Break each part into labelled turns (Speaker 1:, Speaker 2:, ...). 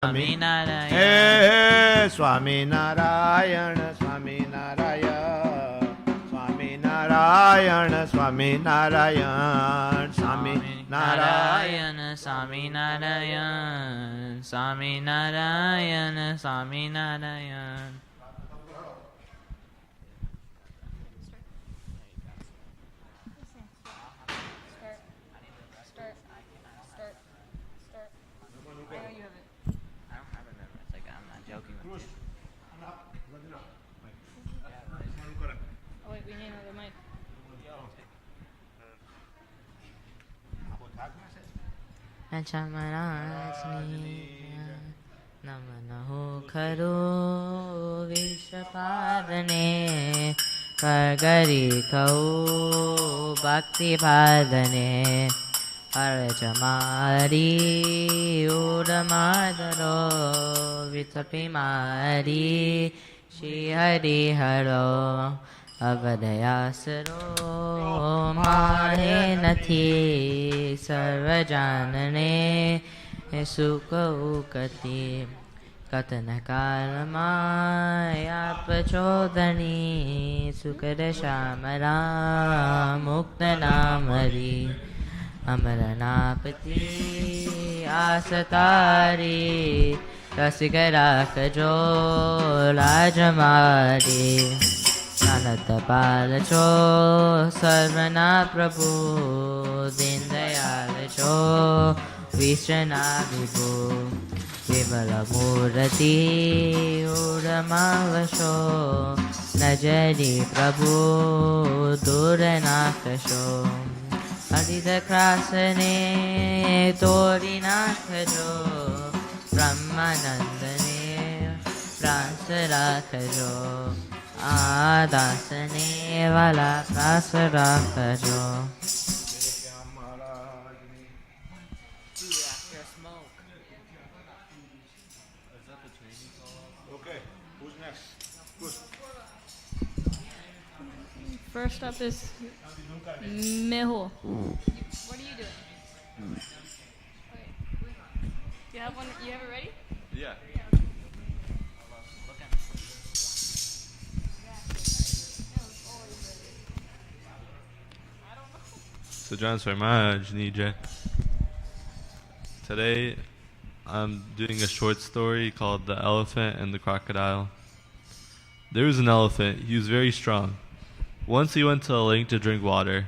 Speaker 1: Swami Narayana.
Speaker 2: Hey, Swami Narayana, Swami Narayana, Swami Narayana, Swami Narayana, Swami Narayana,
Speaker 1: Swami Narayana, Swami Narayana, Swami Narayana.
Speaker 3: Oh wait, we need another mic.
Speaker 1: नमो खरो विश्वपादने करगरी कौ भक्ति पादने अर्जमारी उडमादरो वितपिमारी श्री हरि हरो अवदयासरो मारे नथी सर्वजानने सुख उकति कथन कालमाय आप चोदनी सुकर श्यामरा मुक्त नामरी अमर नापति आसतारी रसिक राखजो लाज मारी अनत पाल छो सर्वना प्रभु दीन दयाल छो विष्णा विभु विमल मूर्ति उर्मावशो नजरी प्रभु दूर नाकशो हरित क्रासने तोरी नाखजो ब्रह्मानंदने प्रास राखजो आदासने वाला प्रास राखजो.
Speaker 3: First up is Mehul. What are you doing? Okay. You have one. You have it ready?
Speaker 4: Yeah. So John Sarmaj, Nija. Today I'm doing a short story called The Elephant and the Crocodile. There was an elephant. He was very strong. Once he went to a lake to drink water.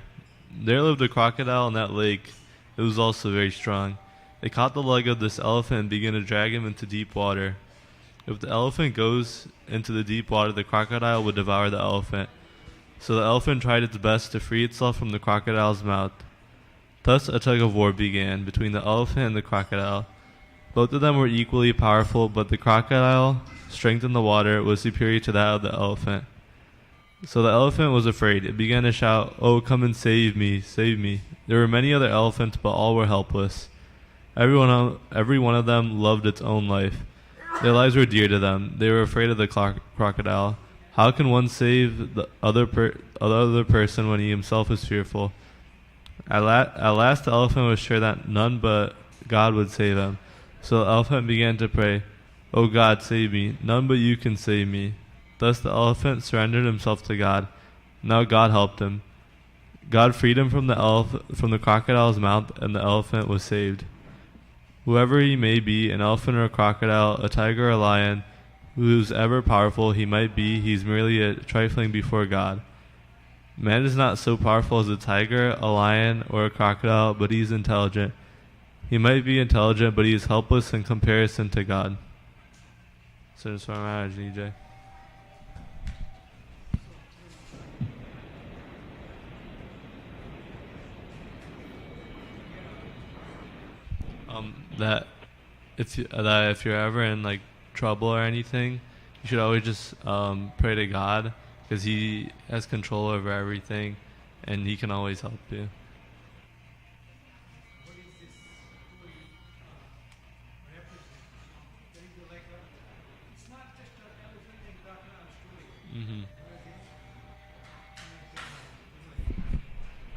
Speaker 4: There lived a crocodile in that lake. It was also very strong. It caught the leg of this elephant and began to drag him into deep water. If the elephant goes into the deep water, the crocodile would devour the elephant. So the elephant tried its best to free itself from the crocodile's mouth. Thus a tug of war began between the elephant and the crocodile. Both of them were equally powerful, but the crocodile, strength in the water, was superior to that of the elephant. So the elephant was afraid. It began to shout, "Oh, come and save me, save me." There were many other elephants, but all were helpless. Every one of them loved its own life. Their lives were dear to them. They were afraid of the crocodile. How can one save the other person when he himself is fearful? At last the elephant was sure that none but God would save him. So the elephant began to pray, "Oh God, save me. None but you can save me." Thus the elephant surrendered himself to God. Now God helped him. God freed him from the crocodile's mouth, and the elephant was saved. Whoever he may be, an elephant or a crocodile, a tiger or a lion, who's ever powerful he might be, he's merely a trifling before God. Man is not so powerful as a tiger, a lion, or a crocodile, but he's intelligent. He might be intelligent, but he is helpless in comparison to God. So that's what I'm at, EJ. That if you're ever in like trouble or anything, you should always just pray to God, because He has control over everything, and He can always help you. Mm-hmm.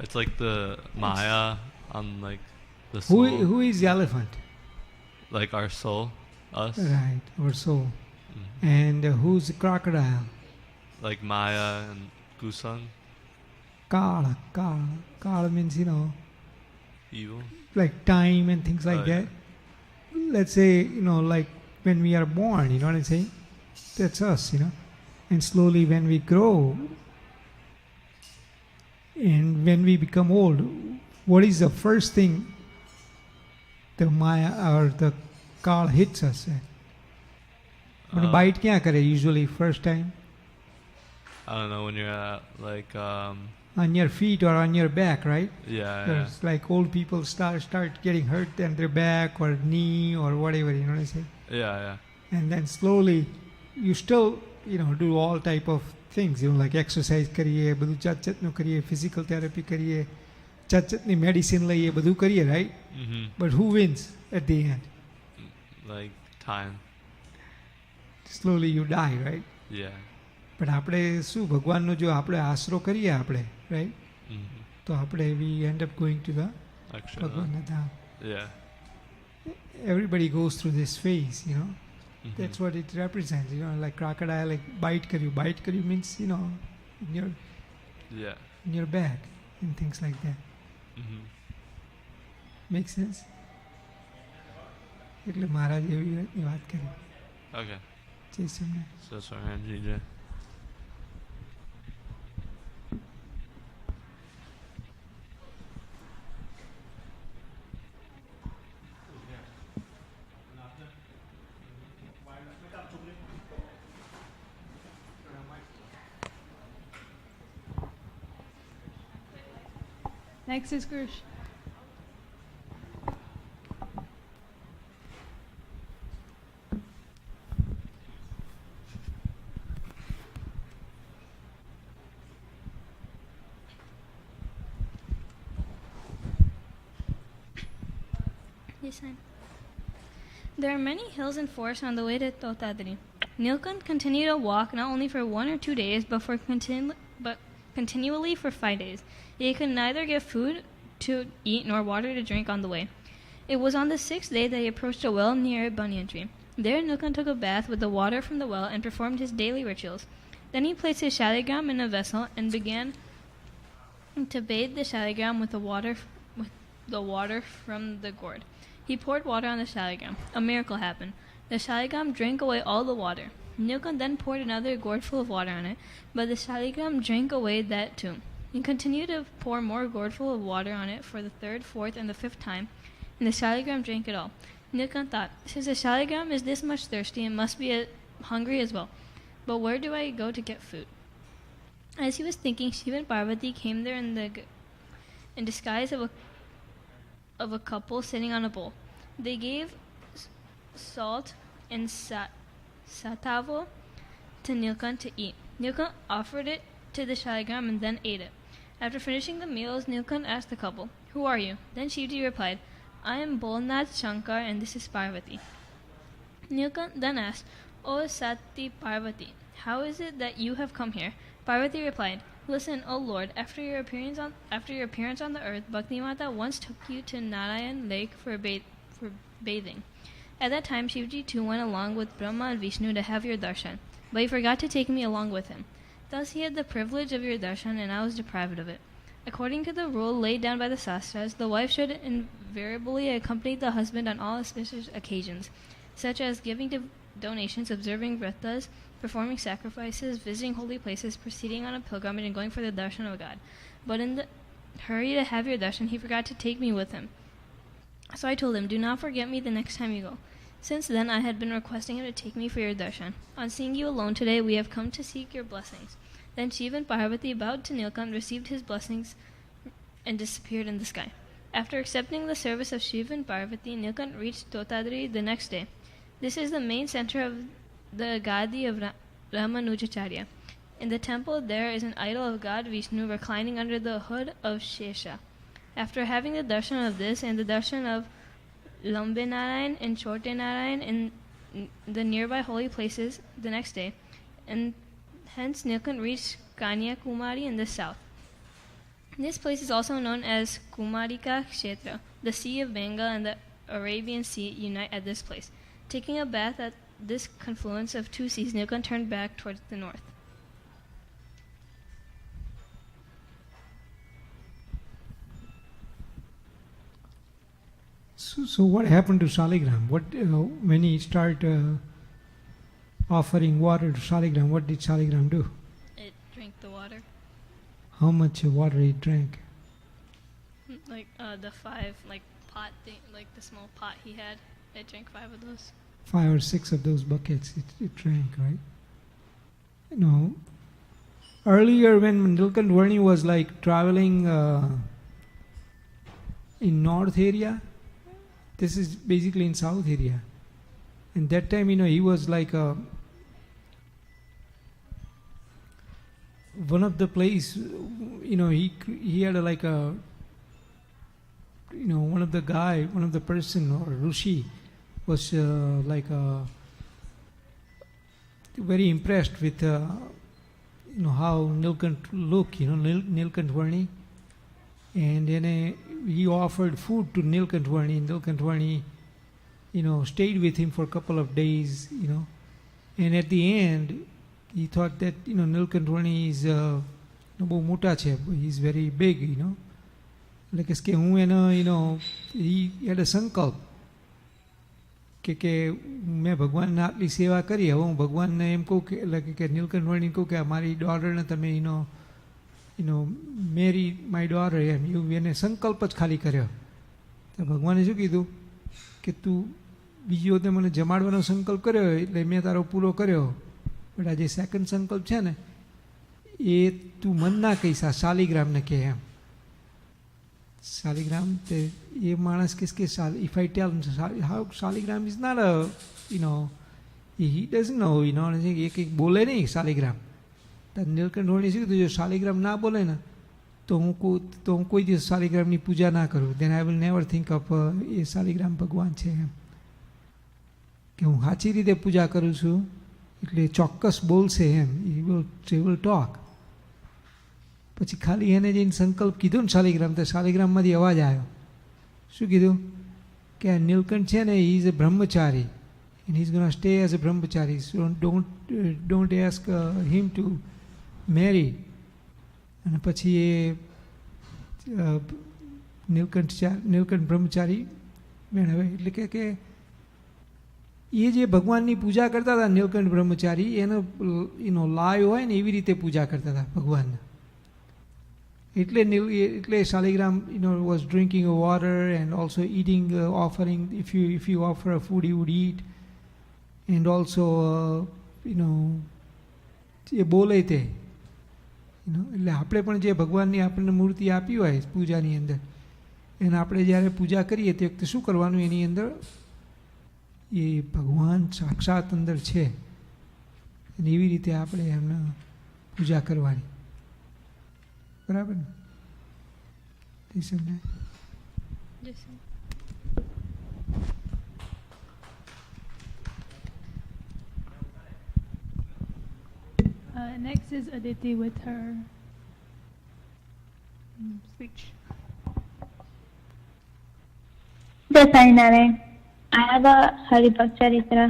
Speaker 4: It's like the Maya on like the soul.
Speaker 5: Who is the elephant?
Speaker 4: Like our soul. Us.
Speaker 5: Right, or so.
Speaker 4: Mhm.
Speaker 5: And who's the crocodile?
Speaker 4: Like Maya and Kusang.
Speaker 5: Kala. Kala. Kala means,
Speaker 4: Evil.
Speaker 5: like time and things like
Speaker 4: Oh, yeah.
Speaker 5: that. Let's say, like when we are born, you know what I'm saying? That's us. And slowly when we grow and when we become old, what is the first thing the Maya or the Kala hits us at? Bite kya kare usually first time?
Speaker 4: I don't know when you're at like
Speaker 5: On your feet or on your back, right?
Speaker 4: yeah.
Speaker 5: There's like old people start getting hurt on their back or knee or whatever, you know what I'm saying?
Speaker 4: Yeah.
Speaker 5: And then slowly you still do all type of things, like exercise kariye, બધું જાત નું કરીએ, physical therapy કરીએ, જાતની medicine લઈએ, બધું કરીએ, right?
Speaker 4: Mhm.
Speaker 5: But who wins at the end?
Speaker 4: Like time.
Speaker 5: Slowly you die, right?
Speaker 4: Yeah.
Speaker 5: But આપણે શું ભગવાનનો જો આપણે આશરો કરીએ આપણે, right?
Speaker 4: Mhm.
Speaker 5: તો આપણે we end up going to the
Speaker 4: Actually.
Speaker 5: ભગવાનના ધામ.
Speaker 4: Yeah.
Speaker 5: Everybody goes through this phase,
Speaker 4: Mhm.
Speaker 5: That's what it represents, like crocodile, like bite karyu means,
Speaker 4: Yeah.
Speaker 5: in your back and things like that.
Speaker 4: Mhm.
Speaker 5: Make sense? એટલે મહારાજ એવી વાત કરી.
Speaker 4: Okay.
Speaker 5: જય Swaminarayan.
Speaker 4: So sorry, GJ.
Speaker 3: Next is Krish. Yes, I'm. There are many hills and forests on the way to Totadri. Nilkant continued to walk not only for 1 or 2 days, but continually for 5 days. He could neither get food to eat nor water to drink on the way. It was on the 6th day that he approached a well near a banyan tree. There Nilkant took a bath with the water from the well and performed his daily rituals. Then he placed his shaligram in a vessel and began to bathe the shaligram with the water from the gourd. He poured water on the shaligram. A miracle happened. The shaligram drank away all the water. Nilkant then poured another gourd full of water on it, but the shaligram drank away that too. He continued to pour more gourdful of water on it for the 3rd, 4th, and the 5th time, and the shaligram drank it all. Nilkant thought, since the shaligram is this much thirsty, it must be hungry as well. But where do I go to get food? As he was thinking, Shiva and Parvati came there in disguise of a couple sitting on a bowl. They gave salt and satavo to Nilkant to eat. Nilkant offered it to the shaligram and then ate it. After finishing the meals, Nilkant asked the couple, "Who are you?" Then Shivji replied, "I am Bolnath Shankar and this is Parvati." Nilkant then asked, "O Sati Parvati, how is it that you have come here?" Parvati replied, "Listen, O Lord, after your appearance on the earth, Bhaktimata once took you to Narayan Lake for bathing. At that time, Shivji too went along with Brahma and Vishnu to have your darshan, but he forgot to take me along with him. Thus he had the privilege of your darshan, and I was deprived of it. According to the rule laid down by the Sastras, the wife should invariably accompany the husband on all auspicious occasions, such as giving donations, observing vratas, performing sacrifices, visiting holy places, proceeding on a pilgrimage, and going for the darshan of God. But in the hurry to have your darshan, he forgot to take me with him. So I told him, 'Do not forget me the next time you go.' Since then, I had been requesting him to take me for your darshan. On seeing you alone today, we have come to seek your blessings." Then Shiva and Parvati bowed to Nilkant, received his blessings, and disappeared in the sky. After accepting the service of Shiva and Parvati, Nilkant reached Totadri the next day. This is the main center of the Gadi of Ramanujacharya. In the temple, there is an idol of God Vishnu reclining under the hood of Shesha. After having the darshan of this and the darshan of Lambe Narayan and Chote Narayan in the nearby holy places the next day, and hence Nilkant reached Kanya Kumari in the south. This place is also known as Kumarika Kshetra. The Sea of Bengal and the Arabian Sea unite at this place. Taking a bath at this confluence of two seas, Nilkant turned back towards the north.
Speaker 5: So what happened to Saligram? What when he started offering water to Saligram, what did Saligram do?
Speaker 3: It drank the water.
Speaker 5: How much water he drank?
Speaker 3: Like the 5 pot thing, like the small pot he had. It drank 5 of those.
Speaker 5: 5 or 6 of those buckets it drank, right? You know, earlier when Nilkant Varni was like traveling in north area, this is basically in south area. And that time, you know, he was like one of the place, you know, he had one of the person or Rishi was very impressed with how Nilkant looked, Nilkant Varni, and then he offered food to Nilkant Varni. Nilkant Varni, stayed with him for a couple of days, and at the end he thought that Nilkant Varni is બહુ મોટા છે, he's very big, like કે હું એનો he had a સંકલ્પ કે મેં ભગવાનને આટલી સેવા કરી, હવે હું ભગવાનને એમ કહું કે નીલકંઠ વર્ણી કહું કે મારી ડોટરને તમે મેરી માય ડોટર એમ એવું એને સંકલ્પ જ ખાલી કર્યો. તો ભગવાને શું કીધું કે તું બીજો તે મને જમાડવાનો સંકલ્પ કર્યો એટલે મેં તારો પૂરો કર્યો, બટ આ જે સેકન્ડ સંકલ્પ છે ને એ તું મન ના કહીશ, આ શાલિગ્રામને કહે એમ. Saligram, ये मानस किसके if I tell him how Saligram is not a, he doesn't know, एक बोले नहीं Saligram. तो नीलकंठ वर्णी से तो जो Saligram ना बोले ना तो હું કોઈ દિવસ Saligram ની પૂજા ના કરું, then I will never think of A Saligram ભગવાન છે એમ, કે હું સાચી રીતે પૂજા કરું છું એટલે ચોક્કસ બોલશે એમ, he will talk. પછી ખાલી એને જઈને સંકલ્પ કીધો ને શાલિગ્રામ, તો શાલિગ્રામમાંથી અવાજ આવ્યો. શું કીધું કે આ નીલકંઠ છે ને, he is a Brahmachari and he's going to stay as a brahmachari, so don't ask him to marry. અને પછી એ નીલકંઠ બ્રહ્મચારી મેળવે, એટલે કે એ જે ભગવાનની પૂજા કરતા હતા નીલકંઠ બ્રહ્મચારી, એનો લાયો હોય ને એવી રીતે પૂજા કરતા હતા ભગવાનને. એટલે Saligram was drinking water and also eating offering. If you offer a food he would eat, and also એ બોલે તે એટલે આપણે પણ જે ભગવાનની આપણને મૂર્તિ આપી હોય પૂજાની અંદર, એને આપણે જ્યારે પૂજા કરીએ તે વખતે શું કરવાનું, એની અંદર એ ભગવાન સાક્ષાત અંદર છે અને એવી રીતે આપણે એમને પૂજા કરવાની. બરાબર ને?
Speaker 3: Yes, sir.
Speaker 6: Next is Aditi with her speech.
Speaker 7: Yes, I have a Haribhakt Charitra.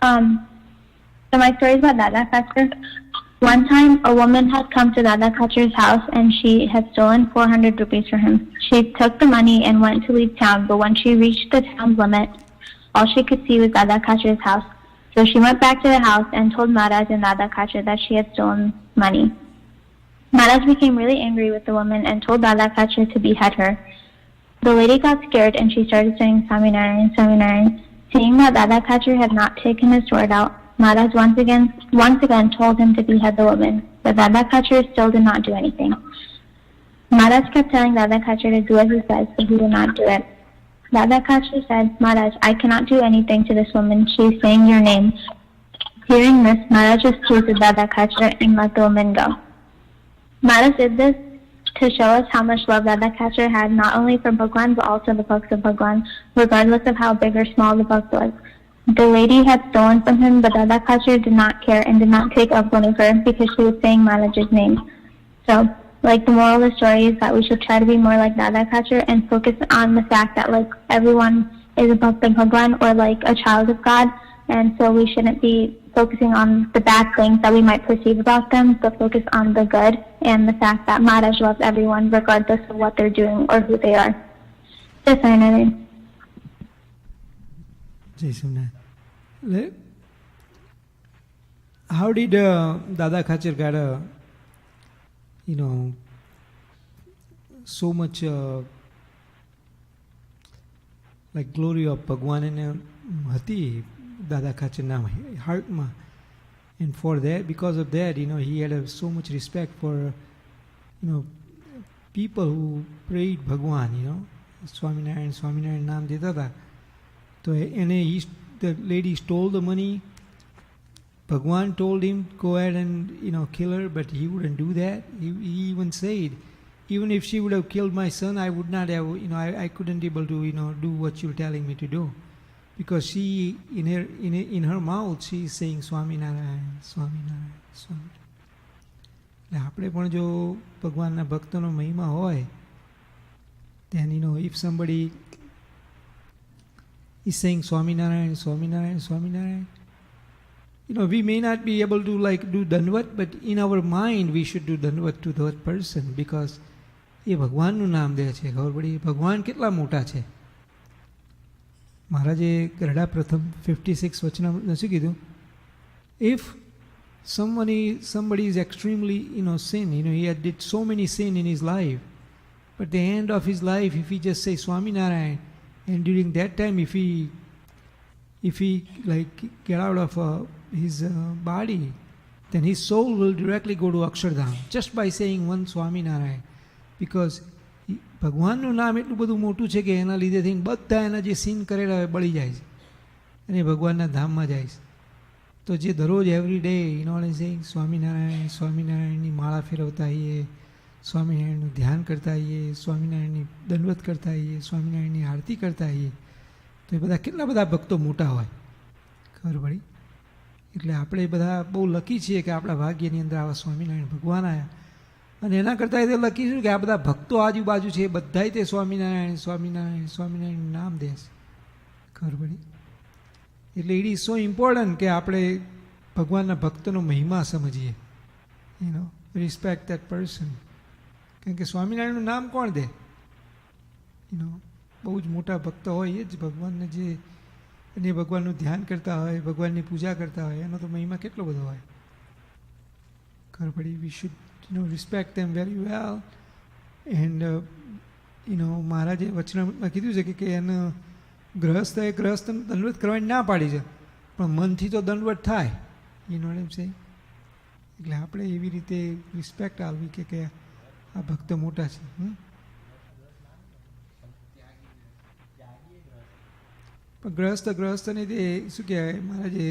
Speaker 7: So my story is about Dada Kachar. One time, a woman had come to Dada Kachar's house and she had stolen 400 rupees from him. She took the money and went to leave town, but when she reached the town's limit, all she could see was Dada Kachar's house. So she went back to the house and told Maharaj and Dada Kachar that she had stolen money. Maharaj became really angry with the woman and told Dada Kachar to behead her. The lady got scared and she started saying Swaminarayan, Swaminarayan. Seeing that Dada Kachar had not taken his sword out, Maharaj once again told him to behead the woman, but Dada Kachar still did not do anything. Maharaj kept telling Dada Kachar to do as he says, but he did not do it. Dada Kachar said, Maharaj, I cannot do anything to this woman. She is saying your name. Hearing this, Maharaj was pleased with Dada Kachar and let the woman go. Maharaj did this to show us how much love Dada Kachar had, not only for Bhagwan, but also the bhakts of Bhagwan, regardless of how big or small the bhakt was. The lady had stolen from him, but Dada Kachar did not care and did not take up one of her because she was saying Maharaj's name. So, the moral of the story is that we should try to be more like Dada Kachar and focus on the fact that, everyone is a Bhakta Bhagwan or like a child of God, and so we shouldn't be focusing on the bad things that we might perceive about them, but focus on the good and the fact that Maharaj loves everyone regardless of what they're doing or who they are. Just saying it.
Speaker 5: Jason, how did Dada Khachar got a, so much like glory of Bhagwan in Hati, Dada Khachar now heart ma, and for that, because of that, he had so much respect for, people who prayed Bhagwan, Swaminarayan, Swaminarayan naam deta tha. So, and the lady stole the money. Bhagwan told him, go ahead and, kill her, but he wouldn't do that. He even said, even if she would have killed my son, I would not have, I couldn't able to, do what you're telling me to do. Because she, in her mouth, she is saying, Swaminarayan, Swaminarayan, Swaminarayan. આપણે પણ જો ભગવાનના ભક્તનો મહિમા હોય, then, if somebody is saying Swaminarayan, Swaminarayan, Swaminarayan, we may not be able to do Danvat, but in our mind we should do Danvat to that person because એ ભગવાનનું નામ દે છે. ખબર પડી ભગવાન કેટલા મોટા છે. મહારાજે ગરડા પ્રથમ 56 વચન શું કીધું? If somebody is extremely sin, he had did so many sin in his life, but the end of his life, if he just say Swaminarayan, and during that time if he get out of his body, then his soul will directly go to Akshardham just by saying one Swaminarayan, because ભગવાનનું નામ એટલું બધું મોટું છે કે એના લીધે થઈને બધા એના જે સીન કરેલા હોય બળી જાય છે અને ભગવાનના ધામમાં જાય છે. તો જે દરરોજ એવરી ડે સ્વામિનારાયણ સ્વામિનારાયણની માળા ફેરવતા આવીએ, સ્વામિનારાયણનું ધ્યાન કરતા આવીએ, સ્વામિનારાયણની દંડવત કરતા આવીએ, સ્વામિનારાયણની આરતી કરતા આવીએ, તો એ બધા કેટલા બધા ભક્તો મોટા હોય. ખબર પડી? એટલે આપણે બધા બહુ લકી છીએ કે આપણા ભાગ્યની અંદર આવા સ્વામિનારાયણ ભગવાન આવ્યા. અને એના કરતાં એ લખીશું કે આ બધા ભક્તો આજુબાજુ છે એ બધાય તે સ્વામિનારાયણ સ્વામિનારાયણ સ્વામિનારાયણ નામ દે છે. ખબર પડી? એટલે ઇટ ઇઝ સો ઇમ્પોર્ટન્ટ કે આપણે ભગવાનના ભક્તનો મહિમા સમજીએ, રિસ્પેક્ટ દેટ પર્સન. કારણ કે સ્વામિનારાયણનું નામ કોણ દે? બહુ જ મોટા ભક્ત હોય એ જ ભગવાનને જે અને ભગવાનનું ધ્યાન કરતા હોય, ભગવાનની પૂજા કરતા હોય, એનો તો મહિમા કેટલો બધો હોય. ખબર પડી? We should respect them very well. And મહારાજે વચનમાં કીધું છે કે એને ગ્રહસ્થએ ગ્રહસ્થને દંડવત કરવાની ના પાડી છે, પણ મનથી તો દંડવત થાય. એમ છે. એટલે આપણે એવી રીતે રિસ્પેક્ટ આવવી કે આ ભક્ત મોટા છે. પણ ગ્રહસ્થને તે શું કહેવાય, મહારાજે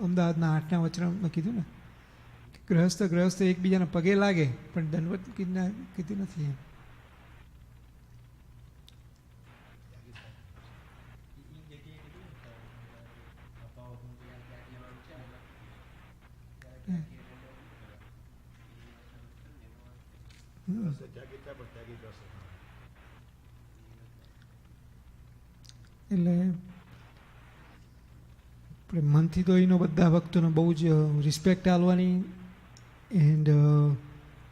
Speaker 5: અમદાવાદના 8ના વચનમાં કીધું ને, ગ્રહસ્થ એકબીજાના પગે લાગે પણ દંડવત કીધું નથી. એટલે આપણે મનથી તો એનો બધા ભક્તોનો બહુ જ respect આલવાની. And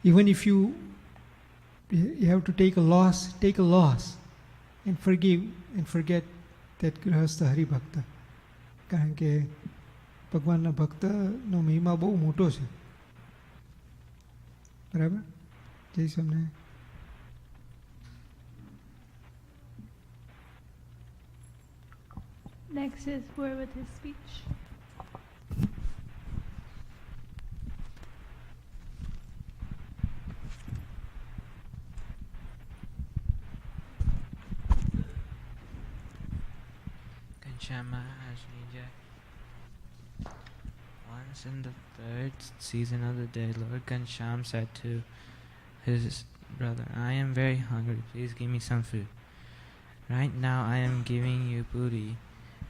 Speaker 5: even if you have to take a loss and forgive and forget that grahastha hari bhakta. કારણ કે ભગવાનના ભક્તનો મહિમા બહુ મોટો છે. બરાબર? જય Swaminarayan.
Speaker 6: Next is Boer with his speech.
Speaker 1: Once in the third season of the day, Lord Ghanshyam said to his brother, I am very hungry, please give me some food. Right now I am giving you booty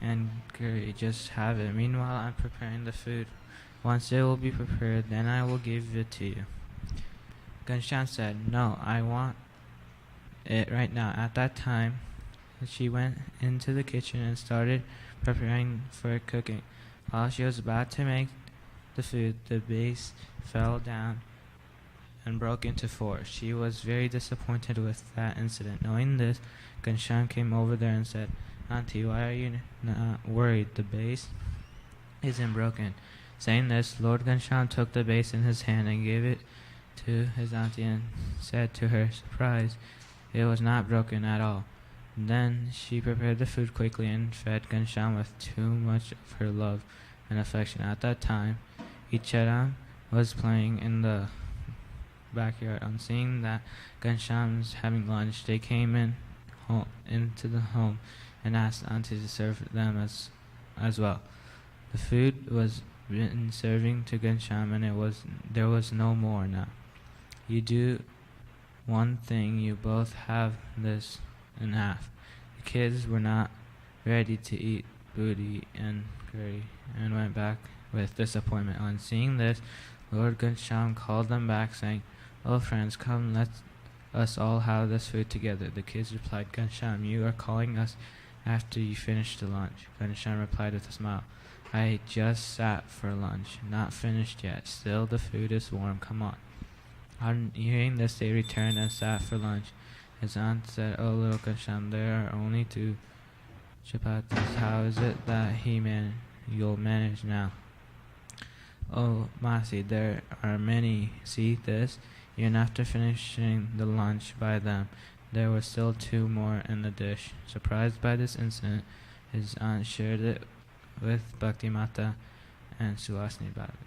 Speaker 1: and curry, just have it. Meanwhile I'm preparing the food. Once it will be prepared, then I will give it to you. Ghanshyam said, no, I want it right now. At that time, she went into the kitchen and started preparing for cooking. While she was about to make the food, the vase fell down and broke into four. She was very disappointed with that incident. Knowing this, Ghanshyam came over there and said, "Auntie, why are you not worried? The vase isn't broken." Saying this, Lord Ghanshyam took the vase in his hand and gave it to his auntie and said to her surprise, it was not broken at all. Then she prepared the food quickly and fed Ghanshyam with too much of her love and affection. At that time, Icharam was playing in the backyard. On seeing that Ghanshyam's having lunch, they came into the home and asked auntie to serve them as well. The food was been serving to Ghanshyam and there was no more now. You do one thing, you both have this in half. The kids were not ready to eat booty and curry and went back with disappointment. On seeing this, Lord Ghanshyam called them back, saying, "Oh friends, come, let us all have this food together." The kids replied, "Ghanshyam, you are calling us after you finish the lunch." Ghanshyam replied with a smile, "I just sat for lunch, not finished yet. Still the food is warm, come on." On hearing this, they returned and sat for lunch. His aunt said, "Oh, little Ghanshyam, there are only 2 chapatis. How is it that you'll manage now?" "Oh, Masi, there are many. See this?" Even after finishing the lunch by them, there were still 2 more in the dish. Surprised by this incident, his aunt shared it with Bhakti Mata and Suhasini Bhavi.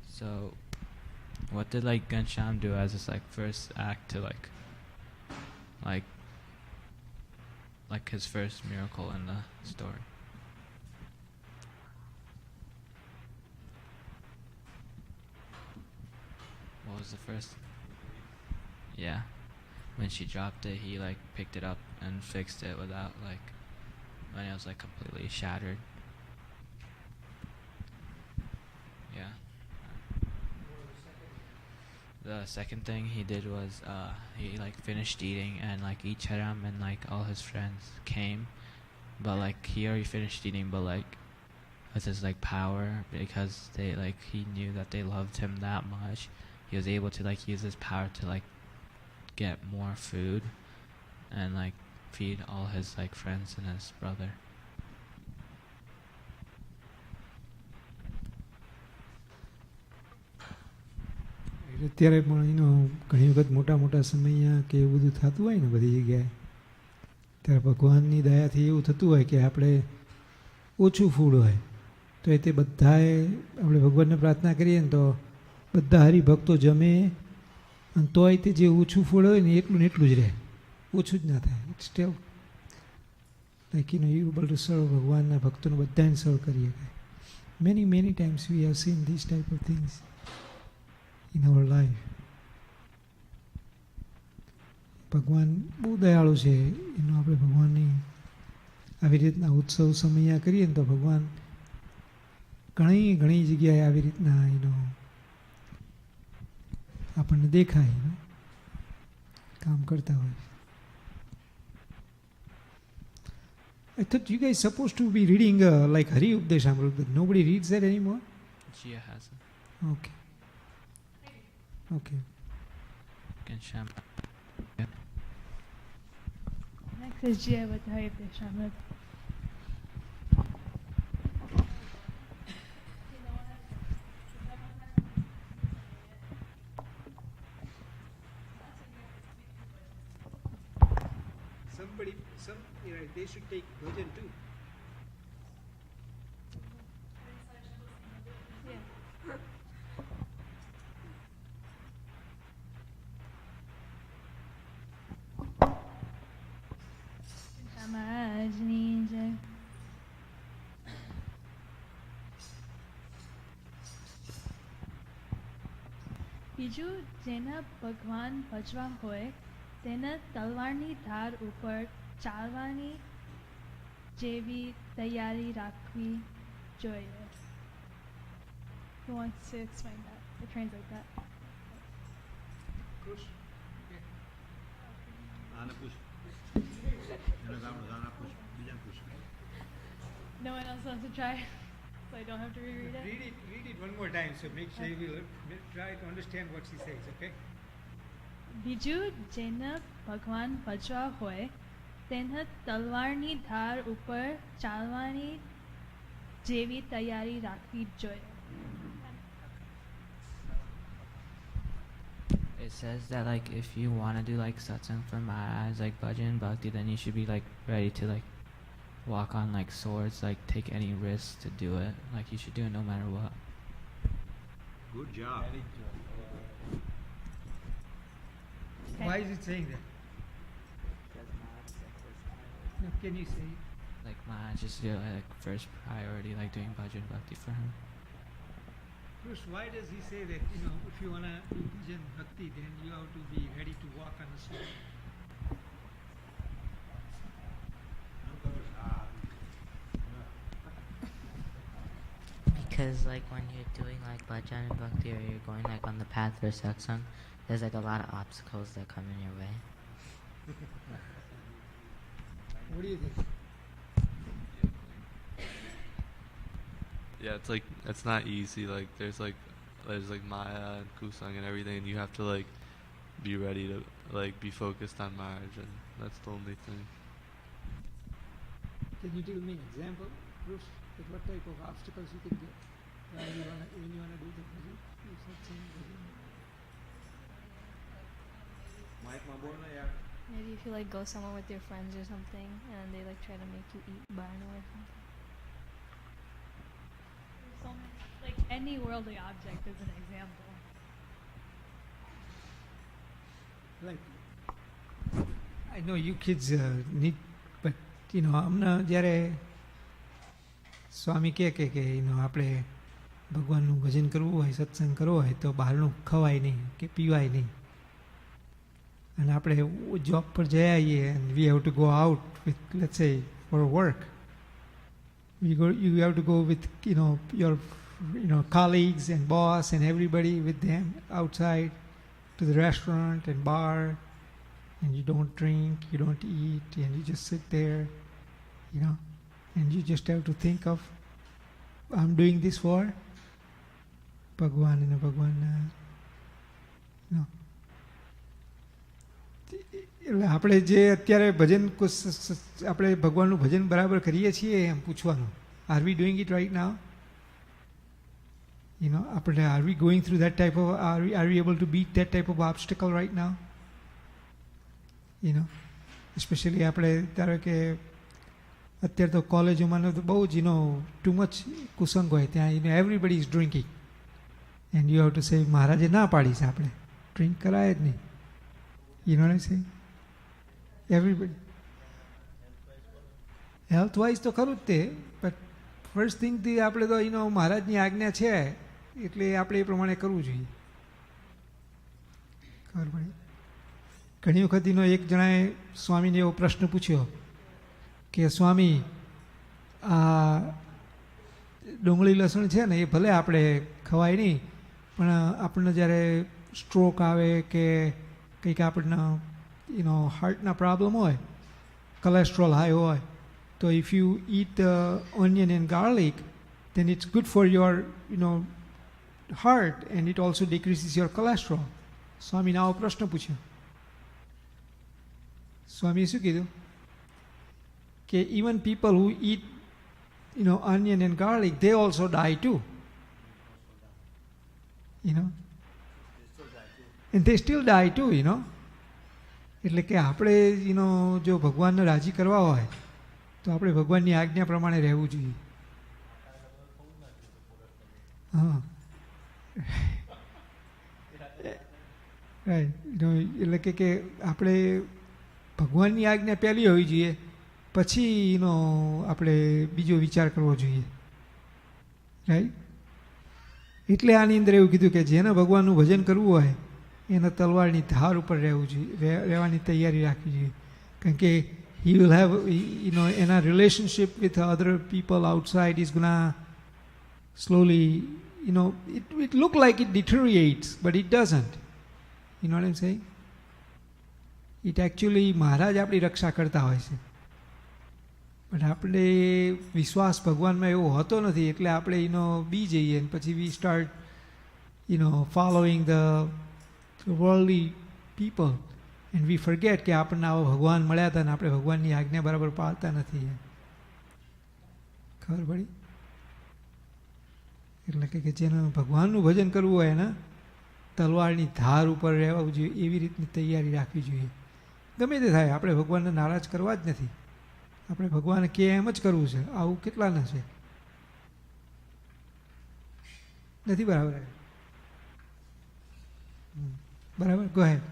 Speaker 1: So, what did Ghanshyam do as his first act to like his first miracle in the story? What was the first? Yeah, when she dropped it, he picked it up and fixed it without when it was completely shattered. Yeah. The second thing he did was he finished eating and Icharam and all his friends came, but he already finished eating, but with his power, because they he knew that they loved him that much, he was able to use his power to get more food and feed all his friends and his brother.
Speaker 5: અત્યારે પણ ઘણી વખત મોટા મોટા સમય કે એવું બધું થતું હોય ને બધી જગ્યાએ, ત્યારે ભગવાનની દયાથી એવું થતું હોય કે આપણે ઓછું ફૂડ હોય તો એ તે બધાએ આપણે ભગવાનને પ્રાર્થના કરીએ ને તો બધા હરિભક્તો જમે અને તોય તે જે ઓછું ફૂડ હોય ને એટલું ને એટલું જ રહે, ઓછું જ ના થાય. It's still you able to serve ભગવાનના ભક્તોને બધાને સર્વ કરી શકાય. Many times we have seen this type of things in our life. ભગવાન બહુ દયાળુ છે. એનો આપણે ભગવાનની આવી રીતના ઉત્સવ સમયા કરીએ ને તો ભગવાન ઘણી જગ્યાએ આવી રીતના આપણને દેખાય કામ કરતા હોય. I thought you guys supposed to be reading Hari Updeshamrut, but nobody reads that anymore?
Speaker 1: Gia has it.
Speaker 5: Okay. Okay.
Speaker 1: Ghanshyam.
Speaker 6: Next is G.M.S.M.
Speaker 5: They should take bhajan too.
Speaker 6: સમાજની જય. બીજું જેના ભગવાન ભજવા હોય તેને તલવારની ધાર ઉપર ચાલવાની જેવી તૈયારી રાખવી જોઈએ. Who wants to explain that or translate that? No one else wants to try, so I don't have to reread it.
Speaker 5: Read it one more time, so make sure you will try to understand what she says, okay?
Speaker 6: બીજું જેને ભગવાન ભજવા હોય તેને તલવારની ધાર ઉપર ચાલવાની જેવી તૈયારી રાખવી જોઈએ.
Speaker 1: It says that like if you want to do like satsang for Maharaj, like bhajan and bhakti, then you should be like ready to like walk on like swords, like take any risk to do it. Like you should do it no matter what.
Speaker 2: Good job.
Speaker 5: Why is it saying that? No, can you say it?
Speaker 1: Like Maharaj is your like first priority, like doing bhajan bhakti for him.
Speaker 5: First, why does he say that, if you want to do bhajan bhakti, then you have to be ready to walk on the sword?
Speaker 8: Because like when you're doing like bhajan and bhakti or you're going like on the path for satsang, there's like a lot of obstacles that come in your way.
Speaker 5: What do you think?
Speaker 4: Yeah, it's like it's not easy. Like there's like Maya and Kusang and everything, and you have to like be ready to like be focused on Maharaj, and that's the only thing.
Speaker 5: Can you give me an example, Bruce, with what type of obstacles you can get when you wanna do the bhajan? You said some bhajan.
Speaker 3: Maybe if you like go somewhere with your friends or something and they like try to make you eat barno or something.
Speaker 6: So many, like any worldly object is an example.
Speaker 5: Like, I know you kids need, but હમણાં જ્યારે સ્વામી કહે કે આપણે ભગવાનનું ભજન કરવું હોય, સત્સંગ કરવો હોય તો બહારનું ખવાય નહીં કે પીવાય નહીં. And આપણે જોબ પર જઈ આવીએ and we have to go out with, let's say, for work. You have to go with your colleagues and boss and everybody with them outside to the restaurant and bar, and you don't drink, you don't eat, and you just sit there, and you just have to think of, I'm doing this for Bhagwan and Bhagwan. એટલે આપણે જે અત્યારે ભજન આપણે ભગવાનનું ભજન બરાબર કરીએ છીએ એમ પૂછવાનું. Are we doing it right now? આપણે are we going through that type of are we able to beat that type of obstacle right now? Specially આપણે ધારો કે અત્યારે તો કોલેજોમાં તો બહુ જ ટુ મચ કુસંગ હોય ત્યાં everybody is drinking and you have to say મહારાજે ના પાડી છે આપણે ડ્રિંક કરાય જ નહીં. You know what I'm saying? Everybody. Health wise તો ખરું જ તે, but first thing આપણે તો મહારાજની આજ્ઞા છે એટલે આપણે એ પ્રમાણે કરવું જોઈએ. ખબર પડી? ઘણી વખત એક જણાએ સ્વામીને એવો પ્રશ્ન પૂછ્યો કે સ્વામી આ ડુંગળી લસણ છે ને એ ભલે આપણે ખવાય નહીં, પણ આપણને જ્યારે સ્ટ્રોક આવે કે કંઈક આપણને હાર્ટના પ્રોબ્લેમ હોય, cholesterol high હોય, તો if you eat onion and garlic, then it's good for your heart and it also decreases your cholesterol. સ્વામીને આવો પ્રશ્ન પૂછ્યો. સ્વામીએ શું કીધું કે even people who eat onion and garlic, they also die too. And they still die too, એટલે કે આપણે જો ભગવાનને રાજી કરવા હોય તો આપણે ભગવાનની આજ્ઞા પ્રમાણે રહેવું જોઈએ. હા, રાઈટ. એટલે કે આપણે ભગવાનની આજ્ઞા પહેલી હોવી જોઈએ, પછી આપણે બીજો વિચાર કરવો જોઈએ. રાઈટ. એટલે આની અંદર એવું કીધું કે જેને ભગવાનનું ભજન કરવું હોય એને તલવારની ધાર ઉપર રહેવું જોઈએ, રહેવાની તૈયારી રાખવી જોઈએ. કારણ કે he will have, in a relationship with other people outside is gonna slowly, it look like it deteriorates, but it doesn't. You know what I'm saying? It actually Maharaj આપણી રક્ષા કરતા હોય છે, પણ આપણે વિશ્વાસ ભગવાનમાં એવો હોતો નથી, એટલે આપણે એનો બી જઈએ અને પછી વી start following the worldly people and we forget કે આપણને આવો ભગવાન મળ્યા હતા ને આપણે ભગવાનની આજ્ઞા બરાબર પાળતા નથી. ખબર પડી? એટલે કે જેને ભગવાનનું ભજન કરવું હોય ને તલવારની ધાર ઉપર રહેવું જોઈએ, એવી રીતની તૈયારી રાખવી જોઈએ. ગમે તે થાય, આપણે ભગવાનને નારાજ કરવા જ નથી, આપણે ભગવાન કે એમ જ કરવું છે. આવું કેટલાને છે? નથી બરાબર? બરાબર, ગો હેડ.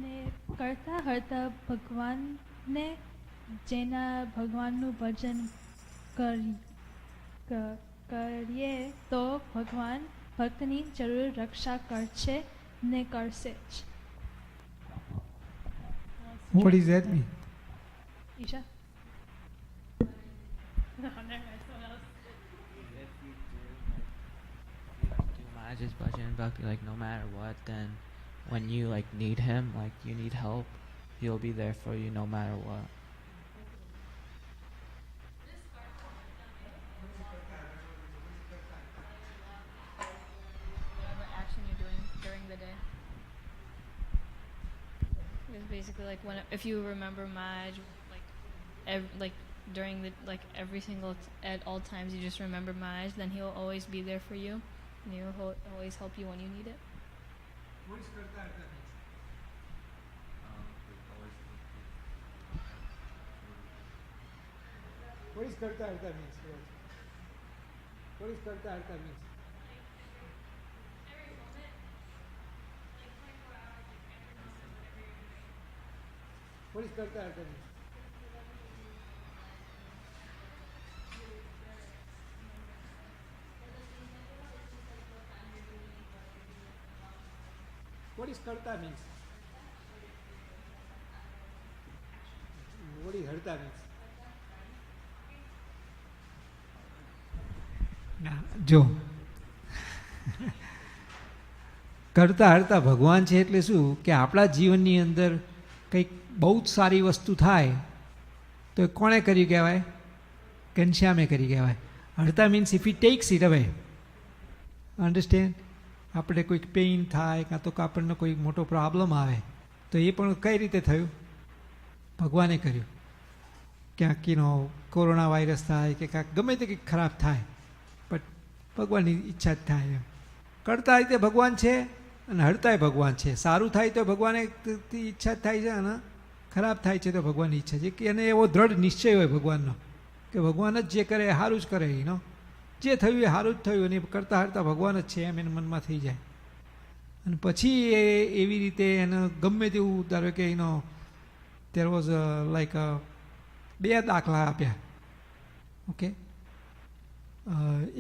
Speaker 6: ને કરતા હરતા ભગવાનને જેના ભગવાનનું ભજન કરીએ તો ભગવાન ભક્તની જરૂર રક્ષા કરશે ને કરશે જ.
Speaker 5: What does that mean?
Speaker 6: Isha?
Speaker 1: Do Maharaj's bhajan and bhakti like no matter what, then when you like need him, like you need help, he'll be there for you no matter what.
Speaker 3: Whatever action you're doing during the day. It's basically like when if you remember Maj, like during the every single at all times you just remember Maj, then he'll always be there for you, and he'll always help you when you need it.
Speaker 5: What is karta harta means? What is karta harta means? What is karta harta means? What is karta harta means? What is karta means? What is harta means? ના જો કરતા હરતા ભગવાન છે એટલે શું કે આપણા જીવનની અંદર કંઈક બહુ જ સારી વસ્તુ થાય તો કોણે કર્યું કહેવાય? ઘનશ્યામે કરી કહેવાય. હરતા means if he takes it away. Understand? આપણે કોઈક પેઇન થાય કાં તો આપણને કોઈ મોટો પ્રોબ્લેમ આવે તો એ પણ કઈ રીતે થયું? ભગવાને કર્યું. ક્યાંક કોરોના વાયરસ થાય કે કાંઈક ગમે તે કંઈક ખરાબ થાય, પણ ભગવાનની ઈચ્છા જ થાય. એમ કરતા રીતે ભગવાન છે અને હરતાય ભગવાન છે. સારું થાય તો ભગવાને ઈચ્છા જ થાય છે અને ખરાબ થાય છે તો ભગવાનની ઈચ્છા છે. કે એને એવો દ્રઢ નિશ્ચય હોય ભગવાનનો કે ભગવાન જ જે કરે એ સારું જ કરે. જે થયું એ સારું જ થયું અને કરતા હરતા ભગવાન જ છે એમ એને મનમાં થઈ જાય. અને પછી એ એવી રીતે એને ગમે તેવું ધારો કે there was like બે દાખલા આપ્યા. ઓકે,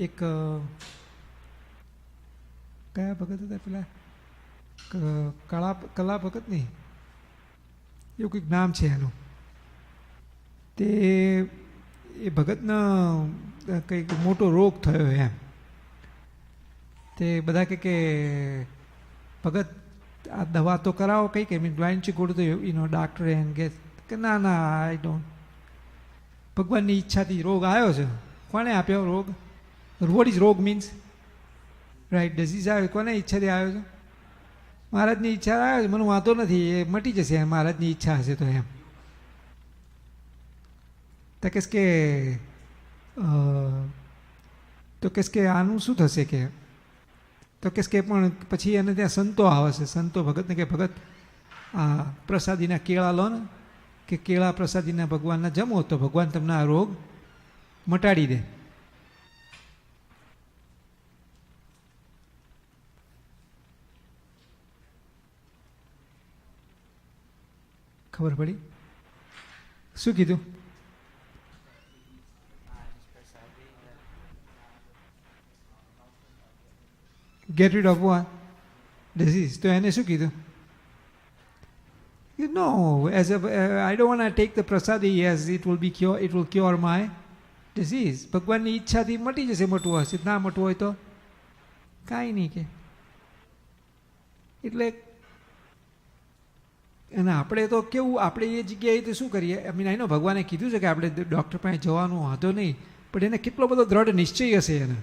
Speaker 5: એક કયા ભગત હતા પેલા કલા ભગત નહીં, એવું કંઈક નામ છે એનું. તે એ ભગતનો કંઈક મોટો રોગ થયો એમ. તે બધા કે ભગત આ દવા તો કરાવો કંઈ કે મીન વાઇન ગોળ તો ડાક્ટર એમ કે ના ના આઈ ડોન્ટ. ભગવાનની ઈચ્છાથી રોગ આવ્યો છે. કોને આપ્યો રોગ? વોટ ઇઝ રોગ મીન્સ? રાઈટ, ડિઝીઝ આવ્યો કોને ઈચ્છાથી આવ્યો છે? મહારાજની ઈચ્છા આવ્યો છે. મને વાંધો નથી, એ મટી જશે મહારાજની ઈચ્છા હશે તો એમ. તો કેસ કે આનું શું થશે કે તો કેસ કે પણ પછી એને ત્યાં સંતો આવે છે. સંતો ભગતને કે ભગત આ પ્રસાદીના કેળા લો ને, કે કેળા પ્રસાદીના ભગવાનના જમો તો ભગવાન તમને આ રોગ મટાડી દે. ખબર પડી? શું કીધું? Get rid of what? Disease. તો એને શું કીધું? No, I don't want to take the prasadi as it will cure my disease. ભગવાનની ઈચ્છાથી મટી જશે. મટવું હશે, ના મટવું હોય તો કાંઈ નહીં કે એટલે અને આપણે તો કેવું, આપણે એ જગ્યાએ તો શું કરીએ, આઈ મીન આઈનો ભગવાને કીધું છે કે આપણે ડૉક્ટર પાસે જવાનું વાંધો નહીં, પણ એને કેટલો બધો દ્રઢ નિશ્ચય હશે એને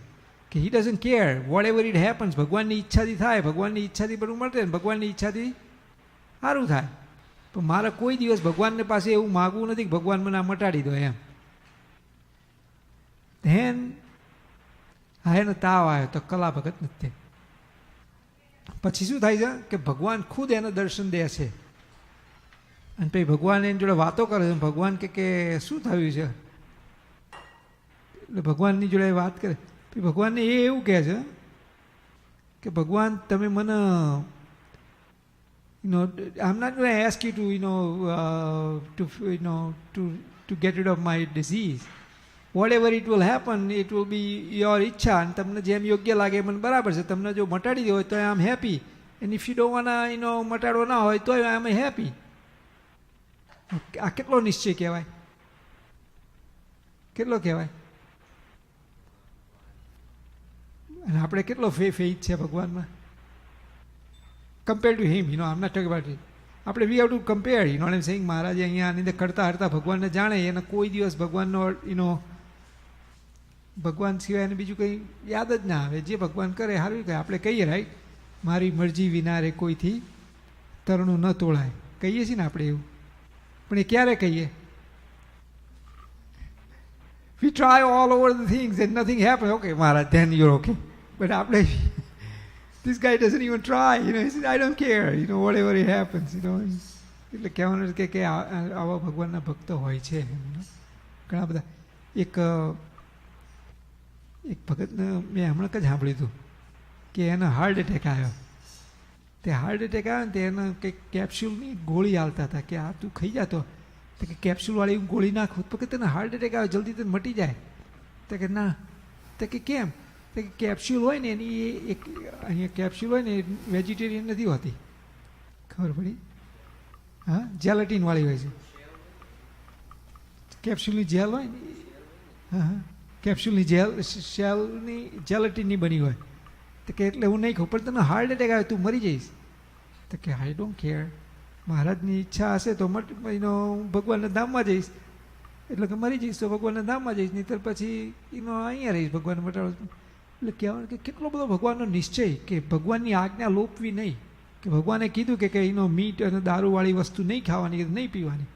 Speaker 5: કે he doesn't care whatever it happens. ભગવાનની ઈચ્છાથી થાય, ભગવાનની ઈચ્છાથી બધું મળે ને ભગવાનની ઈચ્છાથી સારું થાય. પણ મારે કોઈ દિવસ ભગવાનને પાસે એવું માગવું નથી કે ભગવાન મને આ મટાડી દો એમ. ધેન હા એને તાવ આવ્યો તો કલા ભગત નથી. પછી શું થાય છે કે ભગવાન ખુદ એને દર્શન દે છે અને પછી ભગવાન એની જોડે વાતો કરે છે. ભગવાન કે શું થયું છે, એટલે ભગવાનની જોડે વાત કરે. પછી ભગવાનને એ એવું કહે છે કે ભગવાન તમે મને I'm not going to ask you to get rid of my disease. Whatever it will happen, it will be your ઈચ્છા. અને તમને જેમ યોગ્ય લાગે મને બરાબર છે. તમને જો મટાડી દો હોય તો I am happy, and if you don't want મટાડવો ના હોય તો આઈ એમ હેપી. આ કેટલો નિશ્ચય કહેવાય, કેટલો કહેવાય. અને આપણે કેટલો ફેઇથ છે ભગવાનમાં કમ્પેર ટુ હિમ. આમ નોટ ટોકિંગ અબાઉટ ઇટ. આપણે we have to compare. I am saying મહારાજે અહીંયા આની અંદર કરતા હરતા ભગવાનને જાણે, એને કોઈ દિવસ ભગવાનનો ભગવાન સિવાય એને બીજું કંઈ યાદ જ ના આવે. જે ભગવાન કરે સારું કહે. આપણે કહીએ રાઈટ, મારી મરજી વિના રે કોઈથી તરણું ન તોળાય, કહીએ છીએ ને આપણે એવું. પણ એ ક્યારે કહીએ? We try all over the things and nothing happens. Okay, Maharaj, then you're okay. But આપણે this guy doesn't even try. He says, I don't care. Whatever it happens. એટલે કહેવાનું કે આવા ભગવાનના ભક્તો હોય છે ઘણા બધા. એક ભગતને મેં હમણાં જ સાંભળ્યું હતું કે એને હાર્ટ એટેક આવ્યો. તે હાર્ટ એટેક આવ્યો ને તે એને કંઈક કેપ્સ્યુલની ગોળી હાલતા હતા કે આ તું ખાઈ જતો તો કે કેપ્સ્યુલવાળી ગોળી નાખો તો કે તને હાર્ટ એટેક આવે જલ્દી તને મટી જાય. તો કે ના. તો કે કેમ? તો કે કેપ્સ્યુલ હોય ને એની એક અહીંયા કેપ્સ્યુલ હોય ને એ વેજીટેરિયન નથી હોતી, ખબર પડી? હા, જેલેટીનવાળી હોય છે. કેપ્સ્યુલની જેલ હોય ને, હા હા, કેપ્સ્યુલની શેલની જેલેટીનની બની હોય. તો કે એટલે હું નહીં ખાઉં, પણ તને હાર્ટ એટેક આવે તું મરી જઈશ. તો કે આઈ ડોન્ટ કેર. મહારાજની ઈચ્છા હશે તો ભગવાનના ધામમાં જઈશ, એટલે કે મરી જઈશ તો ભગવાનના ધામમાં જઈશ, નહીંતર પછી અહીંયા રહીશ ભગવાન મટાડો. એટલે કહેવાનું કે કેટલો બધો ભગવાનનો નિશ્ચય કે ભગવાનની આજ્ઞા લોપવી નહીં. કે ભગવાને કીધું કે મીટ અને દારૂવાળી વસ્તુ નહીં ખાવાની, નહીં પીવાની.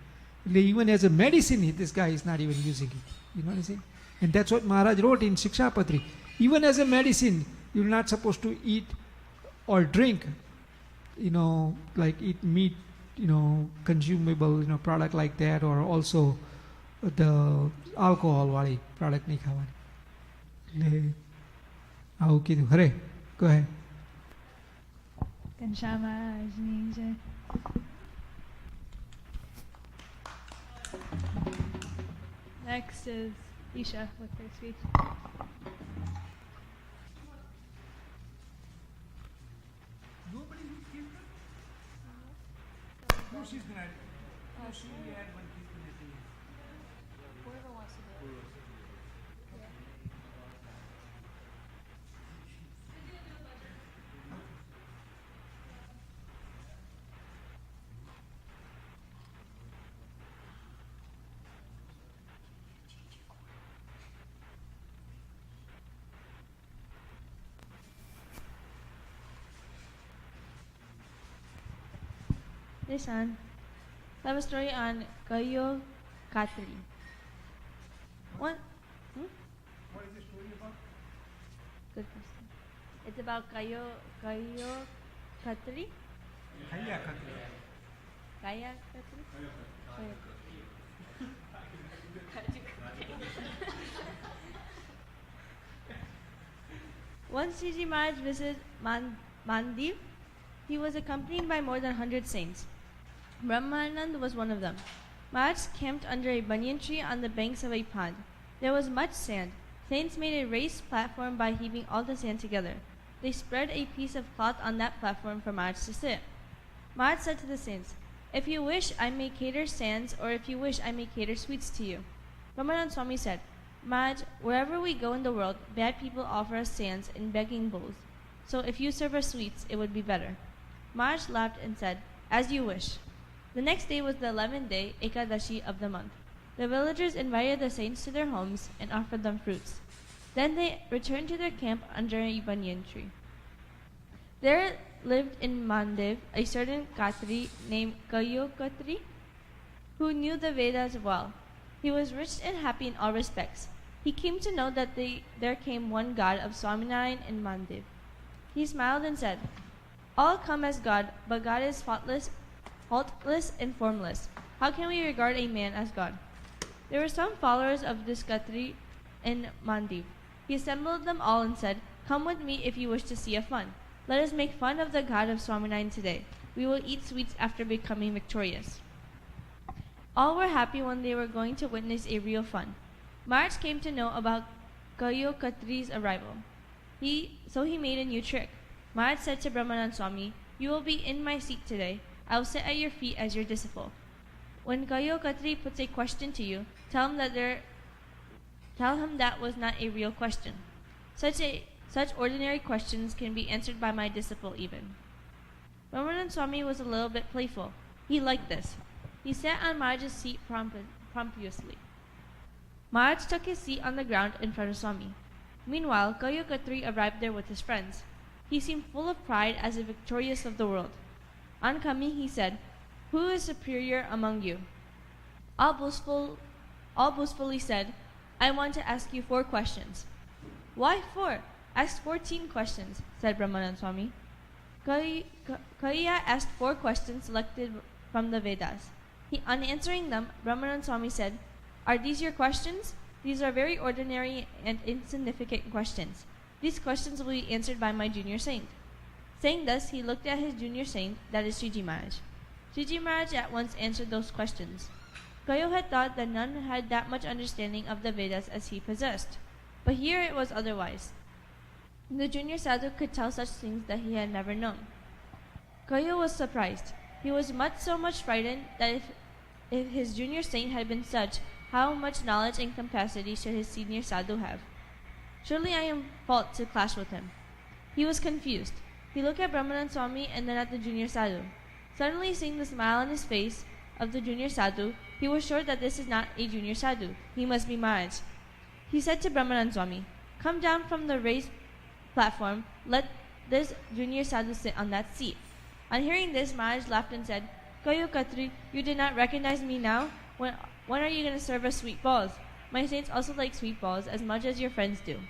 Speaker 5: એટલે even as a medicine this guy is not even using it. You know what I'm saying? And that's what Maharaj wrote in Shikshapatri. Even as a medicine, you're not supposed to eat or drink, like eat meat, consumable, product like that, or also the alcohol વાળી product નહીં ખાવાની. એટલે આવું કીધું. હરે go ahead.
Speaker 6: Ghanshyam મહારાજની જય. Next is Isha with her speech.
Speaker 5: Nobody will give her? No, she's going to add. No, she will add one piece at the end.
Speaker 6: Whoever wants to do it. Listen, I have a story on Kayo Katri. What?
Speaker 5: What is the story about?
Speaker 6: Good question. It's about Kayo Katri.
Speaker 5: Kaya Katri.
Speaker 6: Kaya Katri? Kaya Once Sriji Maharaj visited Mandiv, he was accompanied by more than 100 saints. Brahmanand was one of them. Maharaj camped under a banyan tree on the banks of a pond. There was much sand. Saints made a raised platform by heaping all the sand together. They spread a piece of cloth on that platform for Maharaj to sit. Maharaj said to the saints, "If you wish, I may cater sands, or if you wish, I may cater sweets to you." Brahmanand Swami said, "Maharaj, wherever we go in the world, bad people offer us sands in begging bowls. So if you serve us sweets, it would be better." Marj laughed and said, "As you wish." The next day was the 11th day, Ekadashi of the month. The villagers invited the saints to their homes and offered them fruits. Then they returned to their camp under a banyan tree. There lived in Mandiv a certain Khatri named Kayo Khatri, who knew the Vedas well. He was rich and happy in all respects. He came to know that there came one god of Swaminarayan in Mandiv. He smiled and said, "All come as God, but God is faultless and formless. How can we regard a man as God?" There were some followers of this Khatri in Mandiv. He assembled them all and said, "Come with me if you wish to see a fun. Let us make fun of the god of Swaminarayan today. We will eat sweets after becoming victorious." All were happy when they were going to witness a real fun. March came to know about Kayo Khatri's arrival. So he made a new trick. March said to Brahmanand Swami, "You will be in my seat today. I will sit at your feet as your disciple. When Kayo Khatri puts a question to you, tell him that was not a real question. Such ordinary questions can be answered by my disciple even." Brahmanand Swami was a little bit playful. He liked this. He sat on Marge's seat promptuously. Marge took his seat on the ground in front of Swami. Meanwhile, Kayo Khatri arrived there with his friends. He seemed full of pride as the victorious of the world. On coming, he said, "Who is superior among you?" All boastfully said, "I want to ask you 4 questions." "Why 4? Ask 14 questions," said Brahmanand Swami. Kaiya asked 4 questions selected from the Vedas. On answering them, Brahmanand Swami said, "Are these your questions? These are very ordinary and insignificant questions. These questions will be answered by my junior saint." Saying thus, he looked at his junior saint, that is Shiji Maharaj. Shiji Maharaj at once answered those questions. Kayo had thought that none had that much understanding of the Vedas as he possessed. But here it was otherwise. The junior sadhu could tell such things that he had never known. Kayo was surprised. He was so much frightened that if his junior saint had been such, how much knowledge and capacity should his senior sadhu have? Surely I am fault to clash with him. He was confused. He looked at Brahmanand Swami and then at the junior sadhu. Suddenly seeing the smile on his face of the junior sadhu, he was sure that this is not a junior sadhu. He must be Maharaj. He said to Brahmanand Swami, "Come down from the raised platform. Let this junior sadhu sit on that seat." On hearing this, Maharaj laughed and said, "Kayo Khatri, you did not recognize me now? When are you going to serve us sweet balls? My saints also like sweet balls as much as your friends do."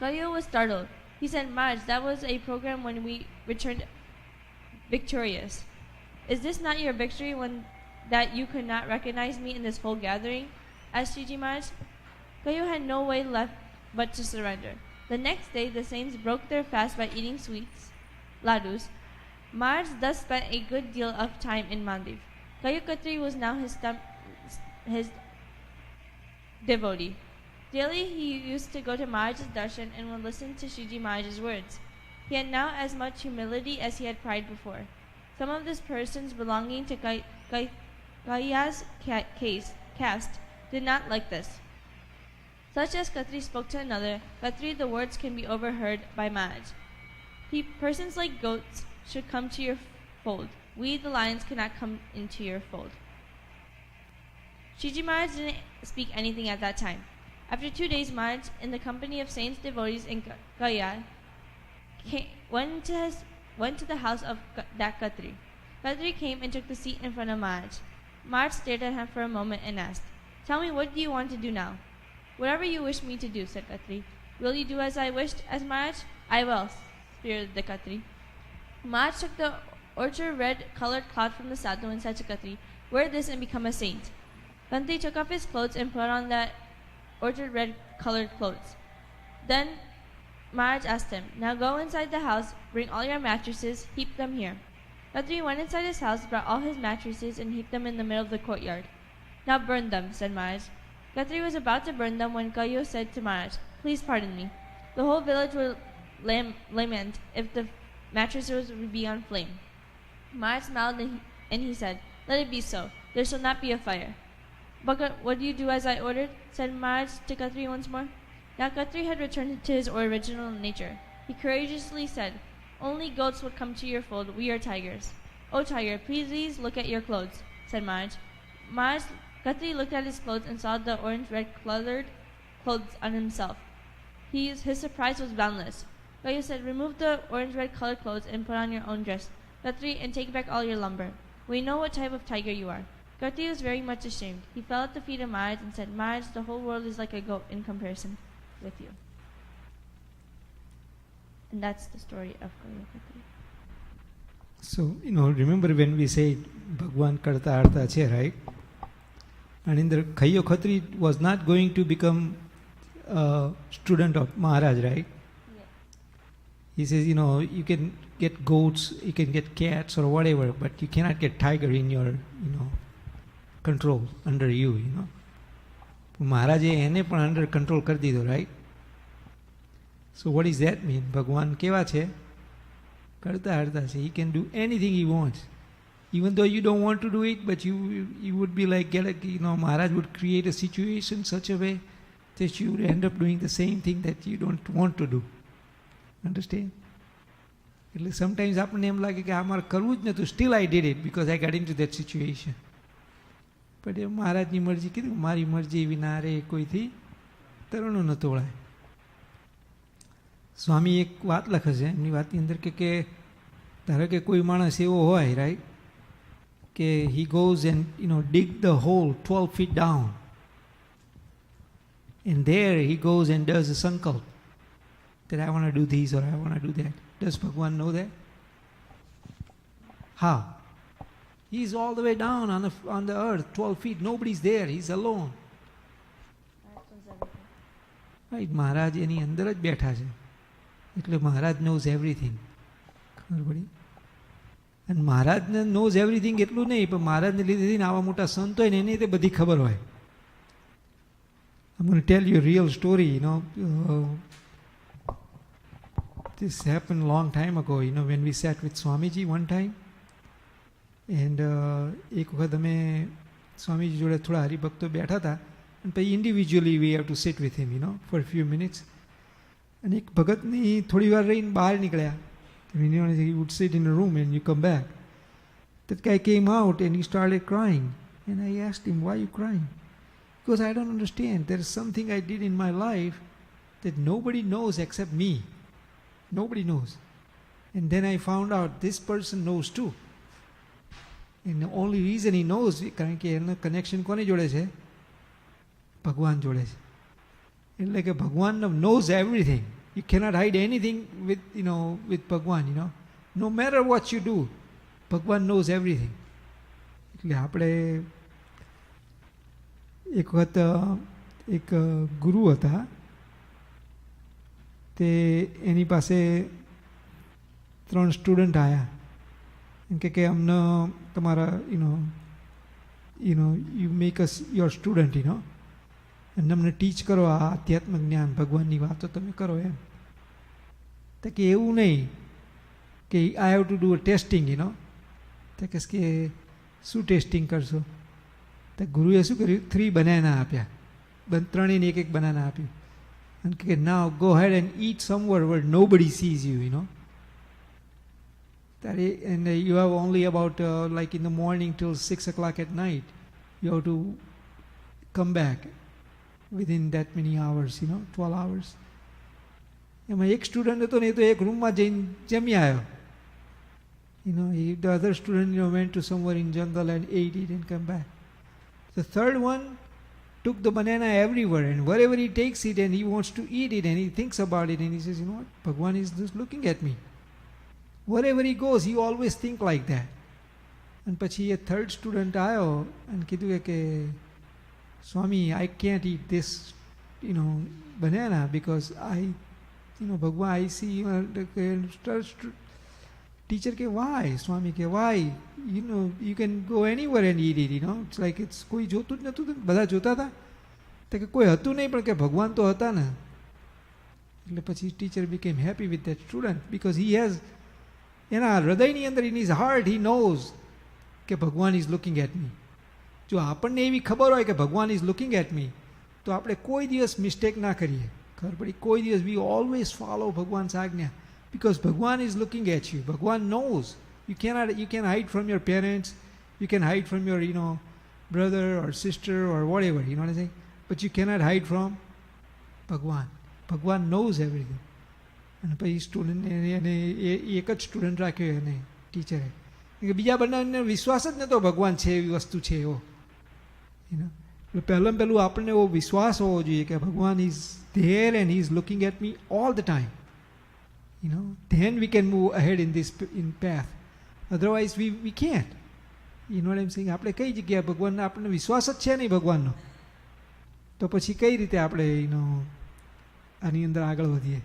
Speaker 6: Kayo was startled. He said, "Maharaj, that was a program when we returned victorious. Is this not your victory that you could not recognize me in this whole gathering?" asked Shiji Maharaj. Kayo had no way left but to surrender. The next day, the saints broke their fast by eating sweets, ladus. Maharaj thus spent a good deal of time in Mandiv. Kayo Khatri was now his devotee. Daily he used to go to Maharaj's darshan and would listen to Shiji Maharaj's words. He had now as much humility as he had pride before. Some of these persons belonging to Kaya's caste did not like this. Such as Khatri spoke to another, Khatri the words can be overheard by Maharaj. Persons like goats should come to your fold. We, the lions, cannot come into your fold. Shiji Maharaj didn't speak anything at that time. After 2 days, Maharaj, in the company of saints, devotees, and Kaya, went to the house of that Khatri. Khatri came and took the seat in front of Maharaj. Maharaj stared at him for a moment and asked, "Tell me, what do you want to do now?" "Whatever you wish me to do," said Khatri. "Will you do as I wished?" asked Maharaj. "I will," spirited the Khatri. Maharaj took the orchard red colored cloth from the sadhu and said to Khatri, "Wear this and become a saint." Khatri took off his clothes and put on that orchard red colored clothes. Then Maharaj asked him, "Now go inside the house, bring all your mattresses, heap them here." Khatri went inside his house, brought all his mattresses, and heaped them in the middle of the courtyard. "Now burn them," said Maharaj. Khatri was about to burn them when Kayo said to Maharaj, "Please pardon me. The whole village will lament if the mattresses would be on flame." Maharaj smiled and he said, "Let it be so. There shall not be a fire." "But what do you do as I ordered?" said Maharaj to Khatri once more. Now Khatri had returned to his original nature. He courageously said, Only goats would come to your fold. We are tigers. Oh, tiger, please look at your clothes, said Marge. Guthrie looked at his clothes and saw the orange-red colored clothes on himself. His surprise was boundless. Goya said, remove the orange-red colored clothes and put on your own dress, Guthrie, and take back all your lumber. We know what type of tiger you are. Guthrie was very much ashamed. He fell at the feet of Marge and said, Marge, the whole world is like a goat in comparison with you. And that's the story of Goya Guthrie.
Speaker 5: So, remember when we said Bhagwan Karta Artha Che, right? And in the Khayo Khatri was not going to become a student of Maharaj, right?
Speaker 6: Yeah.
Speaker 5: He says, you can get goats, you can get cats or whatever, but you cannot get tiger in your, control, under you, Maharaje એને પણ under control કરી દીધો, right? So what does that mean? Bhagwan કેવા છે? કરતા હરતા છે. He can do anything he wants. Even though you don't want to do it, but you would be like, Maharaj would create a situation such a way that you would end up doing the same thing that you don't want to do. Understand? એટલે sometimes આપણને એમ લાગે કે આ મારે કરવું જ નહોતું, still I did it because I got into that situation. But એ મહારાજની મરજી કીધું, મારી મરજી વિના રે કોઈથી તરણું ન તોળાય. સ્વામી એક વાત લખે છે એમની વાતની અંદર કે ધારો કે કોઈ માણસ એવો હોય, રાઈટ, કે he goes and dig the hole 12 feet down and there he goes and does a sankalp that I want to do this or I want to do that. Does Bhagwan know that? How? He's all the way down on the earth, 12 feet. Nobody's there. He's alone. Right? Maharaj એની અંદર જ બેઠા છે. એટલે મહારાજ knows everything. ખબર પડી? અને મહારાજને knows everything એટલું નહીં, પણ મહારાજને લીધે આવા મોટા સંત હોય ને એને તે બધી ખબર હોય. I'm going to tell you a real story, this happened a long time ago, when we sat with Swamiji one time. And એક વખત અમે સ્વામીજી જોડે થોડા હરિભક્તો બેઠા હતા અને પછી individually we have to sit with him for few minutes. અને એક ભગતની થોડી વાર રહીને બહાર નીકળ્યા. He would sit in a room and you come back. That guy came out and he started crying. And I asked him, why are you crying? Because I don't understand. There is something I did in my life that nobody knows except me. Nobody knows. And then I found out this person knows too. And the only reason he knows, કારણ કે એનો connection કોની જોડે છે? ભગવાન જોડે છે. એટલે કે ભગવાન knows everything. You cannot hide anything with Bhagwan, No matter what you do, Bhagwan knows everything. એટલે આપણે એક વખત એક ગુરુ હતા, તે એની પાસે 3 સ્ટુડન્ટ આવ્યા. એમ કે અમને તમારા you make us your student, અને અમને ટીચ કરો આ આધ્યાત્મ જ્ઞાન, ભગવાનની વાતો તમે કરો એમ. તો કે એવું નહીં કે I have to do a testing, તો કે શું ટેસ્ટિંગ કરશો? તો ગુરુએ શું કર્યું? 3 બનાના આપ્યા, ત્રણેયને એક બનાના આપ્યું અને કે now go ahead and eat somewhere where nobody sees you, And you have only about like in the morning till 6 o'clock at night, you have to come back within that many hours, 12 hours. એમાં એક student હતો ને, એ તો એક રૂમમાં જઈને જમી આવ્યો. The other student went to somewhere in jungle and ate it and come back. The third one took the banana everywhere, and wherever he takes it and he wants to eat it and he thinks about it and he says, what, Bhagwan is just looking at me. Wherever he goes, he always think like that. And પછી એ third student આવ્યો અને કીધું કે Swami, I can't eat this, banana because Bhagwan, I see teacher ke why? Swami ke why? You can go anywhere and eat it, It's like it's કોઈ જોતું જ નતું, બધા જોતા હતા. તો કે કોઈ હતું નહીં, પણ કે ભગવાન તો હતા ને. એટલે પછી teacher became happy with that student because he has એના હૃદયની અંદર in his heart he knows કે ભગવાન is looking at me. જો આપણને એવી ખબર હોય કે ભગવાન is looking at me, તો આપણે કોઈ દિવસ મિસ્ટેક ના કરીએ. ખબર પડી? કોઈ દિવસ we always follow ભગવાન આજ્ઞા. Because Bhagwan is looking at you. Bhagwan knows. You can hide from your parents, you can hide from your, brother or sister or whatever, you know what I'm saying? But you cannot hide from Bhagwan. Bhagwan knows everything. અને પછી student એને એક જ student રાખ્યો એને ટીચરે, બીજા બંને વિશ્વાસ જ નહોતો ભગવાન છે એવી વસ્તુ છે એવો. એટલે પહેલાં પહેલું આપણને એવો વિશ્વાસ હોવો જોઈએ કે Bhagwan is there and he is looking at me all the time. Then we can move ahead in this path. Otherwise we can't. You know what I'm saying? આપણે કઈ જગ્યાએ ભગવાનને આપણને વિશ્વાસ જ છે નહીં ભગવાનનો, તો પછી કઈ રીતે આપણે આની અંદર આગળ વધીએ?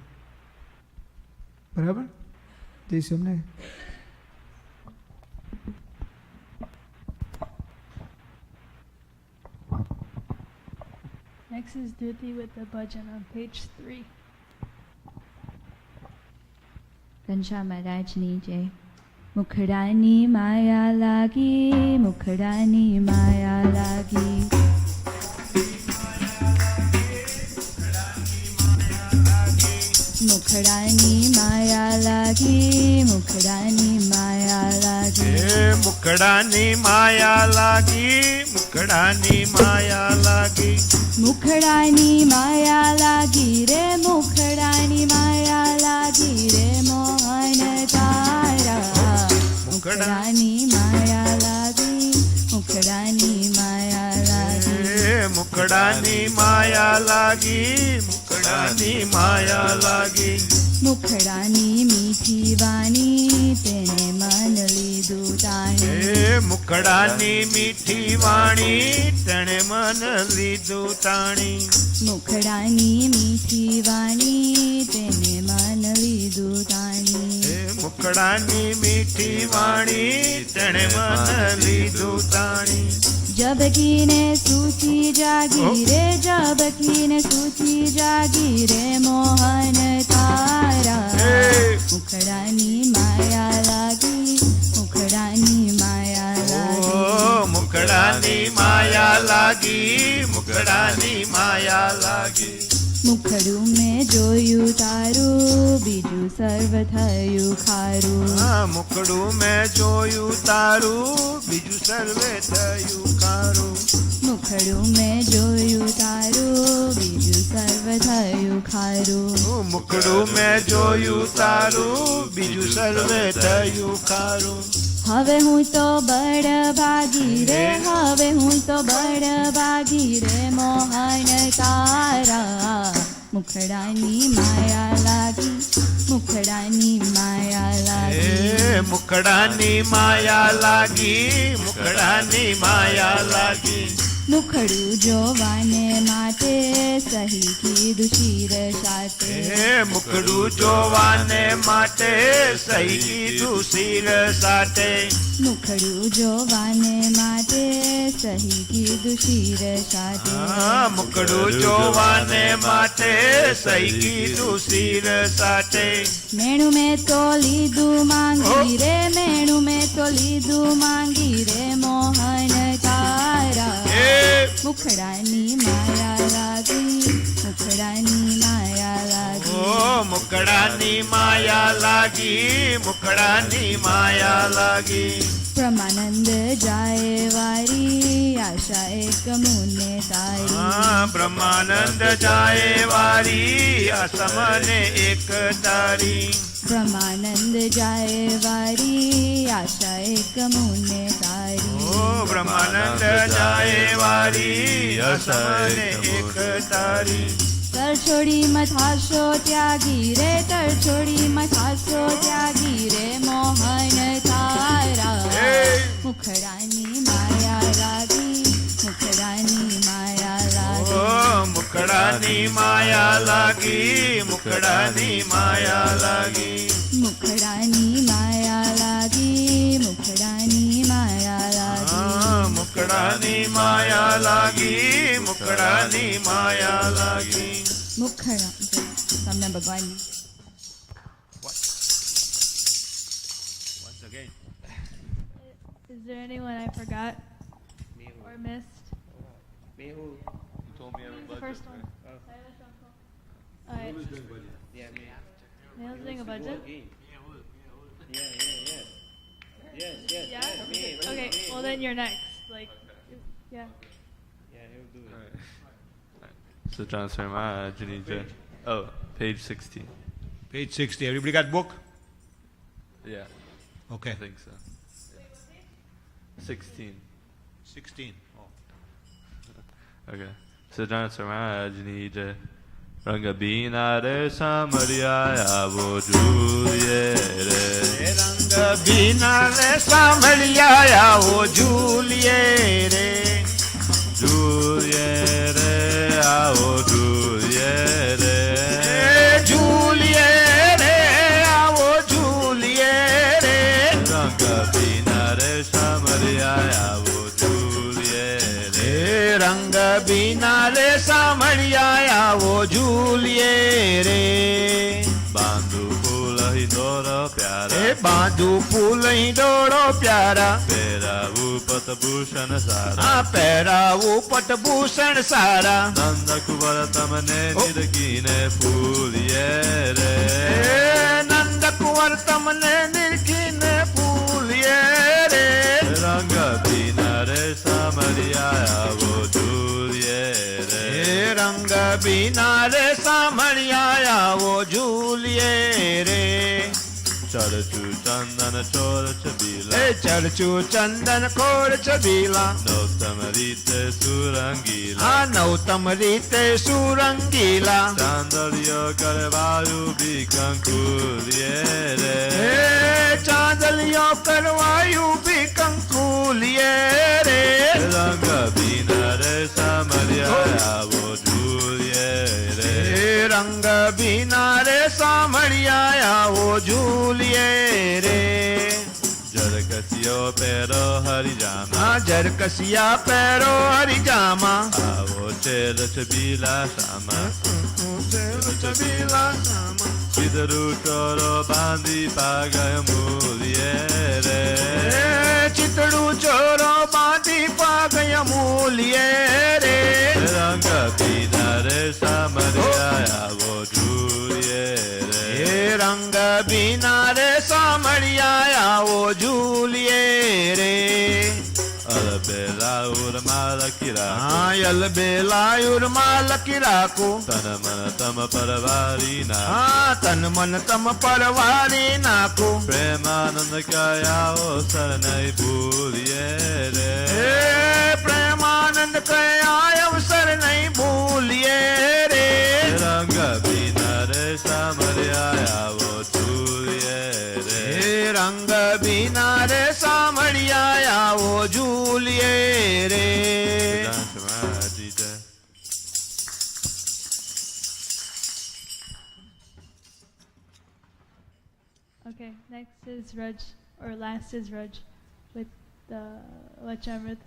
Speaker 5: બરાબર? જઈશું અમને.
Speaker 6: Next is Dhruti with the bhajan on page 3.
Speaker 9: Ghanshyam મહારાજની જય. મુખડાની માયા લાગી, મુખડાની માયા લાગી, મુખડાની માયા લાગી, મુખડાની માયા લાગી,
Speaker 2: મુખડાની માયા લાગી, મુખડાની માયા લાગી,
Speaker 9: મુખડાની માયા લાગી રે, મુખડાની માયા લાગી રે મોહન તારા. મુખડાની માયા લાગી, મુખડાની માયા લાગી,
Speaker 2: મુખડાની માયા લાગી, મુખડાની માયા લાગી,
Speaker 9: મુખડાની મીઠી વાણી તેને મન લીધું તાણી,
Speaker 2: મુખડાની મીઠી વાણી તેણે મન લીધું તાણી,
Speaker 9: મુખડાની મીઠી વાણી તેને મન લીધું તાણી,
Speaker 2: મુખડાની મીઠી વાણી તેણે મન લીધું તાણી.
Speaker 9: જબકી ને સૂચી જાગી રે, જબકી ને સૂચી જાગી રે મોહન તારા. મુખડાની માયા લાગી, મુખડાની માયા લાગી,
Speaker 2: મુખડાની માયા લાગી, મુખડાની માયા લાગી,
Speaker 9: મુખડું મેં જોયું તારું, બીજું સર્વ થયું ખારું,
Speaker 2: મુખડું મેં જોયું તારું, બીજું સર્વે થયું ખારું,
Speaker 9: મુખડું મેં જોયું તારું, બીજું સર્વ થયું ખારું,
Speaker 2: મુખડું મેં જોયું તારું, બીજું સર્વે થયું ખારું.
Speaker 9: હવે હું તો બળ ભાગી રે, હવે હું તો બળ ભાગી રે મોહન તારા. મુખડાની માયા લાગી, મુખડાની માયા લાગી,
Speaker 2: મુખડાની માયા લાગી, મુખડાની માયા લાગી,
Speaker 9: મુખડું જોવાને માટે સહી કીધું શિર સાથે,
Speaker 2: મુખડું જોવાને માટે સહી કીધું શિર સાથે,
Speaker 9: મુખડું જોવાને માટે સહી કીધું શિર સાથે,
Speaker 2: મુખડું જોવાને માટે સહી કીધું શિર સાથે.
Speaker 9: મેણું મેં તો લીધું માંગી રે, મેણું મેં તો લીધું માંગી રે મોહન તારા. મુખડાની માયા લાગી, મુખડાની માયા લાગી,
Speaker 2: મુખડાની માયા લાગી, મુખડાની માયા લાગી,
Speaker 9: બ્રહ્માનંદ જાય વારી આશા એક મુને તારી,
Speaker 2: બ્રહ્માનંદ જાય વારી આશા મને એક તારી,
Speaker 9: બ્રહ્માનંદ જાય વારી આશા એક મુને તારી,
Speaker 2: બ્રહ્માનંદ જાય વારી આશા મને એક તારી.
Speaker 9: તરછોડી મથાશો ત્યાગી રે, તરછોડી મથાશો ત્યાગી રે મોહન તારા. મુખડાની માયા લાગી, મુખડાની માયા લાગી,
Speaker 2: મુખડાની માયા લાગી, મુખડાની માયા લાગી,
Speaker 9: મુખડાની માયા લાગી, મુખડાની માયા લાગી,
Speaker 2: મુખડાની માયા લાગી, મુખડાની માયા લાગી.
Speaker 9: મુખડા તમને ભગવાનની.
Speaker 2: Once again.
Speaker 6: Is there anyone I forgot or missed?
Speaker 4: You told me
Speaker 6: Who's the first one? All right.
Speaker 2: Yeah, me.
Speaker 6: May I also doing a budget? Yeah? Okay, well then you're next. Like, yeah.
Speaker 4: So transfer my Janija. Oh, page 16.
Speaker 2: Page 60. Everybody got book?
Speaker 4: Yeah,
Speaker 2: Okay.
Speaker 4: I think so. 16.
Speaker 2: 16. Oh.
Speaker 4: Okay. So transfer my Janija. Rangabina re Samaria wo Julie re.
Speaker 2: Rang bina le samaliya o Julie re.
Speaker 4: Julie re, ao Julie re.
Speaker 2: Julie re, ao Julie re.
Speaker 4: Rangabina re Samaria wo Julie re.
Speaker 2: Rang bina le samaliya o Julie re.
Speaker 4: Bandu pula hindora pyara.
Speaker 2: बांधू फूल ही डोड़ो प्यारा
Speaker 4: Pera upat bhushan sara.
Speaker 2: Para वो पट भूषण सारा
Speaker 4: Nanda kuvara tamane nirgine puliye re.
Speaker 2: नंद कुंवर तमने निर्खिन फूल ये रे
Speaker 4: Rangabina re Samaria wo Julie re.
Speaker 2: रंग बिना रे सामरिया वो झूलिए रे
Speaker 4: Charachu chandana chora chabila.
Speaker 2: चरचू चंदन खोर छबीला
Speaker 4: No tamarite surangila.
Speaker 2: नौतम रीते सुरंगीला
Speaker 4: Chandaliyo karvayu bikankuliye re.
Speaker 2: चांदलियों करवायु भी कंकुलिए रे
Speaker 4: Rangabina re Samaria wo Julie re.
Speaker 2: रंग बिना रे सामरिया वो झूलिए रे
Speaker 4: Jarakasiyo pero harijama.
Speaker 2: जरकसिया पैरो Hari Jama
Speaker 4: Avo chela chabila shama.
Speaker 2: छबीला सामा
Speaker 4: Chidaru choro bandi pagaya muliye re.
Speaker 2: चितड़ू चोरो बाटी पा गया मूलिए रे
Speaker 4: Rangabina re Samaria wo Julie re.
Speaker 2: रंग बिना रे सामरिया वो झूलिए रे
Speaker 4: Alabela urmala kira.
Speaker 2: यल बेलायुर माल किराको
Speaker 4: Tana mana tama paravarina.
Speaker 2: तन मन तम परवारी नाको
Speaker 4: Premananda kaya o saranai puliye re.
Speaker 2: Premanand कया अवसर नहीं भूलिए रे
Speaker 4: Rangabina re Samaria wo Julie re.
Speaker 2: रंग बिना रे सामरिया वो झूलिए रे
Speaker 4: Janshama
Speaker 6: Okay, next is Raj, or last is Raj, with the Vachamrit.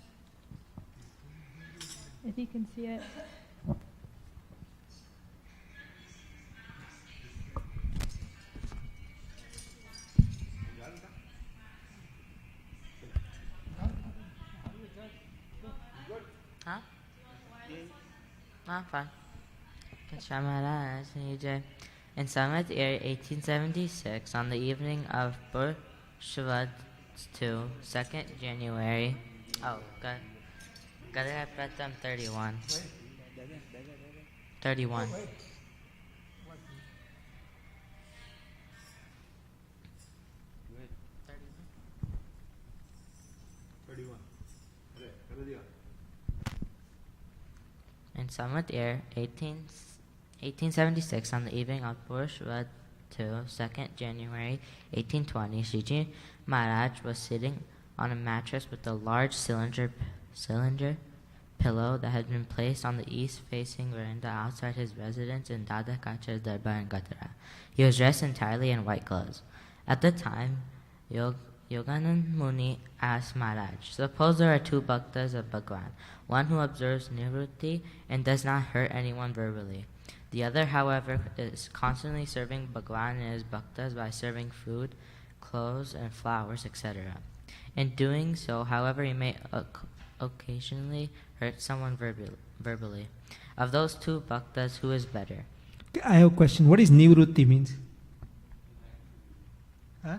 Speaker 6: If you can see it.
Speaker 8: Huh? No, fine. Shamaraj EJ. In Summit year 1876, on the evening of Burshavad 2, 2nd January. Oh, God. Gadara Pratam 31. 31. In Summit year 1876, on the evening of Burshavad 2, 2nd January 1820, Shiji Maharaj was sitting on a mattress with a large cylinder pillow that had been placed on the east-facing veranda outside his residence in Dada Kacha's Darbar in Gadara. He was dressed entirely in white clothes. At the time, Yoganand Muni asked Maharaj, suppose there are two bhaktas of Bhagwan, one who observes nivrutti and does not hurt anyone verbally. The other, however, is constantly serving Bhagwan and his bhaktas by serving food, clothes, and flowers, etc. In doing so, however, he may occasionally hurt someone verbally. Of those two bhaktas, who is better?
Speaker 5: I have a question. What is nivrutti means? Huh?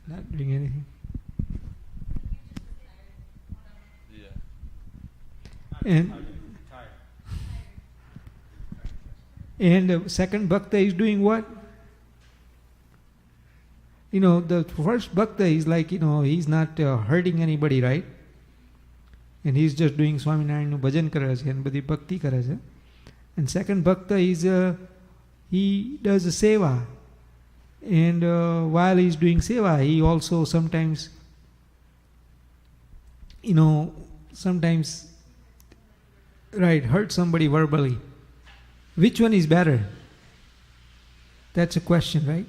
Speaker 5: Not doing anything.
Speaker 4: Yeah.
Speaker 5: And the second bhakta is doing what? The first bhakta is like, he's not hurting anybody, right? And he's just doing Swaminarayan bhajan kare છે and badi bhakti kare છે. And second bhakta is he does a seva, and while he's doing seva, he also sometimes hurt somebody verbally. Which one is better? That's a question, right?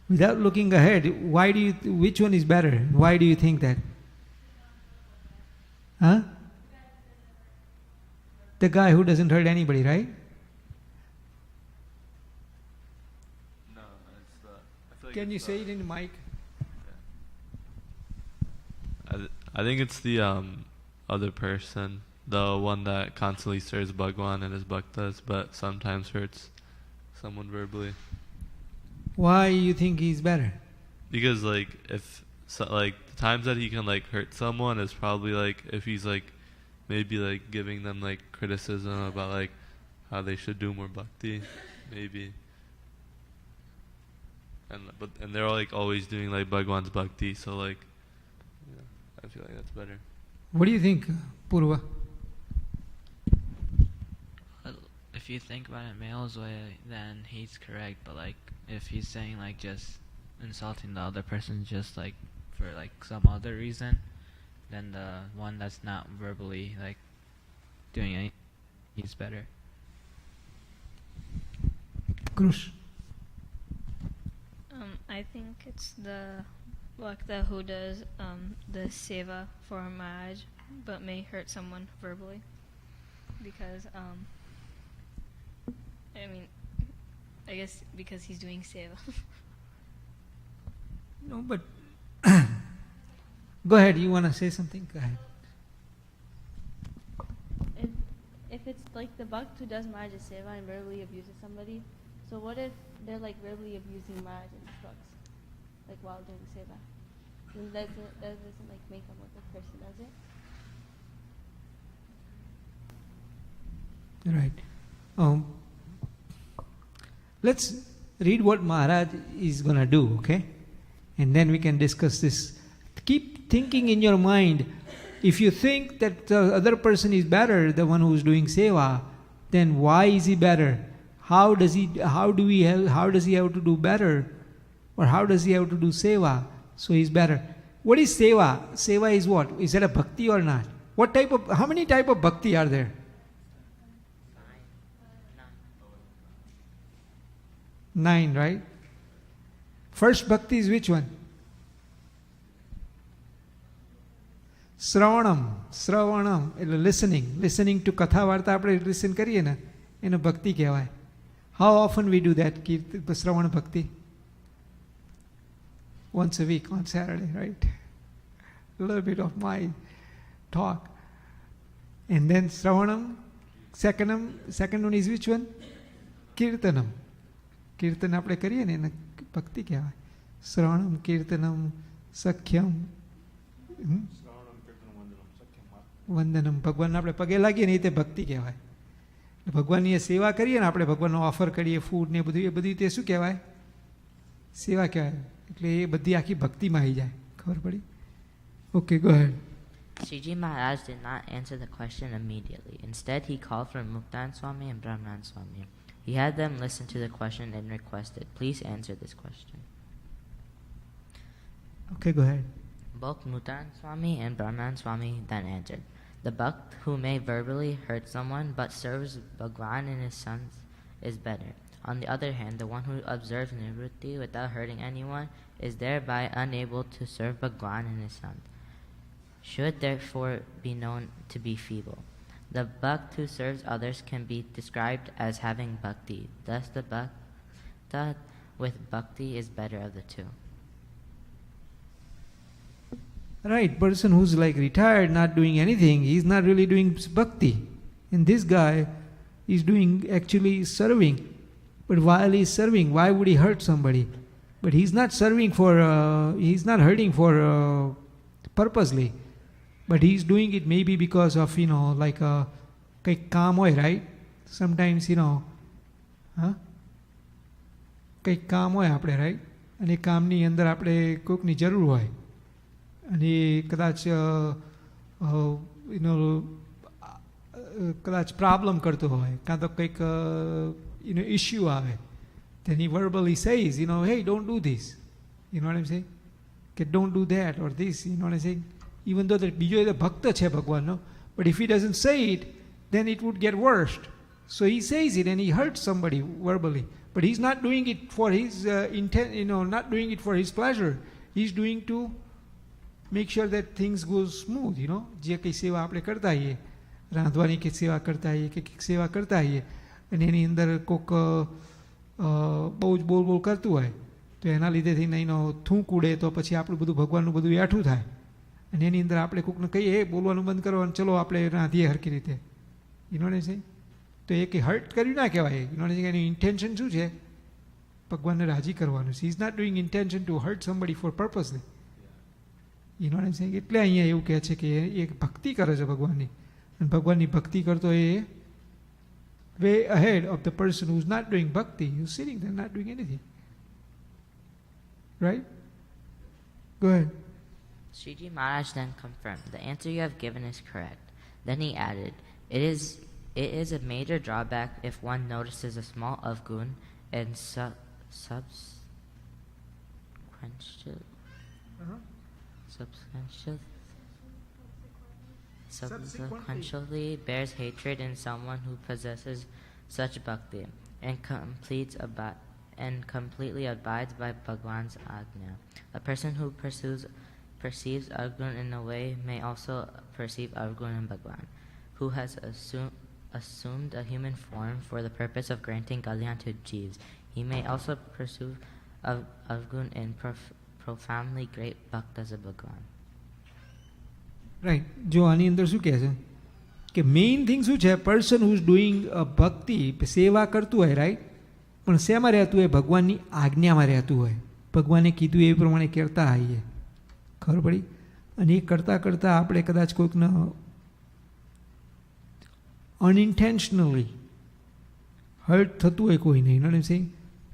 Speaker 5: Without looking ahead, which one is better? Why do you think that? Huh? The guy who doesn't hurt anybody, right?
Speaker 4: No, it's the. I feel like
Speaker 5: Can you
Speaker 4: it's
Speaker 5: say it in the mic?
Speaker 4: I think it's the other person, the one that constantly serves Bhagwan and his bhaktas, but sometimes hurts someone verbally.
Speaker 5: Why you think he's better?
Speaker 4: Because the times that he can hurt someone is probably if he's maybe giving them criticism about how they should do more bhakti, maybe. And they're all always doing Bhagwan's bhakti, so I feel like that's better.
Speaker 5: What do you think, Purva?
Speaker 1: Well, if you think about it male's way, then he's correct. But if he's saying just insulting the other person just for some other reason, then the one that's not verbally doing anything, he's better.
Speaker 5: Krush.
Speaker 3: I think it's the bhakta who does the seva for Maharaj, but may hurt someone verbally, because I guess because he's doing seva.
Speaker 5: No, but go ahead. You want to say something? Go ahead.
Speaker 6: If it's the bhakt who does Maharaj's seva and verbally abuses somebody, so what if they're verbally abusing Maharaj and his bucks, while doing seva? Then that doesn't make them what the person does it.
Speaker 5: Right. Let's read what Maharaj is going to do, okay? And then we can discuss this. Keep thinking in your mind. If you think that the other person is better, the one who is doing seva, then why is he better? How does he have to do better? Or how does he have to do seva so he's better? What is seva? Seva is what? Is it a bhakti or not? How many type of bhakti are there? 9, right? First bhakti is which one? Sravanam, listening to katha varta આપણે listen કરીએ ને એને ભક્તિ કહેવાય. How often we do that, Sravana bhakti? Once a week on Saturday, right? A little bit of my talk. And then Sravanam, second one is which one? Kirtanam. Kirtan આપણે કરીએ ને એને ભક્તિ કહેવાય. શ્રવણમ કીર્તનમ સખ્યમ વંદનમ. ભગવાનને આપણે પગે લાગીએ ને એ તે ભક્તિ કહેવાય. ભગવાનની એ સેવા કરીએ ને આપણે ભગવાનનો ઓફર કરીએ ફૂડ ને બધું, એ બધું તે શું કહેવાય? સેવા કહેવાય. એટલે એ બધી આખી ભક્તિમાં આવી જાય. ખબર પડી? Okay, go ahead.
Speaker 8: Shiji Maharaj did not answer the question immediately. Instead, he called for Muktan Swami and Brahman Swami. He had them listen to the question and requested, please answer this question.
Speaker 5: Okay, go ahead.
Speaker 8: Both Muktan Swami and Brahman Swami then answered, the Bhakt who may verbally hurt someone but serves Bhagwan and his sons is better. On the other hand, the one who observes Nivritti without hurting anyone is thereby unable to serve Bhagwan and his sons, should therefore be known to be feeble. The Bhakt who serves others can be described as having bhakti. Thus the Bhakta with bhakti is better of the two.
Speaker 5: Right, person who's retired, not doing anything, he's not really doing bhakti. And this guy He's doing actually serving. But while he's serving, why would he hurt somebody? But he's not serving for, he's not hurting for purposely. But he's doing it maybe because of, like કંઈક કામ હોય, right? Sometimes, કંઈક કામ હોય આપણે, right? અને એ કામની અંદર આપણે કોઈકની જરૂર હોય અને કદાચ કદાચ પ્રોબ્લેમ કરતો હોય કાં તો કંઈક ઇશ્યુ આવે then he verbally says, hey, don't do this. You know what I'm saying? Okay, don't do that or this. You know what I'm saying? Even though that બીજો એ ભક્ત છે ભગવાનનો, but if he doesn't say it, then it would get worse. So he says it and he hurts somebody verbally. But he's not doing it for his intent, not doing it for his pleasure. He's doing to make sure that things go smooth, જે કંઈ સેવા આપણે કરતા હોઈએ, રાંધવાની કે સેવા કરતા હોઈએ કે કંઈક સેવા કરતા હોઈએ અને એની અંદર કોઈક બહુ જ બોલ બોલ કરતું હોય તો એના લીધે થઈને એનો થૂંક ઉડે તો પછી આપણું બધું ભગવાનનું બધું એઠું થાય અને એની અંદર આપણે કોઈકને કહીએ એ બોલવાનું બંધ કરો અને ચલો આપણે રાંધીએ હરખી રીતે. યુનોને છે તો એ કંઈ હર્ટ કર્યું ના કહેવાય. યુનોને એનું ઇન્ટેન્શન શું છે? ભગવાનને રાજી કરવાનું છે. Is not doing intention to hurt somebody for purposely. યુનોને છે એટલે અહીંયા એવું કહે છે કે એ ભક્તિ કરે છે ભગવાનની અને ભગવાનની ભક્તિ કરતો એ way ahead of the person who's not doing bhakti, who's sitting there not doing anything. Right? Go ahead.
Speaker 8: Sriji Maharaj then confirmed, the answer you have given is correct. Then he added, it is a major drawback if one notices a small avgun and subsequently bears hatred in someone who possesses such bhakti and completely abides by Bhagwan's ajna. A person who perceives avgun in a way may also perceive avgun in Bhagwan, who has assumed a human form for the purpose of granting kalyan to jeeves. He may also perceive avgun in profoundly great bhaktas of Bhagwan.
Speaker 5: Right. જો આની અંદર શું કહે છે કે main thing શું છે? Person who is doing ભક્તિ સેવા કરતું હોય, રાઈટ, પણ શેમાં રહેતું હોય? ભગવાનની આજ્ઞામાં રહેતું હોય. ભગવાને કીધું એ પ્રમાણે કરતા આવીએ. ખબર પડી? અને એ કરતાં કરતાં આપણે કદાચ કોઈકને અનઇન્ટેન્શનલી હર્ટ થતું હોય કોઈને, એને છે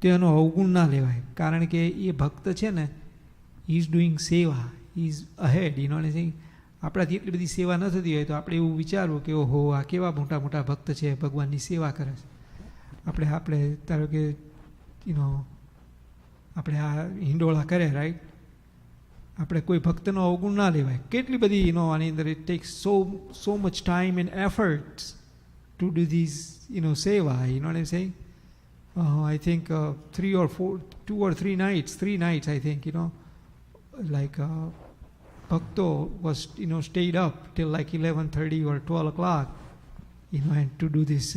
Speaker 5: તો એનો અવગુણ ના લેવાય. કારણ કે એ ભક્ત છે ને, હી ઇઝ ડુઈંગ સેવા, હી ઇઝ અહેડ. એને છે આપણાથી એટલી બધી સેવા ન થતી હોય તો આપણે એવું વિચારવું કે ઓહો આ કેવા મોટા મોટા ભક્ત છે, ભગવાનની સેવા કરે છે. આપણે ધારો કે આપણે આ હિંડોળા કરે, રાઈટ, આપણે કોઈ ભક્તનો અવગુણ ના લેવાય. કેટલી બધી આની અંદર it tax so much time and efforts to do these seva. You know what I'm saying? I think 2 or 3 nights I think, like Bhakto was stayed up till like 11:30 or 12 o'clock, and to do this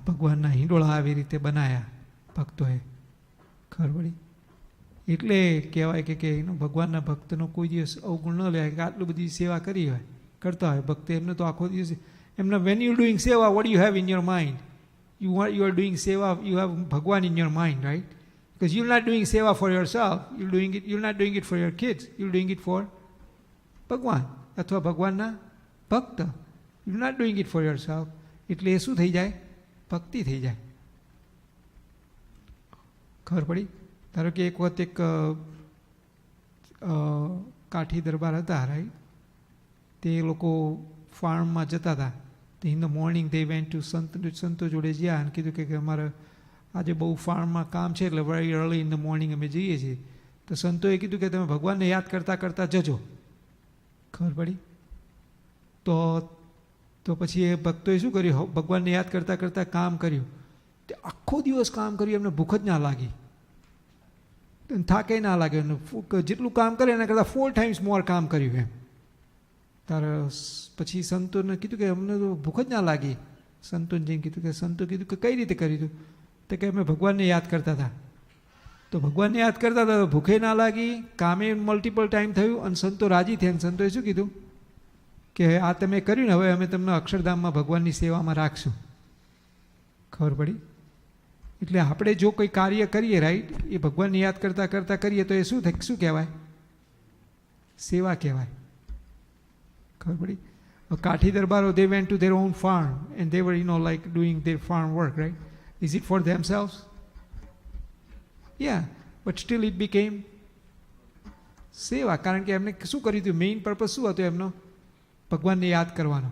Speaker 5: ભગવાનના હિંડોળા આવી રીતે બનાયા ભક્તોએ. ખબર પડી? એટલે કહેવાય કે ભગવાનના ભક્તનો કોઈ દિવસ અવગુણ ન લે કે આટલું બધી સેવા કરી હોય કરતા હોય ભક્ત. એમને તો આખો દિવસ એમને when you doing seva, what do you have in your mind? You are doing seva, you have Bhagwan in your mind, right? Because you're not doing seva for yourself, you're not doing it for your kids, you're doing it for Bhagwan અથવા ભગવાનના ભક્ત. You're not doing it for yourself. એટલે એ શું થઈ જાય? ભક્તિ થઈ જાય. ખબર પડી? ધારો કે એક વખત એક કાઠી દરબાર હતા, રાઈટ, તે લોકો ફાર્મમાં જતા હતા. In the morning they went to સંતો જોડે ગયા અને કીધું કે અમારે આજે બહુ ફાર્મમાં કામ છે એટલે very early in the morning અમે જઈએ છીએ. તો સંતોએ કીધું કે તમે ભગવાનને યાદ કરતાં કરતાં જજો. ખબર પડી? તો પછી એ ભક્તોએ શું કર્યું? ભગવાનને યાદ કરતાં કરતાં કામ કર્યું. તે આખો દિવસ કામ કર્યું, એમને ભૂખ જ ના લાગી, થાકે ના લાગે. જેટલું કામ કરે એના કરતાં 4 times more કામ કર્યું એમ. તારે પછી સંતોને કીધું કે અમને તો ભૂખ જ ના લાગી. સંતોને જઈને કીધું કે સંતો કીધું કે કઈ રીતે કર્યું? તો કે અમે ભગવાનને યાદ કરતા હતા. તો ભગવાનને યાદ કરતા હતા તો ભૂખે ના લાગી, કામે મલ્ટિપલ ટાઈમ થયું અને સંતો રાજી થયા. સંતોએ શું કીધું? કે આ તમે કર્યું ને, હવે અમે તમને અક્ષરધામમાં ભગવાનની સેવામાં રાખશું. ખબર પડી? એટલે આપણે જો કોઈ કાર્ય કરીએ, રાઈટ, એ ભગવાનને યાદ કરતાં કરતાં કરીએ તો એ શું થાય, શું કહેવાય? સેવા કહેવાય. ખબર પડી? કાઠી દરબારો, they went to their own farm and they were, like doing their farm work, right? Is it for themselves? Yeah, but still it became સેવા. કારણ કે એમને શું કર્યું હતું? મેઇન પર્પઝ શું હતો એમનો? ભગવાનને યાદ કરવાનો.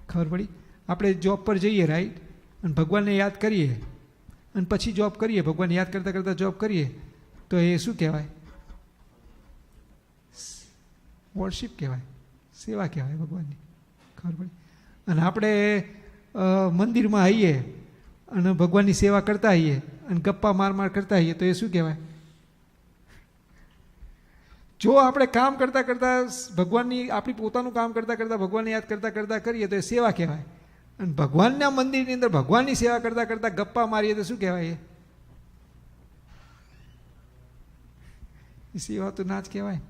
Speaker 5: ખબર પડી? આપણે જોબ પર જઈએ, રાઈટ, અને ભગવાનને યાદ કરીએ અને પછી જોબ કરીએ, ભગવાનને યાદ કરતાં કરતાં જોબ કરીએ, તો એ શું કહેવાય? વર્શિપ કહેવાય, સેવા કહેવાય ભગવાનની. ખબર પડી? અને આપણે મંદિરમાં આવીએ અને ભગવાનની સેવા કરતા હોઈએ અને ગપ્પા માર કરતા હોઈએ તો એ શું કહેવાય? જો આપણે કામ કરતાં કરતાં ભગવાનની, આપણી પોતાનું કામ કરતાં કરતાં ભગવાનને યાદ કરતાં કરતાં કરીએ તો એ સેવા કહેવાય. અને ભગવાનના મંદિરની અંદર ભગવાનની સેવા કરતાં કરતાં ગપ્પા મારીએ તો શું કહેવાય? એ સેવા તો ના જ કહેવાય.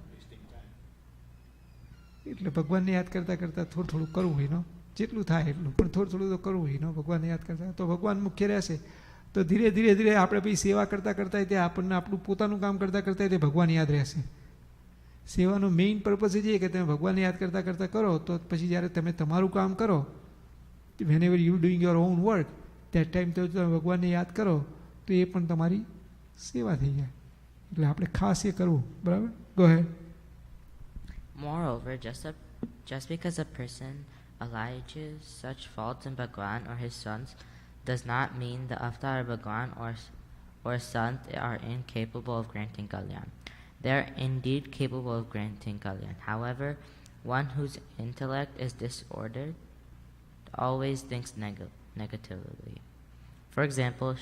Speaker 5: એટલે ભગવાનને યાદ કરતાં કરતાં થોડું થોડું કરવું એનો, જેટલું થાય એટલું, પણ થોડું થોડું તો કરવું એનો. ભગવાનને યાદ કરતાં તો ભગવાન મુખ્ય રહેશે. તો ધીરે ધીરે ધીરે આપણે પછી સેવા કરતાં કરતાં તે આપણને આપણું પોતાનું કામ કરતાં કરતાં તે ભગવાન યાદ રહેશે. સેવાનો મેઇન પર્પઝ એ છે કે તમે ભગવાનને યાદ કરતાં કરતાં કરો તો પછી જ્યારે તમે તમારું કામ કરો, whenever you doing your own work, that time તો તમે ભગવાનને યાદ કરો તો એ પણ તમારી સેવા થઈ જાય. એટલે આપણે ખાસ એ કરવું. બરાબર? Go ahead.
Speaker 8: Moreover, just because a person alleges such faults in Bhagwan or his sons does not mean the avatar of Bhagwan or sons are incapable of granting kalyan. They are indeed capable of granting kalyan. However, one whose intellect is disordered always thinks negatively. For example,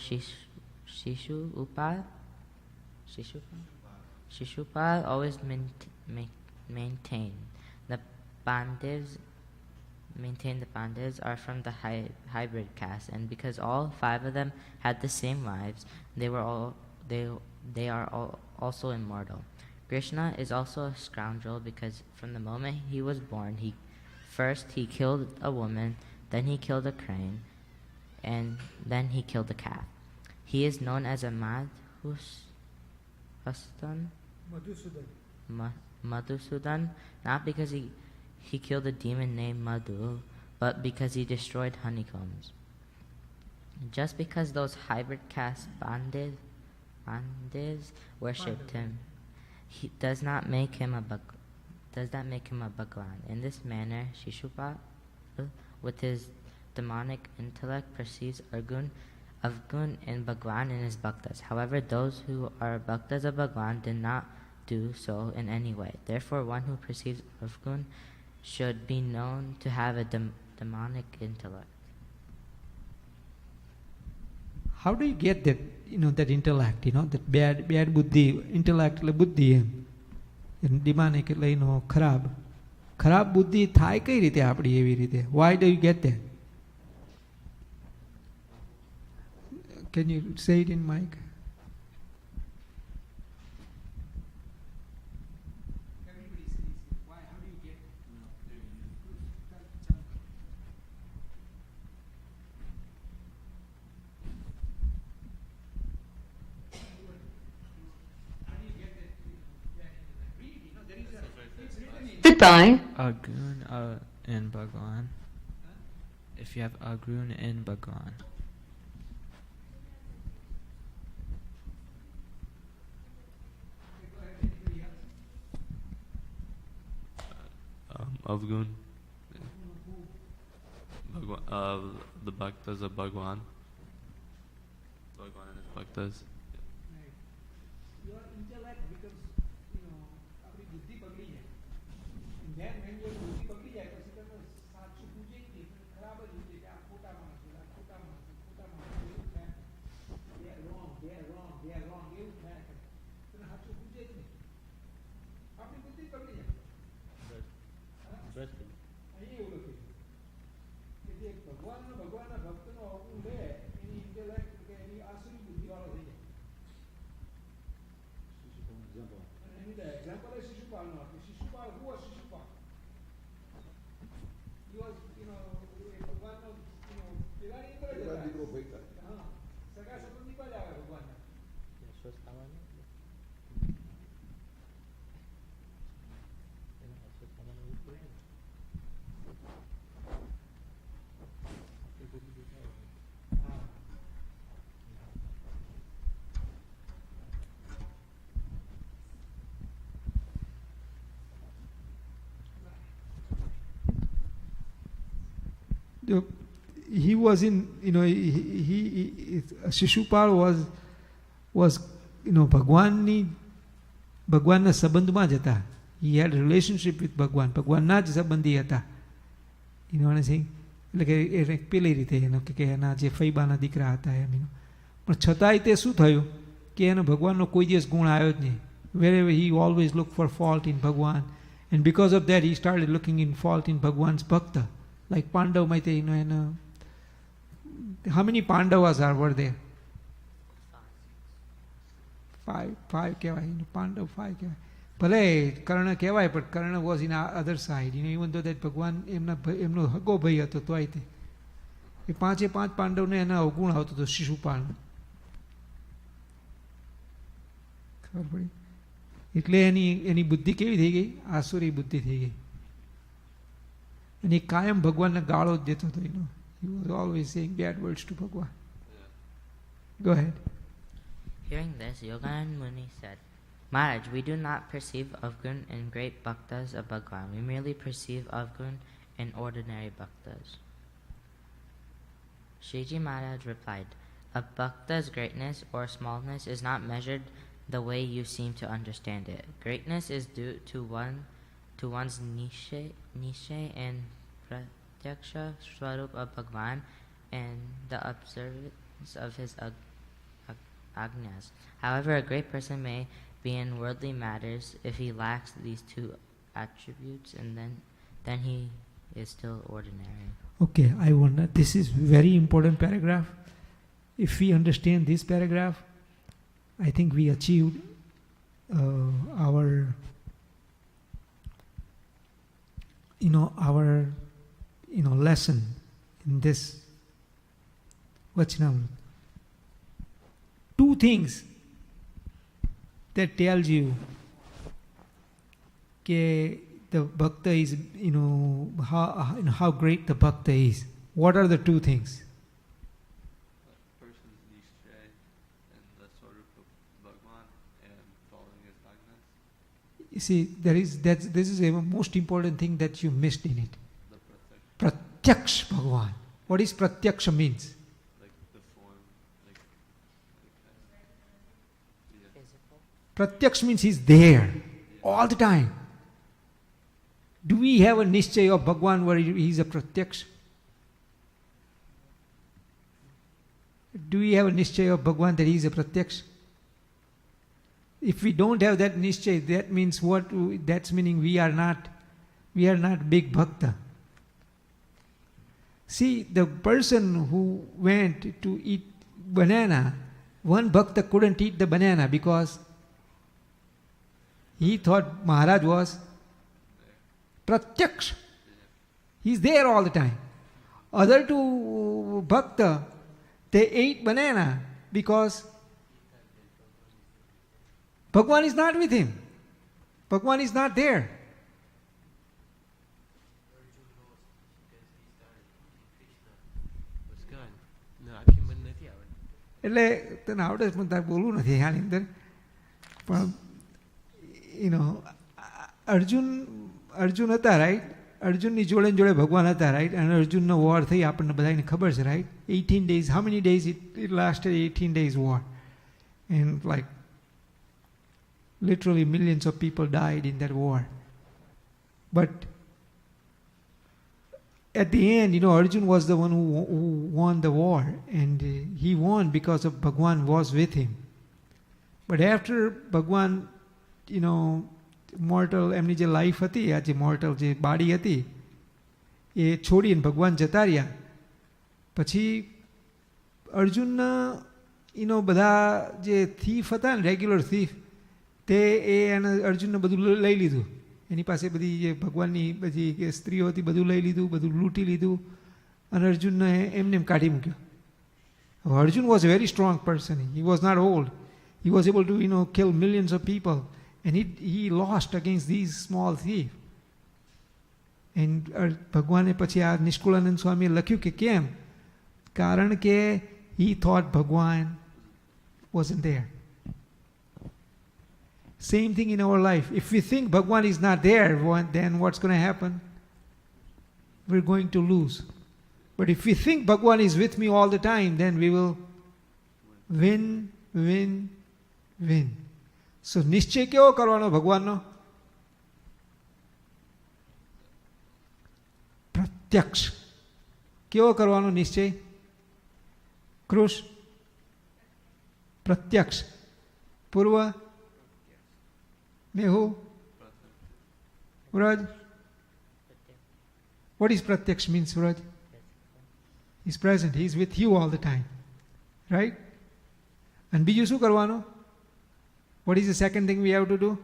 Speaker 8: Shishupal always maintain the Pandavs are from the hybrid caste, and because all 5 of them had the same wives, they are all also immortal. Krishna is also a scoundrel because from the moment he was born, he killed a woman, then he killed a crane, and then he killed a calf. He is known as a Madhusudan, not because he killed a demon named Madhu, but because he destroyed honeycombs. Just because those hybrid caste Pandavs worshipped him, he does not make him a Bhagwan. In this manner, Shishupal, with his demonic intellect, perceives Avgun in Bhagwan and his Bhaktas. However, those who are Bhaktas of Bhagwan did not do so in any way. Therefore, one who perceives Avgun should be known to have a demonic intellect.
Speaker 5: How do you get that, that intellect, that bad buddhi, intellect એટલે બુદ્ધિ એમ. demonic એટલે ખરાબ બુદ્ધિ થાય કઈ રીતે આપણી એવી રીતે? Why do you get that? Can you say it in mic? Everybody says it. Why? How do you get
Speaker 10: Goodbye.
Speaker 1: Argun in Bhagwan. If you have Argun in Bhagwan.
Speaker 4: Avgun. The Bhaktas of Bhagwan. Bhagwan and his Bhaktas.
Speaker 5: Your intellect becomes, આપણી બુદ્ધિ પકડી જાય. And then when your બુદ્ધિ પકડી જાય પછી તમે સાચું પૂછે જ નહીં, ખરાબ જ પૂછે કે આ ખોટા માણસ છે, આ ખોટા માણસ છે, એવું થાય. They are wrong, એવું થાય. તમે સાચું પૂછે જ નહીં. આપણી બુદ્ધિ પકડી જાય. અહીં એવું લખ્યું કે જે ભગવાનના ભક્તનો અવગુણ લે એની ઇન્ટેલેક્ટ કે એની આસુરી બુદ્ધિવાળો થઈ જાય. એક્ઝામ્પલ એ શિશુપાલનો આપ્યું. Shishupal, who was Shishupal? He was in, Shishupal was ભગવાનના સંબંધમાં જ હતા. He had a relationship with ભગવાનના જ સંબંધી હતા. You know what I'm saying? એટલે કે એને પેલી રીતે એનો કે એના જે ફૈબાના દીકરા હતા એમ. પણ છતાંય તે શું થયું કે એને ભગવાનનો કોઈ દિવસ ગુણ આવ્યો જ નહીં. Wherever he always looked for fault in Bhagwan, and because of that he started looking in fault in Bhagwan's bhakta. Like Pandav might, and how many Pandavas were there? Five kevai. Pandav 5 kevai. Bhale Karna kevai, but Karna was in our other side. Even though that Bhagwan emno hago bhai હતો તોય તે એ પાંચે પાંચ પાંડવને એના અવગુણ આવતો હતો શિશુપાલ. ખબર પડી? એટલે એની બુદ્ધિ કેવી થઈ ગઈ? આસુરી બુદ્ધિ થઈ ગઈ. અને કાયમ ભગવાનને ગાળો જ દેતો હતો. He was always saying bad words to Bhagwan. Go ahead.
Speaker 8: Hearing this, Yoganand Muni said, Maharaj, we do not perceive Avgun in great bhaktas of Bhagwan. We merely perceive Avgun in ordinary bhaktas. Shiji Maharaj replied, a bhakta's greatness or smallness is not measured the way you seem to understand it. Greatness is due to one's nishay and pratyaksha swarup of Bhagwan and the observance of his agnyas. However, a great person may be in worldly matters if he lacks these two attributes, and then he is still ordinary.
Speaker 5: Okay, I wonder, this is very important paragraph. If we understand this paragraph, I think we achieved our lesson in this Vachanam. Two things that tells you that the bhakta is, how great the bhakta is. What are the two things?
Speaker 4: Person's nishay and the swarup of Bhagwan and following his agnas.
Speaker 5: You see, this is the most important thing that you missed in it. Pratyaksh Bhagwan. What is Pratyaksha means?
Speaker 4: Like the form,
Speaker 5: Pratyaksh means he's there all the time. Do we have a nischay of Bhagwan where he's a Pratyaksh? Do we have a nischay of Bhagwan that he's a Pratyaksh? If we don't have that nischay, that means what? That's meaning we are not big bhakta. See, the person who went to eat banana, one bhakta couldn't eat the banana because he thought Maharaj was Pratyaksh. He's there all the time. Other two bhakta, they ate banana because Bhagwan is not with him. Bhagwan is not there. એટલે તને આવડે પણ તારે બોલવું નથી આની અંદર. પણ અર્જુન હતા, રાઈટ? અર્જુનની જોડે ભગવાન હતા, રાઈટ? અને અર્જુનનો વોર થઈ આપણને બધાને ખબર છે, right? 18 days. How many days it lasted? 18 days war. And like literally millions of people died in that war. But at the end, Arjun was the one who won the war, and he won because of Bhagwan was with him. But after Bhagwan, mortal, એમની જે life હતી, આ જે mortal જે બાડી હતી, એ છોડીને ભગવાન જતા રહ્યા. પછી અર્જુનના બધા જે થીફ હતા ને, રેગ્યુલર થીફ, તે અર્જુનને બધું લઈ લીધું. એની પાસે બધી જે ભગવાનની બધી કે સ્ત્રીઓ હતી બધું લઈ લીધું, બધું લૂંટી લીધું અને અર્જુનને એમને એમ કાઢી મૂક્યો. Arjun was a very strong person. He was not old. He was able to, kill millions of people. And he lost against these small thieves. And ભગવાને પછી આ નિષ્કુળાનંદ સ્વામીએ લખ્યું કે કેમ? કારણ કે he thought Bhagwan wasn't there. Same thing in our life. If we think Bhagwan is not there, then what's going to happen? We're going to lose. But if we think Bhagwan is with me all the time, then we will win, win, win. So નિશ્ચય કેવો કરવાનો ભગવાનનો? પ્રત્યક્ષ. કેવો કરવાનો નિશ્ચય? કૃષ પ્રત્યક્ષ. પૂર્વ મેહુ Suraj. What is pratyaksh mean, Suraj? He's present. He's with you all the time. Right? And બીજું શું કરવાનું? What is the second thing we have to do?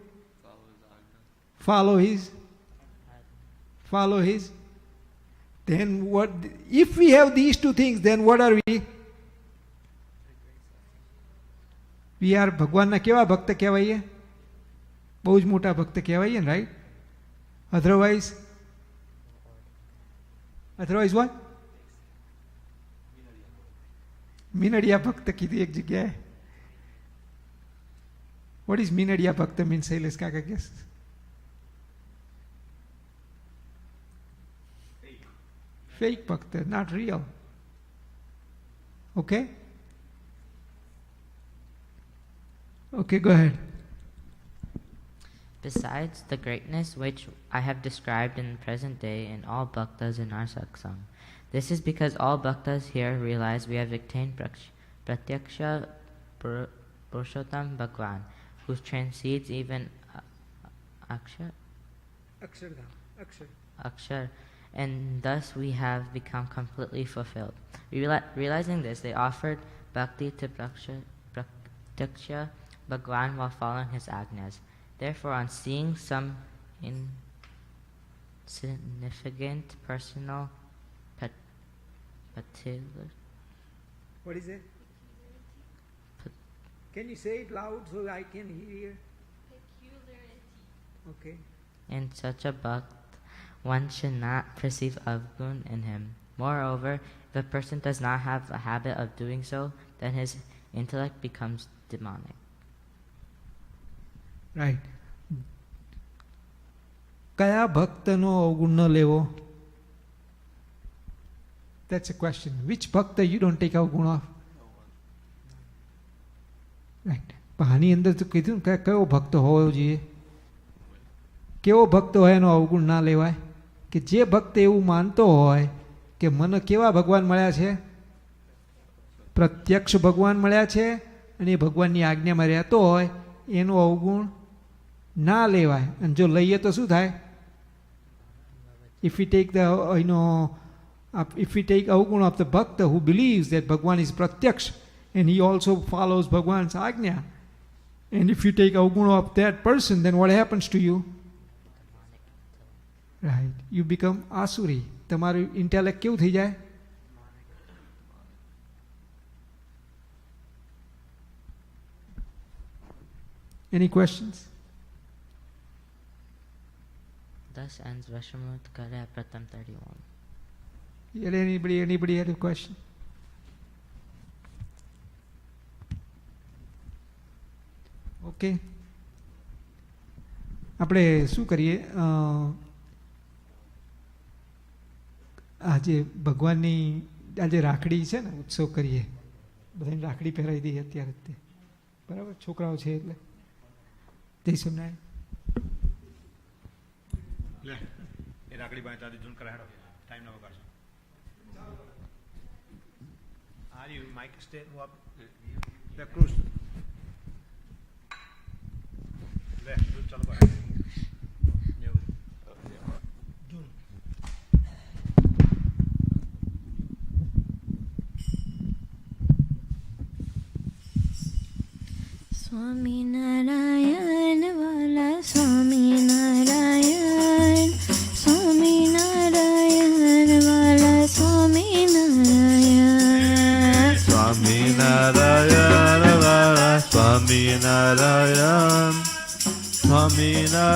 Speaker 5: Follow his. Then what? If we have these two things, then what are we? We are ભગવાનના કેવા ભક્ત કહેવાઈએ? બહુ જ મોટા ભક્ત કહેવાઈએ, right? Otherwise what? મીનડિયા ભક્ત કીધું એક જગ્યાએ. What is મીનડિયા ભક્ત mean, Sailesh Kaka guess? Fake bhakta, not real. Okay? Okay, go ahead.
Speaker 8: Besides the greatness which I have described in the present day in all bhaktas in our satsang, this is because all bhaktas here realize we have attained Pratyaksha Purushottam Bhagwan, who transcends even Akshar, and thus we have become completely fulfilled. Realizing this, they offered bhakti to Pratyaksha Bhagwan while following his ajnas. Therefore, on seeing some insignificant personal
Speaker 5: What is it? Can you say it loud so I can hear? Okay.
Speaker 8: In such a bhakt, one should not perceive avgun in him. Moreover, if a person does not have a habit of doing so, then his intellect becomes demonic.
Speaker 5: Right. કયા ભક્તનો અવગુણ ન લેવો? That's a question. Which bhakta you don't take avgun of? Right. આની અંદર તો કીધું ને કયો ભક્ત હોવો જોઈએ? કેવો ભક્ત હોય એનો અવગુણ ના લેવાય? કે જે ભક્ત એવું માનતો હોય કે મને કેવા ભગવાન મળ્યા છે? પ્રત્યક્ષ ભગવાન મળ્યા છે અને એ ભગવાનની આજ્ઞામાં રહેતો હોય એનો અવગુણ ના લેવાય. અને જો લઈએ તો શું થાય? If we take avgun of the bhakta who believes that Bhagwan is pratyaksh and he also follows Bhagwan's ajna, and if you take avgun of that person, then what happens to you? Right, you become asuri. તમારું intellect કેવું થઈ જાય? Any questions?
Speaker 8: Thus ends Vashamutkara Pratam 31.
Speaker 5: Anybody had a question? Okay. આપણે શું કરીએ? આજે ભગવાનની આજે રાખડી છે ને, ઉત્સવ કરીએ, બધાને રાખડી પહેરાવી દઈએ અત્યારે તે, બરાબર? છોકરાઓ છે એટલે જય સ્વામિનારાયણ.
Speaker 2: લે એ રાખડી પાસે તારી જૂન કરાડો, ટાઈમ ના વગાડશો. Are you mic stand up? The cruise. લે જૂન ચાલુ કર. જૂન.
Speaker 3: સ્વામિનારાયણ વાલા Swaminarayan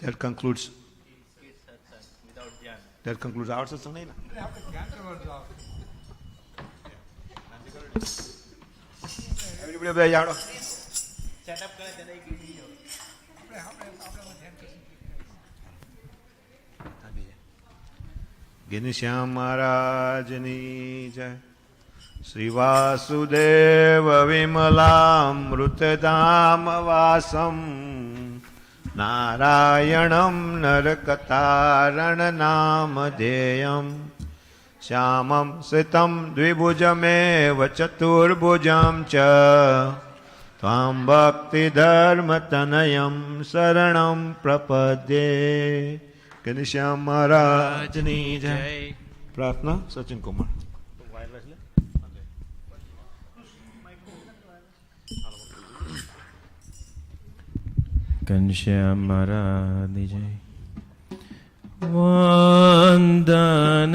Speaker 2: That concludes. That concludes our satsang, nahi na? Everybody be jaado. Setup કરે તેને એક video. ઘનશ્યામ મહારાજની જય. શ્રી વાસુદેવ વિમલામૃતધામ વાસમ નારાયણમ નરકતારણ નામધેયમ શ્યામમ સિતમ દ્વિભુજમેવ ચતુર્ભુજમ ચ ત્વાં ભક્તિધર્મતનયમ શરણમ પ્રપદ્યે. ઘનશ્યામ મહારાજની જય. પ્રાર્થના સચિન કુમાર.
Speaker 10: ઘનશ્યામ મહારાજની જય. વંદન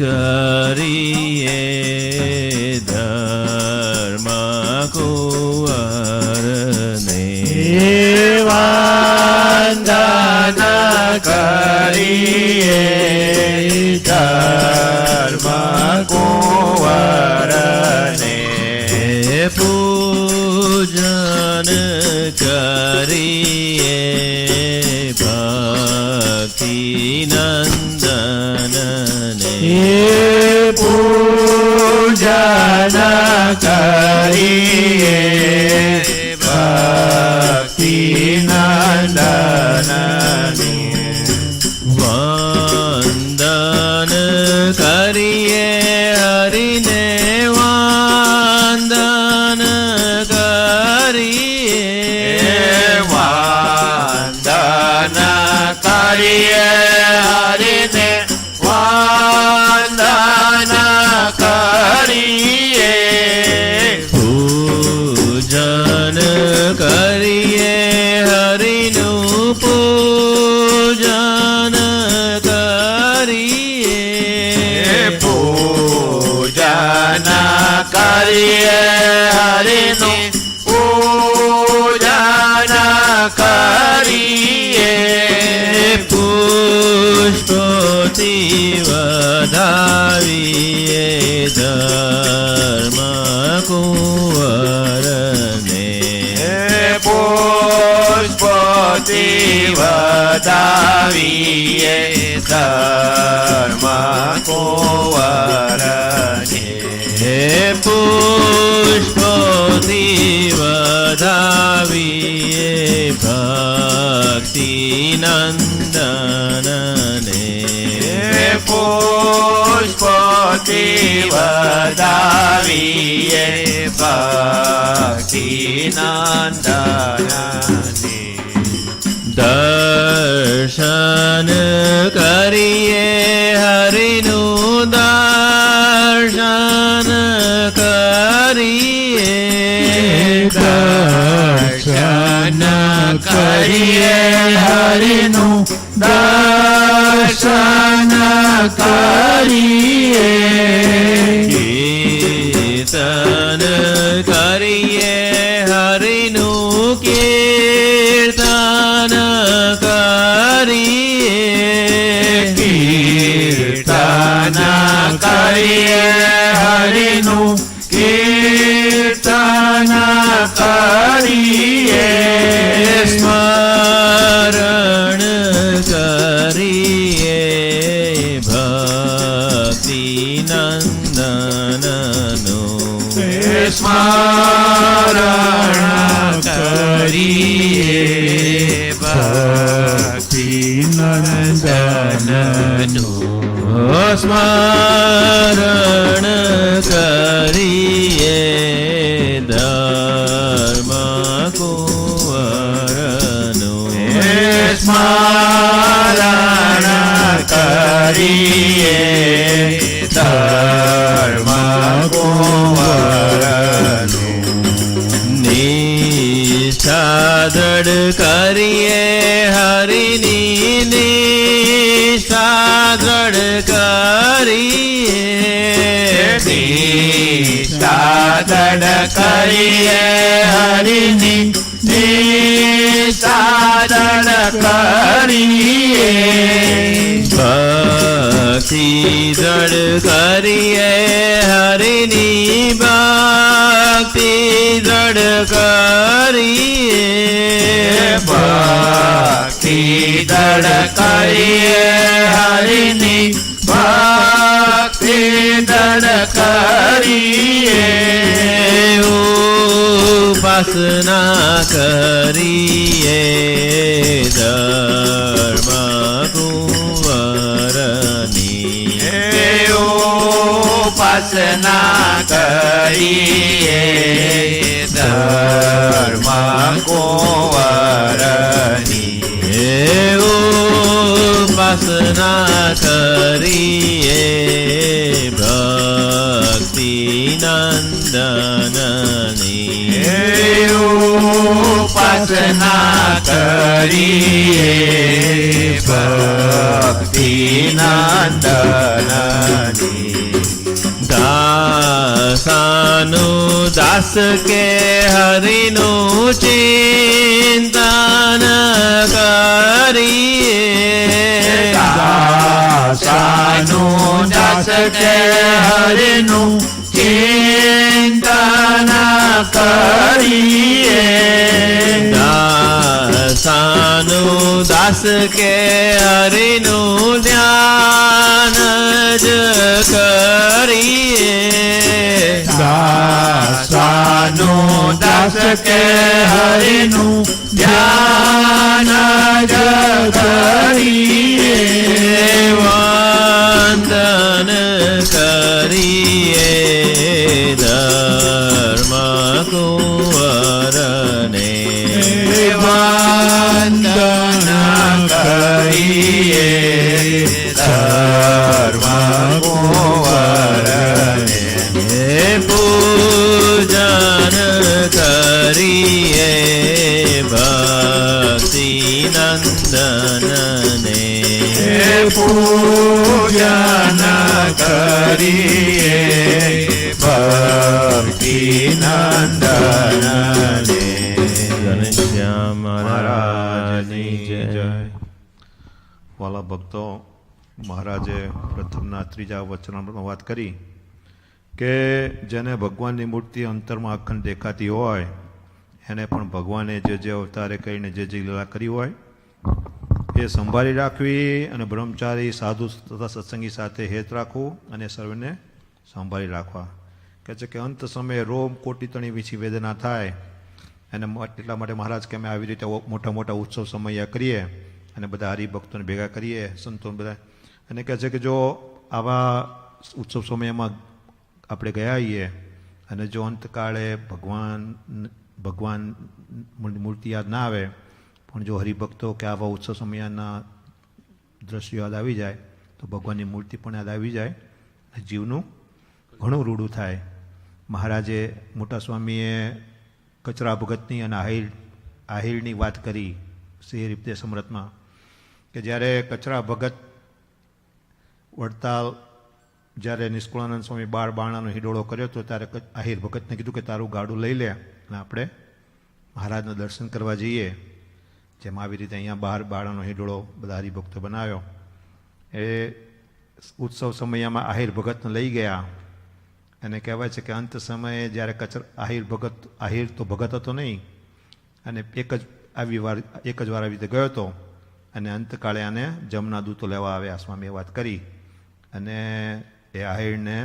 Speaker 10: કરીએ ધર્મ કુંવરને,
Speaker 2: વંદન કરીએ ધર્મ કુંવરને,
Speaker 10: પૂજન કરીએ ભક્તિ નંદનને,
Speaker 2: પૂજન કરીએ ભક્તિ નંદનને,
Speaker 10: વંદન કરીએ હરિને, વંદન કરીએ,
Speaker 2: વંદન કરીએ હરિને, વંદન કરીએ,
Speaker 10: પૂજન કરીએ હરિનું, પૂજન કરીએ,
Speaker 2: પૂજન કરીએ હરિનું, પૂજન કરીએ,
Speaker 10: પુષ્પોથી વધાવીએ ધર્મ કુંવરને,
Speaker 2: પુષ્પોથી વધાવીએ ધર્મ કુંવરને,
Speaker 10: પુષ્પોથી વધાવીએ ભક્તિ નંદનને,
Speaker 2: પુષ્પોથી વધાવીએ ભક્તિ નંદનને,
Speaker 10: દર્શન કરીએ હરિનું, દર્શન કરીએ,
Speaker 2: દર્શન કરીએ હરિનું, દર્શન કરીએ,
Speaker 10: કીર્તન કરીએ હરિનું, કીર્તન કરીએ,
Speaker 2: કીર્તન કરીએ હરિનું, કીર્તન કરીએ,
Speaker 10: સ્મરણ કરીએ ભક્તિ નંદનનું,
Speaker 2: સ્મરણ કરીએ ભક્તિ નંદનનું,
Speaker 10: સ્મરણ કરીએ ધર્મ કુંવરનું,
Speaker 2: સ્મરણ કરીએ ધર્મ કુંવરનું,
Speaker 10: નિષ્ઠા દ્રઢ કરીએ હરિની, નિષ્ઠા દ્રઢ કરીએ,
Speaker 2: નિષ્ઠા
Speaker 10: સાધન કરીએ હરિની સાધન કરીએ ભક્તિ દ્રઢ કરીએ હરિની ભક્તિ દ્રઢ કરીએ ભક્તિ દ્રઢ કરીએ હરિની ભક્તિ દ્રઢ કરીએ ઉપાસના કરીએ ધર્મ કુંવરની ઉપાસના કરીએ ધર્મ કુંવરની ઉપાસના કરીએ ભક્તિ નંદનની ઉપાસના કરીએ ભક્તિ નંદનની દાસાનું દાસ કે હરિનું ચિંતન કરીએ દાસાનું દાસ કે હરિનું ચિંતન કરીએ દાસાનું દાસ કે હરિનું ધ્યાન જ કરીએ દાસાનું દાસ કે હરિનું ધ્યાન જ કરીએ વંદન કરીએ ધર્મ કુંવરને વંદન કરીએ ધર્મ કુંવરને પૂજન કરીએ ભક્તિ નંદનને પૂજન કરીએ ભક્તિ નંદનને ઘનશ્યામ મહારાજની જય.
Speaker 2: વાલા ભક્તો, મહારાજે પ્રથમના ત્રીજા વચનામાં વાત કરી કે જેને ભગવાનની મૂર્તિ અંતરમાં અખંડ દેખાતી હોય એને પણ ભગવાને જે અવતારે કરીને જે લીલા કરી હોય એ સંભાળી રાખવી અને બ્રહ્મચારી સાધુ તથા સત્સંગી સાથે હેત રાખવું અને સર્વને સંભાળી રાખવા. કહે છે કે અંત સમયે રોમ કોટી તણી વીછી વેદના થાય અને એટલા માટે મહારાજ કે અમે આવી રીતે મોટા મોટા ઉત્સવ સમયા કરીએ અને બધા હરિભક્તોને ભેગા કરીએ સંતોને બધા, અને કહે છે કે જો આવા ઉત્સવ સમયમાં આપણે ગયા આવીએ અને જો અંતકાળે ભગવાન મૂર્તિ યાદ ના આવે પણ જો હરિભક્તો કે આવા ઉત્સવ સમયના દ્રશ્યો યાદ આવી જાય તો ભગવાનની મૂર્તિ પણ યાદ આવી જાય, જીવનું ઘણું રૂડું થાય. મહારાજે મોટા સ્વામીએ કચરા ભગતની અને આહિરની વાત કરી શ્રી રીતે સમરથમાં કે જ્યારે કચરા ભગત વડતાલ જ્યારે નિષ્કુળાનંદ સ્વામી બારણાનો હિડોળો કર્યો હતો ત્યારે આહિર ભગતને કીધું કે તારું ગાડું લઈ લે અને આપણે મહારાજના દર્શન કરવા જઈએ. જેમ આવી રીતે અહીંયા બહાર બારણાનો હિડોળો બધા હરિભક્તો બનાવ્યો. એ ઉત્સવ સમયમાં આહિર ભગતને લઈ ગયા અને કહેવાય છે કે અંત સમયે જ્યારે આહિર તો ભગત હતો નહીં અને એક જ વાર આવી રીતે ગયો હતો અને અંતકાળે આને જમના દૂતો લેવા આવ્યા. સ્વામીએ વાત કરી અને એ આહિરને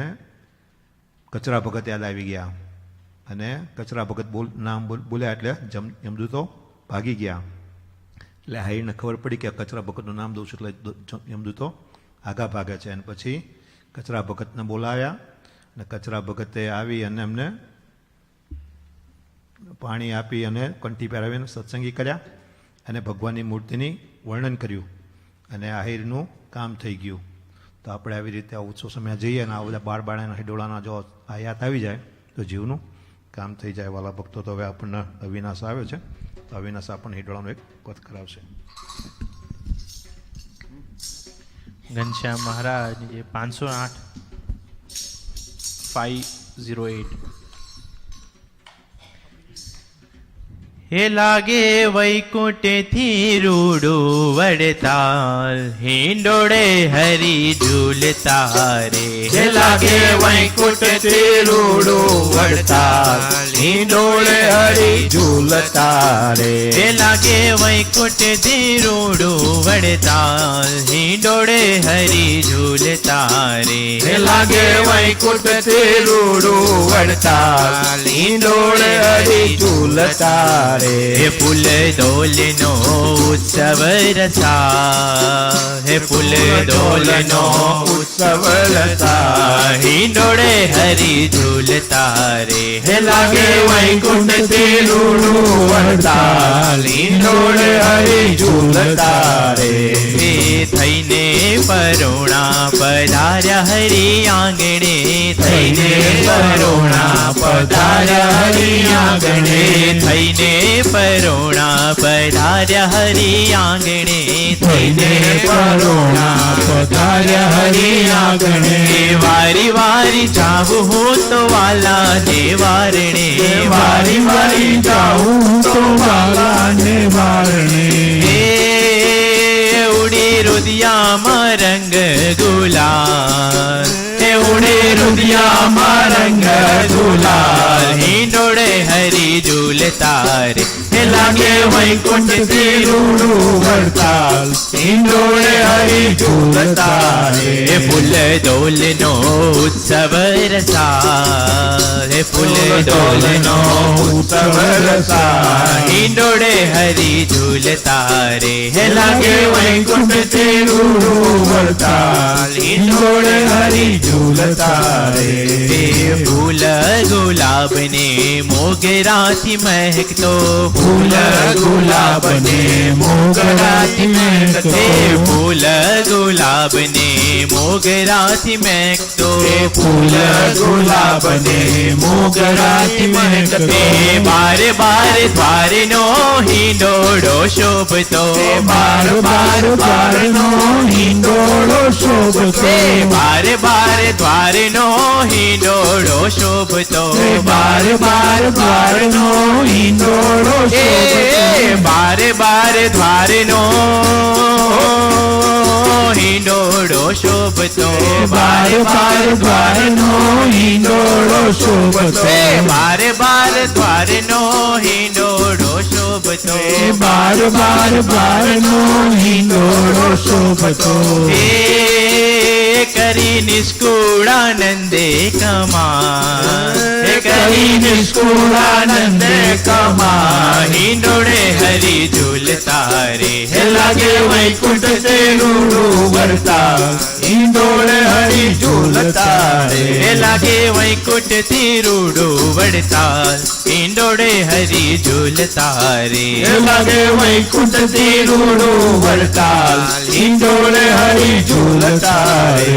Speaker 2: કચરા ભગત યાદ આવી ગયા અને કચરા ભગત નામ બોલ્યા એટલે યમદૂતો ભાગી ગયા. એટલે આહિરને ખબર પડી કે કચરા ભગતનું નામ દઉં છું એટલે યમદૂતો આગા ભાગે છે. અને પછી કચરા ભગતને બોલાવ્યા અને કચરા ભગતે આવી અને એમને પાણી આપી અને કંઠી પહેરાવીને સત્સંગી કર્યા અને ભગવાનની મૂર્તિની વર્ણન કર્યું અને આહિરનું કામ થઈ ગયું. તો આપણે આવી રીતે આ ઉત્સવ સમય જઈએ અને આ બધા બારણાના હિડોળાના જો આ યાદ આવી જાય તો જીવનું કામ થઈ જાય. વાલા ભક્તો, તો હવે આપણને અવિનાશ આવ્યો છે તો અવિનાશ આપણને હિડોળાનો એક પદ કરાવશે.
Speaker 11: ઘનશ્યામ મહારાજ 508 508
Speaker 10: હે લાગે વૈકુંઠથી રૂડું વડતાલ હિંડોળે હરી ઝૂલતા રે.
Speaker 12: હે લાગે વૈકુંઠથી રૂડું વડતાલ હિંડોળે હરી ઝૂલતા રે.
Speaker 10: હે લાગે વૈકુંઠથી રૂડું વડતાલ હિંડોળે હરી ઝૂલતા રે.
Speaker 12: હે લાગે વૈકુંઠથી રૂડું વડતાલ હિંડોળે હરી ઝૂલતા રે.
Speaker 10: હે ફૂલ ડોલનો ઉત્સવ રસા હે ફૂલ ડોલનો
Speaker 12: ઉત્સવ રસા
Speaker 10: હિંડોળે હરી ઝૂલતા રે.
Speaker 12: હે લાગે વૈકુંઠથી રૂડું વડતાલ હિંડોળે હરી ઝૂલતા રે.
Speaker 10: હે થઈને પરોણા પધાર્યા હરી આંગણે
Speaker 12: થઈને પરોણા પધાર્યા હરી આંગણે.
Speaker 10: થઈને પરોણા પધાર્યા હરી આંગણે
Speaker 12: થઈને પરોણા પધાર્યા હરી આંગણે.
Speaker 10: વારી વારી જાવું હું તો વાલા ને વારણે
Speaker 12: વારી વારી જાઉં તો વાલા ને વારણે.
Speaker 10: હે ઉડી રુદિયામાં રંગ ગુલાલ હે ઉડી
Speaker 12: રુદિયામાં રંગ ગુલાલ
Speaker 10: હિંડોળે હરી ઝૂલતા રે.
Speaker 12: હે લાગે વૈકુંઠથી રૂડું વડતાલ હિંડોળે હરી ઝૂલતા રે.
Speaker 10: હે ફૂલ ડોલનો ઉત્સવ રસા હે ફૂલ ડોલનો
Speaker 12: ઉત્સવ રસા
Speaker 10: હિંડોળે હરી ઝૂલતા રે.
Speaker 12: હે લાગે વૈકુંઠથી રૂડું વડતાલ હિંડોળે હરી ઝૂલતા રે.
Speaker 10: હે ફૂલ ગુલાબને મોગરાથી મહેકતો
Speaker 12: ફૂલ ગુલાબને મોગરાથી મહેકતો.
Speaker 10: હે ફૂલ ગુલાબને મોગરાથી મહેકતો
Speaker 12: ફૂલ ગુલાબને મોગરાથી મહેકતો.
Speaker 10: હે બાર બાર દ્વારનો હિંડોળો શોભતો
Speaker 12: બાર બાર દ્વારનો હિંડોળો શોભતો.
Speaker 10: હે બાર બાર દ્વારનો હિંડોળો શોભતો
Speaker 12: બાર બાર દ્વારનો હિંડોળો
Speaker 10: હે બાર બાર દ્વારનો હિંડોળો શોભતો
Speaker 12: બાર બાર દ્વારનો હિંડોળો શોભતો.
Speaker 10: હે બાર બાર દ્વારનો હિંડોળો શોભતો
Speaker 12: બાર બાર દ્વારનો હિંડોળો શોભતો.
Speaker 10: હે કરી નિષ્કુળાનંદે કમા હે
Speaker 12: કરી નિષ્કુળાનંદે કમા
Speaker 10: હિંડોળે હરી ઝૂલતા રે.
Speaker 12: હે લાગે વૈકુંઠથી રૂડું વડતાલ હિંડોળે હરી ઝૂલતા રે.
Speaker 10: હે લાગે વૈકુંઠથી રૂડું વડતાલ હિંડોળે હરી ઝૂલતા રે.
Speaker 12: હે લાગે વૈકુંઠથી રૂડું વડતાલ હિંડોળે હરી ઝૂલતા રે.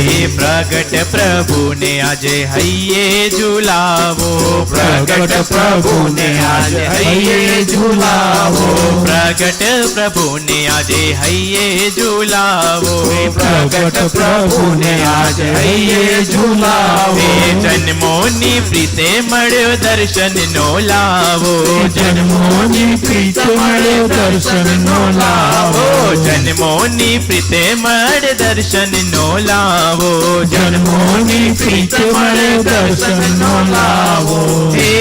Speaker 10: હે પ્રગટ પ્રભુને આજે હૈયે ઝુલાવો
Speaker 12: પ્રગટ પ્રભુને આજે હૈયે ઝુલાવો.
Speaker 10: પ્રગટ પ્રભુને આજે હૈયે ઝુલાવો
Speaker 12: પ્રગટ પ્રભુને આજે હૈયે ઝુલાવો.
Speaker 10: જન્મોની પ્રીતે મળ્યો દર્શન નો લાવો
Speaker 12: જન્મોની પ્રીત મળે દર્શન નો લાવો.
Speaker 10: જન્મોની પ્રીતે મળે દર્શન નો લાવો
Speaker 12: જન્મોની પ્રીત મળે દર્શન નો લાવો.
Speaker 10: હે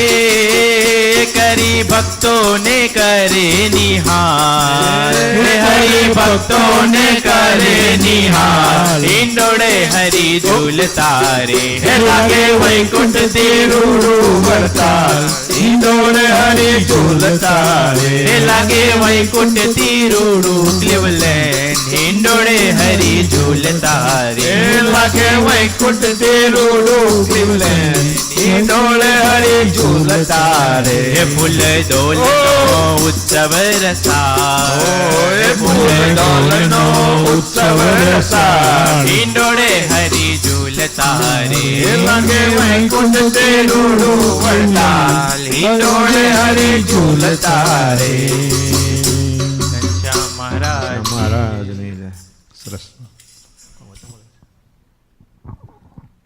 Speaker 10: કરી ભક્તોને કરે નિહાલ
Speaker 12: હે હરિ ભક્તોને કરે નિહાલ.
Speaker 10: હિંડોળે હરી ઝૂલતા રે.
Speaker 12: હે લાગે વૈકુંઠથી રૂડું વડતાલ હિંડોળે હરી ઝૂલતા રે.
Speaker 10: હે લાગે વૈકુંઠથી રૂડું ક્લિવલેન્ડ હિંડોળે હરી ઝૂલતા રે.
Speaker 12: હે લાગે વૈકુંઠથી રૂડું ક્લિવલેન્ડ હિંડોળે હરી ઝૂલતા રે.
Speaker 10: હે ફૂલ ડોલનો ઉત્સવ રસા
Speaker 12: હે ફૂલ ડોલનો ઉત્સવ રસા
Speaker 10: હિંડોળે હરી ઝૂલતા રે.
Speaker 12: હે લાગે વૈકુંઠથી રૂડું વડતાલ હિંડોળે હરી ઝૂલતા રે.
Speaker 10: ઘનશ્યામ મહારાજ
Speaker 2: મહારાજની જય. સરસ.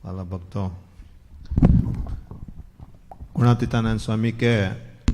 Speaker 2: વાલા ભક્તો, ગુણાતીતાનંદ સ્વામી કે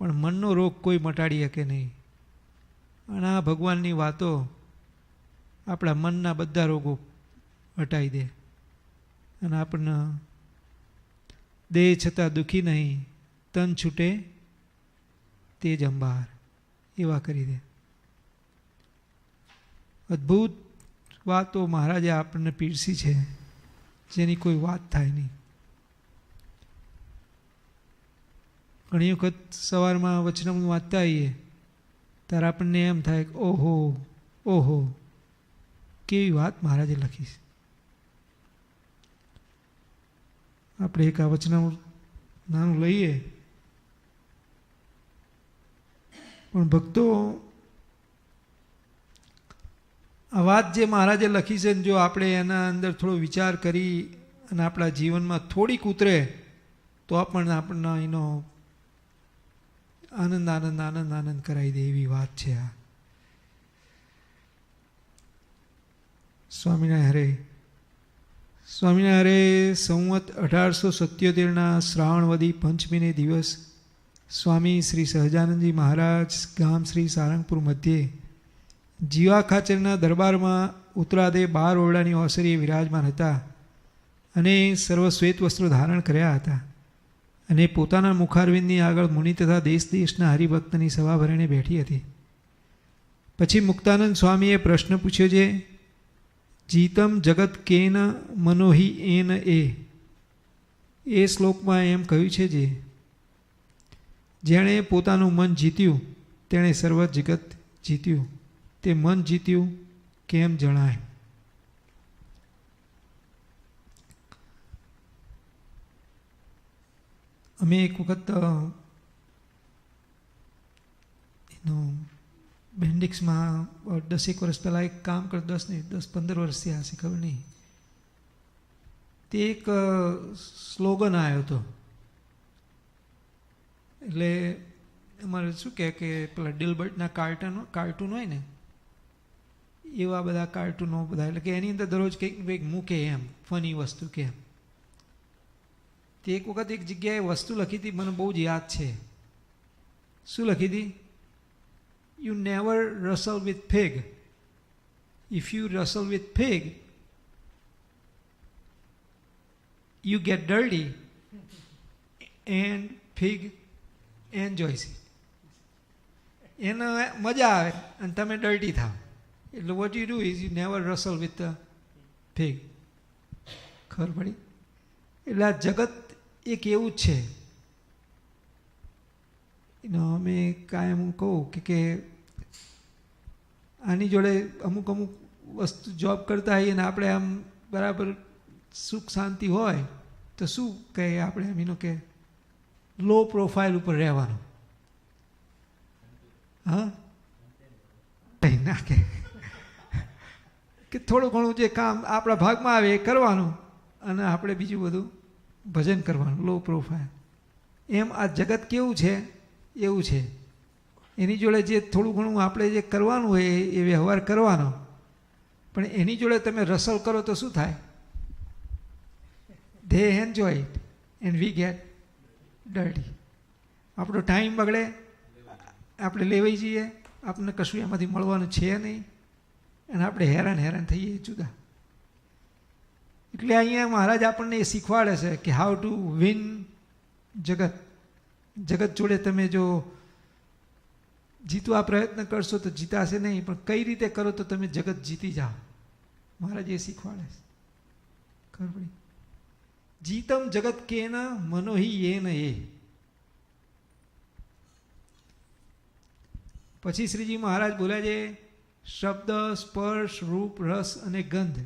Speaker 5: પણ મનનો રોગ કોઈ મટાડી શકે નહીં. અને આ ભગવાનની વાતો આપણા મનના બધા રોગો હટાવી દે અને આપણને દેહ છતાં દુઃખી નહીં, તન છૂટે તે જ અંબાર એવા કરી દે. અદ્ભુત વાતો મહારાજે આપણને પીરસી છે, જેની કોઈ વાત થાય નહીં. ઘણી વખત સવારમાં વચનામૃત વાંચતા આવીએ ત્યારે આપણને એમ થાય કે ઓહો ઓહો કેવી વાત મહારાજે લખી છે. આપણે એક આ વચનામૃત નાનું લઈએ, પણ ભક્તો આ વાત જે મહારાજે લખી છે ને જો આપણે એના અંદર થોડો વિચાર કરી અને આપણા જીવનમાં થોડીક ઉતરે તો આપણને એનો આનંદ આનંદ આનંદ આનંદ કરાવી દે એવી વાત છે આ. સ્વામિનારાયણ હરે. સ્વામિનારાયણ હરે. સંવત 1877 શ્રાવણવદી પંચમીને દિવસ સ્વામી શ્રી સહજાનંદજી મહારાજ ગામ શ્રી સારંગપુર મધ્યે જીવા ખાચરના દરબારમાં ઉત્તરાદે 12 ઓરડાની ઓસરીએ વિરાજમાન હતા અને સર્વ શ્વેત વસ્ત્રો ધારણ કર્યા હતા અને પોતાના મુખારવિંદની આગળ મુનિ તથા દેશ દેશના હરિભક્તની સભા ભરીને બેઠી હતી. પછી મુક્તાનંદ સ્વામીએ પ્રશ્ન પૂછ્યો છે, જીતમ જગત કેન મનોહી એન એ શ્લોકમાં એમ કહ્યું છે જે જેણે પોતાનું મન જીત્યું તેણે સર્વ જગત જીત્યું, તે મન જીત્યું કેમ જણાય. અમે એક વખત એનું બેન્ડિક્સમાં 10 વર્ષ પહેલાં એક કામ કર 10-15 વર્ષ થયા હશે ખબર નહીં, તે એક સ્લોગન આવ્યો હતો. એટલે અમારે શું કહે કે પેલા ડિલબર્ટના કાર્ટૂન હોય ને એવા બધા કાર્ટૂનો બધા, એટલે કે એની અંદર દરરોજ કંઈક મૂકે એમ ફની વસ્તુ કે એમ. તે એક વખત એક જગ્યાએ વસ્તુ લખી હતી, મને બહુ જ યાદ છે. શું લખી હતી? You never wrestle with pig. If you wrestle with pig, you get dirty and pig enjoys it. એને મજા આવે અને તમે ડર્ટી થાવ. એટલે what you do is you never wrestle with the pig. ખબર પડી? એટલે આ જગત એક એવું જ છે. અમે કાયમ કહું કે આની જોડે અમુક વસ્તુ જોબ કરતા હોઈએ ને આપણે આમ બરાબર સુખ શાંતિ હોય તો શું કહે આપણે એમ એનો કે લો પ્રોફાઇલ ઉપર રહેવાનું. હા ના કે થોડું ઘણું જે કામ આપણા ભાગમાં આવે એ કરવાનું અને આપણે બીજું બધું ભજન કરવાનું, લો પ્રોફાઇલ. એમ આ જગત કેવું છે એવું છે. એની જોડે જે થોડું ઘણું આપણે જે કરવાનું હોય એ વ્યવહાર કરવાનો, પણ એની જોડે તમે રસલ કરો તો શું થાય? They enjoy it and we get dirty. આપણો ટાઈમ બગડે, આપણે લેવાઈ જઈએ, આપણને કશું એમાંથી મળવાનું છે નહીં અને આપણે હેરાન થઈએ જુદા. એટલે અહીંયા મહારાજ આપણને એ શીખવાડે છે કે હાઉ ટુ વિન જગત. જગત જોડે તમે જો જીતવા પ્રયત્ન કરશો તો જીતાશે નહીં, પણ કઈ રીતે કરો તો તમે જગત જીતી જાઓ. મહારાજ એ શીખવાડે છે. ખબર પડી? જીતમ જગત કેન મનોહી એન એ. પછી શ્રીજી મહારાજ બોલ્યા છે, શબ્દ સ્પર્શ રૂપ રસ અને ગંધ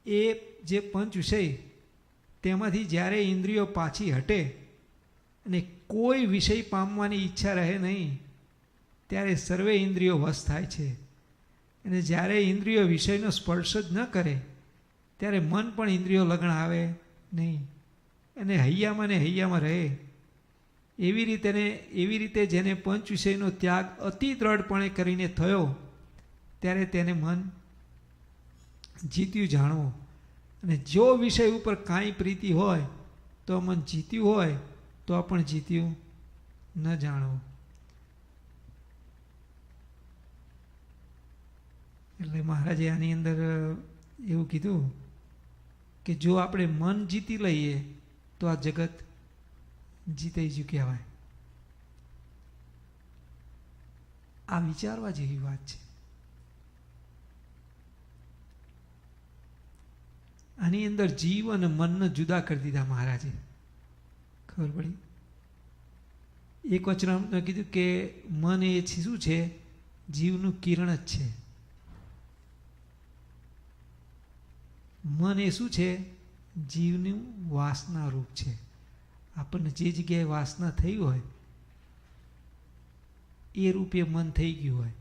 Speaker 5: એ જે પંચ વિષય તેમાંથી જ્યારે ઇન્દ્રિયો પાછી હટે અને કોઈ વિષય પામવાની ઈચ્છા રહે નહીં ત્યારે સર્વે ઇન્દ્રિયો વશ થાય છે. અને જ્યારે ઇન્દ્રિયો વિષયનો સ્પર્શ જ ન કરે ત્યારે મન પણ ઇન્દ્રિયો લગ્ન આવે નહીં અને હૈયામાં ને હૈયામાં રહે. એવી રીતે જેને પંચ વિષયનો ત્યાગ અતિ દ્રઢપણે કરીને થયો ત્યારે તેને મન જીત્યું જાણવું. અને જો વિષય ઉપર કાંઈ પ્રીતિ હોય તો મન જીત્યું હોય તો પણ જીત્યું ન જાણવું. એટલે મહારાજે આની અંદર એવું કીધું કે જો આપણે મન જીતી લઈએ તો આ જગત જીતાઈ ગયું કહેવાય. આ વિચારવા જેવી વાત છે. આની અંદર જીવ અને મનને જુદા કરી દીધા મહારાજે. ખબર પડી? એક વચનમાં કીધું કે મન એ શું છે? જીવનું કિરણ જ છે. મન એ શું છે? જીવનું વાસના રૂપ છે. આપણને જે જગ્યાએ વાસના થઈ હોય એ રૂપે મન થઈ ગયું હોય,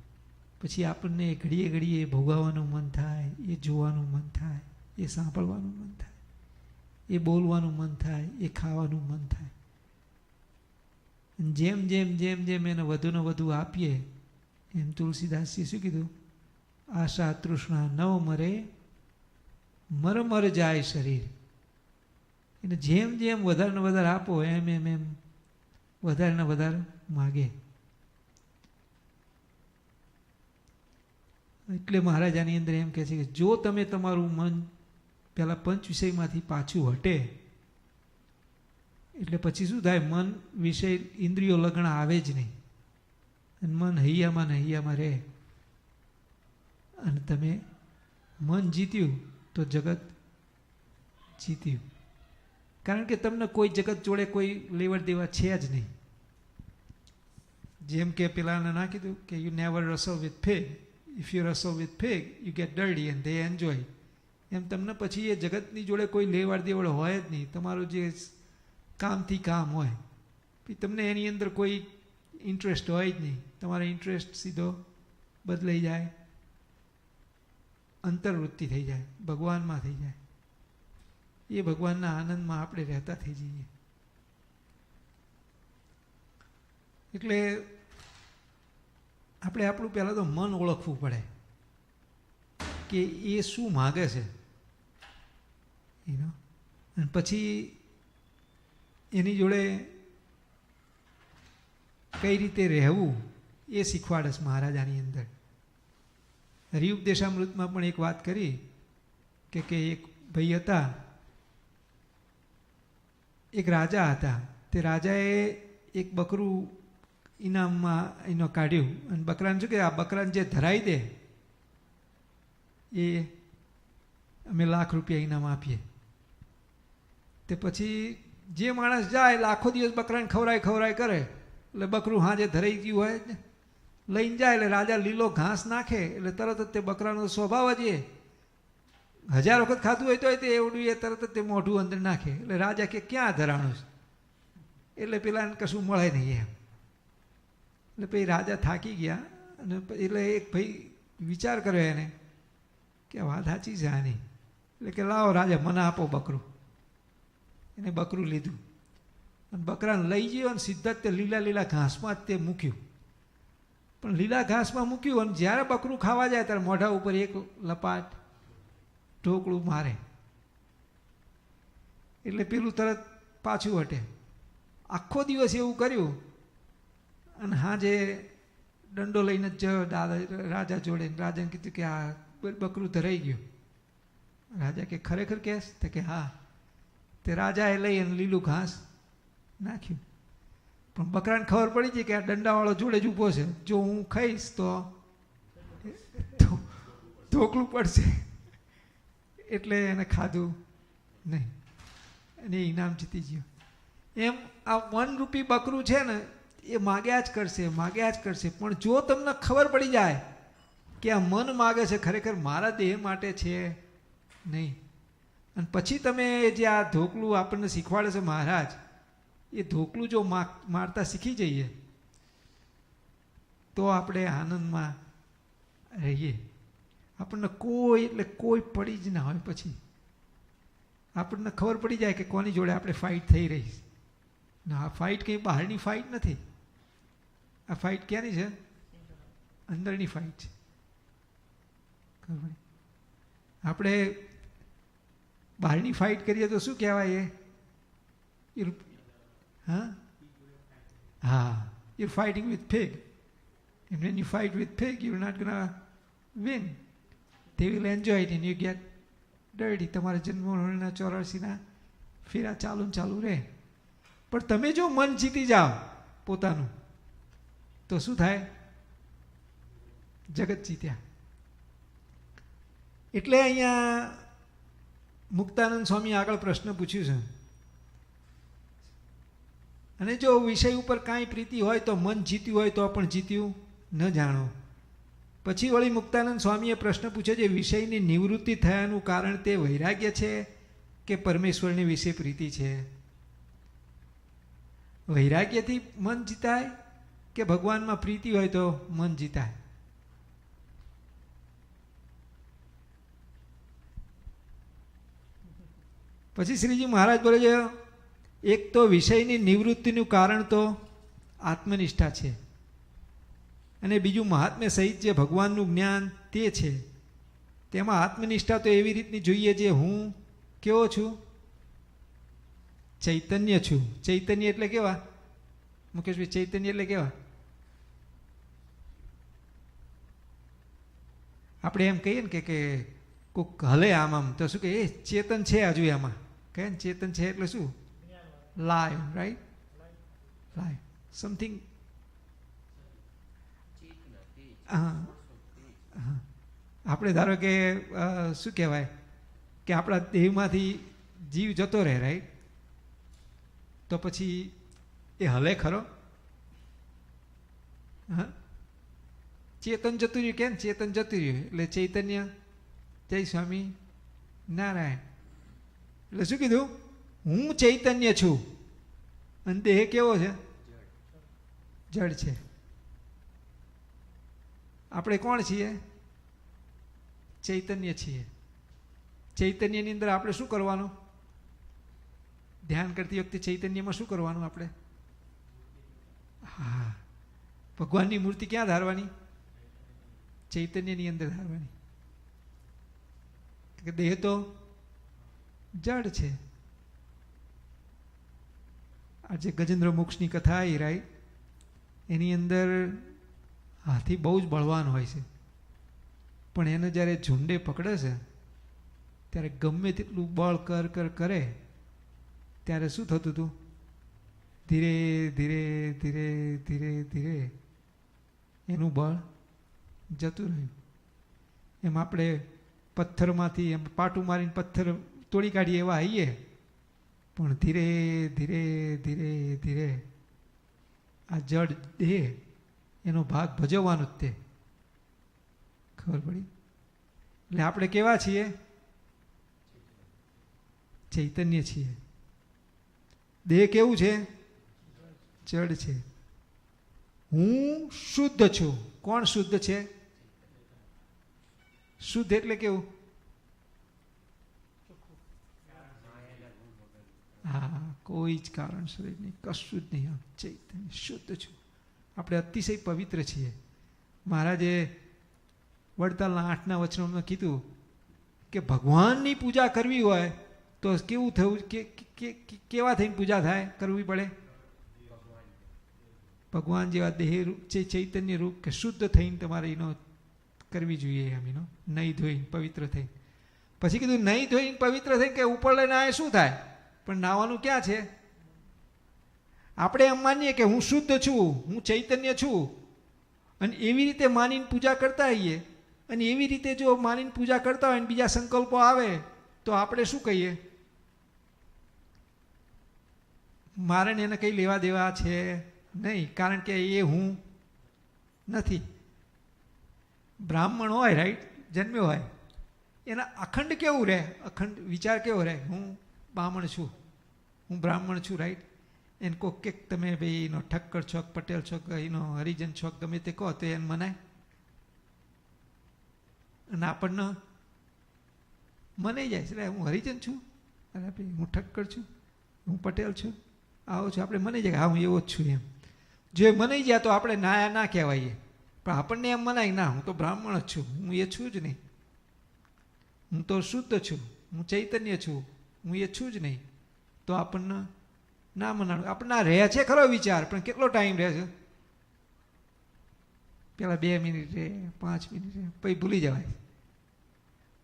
Speaker 5: પછી આપણને ઘડીએ ઘડીએ ભોગવવાનું મન થાય, એ જોવાનું મન થાય, એ સાંભળવાનું મન થાય, એ બોલવાનું મન થાય, એ ખાવાનું મન થાય. જેમ જેમ જેમ જેમ એને વધુને વધુ આપીએ એમ તુલસીદાસજીએ શું કીધું? આશા તૃષ્ણા નવ મરે, મર મર જાય શરીર. એને જેમ જેમ વધારે ને વધારે આપો એમ એમ એમ વધારે ને વધારે માગે. એટલે મહારાજાની અંદર એમ કહે છે કે જો તમે તમારું મન પેલા પંચ વિષયમાંથી પાછું હટે એટલે પછી શું થાય? મન વિષય ઇન્દ્રિયો લગ્ન આવે જ નહીં, અને મન હૈયામાં ને હૈયામાં રહે. અને તમે મન જીત્યું તો જગત જીત્યું. કારણ કે તમને કોઈ જગત જોડે કોઈ લેવડ દેવા છે જ નહીં. જેમ કે પેલાને ના કીધું કે you never wrestle with pig. If you wrestle with pig, you get dirty and they enjoy. એમ તમને પછી એ જગતની જોડે કોઈ લેવડ દેવડ હોય જ નહીં. તમારું જે કામથી કામ હોય, તમને એની અંદર કોઈ ઇન્ટરેસ્ટ હોય જ નહીં. તમારો ઇન્ટરેસ્ટ સીધો બદલાઈ જાય, અંતર્વૃત્તિ થઈ જાય, ભગવાનમાં થઈ જાય. એ ભગવાનના આનંદમાં આપણે રહેતા થઈ જઈએ. એટલે આપણે આપણું પહેલાં તો મન ઓળખવું પડે કે એ શું માગે છે. અને પછી એની જોડે કઈ રીતે રહેવું એ શીખવાડે છે મહારાજાની અંદર. હરિઉપદેશામૃતમાં પણ એક વાત કરી કે એક ભાઈ હતા, એક રાજા હતા. તે રાજાએ એક બકરું ઇનામમાં એનો કાઢ્યું અને બકરાને શું કે આ બકરાને જે ધરાઈ દે એ અમે ₹1,00,000 ઇનામ આપીએ. તે પછી જે માણસ જાય લાખો દિવસ બકરાને ખવરાય કરે એટલે બકરું હાજે ધરાઈ ગયું હોય ને લઈને જાય એટલે રાજા લીલો ઘાસ નાખે એટલે તરત જ તે બકરાનો સ્વભાવ જ એ 1000 વખત ખાધું હોય તો તે એવડું એ તરત જ તે મોઢું અંદર નાખે. એટલે રાજા કે ક્યાં ધરાણું છે? એટલે પેલાને કશું મળે નહીં એમ. એટલે પછી રાજા થાકી ગયા અને એટલે એક ભાઈ વિચાર કર્યો એને કે વાત સાચી છે આની. એટલે કે લાવો રાજા મને આપો બકરું. એને બકરું લીધું અને બકરાને લઈ ગયો અને સીધા જ તે લીલા ઘાસમાં જ તે મૂક્યું. પણ લીલા ઘાસમાં મૂક્યું અને જ્યારે બકરું ખાવા જાય ત્યારે મોઢા ઉપર એક લપાટ ઢોકળું મારે એટલે પેલું તરત પાછું હટે. આખો દિવસ એવું કર્યું અને હાજે દંડો લઈને જ રાજા જોડે. રાજાને કીધું કે આ બકરું ધરાઈ ગયું. રાજા કે ખરેખર કહેશ? તો કે હા. તે રાજાએ લઈ અને લીલું ઘાસ નાખ્યું. પણ બકરાને ખબર પડી છે કે આ દંડાવાળો જોડે જ ઊભો છે, જો હું ખાઈશ તો ઢોકળું પડશે. એટલે એને ખાધું નહીં અને ઇનામ જીતી ગયો. એમ આ ₹1 બકરું છે ને એ માગ્યા જ કરશે. પણ જો તમને ખબર પડી જાય કે આ મન માગે છે ખરેખર મારા દેહ માટે છે નહીં, અને પછી તમે જે આ ધોકલું આપણને શીખવાડે છે મહારાજ, એ ધોકલું જો મારતા શીખી જઈએ તો આપણે આનંદમાં રહીએ. આપણને કોઈ પડી જ ના હોય. પછી આપણને ખબર પડી જાય કે કોની જોડે આપણે ફાઇટ થઈ રહી છે. ના, આ ફાઇટ કંઈ બહારની ફાઇટ નથી. આ ફાઇટ ક્યાંની છે? અંદરની ફાઇટ છે. ખબર? આપણે બહારની ફાઇટ કરીએ તો શું કહેવાય? એ હા you're fighting with pig. And when you fight with pig, you're not going to win. They will enjoy it and you get dirty. તમારા જન્મના 84ના ફેરા ચાલુ રહે. પણ તમે જો મન જીતી જાઓ પોતાનું તો શું થાય? જગત જીત્યા. એટલે અહીંયા મુક્તાનંદ સ્વામી આગળ પ્રશ્ન પૂછ્યું છે. અને જો વિષય ઉપર કાંઈ પ્રીતિ હોય તો મન જીત્યું હોય તો પણ જીત્યું ન જાણો. પછી વળી મુક્તાનંદ સ્વામીએ પ્રશ્ન પૂછ્યો છે, વિષયની નિવૃત્તિ થયાનું કારણ તે વૈરાગ્ય છે કે પરમેશ્વરની વિશે પ્રીતિ છે? વૈરાગ્યથી મન જીતાય કે ભગવાનમાં પ્રીતિ હોય તો મન જીતાય? પછી શ્રીજી મહારાજ બોલે છે, એક તો વિષયની નિવૃત્તિનું કારણ તો આત્મનિષ્ઠા છે અને બીજું મહાત્મ્ય સહિત જે ભગવાનનું જ્ઞાન તે છે. તેમાં આત્મનિષ્ઠા તો એવી રીતની જોઈએ જે હું કેવો છું? ચૈતન્ય છું. ચૈતન્ય એટલે કેવા મુકેશભાઈ? ચૈતન્ય એટલે કેવા? આપણે એમ કહીએ ને કે કોક હલે આમ તો શું કે એ ચેતન છે હજુ એમાં. કહે ને ચેતન છે એટલે શું? Live, right? Live something. આપણે ધારો કે શું કહેવાય કે આપણા દેહમાંથી જીવ જતો રહે, રાઈટ? તો પછી એ હલે ખરો? હા, ચેતન જતું રહ્યું. કેમ ચેતન જતું રહ્યું? એટલે ચૈતન્ય. જય સ્વામી નારાયણ. એટલે શું કીધું? હું ચૈતન્ય છું અને દેહ કેવો છે? જડ છે. આપણે કોણ છીએ? ચૈતન્ય છીએ. ચૈતન્યની અંદર આપણે શું કરવાનું? ધ્યાન કરતી વખતે ચૈતન્યમાં શું કરવાનું આપણે? હા, ભગવાનની મૂર્તિ ક્યાં ધારવાની? ચૈતન્યની અંદર ધારવાની. દેહ તો જડ છે. આજે ગજેન્દ્ર મોક્ષની કથા આવી, રાઈટ? એની અંદર હાથી બહુ જ બળવાન હોય છે, પણ એને જ્યારે ઝુંડે પકડે છે ત્યારે ગમે તેટલું બળ કરે ત્યારે શું થતું હતું? ધીરે ધીરે ધીરે ધીરે ધીરે એનું બળ જતું રહ્યું. એમ આપણે પથ્થરમાંથી એમ પાટું મારીને પથ્થર તોડી કાઢીએ એવા આવીએ, પણ ધીરે ધીરે ધીરે ધીરે આ જડ દેહ એનો ભાગ ભજવવાનો જ તે. ખબર પડી? એટલે આપણે કેવા છીએ? ચૈતન્ય છીએ. દેહ કેવું છે? જડ છે. હું શુદ્ધ છું. કોણ શુદ્ધ છે? શુદ્ધ એટલે કેવું? હા, કોઈ જ કારણ શરીર નહીં, કશું જ નહીં. ચૈતન્ય શુદ્ધ છું. આપણે અતિશય પવિત્ર છીએ. મહારાજે વડતાલના 8ના વચનમાં કીધું કે ભગવાનની પૂજા કરવી હોય તો કેવું થવું? કેવા થઈને પૂજા થાય? કરવી પડે ભગવાન જેવા દેહ રૂપ છે, ચૈતન્ય રૂપ કે શુદ્ધ થઈને તમારે એનો કરવી જોઈએ. એમ એનો નહીં ધોઈને પવિત્ર થઈ. પછી કીધું નહીં ધોઈને પવિત્ર થઈ કે ઉપર લઈને આવે શું થાય? પણ નાવાનું ક્યાં છે? આપણે એમ માનીએ કે હું શુદ્ધ છું, હું ચૈતન્ય છું, અને એવી રીતે માનીને પૂજા કરતા હોઈએ. અને એવી રીતે જો માનીને પૂજા કરતા હોય ને બીજા સંકલ્પો આવે તો આપણે શું કહીએ? મારે એને કંઈ લેવા દેવા છે નહીં, કારણ કે એ હું નથી. બ્રાહ્મણ હોય, રાઈટ? જન્મ્યો હોય, એના અખંડ કેવું રહે? અખંડ વિચાર કેવો રહે? હું બ્રાહ્મણ છું, હું બ્રાહ્મણ છું, રાઈટ? એને કહો કે તમે ભાઈ એનો ઠક્કર છો, પટેલ છો, એનો હરિજન છો, ગમે તે કહો તો એને મનાય? અને આપણને મનાઈ જાય એટલે હું હરિજન છું, અરે ભાઈ હું ઠક્કર છું, હું પટેલ છું, આવો છું. આપણે મનાઈ જાય હા હું એવો જ છું. એમ જો મનાઈ જાય તો આપણે ના કહેવાઈએ. પણ આપણને એમ મનાય ના, હું તો બ્રાહ્મણ જ છું, હું એ છું જ નહીં, હું તો શુદ્ધ છું, હું ચૈતન્ય છું, હું એ છું જ નહીં. તો આપણને ના મનાણું. આપણને રહે છે ખરો વિચાર, પણ કેટલો ટાઈમ રહે છે? પેલા 2 મિનિટ રહે, 5 મિનિટ રહે, પછી ભૂલી જવાય.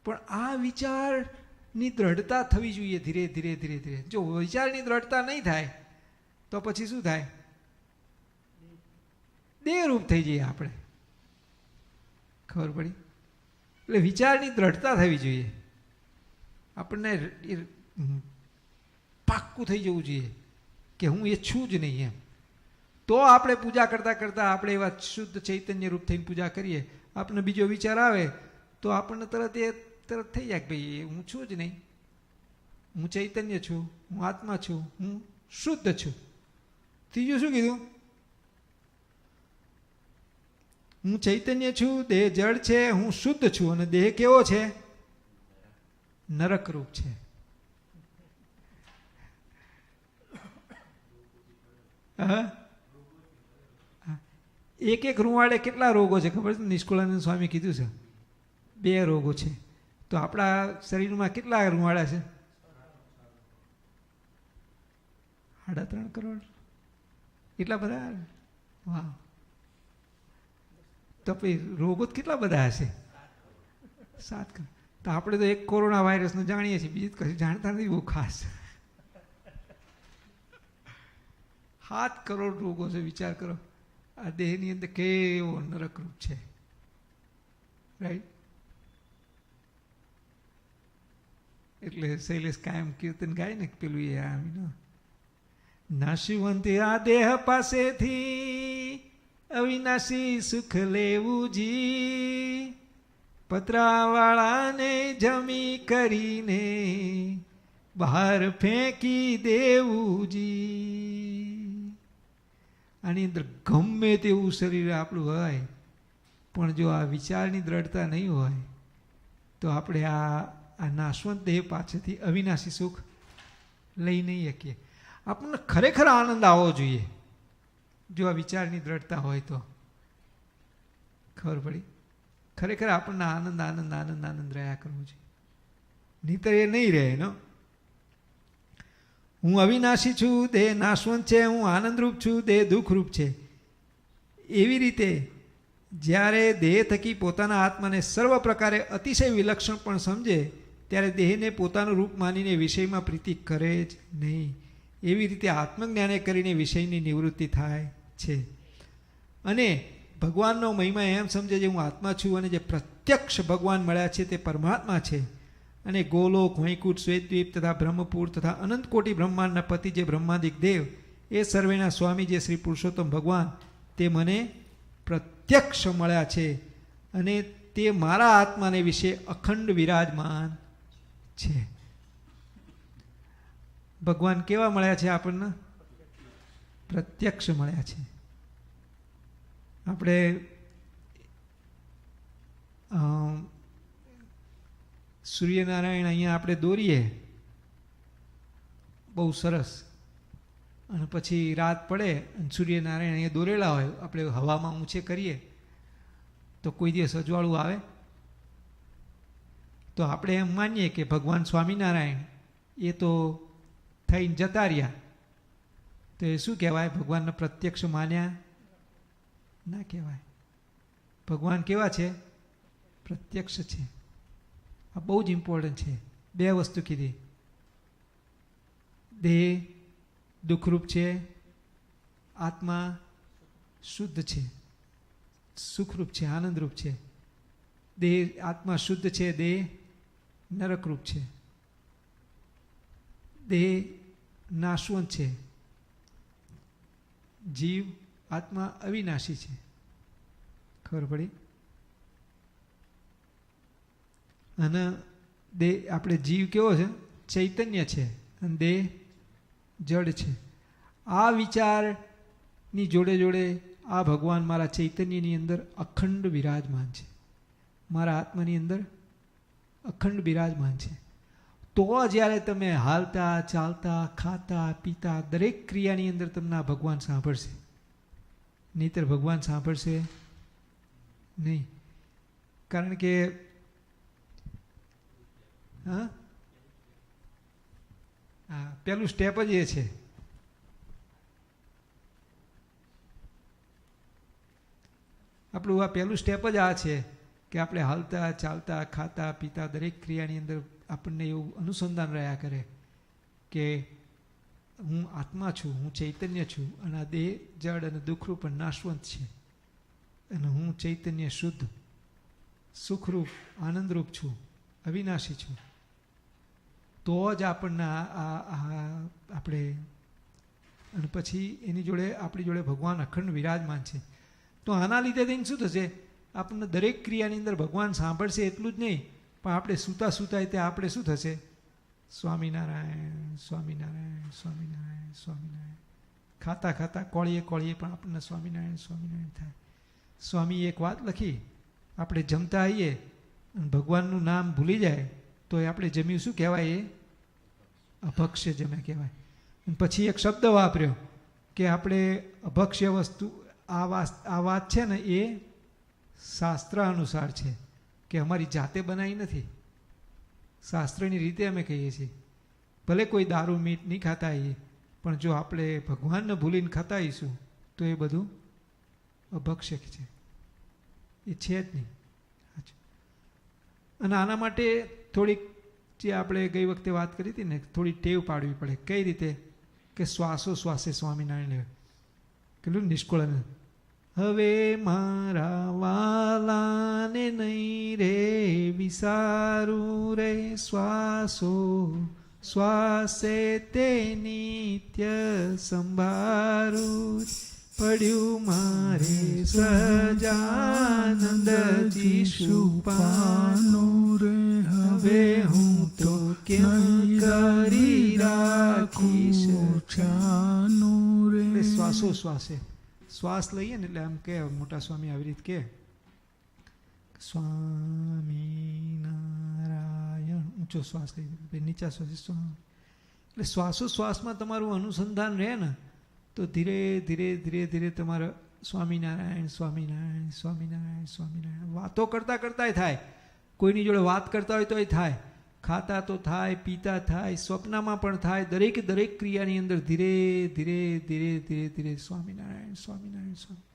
Speaker 5: પણ આ વિચારની દ્રઢતા થવી જોઈએ ધીરે ધીરે ધીરે ધીરે. જો વિચારની દ્રઢતા નહીં થાય તો પછી શું થાય? દેહરૂપ થઈ જઈએ આપણે. ખબર પડી? એટલે વિચારની દ્રઢતા થવી જોઈએ. આપણને પાક્કું થઈ જવું જોઈએ કે હું એ છું જ નહીં એમ. તો આપણે પૂજા કરતાં કરતાં આપણે એવા શુદ્ધ ચૈતન્ય રૂપ થઈને પૂજા કરીએ, આપણને બીજો વિચાર આવે તો આપણને તરત થઈ જાય કે ભાઈ હું છું જ નહીં, હું ચૈતન્ય છું, હું આત્મા છું, હું શુદ્ધ છું. ત્રીજું શું કીધું? હું ચૈતન્ય છું, દેહ જળ છે, હું શુદ્ધ છું, અને દેહ કેવો છે? નરક રૂપ છે. એક રૂવાડે કેટલા રોગો છે ખબર છે? નિષ્કુળાનંદ સ્વામી કીધું છે 2 રોગો છે. તો આપણા શરીરમાં કેટલા રૂવાડા છે? 3.5 કરોડ. એટલા બધા? વાહ. તો પછી રોગો કેટલા બધા હશે? 7 કરોડ. તો આપણે તો 1 કોરોના વાયરસનું જાણીએ છીએ, બીજું કશું જાણતા નથી બહુ ખાસ. 7 કરોડ રોગો છે. વિચાર કરો આ દેહની અંદર કેવો નરકરૂપ છે. રાઈટ? એટલે શૈલેષ કાયમ કીર્તન ગાય ને પેલું એ આવીને નાશવંત આ દેહ પાસેથી અવિનાશી સુખ લેવું જી, પતરાવાળાને જમી કરીને બહાર ફેંકી દેવું જી. આની અંદર ગમે તેવું શરીર આપણું હોય, પણ જો આ વિચારની દ્રઢતા નહીં હોય તો આપણે આ નાશવંત દેહ પાસેથી અવિનાશી સુખ લઈ નહીં શકીએ. આપણને ખરેખર આનંદ આવવો જોઈએ જો આ વિચારની દ્રઢતા હોય તો. ખબર પડી? ખરેખર આપણને આનંદ આનંદ આનંદ આનંદ રહ્યા કરવો જોઈએ, નહીતર એ નહીં રહે. એનો હું અવિનાશી છું, દેહ નાશવંત છે, હું આનંદરૂપ છું, દેહ દુઃખરૂપ છે. એવી રીતે જ્યારે દેહ થકી પોતાના આત્માને સર્વ પ્રકારે અતિશય વિલક્ષણ પણ સમજે ત્યારે દેહને પોતાનું રૂપ માનીને વિષયમાં પ્રીતિ કરે જ નહીં. એવી રીતે આત્મજ્ઞાને કરીને વિષયની નિવૃત્તિ થાય છે. અને ભગવાનનો મહિમા એમ સમજે જે હું આત્મા છું અને જે પ્રત્યક્ષ ભગવાન મળ્યા છે તે પરમાત્મા છે. અને ગોલોક, વૈકુંઠ, શ્વેતદ્વીપ તથા બ્રહ્મપુર તથા અનંતકોટી બ્રહ્માંડના પતિ જે બ્રહ્માદિક દેવ એ સર્વેના સ્વામી જે શ્રી પુરુષોત્તમ ભગવાન તે મને પ્રત્યક્ષ મળ્યા છે અને તે મારા આત્માને વિશે અખંડ વિરાજમાન છે. ભગવાન કેવા મળ્યા છે આપણને? પ્રત્યક્ષ મળ્યા છે. આપણે સૂર્યનારાયણ અહીંયા આપણે દોરીએ બહુ સરસ, અને પછી રાત પડે અને સૂર્યનારાયણ અહીંયા દોરેલા હોય, આપણે હવામાં ઊંચે કરીએ તો કોઈ દિવસ અજવાળું આવે? તો આપણે એમ માનીએ કે ભગવાન સ્વામિનારાયણ એ તો થઈને જતા રહ્યા, તો એ શું કહેવાય? ભગવાનને પ્રત્યક્ષ માન્યા ના કહેવાય. ભગવાન કેવા છે? પ્રત્યક્ષ છે. આ બહુ જ ઇમ્પોર્ટન્ટ છે. 2 વસ્તુ કીધી. દેહ દુઃખરૂપ છે, આત્મા શુદ્ધ છે, સુખરૂપ છે, આનંદરૂપ છે. દેહ આત્મા શુદ્ધ છે, દેહ નરકરૂપ છે. દેહ નાશવંત છે, જીવ આત્મા અવિનાશી છે. ખબર પડી? અને દેહ આપણે જીવ કેવો છે? ચૈતન્ય છે, અને દેહ જડ છે. આ વિચારની જોડે જોડે આ ભગવાન મારા ચૈતન્યની અંદર અખંડ વિરાજમાન છે, મારા આત્માની અંદર અખંડ બિરાજમાન છે. તો જ્યારે તમે હાલતા ચાલતા ખાતા પીતા દરેક ક્રિયાની અંદર તમને આ ભગવાન સાંભળશે, નહીંતર ભગવાન સાંભળશે નહીં. કારણ કે હા પેલું સ્ટેપ જ એ છે આપણું આ પહેલું સ્ટેપ જ આ છે કે આપણે હાલતા ચાલતા ખાતા પીતા દરેક ક્રિયાની અંદર આપણને એવું અનુસંધાન રહ્યા કરે કે હું આત્મા છું, હું ચૈતન્ય છું, અને આ દેહ જડ અને દુઃખરૂપ અને નાશવંત છે, અને હું ચૈતન્ય શુદ્ધ સુખરૂપ આનંદરૂપ છું, અવિનાશી છું. તો જ આપણને આપણે અને પછી એની જોડે આપણી જોડે ભગવાન અખંડ વિરાજમાન છે. તો આના લીધે થઈને શું થશે, આપણને દરેક ક્રિયાની અંદર ભગવાન સાંભળશે એટલું જ નહીં, પણ આપણે સૂતા સૂતા તે આપણે શું થશે, સ્વામિનારાયણ સ્વામિનારાયણ સ્વામિનારાયણ સ્વામિનારાયણ, ખાતા ખાતા કોળીએ કોળીએ પણ આપણને સ્વામિનારાયણ સ્વામિનારાયણ થાય. સ્વામી એક વાત લખી, આપણે જમતા આવીએ અને ભગવાનનું નામ ભૂલી જાય તો એ આપણે જમ્યું શું કહેવાય, એ અભક્ષ્ય જમે કહેવાય. અને પછી એક શબ્દ વાપર્યો કે આપણે અભક્ષ્ય વસ્તુ આ વાત છે ને એ શાસ્ત્ર અનુસાર છે, કે અમારી જાતે બનાવી નથી, શાસ્ત્રની રીતે અમે કહીએ છીએ. ભલે કોઈ દારૂ મીઠ નહીં ખાતા આવીએ, પણ જો આપણે ભગવાનને ભૂલીને ખાતા આવીશું તો એ બધું અભક્ષ્ય છે, એ છે જ નહીં. અને આના માટે થોડીક જે આપણે ગઈ વખતે વાત કરી હતી ને, થોડી ટેવ પાડવી પડે. કઈ રીતે કે શ્વાસે સ્વામિનારાયણ લેવા, કેટલું નિષ્કુળન. હવે મારા વાલાને નહીં રે વિસારું રે, શ્વાસો શ્વાસે તે નિત્ય સંભારું, પડ્યું મારે સજાનંદજી શુપાનું રે, હવે હું તો કેમ કરી રાખીશ છાનું રે. શ્વાસો શ્વાસે શ્વાસ લઈએ ને એટલે આમ કે મોટા સ્વામી આવી રીતે કે સ્વામિનારાયણ, ઊંચો શ્વાસ લઈ, નીચા શ્વાસે એટલે શ્વાસો શ્વાસમાં તમારું અનુસંધાન રહે ને તો ધીરે ધીરે ધીરે ધીરે તમારે સ્વામિનારાયણ સ્વામિનારાયણ સ્વામિનારાયણ સ્વામિનારાયણ વાતો કરતાં કરતાંય થાય, કોઈની જોડે વાત કરતા હોય તોય થાય, ખાતા તો થાય, પીતા થાય, સ્વપ્નમાં પણ થાય, દરેક ક્રિયાની અંદર ધીરે ધીરે ધીરે ધીરે ધીરે સ્વામિનારાયણ સ્વામિનારાયણ સ્વામી.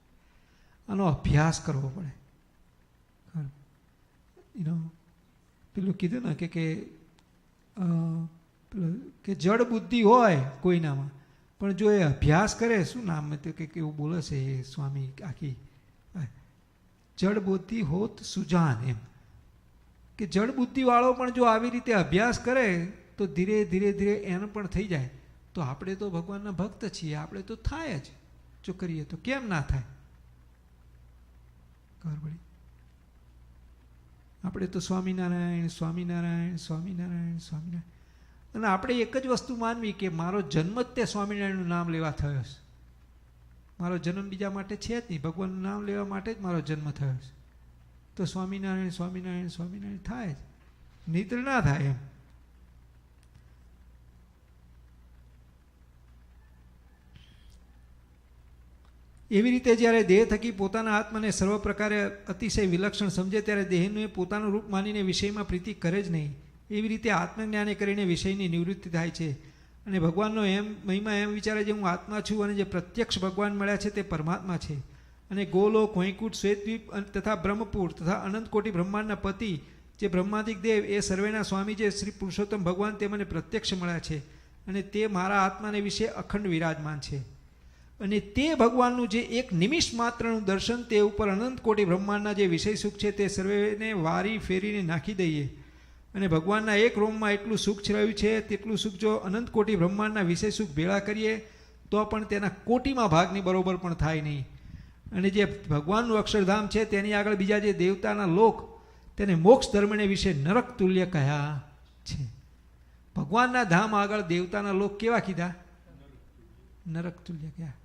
Speaker 5: આનો અભ્યાસ કરવો પડે. પેલું કીધું ને કે જડ બુદ્ધિ હોય કોઈનામાં, પણ જો એ અભ્યાસ કરે, શું નામ હતું કે એવું બોલે છે એ સ્વામી, આખી જડ બુદ્ધિ હોત સુજાન, એમ કે જડ બુદ્ધિવાળો પણ જો આવી રીતે અભ્યાસ કરે તો ધીરે ધીરે ધીરે એને પણ થઈ જાય. તો આપણે તો ભગવાનના ભક્ત છીએ, આપણે તો થાય જ, જો કરીએ તો કેમ ના થાય. ખબર પડી? આપણે તો સ્વામિનારાયણ સ્વામિનારાયણ સ્વામિનારાયણ સ્વામિનારાયણ, અને આપણે એક જ વસ્તુ માનવી કે મારો જન્મ જ તે સ્વામિનારાયણનું નામ લેવા થયો છે. મારો જન્મ બીજા માટે છે જ નહીં, ભગવાનનું નામ લેવા માટે જ મારો જન્મ થયો છે. તો સ્વામિનારાયણ સ્વામિનારાયણ સ્વામિનારાયણ થાય જ, નહીતર ના થાય. એમ એવી રીતે જ્યારે દેહ થકી પોતાના આત્માને સર્વ પ્રકારે અતિશય વિલક્ષણ સમજે ત્યારે દેહનું એ પોતાનું રૂપ માનીને વિષયમાં પ્રીતિ કરે જ નહીં. એવી રીતે આત્મજ્ઞાને કરીને વિષયની નિવૃત્તિ થાય છે અને ભગવાનનો એમ મહિમા એમ વિચારે છે, હું આત્મા છું અને જે પ્રત્યક્ષ ભગવાન મળ્યા છે તે પરમાત્મા છે. અને ગોલોક, વૈકુંઠ, શ્વેતદ્વીપ તથા બ્રહ્મપુર તથા અનંતકોટી બ્રહ્માંડના પતિ જે બ્રહ્માદિક દેવ એ સર્વેના સ્વામી જે શ્રી પુરુષોત્તમ ભગવાન તે મને પ્રત્યક્ષ મળ્યા છે અને તે મારા આત્માને વિશે અખંડ વિરાજમાન છે. અને તે ભગવાનનું જે એક નિમિષ માત્રનું દર્શન તે ઉપર અનંત કોટી બ્રહ્માંડના જે વિષય સુખ છે તે સર્વેને વારી ફેરીને નાખી દઈએ. અને ભગવાનના એક રોમમાં એટલું સુખ રહ્યું છે તેટલું સુખ જો અનંત કોટી બ્રહ્માંડના વિષય સુખ ભેળા કરીએ તો પણ તેના કોટીમાં ભાગની બરોબર પણ થાય નહીં. અને જે ભગવાનનું અક્ષરધામ છે તેની આગળ બીજા જે દેવતાના લોક તેને મોક્ષ ધર્મને વિશે નરક તુલ્ય કહ્યા છે. ભગવાનના ધામ આગળ દેવતાના લોક કેવા કીધા? નરક તુલ્ય કહ્યા.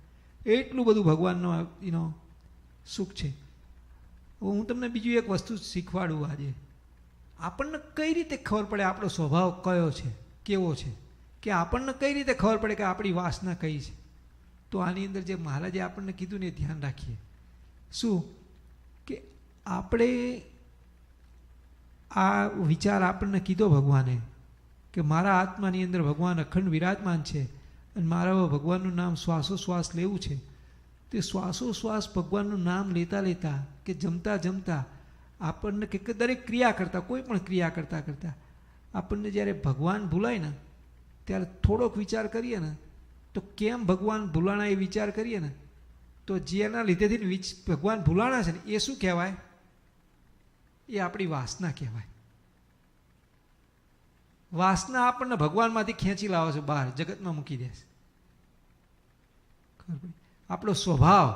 Speaker 5: એટલું બધું ભગવાનનો સુખ છે. હું તમને બીજું એક વસ્તુ શીખવાડું આજે. આપણને કઈ રીતે ખબર પડે આપણો સ્વભાવ કયો છે, કેવો છે, કે આપણને કઈ રીતે ખબર પડે કે આપણી વાસના કઈ છે? તો આની અંદર જે મહારાજે આપણને કીધું ને એ ધ્યાન રાખીએ. શું કે આપણે આ વિચાર આપણને કીધો ભગવાને કે મારા આત્માની અંદર ભગવાન અખંડ વિરાજમાન છે અને મારા ભગવાનનું નામ શ્વાસોશ્વાસ લેવું છે, તે શ્વાસોશ્વાસ ભગવાનનું નામ લેતા લેતા કે જમતા જમતા આપણને કે દરેક ક્રિયા કરતાં, કોઈ પણ ક્રિયા કરતાં કરતાં આપણને જ્યારે ભગવાન ભૂલાય ને ત્યારે થોડોક વિચાર કરીએ ને તો કેમ ભગવાન ભૂલાણા એ વિચાર કરીએ ને તો જેના લીધેથી ભગવાન ભૂલાણા છે ને એ શું કહેવાય? એ આપણી વાસના કહેવાય. વાસના આપણને ભગવાનમાંથી ખેંચી લાવે છે, બહાર જગતમાં મૂકી દે છે. આપણો સ્વભાવ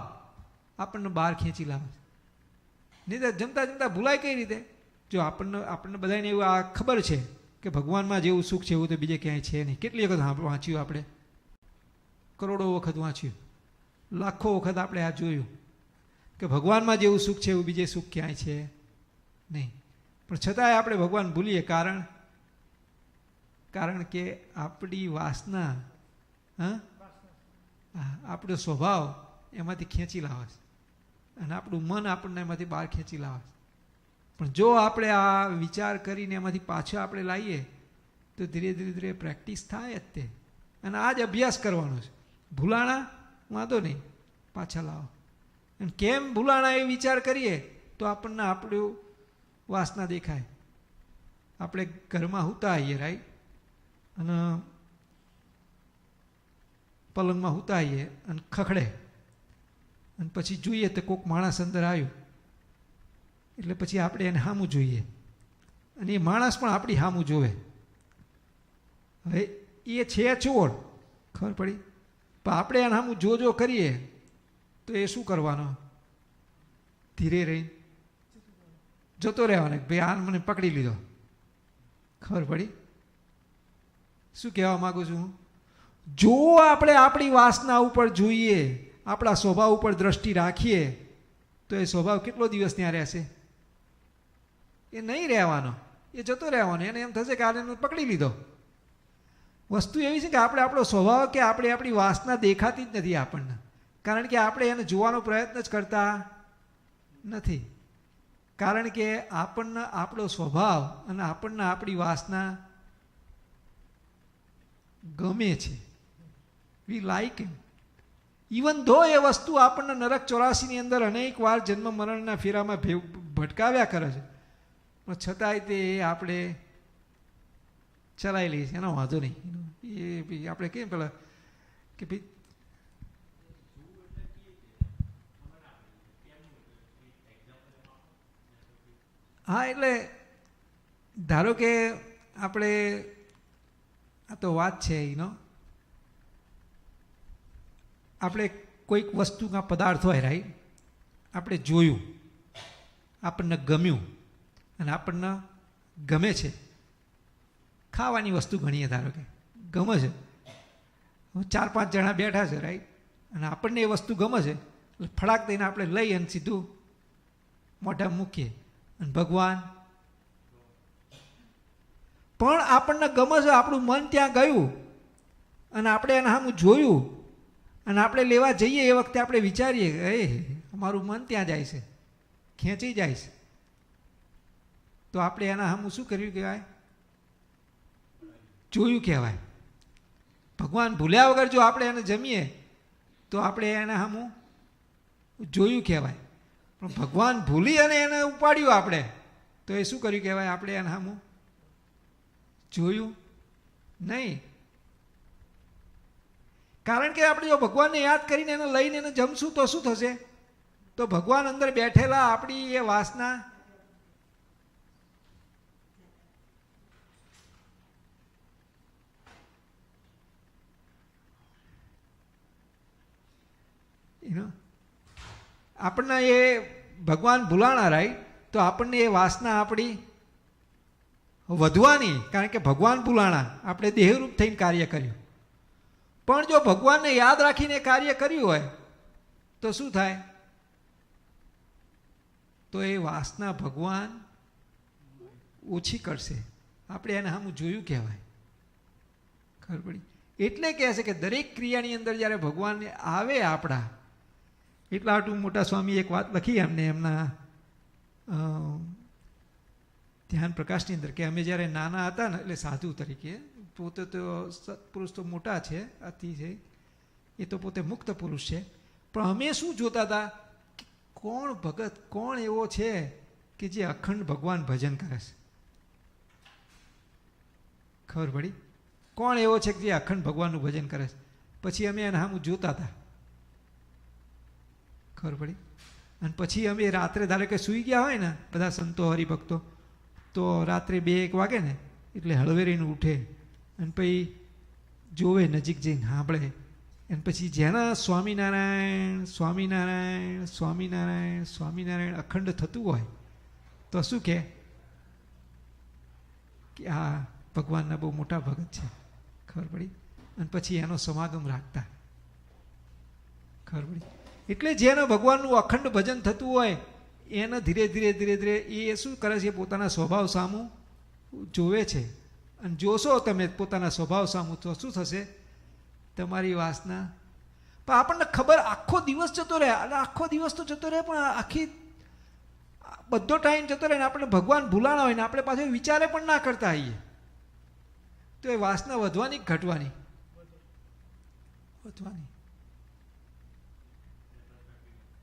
Speaker 5: આપણને બહાર ખેંચી લાવે છે. નહીં તો જમતા જમતા ભૂલાય કઈ રીતે? જો આપણને બધાને એવું આ ખબર છે કે ભગવાનમાં જેવું સુખ છે એવું તો બીજે ક્યાંય છે નહીં. કેટલી વખત વાંચ્યું આપણે? કરોડો વખત વાંચ્યું, લાખો વખત આપણે આ જોયું કે ભગવાનમાં જેવું સુખ છે એવું બીજે સુખ ક્યાંય છે નહીં. પણ છતાંય આપણે ભગવાન ભૂલીએ. કારણ કે આપણી વાસના, આપણો સ્વભાવ એમાંથી ખેંચી લાવે છે અને આપણું મન આપણને એમાંથી બહાર ખેંચી લાવે છે. પણ જો આપણે આ વિચાર કરીને એમાંથી પાછો આપણે લાવીએ તો ધીરે ધીરે ધીરે પ્રેક્ટિસ થાય જ તે. અને આ જ અભ્યાસ કરવાનો છે. ભૂલાણા વાંધો નહીં, પાછા લાવો. અને કેમ ભૂલાણા એ વિચાર કરીએ તો આપણને આપણું વાસના દેખાય. આપણે ઘરમાં સૂતા આવીએ, રાઈટ, અને પલંગમાં સૂતા આવીએ અને ખખડે અને પછી જોઈએ તો કોઈક માણસ અંદર આવ્યું એટલે પછી આપણે એને સામું જોઈએ અને એ માણસ પણ આપણી સામું જોવે. હવે એ છે ચોર, ખબર પડી, પણ આપણે એને સામું જો કરીએ તો એ શું કરવાનો? ધીરે રહીને જતો રહેવાનો. ભાઈ આ મને પકડી લીધો. ખબર પડી? શું કહેવા માગું છું? જો આપણે આપણી વાસના ઉપર જોઈએ, આપણા સ્વભાવ ઉપર દ્રષ્ટિ રાખીએ તો એ સ્વભાવ કેટલો દિવસ ત્યાં રહેશે? એ નહીં રહેવાનો, એ જતો રહેવાનો. એને એમ થશે કે આને પકડી લીધો. વસ્તુ એવી છે કે આપણે આપણો સ્વભાવ કે આપણે આપણી વાસના દેખાતી જ નથી આપણને, કારણ કે આપણે એને જોવાનો પ્રયત્ન જ કરતા નથી. કારણ કે આપણને આપણો સ્વભાવ અને આપણને આપણી વાસના ગમે છે. વી લાઈક ઇટ. ઇવન ધો એ વસ્તુ આપણને નરક 84ની અંદર અનેક વાર જન્મ મરણના ફેરામાં ભટકાવ્યા કરે છે, પણ છતાંય તે આપણે ચલાવી લઈએ છીએ. એનો વાંધો નહીં. એ આપણે કેમ પેલા કે ભાઈ હા, એટલે ધારો કે આપણે આ તો વાત છે એનો, આપણે કોઈક વસ્તુ કાં પદાર્થ હોય, રાઈટ, આપણે જોયું, આપણને ગમ્યું અને આપણને ગમે છે. ખાવાની વસ્તુ ગણીએ, ધારો કે ગમે છે, 4-5 જણા બેઠા છે, રાઈટ, અને આપણને એ વસ્તુ ગમે છે એટલે ફડાક દઈને આપણે લઈ અને સીધું મોઢા મૂકીએ. અને ભગવાન પણ આપણને ગમે છે, આપણું મન ત્યાં ગયું અને આપણે એના સામું જોયું અને આપણે લેવા જઈએ એ વખતે આપણે વિચારીએ કે અમારું મન ત્યાં જાય છે, ખેંચી જાય છે, તો આપણે એના સામું શું કર્યું કહેવાય? જોયું કહેવાય. ભગવાન ભૂલ્યા વગર જો આપણે એને જમીએ તો આપણે એના સામું જોયું કહેવાય. પણ ભગવાન ભૂલી અને એને ઉપાડ્યું આપણે તો એ શું કર્યું કહેવાય? આપણે એના સામું જોયું નહીં. કારણ કે આપણે જો ભગવાનને યાદ કરીને એને લઈને એને જમશું તો શું થશે? તો ભગવાન અંદર બેઠેલા આપણી એ વાસના આપણને એ ભગવાન ભૂલાણા, રાઈટ, તો આપણને એ વાસના આપણી વધવાની, કારણ કે ભગવાન ભૂલાણા, આપણે દેહરૂપ થઈને કાર્ય કર્યું. પણ જો ભગવાનને યાદ રાખીને કાર્ય કર્યું હોય તો શું થાય? તો એ વાસના ભગવાન ઓછી કરશે. આપણે એને સામું જોયું કહેવાય. ખબર પડી? એટલે કહે છે કે દરેક ક્રિયાની અંદર જ્યારે ભગવાન આવે આપણા, એટલા આટલું મોટા સ્વામી એક વાત લખી એમને એમના ધ્યાન પ્રકાશની અંદર કે અમે જ્યારે નાના હતા ને, એટલે સાધુ તરીકે, પોતે તો સત્પુરુષ તો મોટા છે, અતિ છે, એ તો પોતે મુક્ત પુરુષ છે, પણ અમે શું જોતા હતા કે કોણ ભગત, કોણ એવો છે કે જે અખંડ ભગવાન ભજન કરે છે. ખબર પડી? કોણ એવો છે કે જે અખંડ ભગવાનનું ભજન કરે છે. પછી અમે એના સામું જોતા હતા. ખબર પડી? અને પછી અમે રાત્રે ધારો કે સૂઈ ગયા હોય ને બધા સંતો હરિભક્તો, તો રાત્રે 2-1 વાગે ને એટલે હળવેરીને ઉઠે અને પછી જોવે, નજીક જઈને સાંભળે. અને પછી જેના સ્વામિનારાયણ સ્વામિનારાયણ સ્વામિનારાયણ સ્વામિનારાયણ અખંડ થતું હોય તો શું કે આ ભગવાનના બહુ મોટા ભગત છે. ખબર પડી? અને પછી એનો સમાગમ રાખતા. ખબર પડી? એટલે જેને ભગવાનનું અખંડ ભજન થતું હોય એને ધીરે ધીરે ધીરે ધીરે એ શું કરે છે, પોતાના સ્વભાવ સામું જોવે છે. અને જોશો તમે પોતાના સ્વભાવ સામું તો શું થશે? તમારી વાસના. પણ આપણને ખબર, આખો દિવસ જતો રહે, આખો દિવસ તો જતો રહે, પણ આખી બધો ટાઈમ જતો રહે ને આપણે ભગવાન ભૂલાણા હોય ને આપણે પાછળ વિચારે પણ ના કરતા આવીએ, તો એ વાસના વધવાની કે ઘટવાની? વધવાની.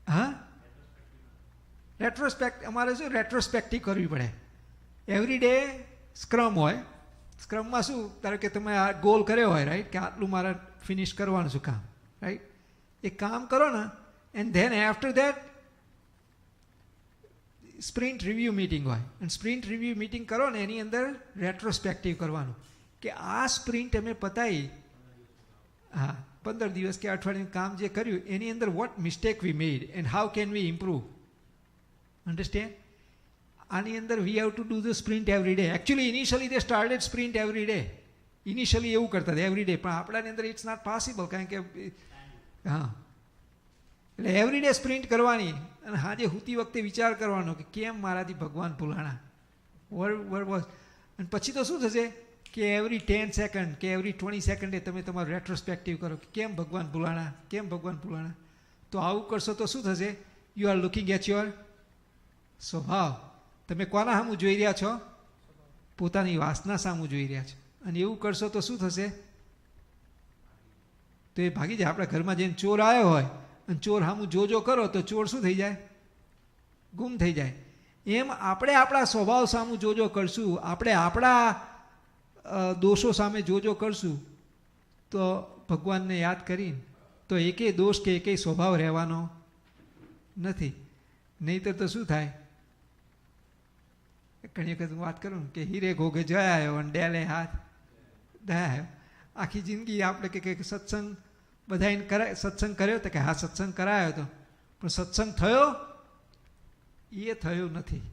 Speaker 5: હા, અમારે શું રેટ્રોસ્પેક્ટિવ કરવી પડે. એવરી ડે સ્ક્રમ હોય. સ્ક્રમમાં શું, ધારો કે તમે આ ગોલ કર્યો હોય, રાઈટ, કે આટલું મારે ફિનિશ કરવાનું છે કામ, રાઈટ, એ કામ કરો ને, and then after that sprint review meeting હોય. અને સ્પ્રિન્ટ રિવ્યૂ મિટિંગ કરો ને એની અંદર રેટ્રોસ્પેક્ટિવ કરવાનું કે આ સ્પ્રિન્ટ અમે પતાવી, હા, 15 દિવસ કે અઠવાડિયું કામ જે કર્યું એની અંદર what mistake we made and how can we improve. Understand? આની અંદર we have to do the sprint every day. Actually initially they started sprint every day. Initially એવું કરતા હતા એવરી ડે, પણ આપણાની અંદર ઇટ્સ નોટ પોસિબલ, કારણ કે હા, એટલે એવરી ડે સ્પ્રિન્ટ કરવાની. અને હાજે સૂતી વખતે વિચાર કરવાનો કે કેમ મારાથી ભગવાન ભૂલાણા. અને પછી તો શું થશે કે એવરી 10 સેકન્ડ કે એવરી 20 સેકન્ડે તમે તમારું રેટ્રોસ્પેક્ટિવ કરો કે કેમ ભગવાન ભૂલાણા, કેમ ભગવાન ભૂલાણા. તો આવું કરશો તો શું થશે? You are looking at your swabhav. તમે કોના સામું જોઈ રહ્યા છો? પોતાની વાસના સામું જોઈ રહ્યા છો. અને એવું કરશો તો શું થશે? તો એ ભાગી જાય. આપણા ઘરમાં જઈને ચોર આવ્યો હોય અને ચોર સામું જોજો કરો તો ચોર શું થઈ જાય? ગુમ થઈ જાય. એમ આપણે આપણા સ્વભાવ સામું જોજો કરશું, આપણે આપણા દોષો સામે જોજો કરશું તો ભગવાનને યાદ કરીને તો એકેય દોષ કે એકેય સ્વભાવ રહેવાનો નથી. નહીંતર તો શું થાય? ઘણી વખત હું વાત કરું કે હીરે ઘોઘે જયા આવ્યો અને ડેલે હાથ દયા આવ્યો. આખી જિંદગી આપણે કે સત્સંગ બધાને કરાય, સત્સંગ કર્યો તો કે હા સત્સંગ કરાયો હતો, પણ સત્સંગ થયો એ થયો નથી.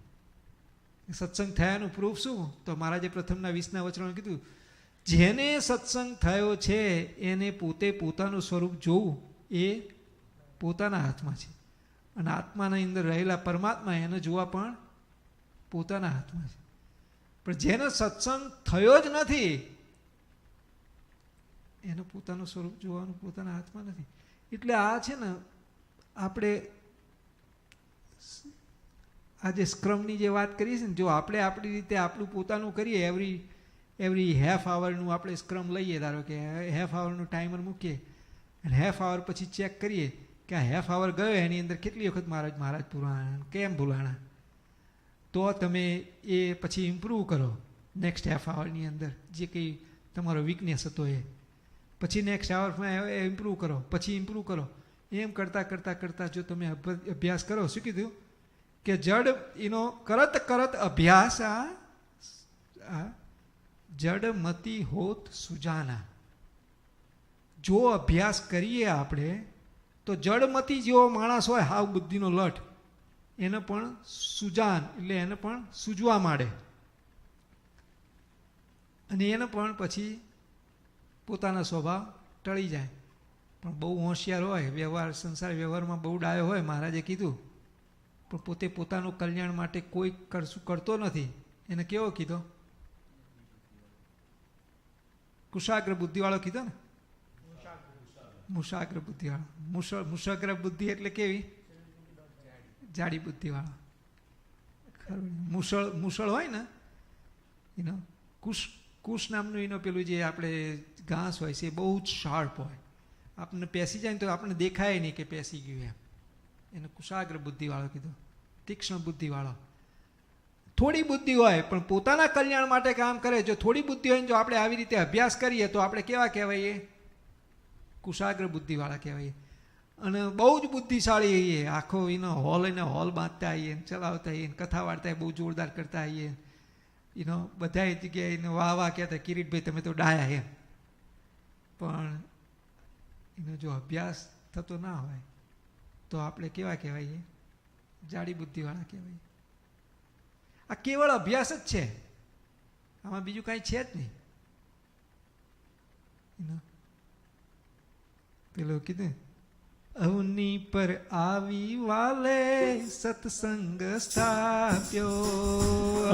Speaker 5: સત્સંગ થયાનું પ્રૂફ શું? તો મહારાજે પ્રથમના 20ના વચનો કીધું, જેને સત્સંગ થયો છે એને પોતે પોતાનું સ્વરૂપ જોવું એ પોતાના હાથમાં છે. અને આત્માના અંદર રહેલા પરમાત્મા એને જોવા પણ પોતાના હાથમાં છે. પણ જેનો સત્સંગ થયો જ નથી એનું પોતાનું સ્વરૂપ જોવાનું પોતાના હાથમાં નથી. એટલે આ છે ને, આપણે આજે સ્ક્રમની જે વાત કરીએ છીએ ને, જો આપણે આપણી રીતે આપણું પોતાનું કરીએ, એવરી હાફ આવરનું આપણે સ્ક્રમ લઈએ, ધારો કે હાફ આવરનું ટાઈમર મૂકીએ અને હાફ આવર પછી ચેક કરીએ કે આ હાફ આવર ગયો એની અંદર કેટલી વખત મહારાજ ભૂલાણા, કેમ ભૂલાણા, તો તમે એ પછી ઇમ્પ્રૂવ કરો નેક્સ્ટ હાફ આવરની અંદર જે કંઈ તમારો વીકનેસ હતો એ. પછી નેક્સ્ટ આવરમાં ઇમ્પ્રૂવ કરો, પછી ઇમ્પ્રૂવ કરો. એમ કરતાં કરતાં કરતાં જો તમે અભ્યાસ કરો, શું કીધું કે જડ એનો કરત કરત અભ્યાસ જડ મતી હોત સુજાના. જો અભ્યાસ કરીએ આપણે તો જડમતી જેવો માણસ હોય, હાવ બુદ્ધિનો લઠ, એને પણ સુજાન એટલે એને પણ સૂજવા માંડે અને એને પણ પછી પોતાના સ્વભાવ ટળી જાય. પણ બહુ હોશિયાર હોય, વ્યવહાર સંસાર વ્યવહારમાં બહુ ડાયો હોય, મહારાજે કીધું, પણ પોતે પોતાનું કલ્યાણ માટે કોઈ કરતો નથી. એને કેવો કીધો? કુશાગ્ર બુદ્ધિવાળો કીધો ને, મુશાગ્ર બુદ્ધિવાળો. મુશાગ્ર બુદ્ધિ એટલે કેવી? જાડી બુદ્ધિવાળો. મુસળ હોય ને એનો કુશ નામનું એનો પેલું જે આપણે ઘાસ હોય છે એ બહુ જ શાર્પ હોય. આપણને પેસી જાય ને તો આપણને દેખાય નહીં કે પેસી ગયું એમ. એને કુશાગ્ર બુદ્ધિવાળો કીધું, તીક્ષ્ણ બુદ્ધિવાળો. થોડી બુદ્ધિ હોય પણ પોતાના કલ્યાણ માટે કામ કરે. જો થોડી બુદ્ધિ હોય ને જો આપણે આવી રીતે અભ્યાસ કરીએ તો આપણે કેવા કહેવાઈએ? કુશાગ્ર બુદ્ધિવાળા કહેવાય. અને બહુ જ બુદ્ધિશાળી આવીએ, આખો એનો હોલ બાંધતા આવીએ, ચલાવતા આવીએ, કથા વાર્તા બહુ જોરદાર કરતા આવીએ. એનો બધા જગ્યાએ એને વાહ કહેતા, કિરીટભાઈ તમે તો ડાયા એમ. પણ એનો જો અભ્યાસ થતો ના હોય તો આપણે કેવા કહેવાઈએ? જાડી બુદ્ધિવાળા કહેવાય. આ કેવળ અભ્યાસ જ છે, આમાં બીજું કાંઈ છે જ નહીં. પેલો કીધું અવની પર આવી વાલે સત્સંગ સ્થાપ્યો,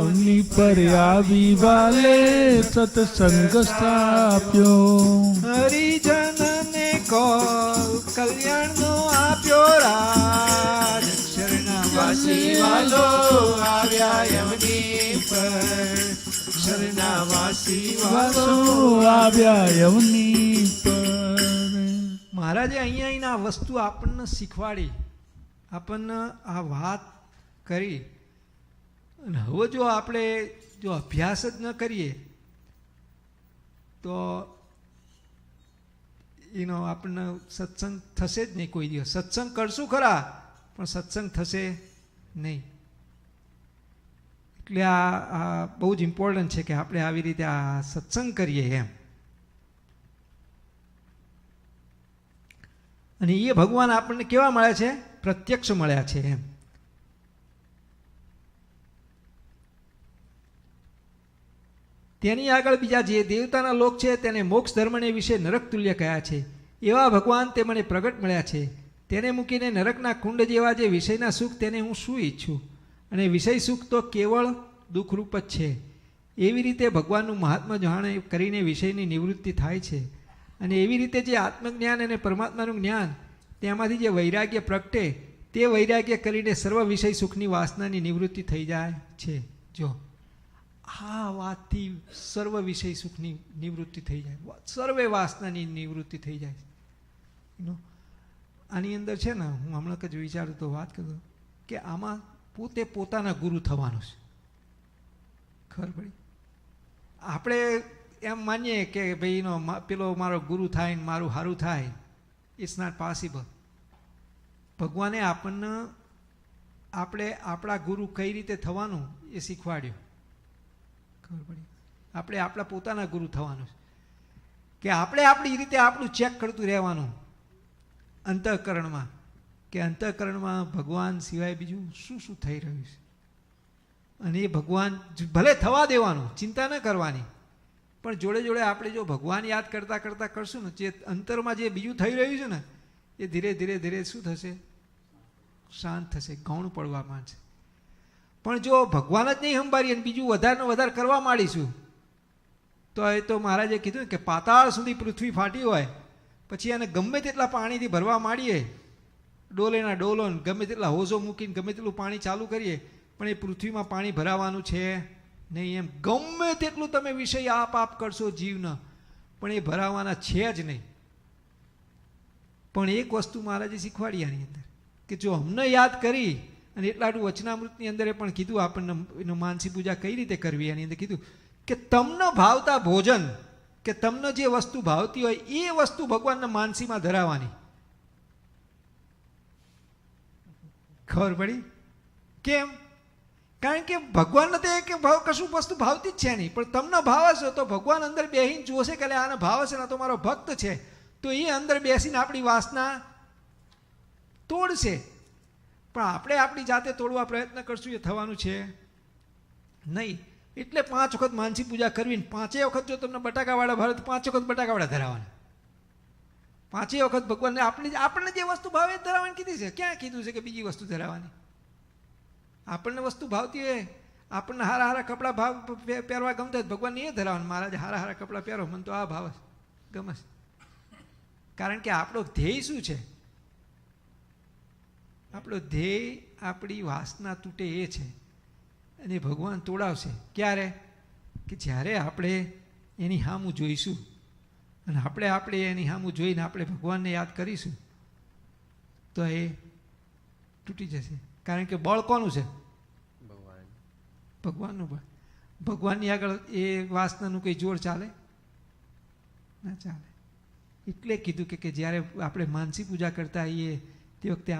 Speaker 12: અવની પર આવી વાલે સત્સંગ સ્થાપ્યો,
Speaker 5: હરિજનને કોલ કલ્યાણનો આપ્યો રાજ, શરણાવાસી વાલો આવ્યા યમની પર, શરણાવાસી વાલો
Speaker 12: આવ્યા યમની પર.
Speaker 5: મહારાજે અહીંયા આ વસ્તુ આપણને શીખવાડી, આપણને આ વાત કરી. અને હવે જો આપણે જો અભ્યાસ જ ન કરીએ તો એનો આપણને સત્સંગ થશે જ નહીં કોઈ દિવસ. સત્સંગ કરશું ખરા પણ સત્સંગ થશે નહીં. એટલે આ બહુ જ ઇમ્પોર્ટન્ટ છે કે આપણે આવી રીતે આ સત્સંગ કરીએ એમ. અને એ ભગવાન આપણને કેવા મળ્યા છે? પ્રત્યક્ષ મળ્યા છે એમ. તેની આગળ બીજા જે દેવતાના લોક છે તેને મોક્ષ ધર્મને વિશે નરક તુલ્ય કહ્યા છે. એવા ભગવાન તે મને પ્રગટ મળ્યા છે. તેને મૂકીને નરકના કુંડ જેવા જે વિષયના સુખ તેને હું શું ઈચ્છું? અને વિષય સુખ તો કેવળ દુઃખરૂપ જ છે. એવી રીતે ભગવાનનું મહાત્મા જાણે કરીને વિષયની નિવૃત્તિ થાય છે. અને એવી રીતે જે આત્મજ્ઞાન અને પરમાત્માનું જ્ઞાન તેમાંથી જે વૈરાગ્ય પ્રગટે તે વૈરાગ્ય કરીને સર્વ વિષય સુખની વાસનાની નિવૃત્તિ થઈ જાય છે. જો આ વાતથી સર્વ વિષય સુખની નિવૃત્તિ થઈ જાય, સર્વે વાસનાની નિવૃત્તિ થઈ જાય. આની અંદર છે ને, હું હમણાં જ વિચારું તો વાત કરું કે આમાં પોતે પોતાના ગુરુ થવાનું છે. ખબર પડી? આપણે એમ માનીએ કે ભાઈ એનો પેલો મારો ગુરુ થાય ને મારું સારું થાય. It's not possible. ભગવાને આપણને આપણા ગુરુ કઈ રીતે થવાનું એ શીખવાડ્યું. ખબર પડી? આપણે આપણા પોતાના ગુરુ થવાનું કે આપણે આપણી રીતે આપણું ચેક કરતું રહેવાનું અંતઃકરણમાં, કે અંતઃકરણમાં ભગવાન સિવાય બીજું શું શું થઈ રહ્યું છે. અને એ ભગવાન ભલે થવા દેવાનું, ચિંતા ન કરવાની, પણ જોડે જોડે આપણે જો ભગવાન યાદ કરતાં કરતાં કરશું ને, જે અંતરમાં જે બીજું થઈ રહ્યું છે ને એ ધીરે ધીરે ધીરે શું થશે? શાંત થશે, ગૌણ પડવા માંડશે. પણ જો ભગવાન જ નહીં સંભાળીએ અને બીજું વધારે ને વધારે કરવા માંડીશું તો એ તો મહારાજે કીધું કે પાતાળ સુધી પૃથ્વી ફાટી હોય પછી એને ગમે તેટલા પાણીથી ભરવા માંડીએ, ડોલેના ડોલો ગમે તેટલા હોઝો મૂકીને ગમે તેટલું પાણી ચાલુ કરીએ પણ એ પૃથ્વીમાં પાણી ભરાવાનું છે નહીં. એમ ગમે તેટલું તમે વિષય આપ કરશો જીવને પણ એ ભરાવાના છે જ નહીં. પણ એક વસ્તુ મહારાજે શીખવાડી આની અંદર કે જો અમને યાદ કરી અને એટલાટું વચનામૃતની અંદર પણ કીધું આપણને એનો માનસી પૂજા કઈ રીતે કરવી. એની અંદર કીધું કે તમને ભાવતા ભોજન, કે તમને જે વસ્તુ ભાવતી હોય એ વસ્તુ ભગવાનના માનસીમાં ધરાવવાની. ખબર પડી? કેમ? કારણ કે ભગવાનને તો એક કશું વસ્તુ ભાવતી જ છે નહીં, પણ તમને ભાવશે તો ભગવાન અંદર બેસીને જોશે કે આને ભાવશે ને તો મારો ભક્ત છે, તો એ અંદર બેસીને આપણી વાસના તોડશે. પણ આપણે આપણી જાતે તોડવા પ્રયત્ન કરશું એ થવાનું છે નહીં. એટલે 5 વખત માનસી પૂજા કરવી, 5 વખત જો તમને બટાકાવાળા ભાવે તો 5 વખત બટાકાવાળા ધરાવવાના, 5 વખત ભગવાનને આપણને જે વસ્તુ ભાવે ધરાવવાની કીધી છે. ક્યાં કીધું છે કે બીજી વસ્તુ ધરાવવાની? આપણને વસ્તુ ભાવતી હોય, આપણને હારા હારા કપડાં પહેરવા ગમતા ભગવાનને એ ધરાવવાનું. મહારાજ હારા હારા કપડાં પહેરો, મને તો આ ભાવે ગમે. કારણ કે આપણો ધ્યેય શું છે? આપણો ધ્યેય આપણી વાસના તૂટે એ છે. અને ભગવાન તોડાવશે ક્યારે? કે જ્યારે આપણે એની સામું જોઈશું અને આપણે એની સામું જોઈને આપણે ભગવાનને યાદ કરીશું તો એ તૂટી જશે. કારણ કે બળ કોનું છે? ભગવાનનું બળ. ભગવાનની આગળ એ વાસનાનું કંઈ જોર ચાલે ના ચાલે. એટલે કીધું કે જ્યારે આપણે માનસી પૂજા કરતા હોઈએ તે વખતે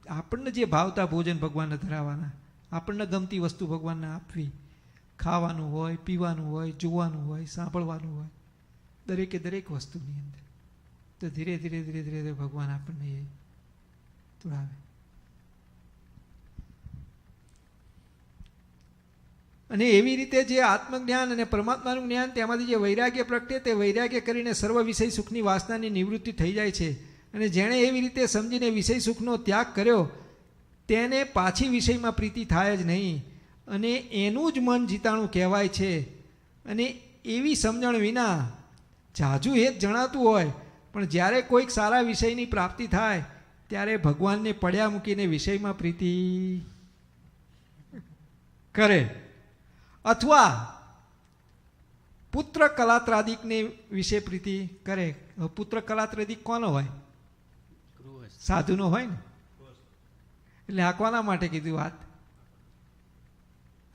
Speaker 5: આપણને જે ભાવતા ભોજન ભગવાનને ધરાવવાના, આપણને ગમતી વસ્તુ ભગવાનને આપવી, ખાવાનું હોય, પીવાનું હોય, જોવાનું હોય, સાંભળવાનું હોય, દરેકે દરેક વસ્તુની અંદર. તો ધીરે ધીરે ધીરે ધીરે ભગવાન આપણને એ તોડાવે. અને એવી રીતે જે આત્મજ્ઞાન અને પરમાત્માનું જ્ઞાન તેમાંથી જે વૈરાગ્ય પ્રગટે તે વૈરાગ્ય કરીને સર્વ વિષય સુખની વાસનાની નિવૃત્તિ થઈ જાય છે. અને જેણે એવી રીતે સમજીને વિષય સુખનો ત્યાગ કર્યો તેને પાછી વિષયમાં પ્રીતિ થાય જ નહીં અને એનું જ મન જીતાણું કહેવાય છે. અને એવી સમજણ વિના જાજુ હેત જણાતું હોય પણ જ્યારે કોઈક સારા વિષયની પ્રાપ્તિ થાય ત્યારે ભગવાનને પડ્યા મૂકીને વિષયમાં પ્રીતિ કરે અથવા પુત્ર કલાત્રાદિકને વિશે પ્રીતિ કરે. પુત્ર કલાત્રાદિક કોનો હોય? સાધુનો હોય ને. એટલે આ કોના માટે કીધું વાત?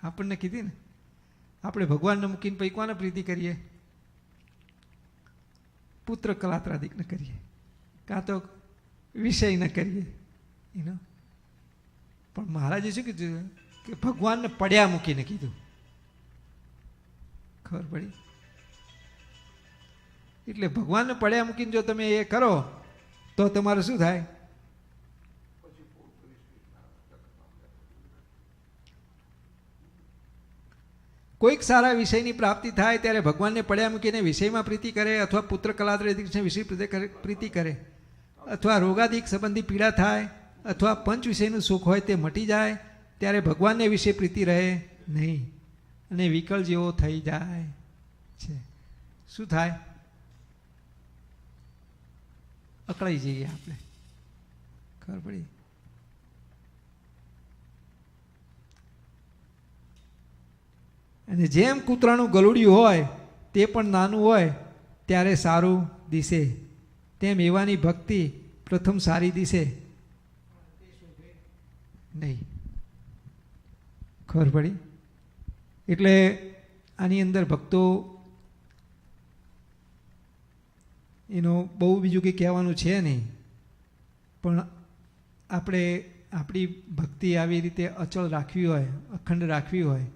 Speaker 5: આપણને કીધી ને. આપણે ભગવાનને મૂકીને પછી કોને પ્રીતિ કરીએ? પુત્ર કલાત્રાદિક ન કરીએ, કાં તો વિષય ન કરીએ. પણ મહારાજે શું કીધું કે ભગવાનને પડ્યા મૂકીને કીધું. ખબર પડી? એટલે ભગવાનને પડ્યા મૂકીને જો તમે એ કરો તો તમારે શું થાય? કોઈક સારા વિષયની પ્રાપ્તિ થાય ત્યારે ભગવાનને પડ્યા મૂકીને વિષયમાં પ્રીતિ કરે અથવા પુત્ર કલાત્રાદિકને વિષય પ્રીતિ કરે અથવા રોગાદિક સંબંધી પીડા થાય અથવા પંચ વિષયનું સુખ હોય તે મટી જાય ત્યારે ભગવાનને વિશે પ્રીતિ રહે નહીં અને વિકલ જેવો થઈ જાય છે. શું થાય? અકળાઈ જઈએ આપણે. ખબર પડી? અને જેમ કૂતરાનું ગલુડિયું હોય તે પણ નાનું હોય ત્યારે સારું દિશે તેમ એવાની ભક્તિ પ્રથમ સારી દિશે નહીં. ખબર પડી? એટલે આની અંદર ભક્તો એનો બહુ બીજું કંઈ કહેવાનું છે નહીં. પણ આપણે આપણી ભક્તિ આવી રીતે અચળ રાખવી હોય, અખંડ રાખવી હોય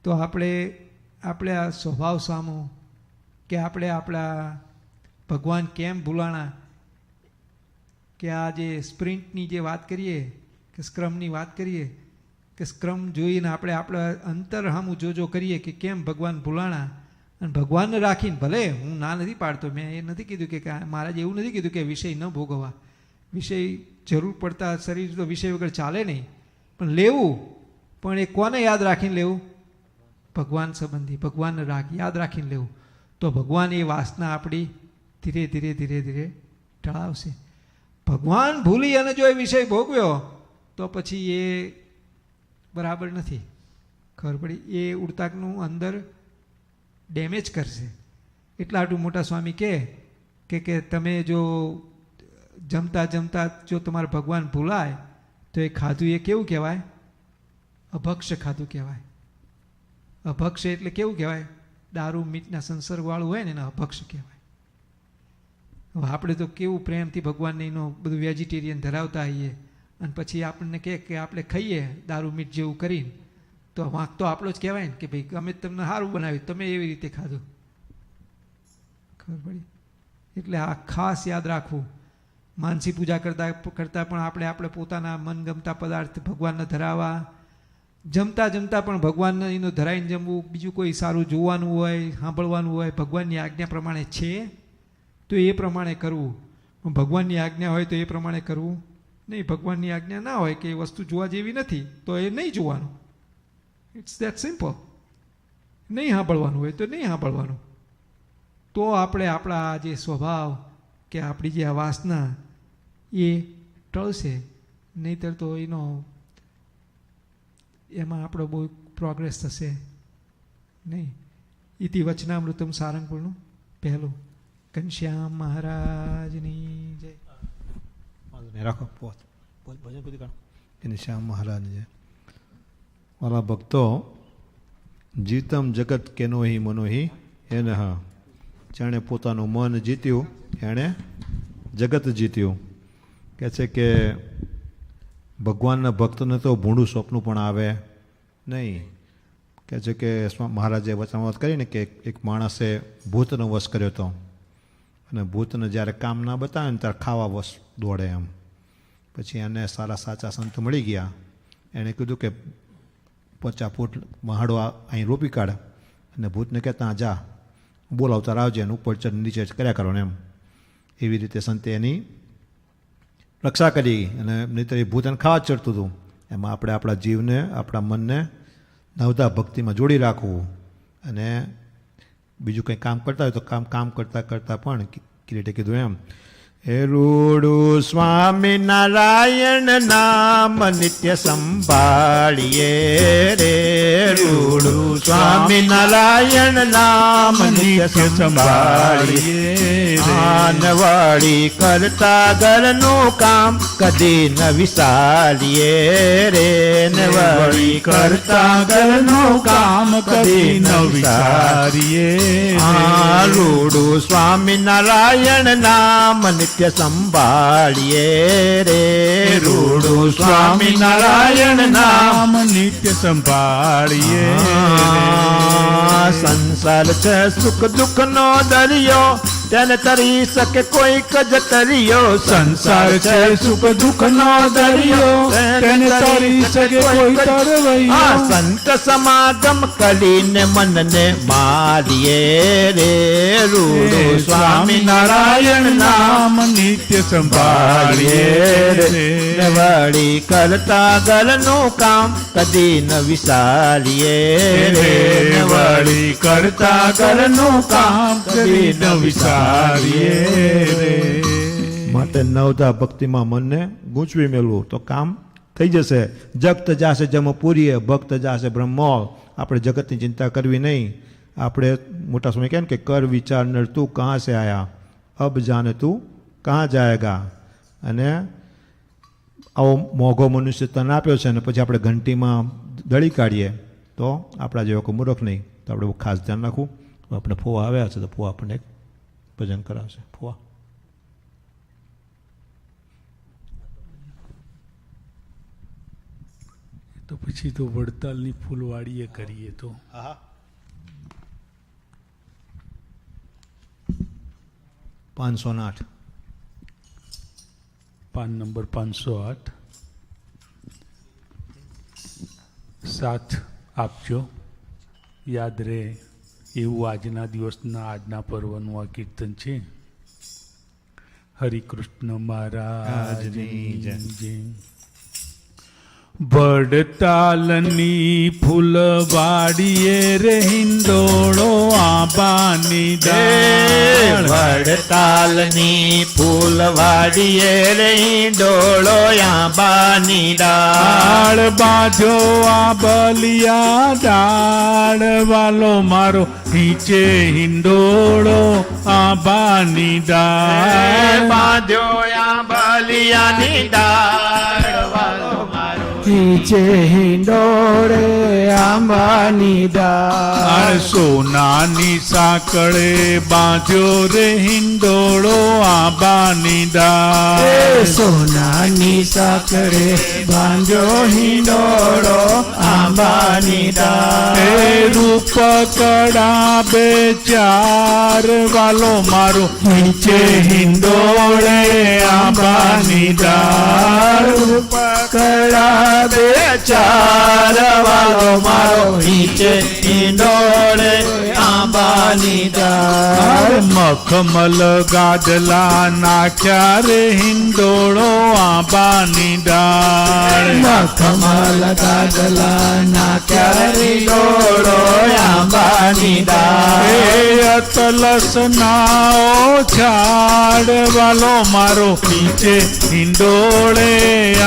Speaker 5: તો આપણે આ સ્વભાવ સામો કે આપણે આપણા ભગવાન કેમ ભૂલાણા કે આ જે સ્પ્રિન્ટની જે વાત કરીએ કે સ્ક્રમની વાત કરીએ કે સ્ક્રમ જોઈને આપણે આપણા અંતર સામું જોજો કરીએ કે કેમ ભગવાન ભૂલાણા. અને ભગવાનને રાખીને ભલે હું ના નથી પાડતો, મેં એ નથી કીધું કે મહારાજે એવું નથી કીધું કે વિષય ન ભોગવવા. વિષય જરૂર પડતા શરીર તો વિષય વગર ચાલે નહીં, પણ લેવું. પણ એ કોને યાદ રાખીને લેવું? ભગવાન સંબંધી, ભગવાનને યાદ રાખીને લેવું. તો ભગવાન એ વાસના આપણી ધીરે ધીરે ધીરે ધીરે ટળાવશે. ભગવાન ભૂલી અને જો એ વિષય ભોગવ્યો તો પછી એ બરાબર નથી. ખબર પડી? એ ઉડતાકનું અંદર ડેમેજ કરશે. એટલા આટલું મોટા સ્વામી કે તમે જો જમતા જમતા જો તમારે ભગવાન ભૂલાય તો એ ખાધું એ કેવું કહેવાય? અભક્ષ ખાધું કહેવાય. અભક્ષ એટલે કેવું કહેવાય? દારૂ મીઠના સંસર્ગવાળું હોય ને એને અભક્ષ કહેવાય. હવે આપણે તો કેવું પ્રેમથી ભગવાનને એનું બધું વેજીટેરિયન ધરાવતા હોઈએ અને પછી આપણને કહે કે આપણે ખાઈએ દારૂ મીઠ જેવું કરીને તો વાંક તો આપણો જ કહેવાય ને કે ભાઈ અમે તમને સારું બનાવ્યું, તમે એવી રીતે ખાધું. ખબર પડી? એટલે આ ખાસ યાદ રાખવું. માનસી પૂજા કરતાં પણ આપણે પોતાના મનગમતા પદાર્થ ભગવાનને ધરાવવા, જમતા જમતા પણ ભગવાનને એનો ધરાઈને જમવું. બીજું કોઈ સારું જોવાનું હોય, સાંભળવાનું હોય, ભગવાનની આજ્ઞા પ્રમાણે છે તો એ પ્રમાણે કરવું. ભગવાનની આજ્ઞા હોય તો એ પ્રમાણે કરવું નહીં. ભગવાનની આજ્ઞા ના હોય કે એ વસ્તુ જોવા જેવી નથી તો એ નહીં જોવાનું. It's that simple. નહીં સાંભળવાનું હોય તો નહીં સાંભળવાનું. તો આપણે આપણા જે સ્વભાવ કે આપણી જે આ વાસના એ ટળશે. નહીંતર તો એમાં આપણો બહુ પ્રોગ્રેસ થશે નહીં. ઇતિ વચનામૃતમ સારંગપૂર્ણું પહેલું ઘનશ્યામ મહારાજની જય.
Speaker 2: રાખો ભજન બધી કાઢો. ઘનશ્યામ મહારાજની જય. વાલા ભક્તો, જીતમ જગત કેનો હિ મનોહી એને હા, જેણે પોતાનું મન જીત્યું એણે જગત જીત્યું. કહે છે કે ભગવાનના ભક્તને તો ભૂંડું સ્વપ્ન પણ આવે નહીં. કહે છે કે મહારાજે વચનામત કરીને કે એક માણસે ભૂતનો વશ કર્યો હતો, અને ભૂતને જ્યારે કામ ના બતાવે ને ત્યારે ખાવા વશ દોડે એમ. પછી એને સારા સાચા સંત મળી ગયા. એણે કીધું કે 50 ફૂટ મહાડો અહીં રોપી કાઢે, અને ભૂતને કે ત્યાં જા, બોલાવતા આવજે, અને ઉપર ચડ નીચે કર્યા કરો ને એમ. એવી રીતે સંતે એની રક્ષા કરી, અને નહીંતર એ ભૂત એને ખાવા જ ચડતું હતું. એમાં આપણે આપણા જીવને, આપણા મનને નવતા ભક્તિમાં જોડી રાખવું, અને બીજું કંઈ કામ કરતા હોય તો કામ કરતાં કરતાં પણ કિરીટે કીધું એમ, હે રૂડું સ્વામિનારાયણ નામ નિત્ય સંભાળીએ રે, રૂડું સ્વામિનારાયણ નામ નિત્ય સંભાળીએ, આનવાળી કરતા ઘરનું કામ કદી ન વિસારીએ રે, નવાળી કરતા ઘરનું કામ કદી ન વિસારીએ. રૂડું સ્વામિનારાયણ નામ નિત્ય સંભાળીએ રે, રૂડું સ્વામિનારાયણ નામ નિત્ય સંભાળીએ. સંસાર છે સુખ દુઃખ નો દરિયો, તેને તરી શકે કોઈક જ તરિયો. સંસાર છે સુખ દુઃખ નો દરિયો, તેને તરી શકે કોઈ તરવૈયો. સંત સમાગમ કરીને મનને મારીએ રે, રૂડું સ્વામિનારાયણ નામ નિત્ય સંભાળીએ રે, વળી કરતા ઘરનું કામ કદી ન વિસારીએ રે, વળી કરતા ઘરનું કામ કદી ન વિસારીએ રે. માટે નવધા ભક્તિમાં મનને ગૂંચવી મેળવું તો કામ થઈ જશે. જગત જાશે જમ પૂરીએ, ભક્ત જાશે બ્રહ્મોલ. આપણે જગતની ચિંતા કરવી નહીં. આપણે મોટા સમય કહે ને કે કર વિચાર નર તું કહાં સે આયા, અબ જાને તું કહાં જાયેગા. અને આવો મોઘો મનુષ્ય તન આપ્યો છે, અને પછી આપણે ઘંટીમાં દળી કાઢીએ તો આપણા જેવો કોઈ મૂર્ખ નહીં. તો આપણે ખાસ ધ્યાન રાખવું. આપણે ફોવા આવ્યા છે તો ફોવા આપણને એક ભજન કરાવશે. ફોવા
Speaker 12: તો પછી તો વડતાલની ફૂલવાડીએ કરીએ તો.
Speaker 2: 508
Speaker 12: પાન નંબર 508. સાથ આપજો, યાદ રહે એવું આજના દિવસના આજના પર્વનું આ કીર્તન છે. હરિકૃષ્ણ મહારાજની જય. વડતાલની ફૂલવાડીએ રે હિંડોળો આંબાની ડાળ,
Speaker 10: વડતાલની ફૂલવાડીએ રે હિંડોળો આંબાની ડાળ,
Speaker 12: બાંધ્યો આ બલિયા ડાળ વાલો મારો નીચે હિંડોળો આંબાની ડાળ,
Speaker 10: બાંધ્યો આ બલિયાની ડાળ વાલો મારો
Speaker 12: નીચે હિંડોળે આંબાની ડાળ, સોનાની સાંકળે બાંધ્યો રે હિંડોળો આંબાની ડાળ,
Speaker 10: સોનાની સાંકળે બાંધ્યો હિંડોળો આંબાની ડાળ,
Speaker 12: રૂપ કડા બે ચાર વાલો મારો નીચે હિંડોળે આંબાની ડાળ,
Speaker 10: રૂપ કડા બે ચાર વાલો મારો નીચે હિંડોળે આંબાની ડાળ,
Speaker 12: મખમલ ગાદલા નાખ્યા રે હિંડોળો આંબાની ડાળ,
Speaker 10: મખમલ ગાદલા નાખ્યા રે હિંડોળો આંબાની ડાળ,
Speaker 12: અતલસ નાઓ છાડ વાલો મારો નીચે હિંડોળે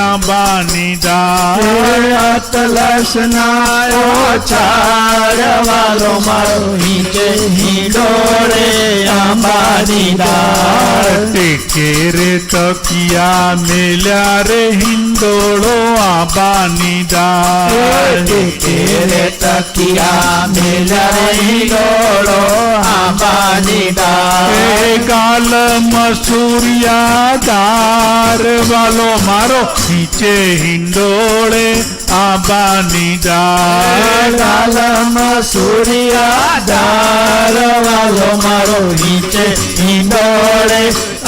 Speaker 12: આંબાની ડાળ,
Speaker 10: અતલસ નાઓ છાડ વાલો મારો નીચે હિંડોળે આંબાની ડાળ
Speaker 12: ટેકે રે તકિયા મેલ્યા રે હિંડોળો આંબાની ડાળ
Speaker 10: ટેકે રે તકિયા મેલ્યા રે હિંડોળો આંબાની ડાળ
Speaker 12: ગાલ મસૂરિયા દાર વાલો મારો નીચે હિંડોળે આંબાની ડાળ
Speaker 10: ગાલમાં સૂર્યા દાર વાલો મારો નીચે હિંડોળે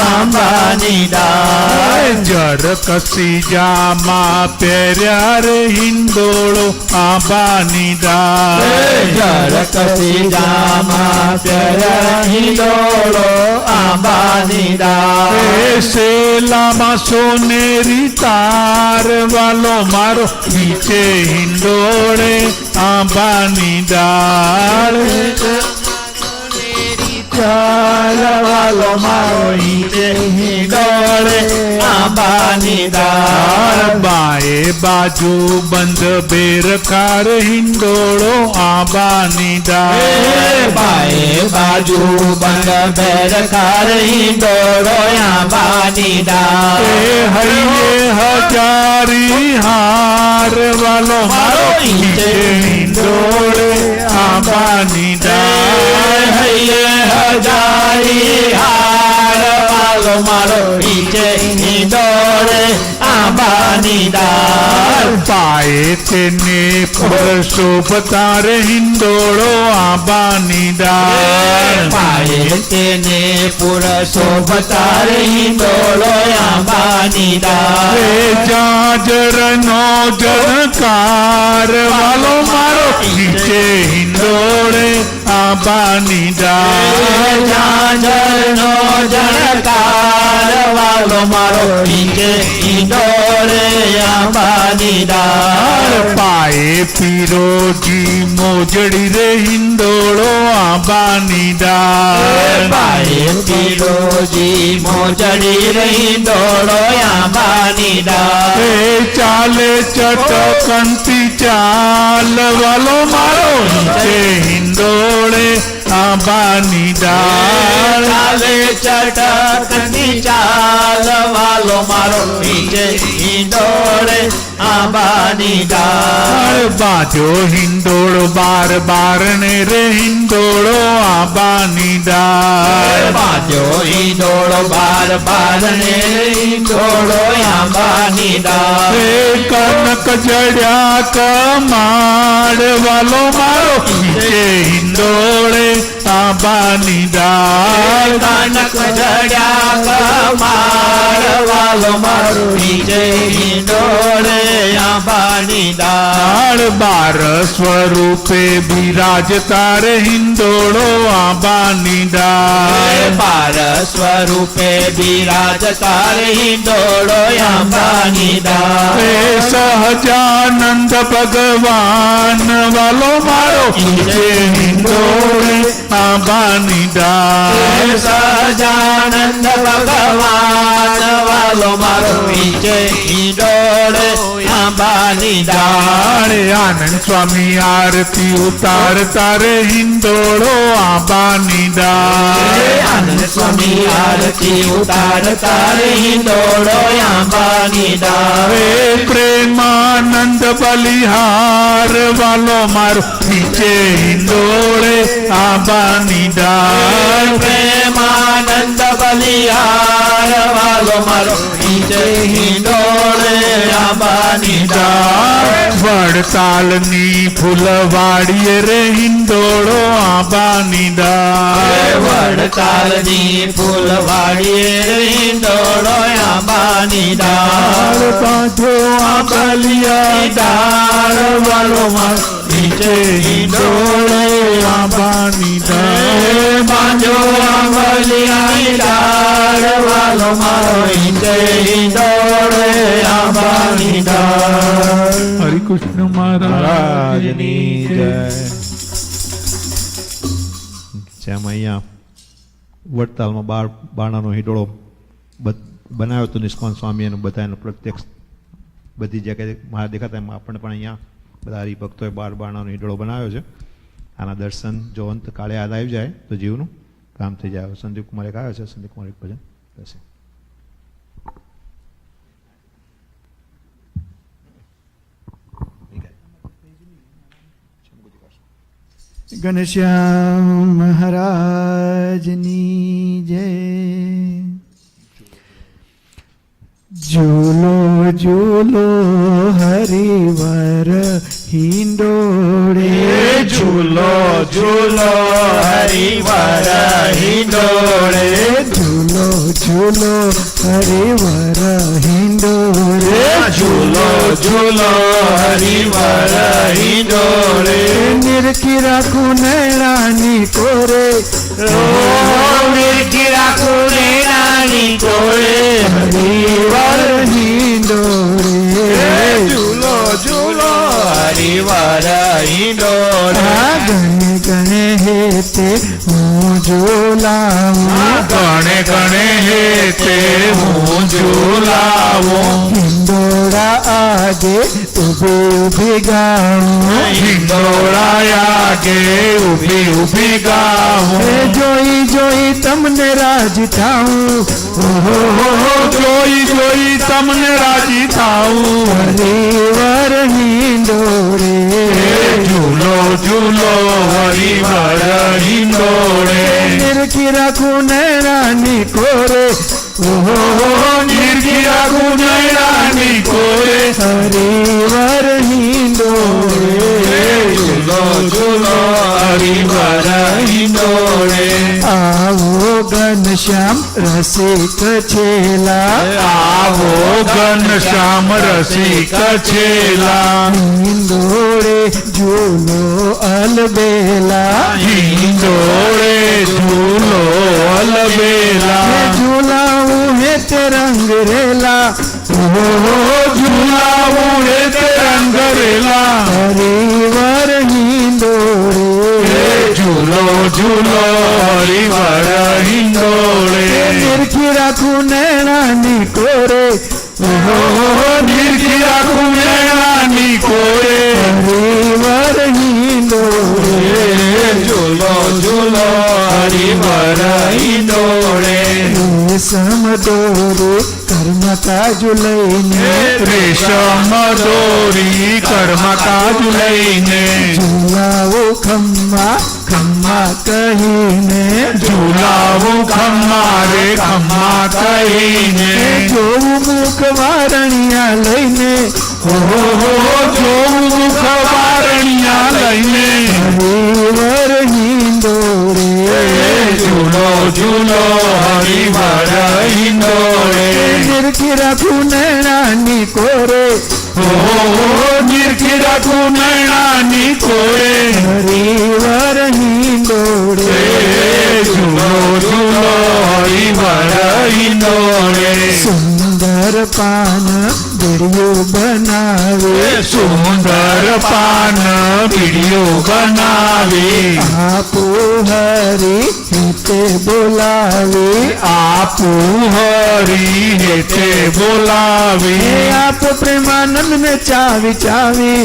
Speaker 10: આંબાની ડાળ
Speaker 12: જર કસી જામાં પહેર્યા રે હિંડોળો આંબાની ડાળ
Speaker 10: જર કસી જામાં પહેર્યા હિંડોળો આંબાની ડાળ
Speaker 12: સેલામાં સોનેરી તાર વાલો મારો નીચે હિંડોળે આંબાની ડાળ
Speaker 10: વાલો મારો નીચે હિંડોળે આંબાની ડાળ
Speaker 12: બાએ બાજુ બંધ બેરકાર હિંડોળો આંબાની ડાળ
Speaker 10: બાએ બાજુ બંધ બેરકાર હિંડોળો આંબાની ડાળ
Speaker 12: હૈયે હજારી હાર વાલો મારો નીચે હિંડોળે આંબાની ડાળ
Speaker 10: હૈયે હજારી હાર વાલો મારો નીચે હિંડોળે આંબાની ડાળ
Speaker 12: પાએ તેને શોભતા રે હિંડોળો આંબાની ડાળ
Speaker 10: પાયે તેને શોભતા રે હિંડોળો આંબાની ડાળ
Speaker 12: જાજરનો જણકાર વાલો મારો નીચે હિંડોળે આંબાની ડાળ
Speaker 10: જાજરનો જણકાર વાલો મારો નીચે હિંડોળે આંબાની ડાળ
Speaker 12: પાએ પીરોજી મોજડી રે હિંડોળો આંબાની ડાળ
Speaker 10: પાયે પીરોજી મોજડી રે હિંડોળો આંબાની ડાળ
Speaker 12: ચાલે ચટકંતી ચાલ વાલો મારો નીચે હિંડોળે આંબાની ડાળ
Speaker 10: ચાલે ચટકની ચાલ વાલો મારો નીચે હિંડોળે આંબાની ડાળ
Speaker 12: બાજો હિંડોળ બાર બારણે રે હિંડોળો આંબાની ડાળ
Speaker 10: બાજો હિંડોળો બાર બારણે હિંડોળો આંબાની ડાળ
Speaker 12: કનક જડ્યા કમાડ વાલો મારો નીચે હિંડોળે આંબાની ડાળ
Speaker 10: કનક જડ્યા કમાડ વાલો મારો નીચે હિંડોળે આંબાની ડાળ
Speaker 12: બાર સ્વરૂપે બિરાજતા રે હિંડોળો આંબાની ડાળ
Speaker 10: બાર સ્વરૂપે બિરાજતા રે હિંડોળો આંબાની ડાળ
Speaker 12: સહજાનંદ ભગવાન વાલો મારો નીચે હિંડોળે આંબાની ડાળ
Speaker 10: સહજાનંદ ભગવાન વાલો મારો નીચે હિંડોળે આંબાની ડાળ
Speaker 12: આનંદ સ્વામી આરતી ઉતારતા રે હિંડોળો આંબાની ડાળ
Speaker 10: આનંદ સ્વામી આરતી ઉતારતા રે હિંડોળો આંબાની ડાળ
Speaker 12: પ્રેમાનંદ બલિહાર વાલો મારો નીચે હિંડોળે આંબાની ડાળ
Speaker 10: પ્રેમાનંદ બલિહાર વાલો મારો નીચે હિંડોળે આંબાની ડાળ
Speaker 12: વડતાલની ફૂલવાડીએ રે હિંડોળો આંબાની ડાળ
Speaker 10: વડતાલની ફૂલવાડીએ રે હિંડોળો આંબાની ડાળ
Speaker 12: બાંધો આંબલિયા
Speaker 10: ડાળ વાલો મારો નીચે હિંડોળે
Speaker 12: આંબાની ડાળ
Speaker 10: બાંધો આંબલિયા ડાળ વાલો મારો નીચે હિંડોળે આંબાની ડાળ
Speaker 12: હરિકૃષ્ણ મહારાજની જય.
Speaker 2: જેમ અહીંયા વડતાલમાં બાણાનો હિંડોળો બનાવ્યો હતો નિષ્કાંત સ્વામી અને બધા એનો પ્રત્યક્ષ બધી જગ્યાએ મહારાજ દેખાતા એમાં આપણને પણ અહીંયા બધા હરિભક્તોએ બાણાનો હિંડોળો બનાવ્યો છે. આના દર્શન જો અંત કાળે યાદ આવી જાય તો જીવનું કામ થઈ જાય. સંદીપ કુમાર એક આવ્યો છે, સંદીપ કુમાર એક ભજન કરશે.
Speaker 13: ઘનશ્યામ મહારાજની જય. ઝૂલો ઝૂલો હરિવર હિંડોળે,
Speaker 10: ઝૂલો ઝૂલો હરિવર હિંડોળે,
Speaker 13: ઝૂલો ઝૂલો હરિવર હિંડોળે,
Speaker 10: ઝૂલો ઝૂલો હરિવર હિંડોળે.
Speaker 13: નિરખી રાખું નૈણાની કોરે,
Speaker 10: નિરખી રાખું નૈણાની કોરે,
Speaker 13: હરિવર હિંડોળે,
Speaker 10: ઝૂલો ઝૂલો હરિવર હિંડોળે.
Speaker 13: ગણે ગણે હેતે હું ઝૂલાવું,
Speaker 10: ગણે ગણે હેતે હું ઝૂલાવું.
Speaker 13: હિંડોળા આગે ઉભી ઉભી ગાઉં,
Speaker 10: હિંડોળા આગે ઉભી ઉભી ગાઉં.
Speaker 13: જોઈ જોઈ તમને રાજી થાઉં,
Speaker 10: જોઈ જોઈ તમને રાજી થાઉં.
Speaker 13: હરિવર હિંડોળે,
Speaker 10: ઝૂલો ઝૂલો હરિવર હિંડોળે.
Speaker 13: નિરખી રાખું નૈણાની કોરે,
Speaker 10: નિરખી રાખું નૈણાની કોરે,
Speaker 13: હરિવર હિંડોળે,
Speaker 10: ઝૂલો ઝૂલો હરિવર હિંડોળે.
Speaker 13: આવો ઘનશ્યામ રસિક છેલા,
Speaker 10: આવો ઘનશ્યામ રસિક છેલા.
Speaker 13: હિંડોળે ઝૂલો અલબેલા,
Speaker 10: હિંડોળે ઝૂલો અલબેલા.
Speaker 13: ઝૂલાવું હે તે રંગ રેલા,
Speaker 10: ઝૂલાવું હે તે રંગ રેલા.
Speaker 13: હરિવર હિંડોળે,
Speaker 10: ઝૂલો ઝૂલો હરિવર હિંડોળે.
Speaker 13: નિરખી રાખું નૈણાની કોરે,
Speaker 10: નિરખી રાખું નૈણાની કોરે,
Speaker 13: હરિવર હિંડોળે,
Speaker 10: ઝૂલો ઝૂલો હરિવર હિંડોળે.
Speaker 13: રેશમ દોરે કર્મ કાજુ લઈને,
Speaker 10: રેશમ દોરી કર્મ કાજુ લઈને,
Speaker 13: ઝૂલાવો ખમ્મા ખમ્મા કહીને,
Speaker 10: ઝૂલાવું ખમ્મા રે ખમ્મા કહીને.
Speaker 13: જોવું મુખ વારણિયા લઈને,
Speaker 10: જોવું મુખ વારણિયા લઈને,
Speaker 13: હરિવર હિંડોળે,
Speaker 10: ઝૂલો ઝૂલો હરિવર હિંડોળે.
Speaker 13: નિરખી રાખું નૈણાની કોરે,
Speaker 10: નિરખી રાખું નૈણાની કોરે,
Speaker 13: હરિવર હિંડોળે,
Speaker 10: ઝૂલો ઝૂલો હરિવર હિંડોળે.
Speaker 13: સુંદર પાન બીડીઓ બનાવે,
Speaker 10: સુંદર પાન બીડીઓ બનાવી,
Speaker 13: આપો હરી હિતે બોલાવી,
Speaker 10: આપું હરી હેતે બોલાવી.
Speaker 13: આપો પ્રેમાનંદ ને ચાવી ચાવી,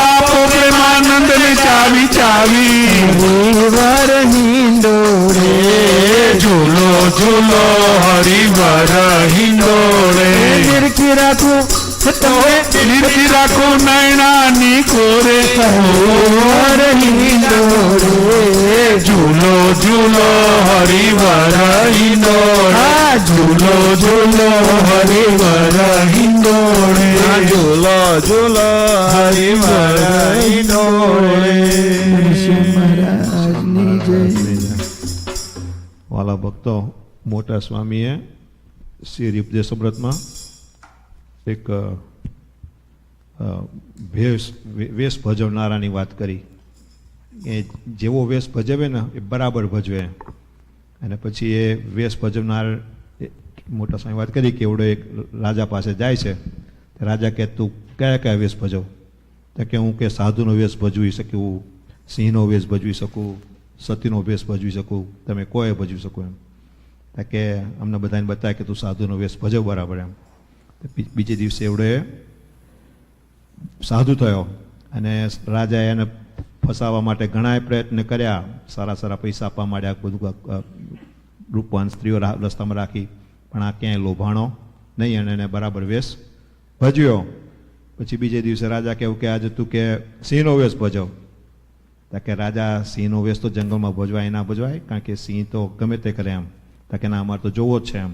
Speaker 10: આપો પ્રેમાનંદ ને ચાવી ચાવી.
Speaker 13: હરિવર હિંડોળે,
Speaker 10: ઝૂલો ઝૂલો હરિવર હિંડોળે.
Speaker 13: નિરખી રાખું તમે,
Speaker 10: નિરખી રાખું નૈણાની કોરે,
Speaker 13: હરિવર હિંડોળે,
Speaker 10: ઝૂલો ઝૂલો હરિવર હિંડોળે. ઝૂલો ઝૂલો હરિવર હિંડોળે, ઝૂલો ઝૂલો હરિવર હિંડોળે.
Speaker 13: મહારાજની જય.
Speaker 2: વાલા ભક્તો, મોટા સ્વામીએ શ્રી ઉપદેશોમૃતમાં એક વેશ ભજવનારાની વાત કરી. એ જેવો વેશ ભજવે ને એ બરાબર ભજવે. અને પછી એ વેશ ભજવનાર મોટા સ્વામી વાત કરી કે એવડો એક રાજા પાસે જાય છે. રાજા કે તું કયા કયા વેશ ભજવ? તો કે હું કે સાધુનો વેશ ભજવી શકું, સિંહનો વેશ ભજવી શકું, સતીનો વેશ ભજવી શકું, તમે કોઈ ભજવી શકો એમ. કે અમને બધાને બતાવે કે તું સાધુનો વેશ ભજવ બરાબર એમ. બીજે દિવસે એવડે સાધુ થયો અને રાજાએ એને ફસાવા માટે ઘણા પ્રયત્ન કર્યા, સારા સારા પૈસા આપવા માંડ્યા, બધું રૂપવાન સ્ત્રીઓ રસ્તામાં રાખી, પણ આ ક્યાંય લોભાણો નહીં અને એને બરાબર વેશ ભજ્યો. પછી બીજે દિવસે રાજા કહેવું કે આજે તું કે સિંહનો વેશ ભજવ. કે રાજા સિંહનો વેશ તો જંગલમાં ભજવાય ના ભજવાય, કારણ કે સિંહ તો ગમે તે કરે એમ. કે ના અમારે તો જોવો જ છે એમ.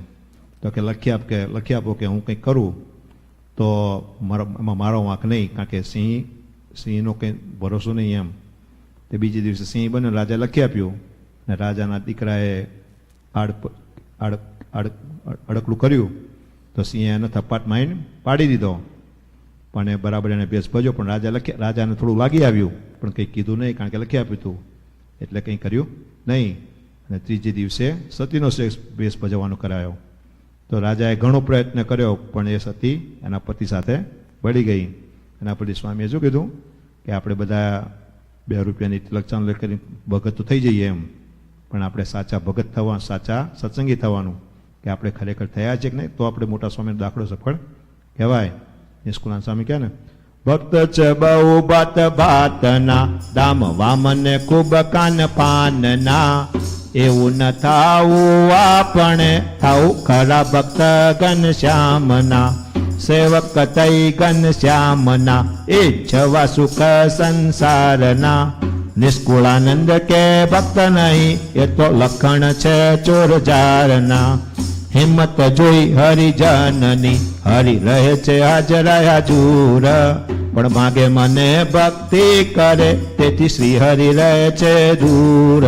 Speaker 2: તો કે લખી આપો કે હું કંઈક કરું તો એમાં મારો વાંક નહીં, કારણ કે સિંહનો કંઈ ભરોસો નહીં એમ. તે બીજે દિવસે સિંહ બન્યો, રાજા લખી આપ્યું ને રાજાના દીકરાએ અડકલું કર્યું તો સિંહે એને થપ્પાટ મારીને પાડી દીધો. પણ એ બરાબર એને ભેસ ભજ્યો, પણ રાજાને થોડું લાગી આવ્યું, પણ કંઈ કીધું નહીં, કારણ કે લખી આપ્યું હતું એટલે કંઈ કર્યું નહીં. અને ત્રીજે દિવસે સતીનો ભેસ ભજવવાનો કરાયો. તો રાજાએ ઘણો પ્રયત્ન કર્યો, પણ એ સતી એના પતિ સાથે બળી ગઈ. એના પછી સ્વામીએ શું કીધું કે આપણે બધા 2 રૂપિયાની તિલક ચાંદલો કરી ભગત તો થઈ જઈએ એમ, પણ આપણે સાચા ભગત થવાનું, સાચા સત્સંગી થવાનું, કે આપણે ખરેખર થયા છે કે નહીં, તો આપણે મોટા સ્વામીનો દાખલો સફળ કહેવાય. નિષ્કુળાન સ્વામી કહે ને, ભક્ત છે બહુ બાત બાતના, દામ વામને ખૂબ કાન પાનના, એવું ન થાવું આપણે થાવું ખરા ભક્ત ઘનશ્યામના, સેવક તઈ ઘનશ્યામના, એ છવા સુખ સંસારના. નિષ્કુળાનંદ કે ભક્ત નહીં એ તો લખણ છે ચોર જારના, હિંમત જોઈ હરિજનની હરિ રહે છે હાજરા હાજુર, પણ માગે મને ભક્તિ કરે તેથી શ્રી હરિ રહે છે દૂર.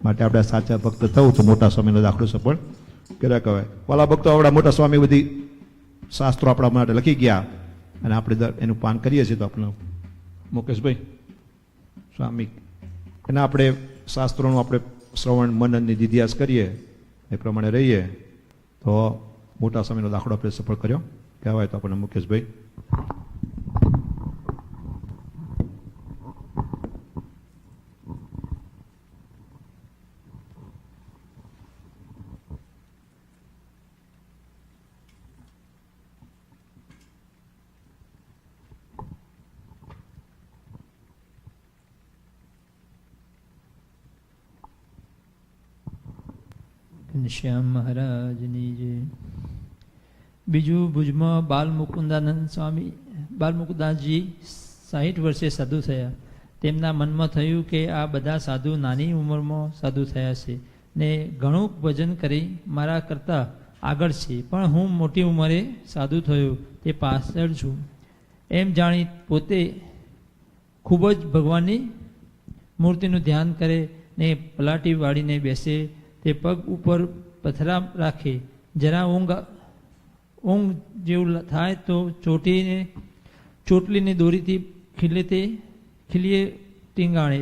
Speaker 2: માટે આપણે સાચા ભક્ત થવું તો મોટા સ્વામીનો દાખલો સફળ કર્યા કહેવાય. વાલા ભક્તો, આપણા મોટા સ્વામી બધી શાસ્ત્રો આપણા માટે લખી ગયા અને આપણે એનું પાન કરીએ છીએ. તો આપણે મુકેશભાઈ સ્વામી એના આપણે શાસ્ત્રોનું આપણે શ્રવણ મનનની દિધ્યાસ કરીએ, એ પ્રમાણે રહીએ તો મોટા સ્વામીનો દાખલો આપણે સફળ કર્યો કહેવાય. તો આપણને મુકેશભાઈ.
Speaker 14: ઘનશ્યામ મહારાજની જય. બીજું, ભુજમાં બાલમુકુદાનંદ સ્વામી બાલમુકુદાસજી 60 વર્ષે સાધુ થયા. તેમના મનમાં થયું કે આ બધા સાધુ નાની ઉંમરમાં સાધુ થયા છે ને ઘણું ભજન કરી મારા કરતાં આગળ છે, પણ હું મોટી ઉંમરે સાધુ થયો તે પાછળ છું એમ જાણી પોતે ખૂબ જ ભગવાનની મૂર્તિનું ધ્યાન કરે ને પલાટી વાળીને બેસે, તે પગ ઉપર પથરા રાખે, જરા ઊંઘ જેવું થાય તો ચોટલીને દોરીથી ખીલીએ ટીંગાણે,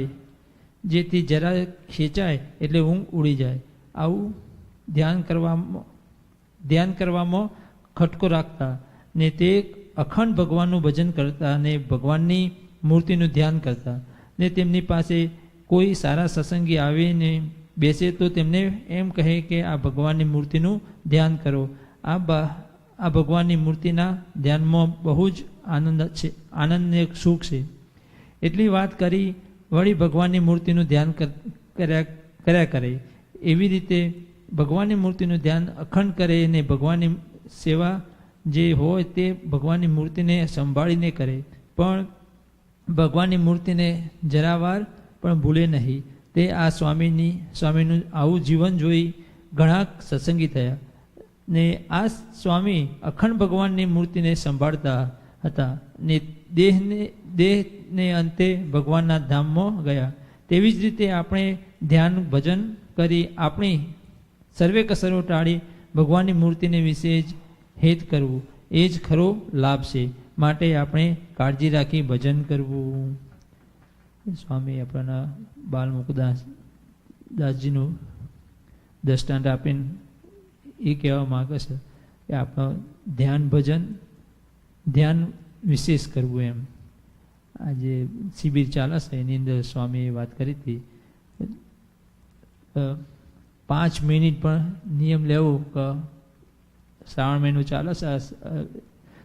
Speaker 14: જેથી જરા ખેંચાય એટલે ઊંઘ ઉડી જાય. આવું ધ્યાન કરવામાં ખટકો રાખતા ને તે અખંડ ભગવાનનું ભજન કરતા ને ભગવાનની મૂર્તિનું ધ્યાન કરતા. ને તેમની પાસે કોઈ સારા સત્સંગી આવીને બેસે તો તેમને એમ કહે કે આ ભગવાનની મૂર્તિનું ધ્યાન કરો. આ ભગવાનની મૂર્તિના ધ્યાનમાં બહુ જ આનંદ છે, આનંદને સુખ છે. એટલી વાત કરી વળી ભગવાનની મૂર્તિનું ધ્યાન કર્યા કરે. એવી રીતે ભગવાનની મૂર્તિનું ધ્યાન અખંડ કરે અને ભગવાનની સેવા જે હોય તે ભગવાનની મૂર્તિને સંભાળીને કરે, પણ ભગવાનની મૂર્તિને જરાવાર પણ ભૂલે નહીં. તે આ સ્વામીનું આવું જીવન જોઈ ઘણા સત્સંગી થયા ને આ સ્વામી અખંડ ભગવાનની મૂર્તિને સંભાળતા હતા ને દેહને અંતે ભગવાનના ધામમાં ગયા. તેવી જ રીતે આપણે ધ્યાન ભજન કરી આપણી સર્વે કસરો ટાળી ભગવાનની મૂર્તિને વિશે જ હેત કરવું એ જ ખરો લાભ છે. માટે આપણે કાળજી રાખી ભજન કરવું. સ્વામી આપણા બાલમુકદાસજીનું દ્રષ્ટાંત આપીને એ કહેવા માગે છે કે આપણો ધ્યાન વિશેષ કરવું એમ. આજે શિબિર ચાલે છે એની અંદર સ્વામીએ વાત કરી હતી 5 મિનિટ પણ નિયમ લેવો કે શ્રાવણ મહિનો ચાલે છે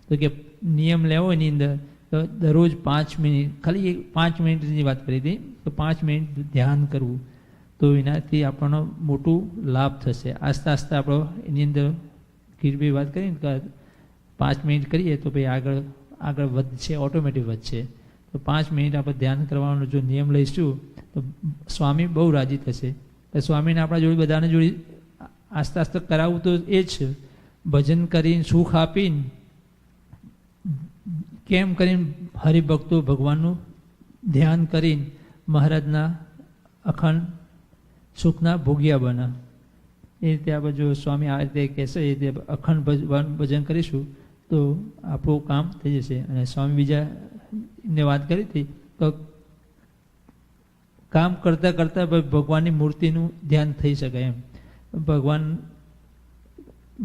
Speaker 14: તો કે નિયમ લેવો એની અંદર તો દરરોજ 5 મિનિટ, ખાલી 5 મિનિટની વાત કરી હતી, તો 5 મિનિટ ધ્યાન કરવું, તો એનાથી આપણને મોટું લાભ થશે. આસ્તે આસ્તે આપણો એની અંદર કીરભાઈ વાત કરીને કે 5 મિનિટ કરીએ તો ભાઈ આગળ વધશે, ઓટોમેટિક વધશે. તો 5 મિનિટ આપણે ધ્યાન કરવાનો જો નિયમ લઈશું તો સ્વામી બહુ રાજી થશે. સ્વામીને આપણા જોડે બધાને જોડે આસ્તે આસ્તે કરાવવું તો એ જ છે. ભજન કરીને સુખ આપીને કેમ કરીને હરિભક્તો ભગવાનનું ધ્યાન કરીને મહારાજના અખંડ સુખના ભોગિયા બના. એ રીતે આપણે જો સ્વામી આ રીતે કહેશે એ રીતે અખંડ ભજન કરીશું તો આપણું કામ થઈ જશે. અને સ્વામી બીજા ને વાત કરી હતી તો કામ કરતાં કરતાં ભગવાનની મૂર્તિનું ધ્યાન થઈ શકે એમ. ભગવાન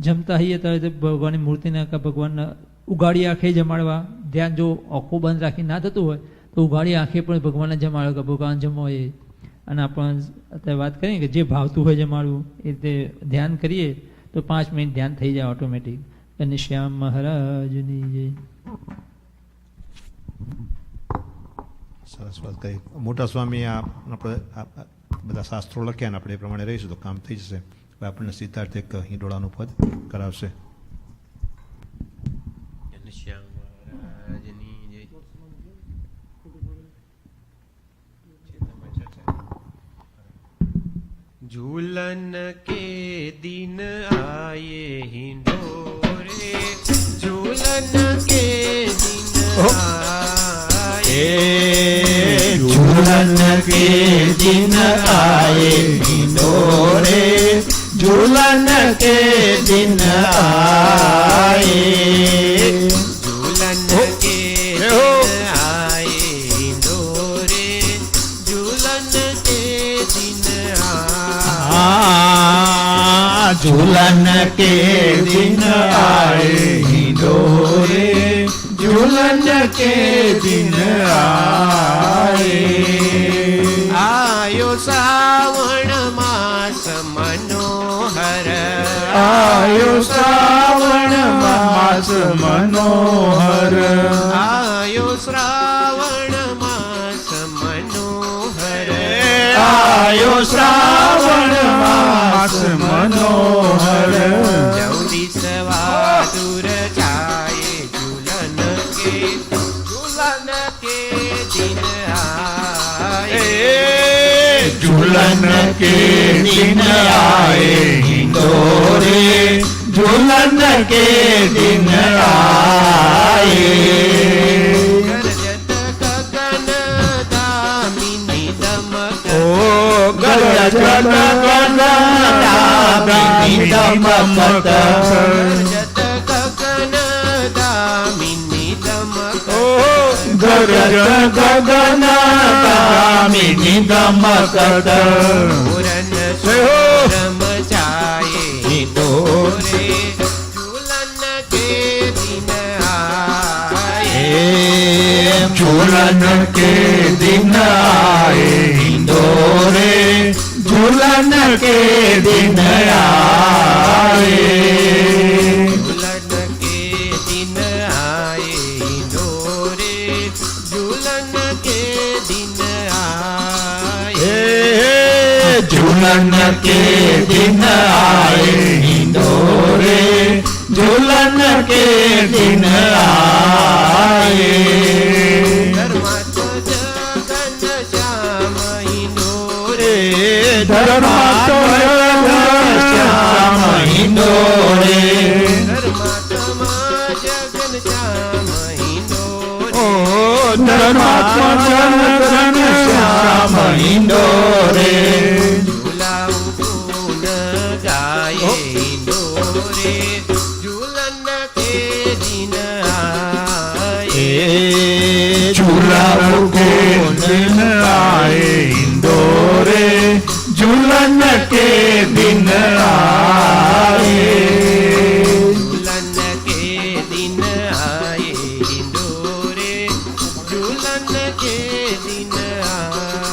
Speaker 14: જમતા હોઈએ ત્યારે ભગવાનની મૂર્તિના ભગવાનના ઉગાડી આંખે જમાડવા ધ્યાન, જો આંખો બંધ રાખી ના થતું હોય તો ઉગાડી આંખે પણ ભગવાનને જમાડો કે ભગવાન જમો એ. અને આપણે અત્યારે વાત કરીએ કે જે ભાવતું હોય જમાડવું, એ રીતે ધ્યાન કરીએ તો 5 મિનિટ ધ્યાન થઈ જાય ઓટોમેટિક. અને શ્યામ મહારાજની જય.
Speaker 2: સરસ વાત કરી. મોટા સ્વામી આપણે બધા શાસ્ત્રો લખ્યા ને આપણે એ પ્રમાણે રહીશું તો કામ થઈ જશે. હવે આપણને સિદ્ધાર્થ એક હિંડોળાનું પદ કરાવશે.
Speaker 15: झूलन के दिन आए हिंडोरे, झूलन के दिन आए,
Speaker 10: झूलन के दिन आए हिंडोरे, झूलन के दिन आए,
Speaker 15: झूलन के दिन आए हिंडोरे, झूलन के दिन
Speaker 10: झूलन के दिन आए हिंडोरे, झूलन के दिन आए.
Speaker 15: आयो श्रावण मास मनोहर,
Speaker 10: आयो श्रावण मास मनोहर,
Speaker 15: आयो श्रावण मास मनोहर,
Speaker 10: आयो श्रावण मास मनोहर.
Speaker 15: चौदीसवा दूर जाए झूलन के दिन आए,
Speaker 10: झूलन के दिन आए हिंडोरे, झूलन के दिन आए.
Speaker 15: गरजत गगन दामिनी दमक,
Speaker 10: गरजत गगन दामिनी दमक,
Speaker 15: गरजत गगन दामिनी दमक,
Speaker 10: गरजत गगन दामिनी दमक.
Speaker 15: पूरन सुरम जाए हिंडोरे, झूलन के दिन आए,
Speaker 10: झूलन के दिन आए हिंडोरे, झूलन के दिन आए.
Speaker 15: झूलन के दिन आए हिंडोरे, झूलन के दिन आए,
Speaker 10: झूलन के दिन आए हिंडोरे, झूलन के दिन आए.
Speaker 15: धर्मात जगन श्याम हिंडोरे,
Speaker 10: धर्मात श्याम हिंडोरे,
Speaker 15: धर्मात्मा जगन श्याम हिंडोरे,
Speaker 10: धर्मात्मा जगन श्याम हिंडोरे.
Speaker 15: झूलाऊ गुण गाए हिंडोरे, झूलन के दिन आए,
Speaker 10: झूलाऊ के दिन आए हिंडोरे, झूलन के दिन आए.
Speaker 15: झूलन के दिन आए हिंडोरे, झूलन के दिन आए,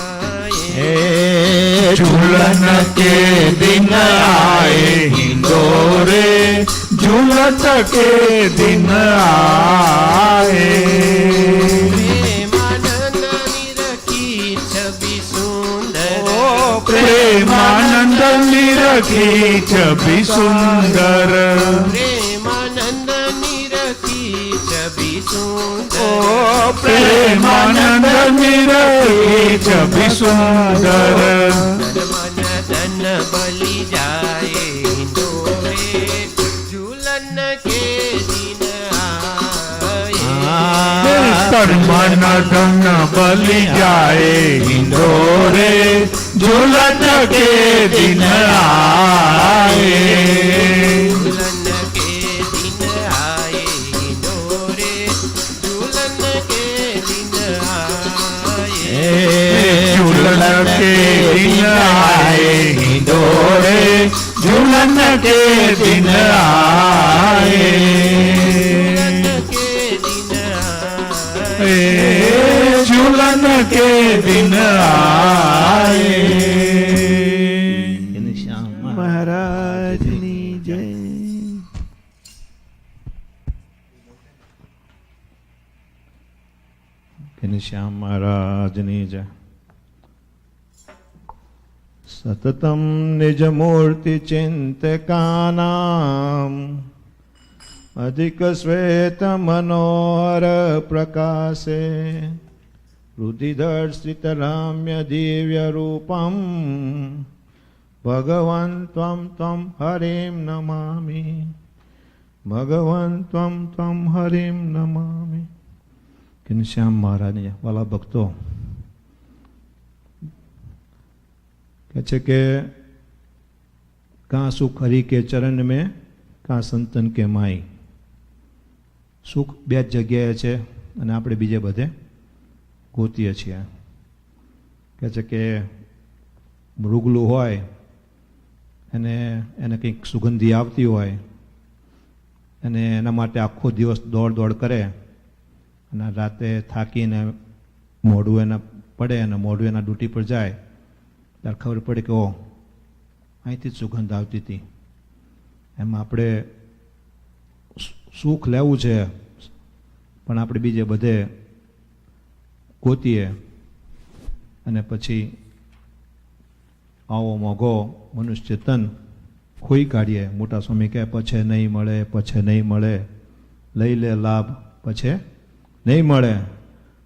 Speaker 10: झूलन के दिन आए हिंडोरे, झूलन के दिन आए.
Speaker 13: निरखी छवि सुंदर
Speaker 15: प्रेमानंद निरखी छवि सुंदर
Speaker 13: ओ प्रेमानंद निरखी छवि सुंदर
Speaker 15: मन धन बलि जाए इंदोरे झूलन के दिन आए
Speaker 13: तन मन धन बलि जाए इंदोरे झूलन के दिन आए
Speaker 15: झूलन के दिन आए इंदोरे झूलन के दिन आए
Speaker 13: झूलन के दिन आए इंदोरे झूलन के दिन आए झूलन के दिन आए
Speaker 2: महाराज ની જય ઘનશ્યામ મહારાજ ની જય સતતમ નિજ મૂર્તિ ચિંતકાનામ અધિક શ્વેત મનોહર પ્રકાશે રુધિદર્શિત રામ્ય દિવ્ય રૂપમ ભગવન ત્વમ હરિમ નમામિ ભગવન ત્વમ હરિમ નમામિ. ઘનશ્યામ મહારાજ વાલા ભક્તો કહે છે કે કાં સુખ હરિ કે ચરણ મેં કાં સંતન કે માઈ. સુખ બે જ જગ્યાએ છે અને આપણે બીજે બધે ગોતીએ છીએ. કહે છે કે મૃગલું હોય એને કંઈક સુગંધી આવતી હોય અને એના માટે આખો દિવસ દોડ કરે અને રાતે થાકીને મોઢું એના પડે અને મોઢું એના ડ્યુટી પર જાય ત્યારે ખબર પડે કે ઓ અહીંથી જ સુગંધ આવતી હતી. એમાં આપણે સુખ લેવું છે પણ આપણે બીજે બધે ગોતીએ અને પછી આવો મોઘો મનુષ્ય તન ખોઈ કાઢીએ. મોટા સ્વામી કહે પછી નહીં મળે, પછી નહીં મળે, લઈ લે લાભ પછી નહીં મળે.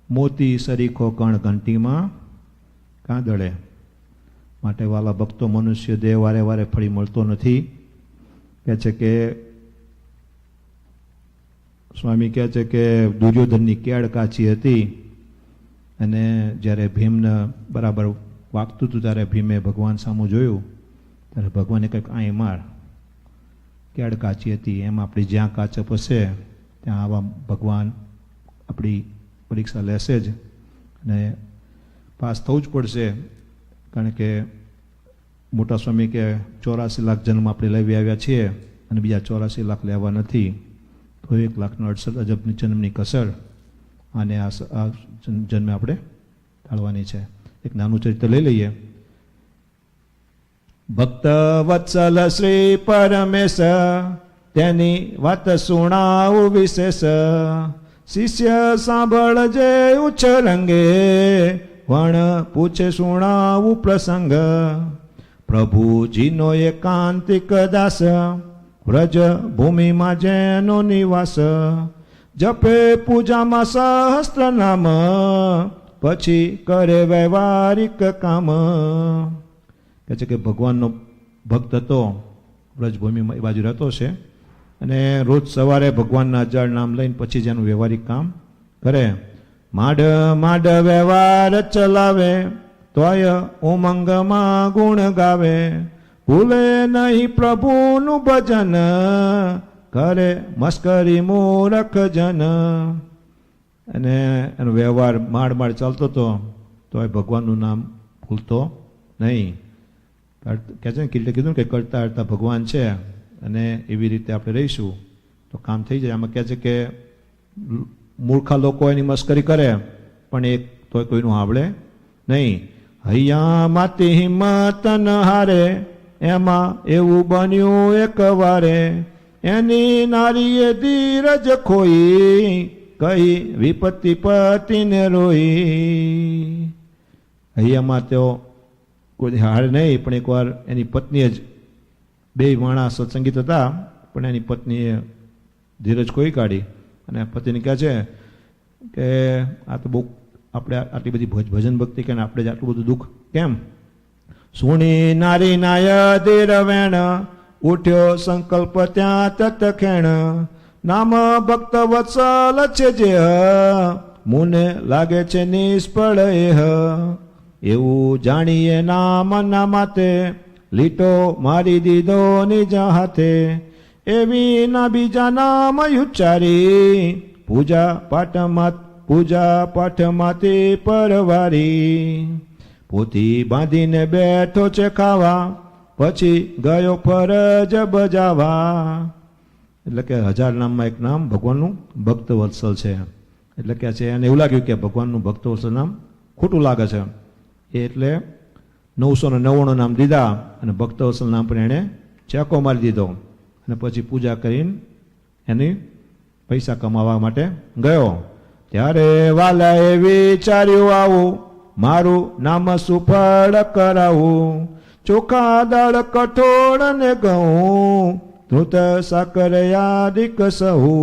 Speaker 2: મોતી સરીખો કણ ઘંટીમાં કાંદળે. માટે વાલા ભક્તો મનુષ્ય દેહ વારે વારે ફરી મળતો નથી. કહે છે કે સ્વામી કહે છે કે દુર્યોધનની કેળ કાચી હતી અને જ્યારે ભીમને બરાબર વાગતું હતું ત્યારે ભીમે ભગવાન સામું જોયું ત્યારે ભગવાને કંઈક અહીં માર. કેળ કાચી હતી એમ આપણી જ્યાં કાચપ હશે ત્યાં આવા ભગવાન આપણી પરીક્ષા લેશે જ અને પાસ થવું જ પડશે. કારણ કે મોટા સ્વામી કે 84 લાખ જન્મ આપણે લઈ આવ્યા છીએ અને બીજા 84 લાખ લેવા નથી. તો 1,68,000 અજબની જન્મની કસર અને આ જન્મે આપણે ટાળવાની છે. એક નાનું ચરિત્ર લઈ લઈએ. ભક્ત વત્સલ શ્રી પરમેશ તેની વાત સુણાવું વિશેષ. શિષ્ય સાંભળજે ઉચ્ચ રંગે વણ પૂછે સુણાવું પ્રસંગ. પ્રભુજીનો એકાંતિક દાસ વ્રજ ભૂમિમાં જેનો નિવાસ. જપે પૂજામાં સહસ્ત્ર નામ પછી કરે વ્યવહારિક કામ. કહે છે કે ભગવાનનો ભક્ત હતો, વ્રજભૂમિમાં એ બાજુ રહેતો છે અને રોજ સવારે ભગવાનના 1000 નામ લઈને પછી જેનું વ્યવહારિક કામ કરે. માંડ વ્યવહાર ચલાવે તોય ઉમંગમાં ગુણ ગાવે. ભૂલે નહીં પ્રભુનું ભજન કરે મસ્કરી મૂરખ જન. અને એનો વ્યવહાર માડ ચાલતો હતો તોય ભગવાનનું નામ ભૂલતો નહીં. કહે છે ને કીધું કે કરતા હરતા ભગવાન છે અને એવી રીતે આપણે રહીશું તો કામ થઈ જાય. આમાં કહે છે કે મૂર્ખા લોકો એની મસ્કરી કરે પણ એક તો કોઈનું આવડે નહીં. હૈયા માતી હિંમત ન હારે એમાં એવું બન્યું એક વારે. એની નારીએ ધીરજ ખોઈ કહી વિપત્તિ પતિને રોઈ. હૈયામાં તેઓ કોઈ હાર નહીં પણ એકવાર એની પત્નીએ જ બે માણસ સત્સંગીત હતા, પણ એની પત્નીએ ધીરજ કોઈ કાઢી અને પતિને કહે છે કે આ તો બહુ આપણે આટલી બધી ભજન ભક્તિ કે આપણે જ આટલું બધું દુઃખ કેમ? સુણી નારી નાય ધીરવેણ ઉઠ્યો સંકલ્પ ત્યાં તત્ખેણ નામ ભક્ત વત્સલ છે જે મુને લાગે છે નિષ્ફળ એવું જાણીએ નામ ના માતે લીટો મારી દીધો નિજ હાથે એવી ના બીજા નામ ઉચ્ચારી પૂજા પાઠમાંથી પરવારી પોથી બાંધીને બેઠો છે ખાવા પછી ગયો ફરજ બજાવા. એટલે કે 1000 નામમાં એક નામ ભગવાનનું ભક્ત વત્સલ છે. એટલે કે છે એને એવું લાગ્યું કે ભગવાનનું ભક્ત વત્સલ નામ ખોટું લાગે છે, એટલે 999 નામ દીધા અને ભક્ત વત્સલ નામ પણ એણે ચેકો મારી દીધો અને પછી પૂજા કરીને એની પૈસા કમાવા માટે ગયો. ત્યારે વાલાએ વિચાર્યું આવું મારું નામ સુફળ કરાવું ચોખા દાળ કઠોળ ને ઘઉં ધૂત સાકર યાદિક સહુ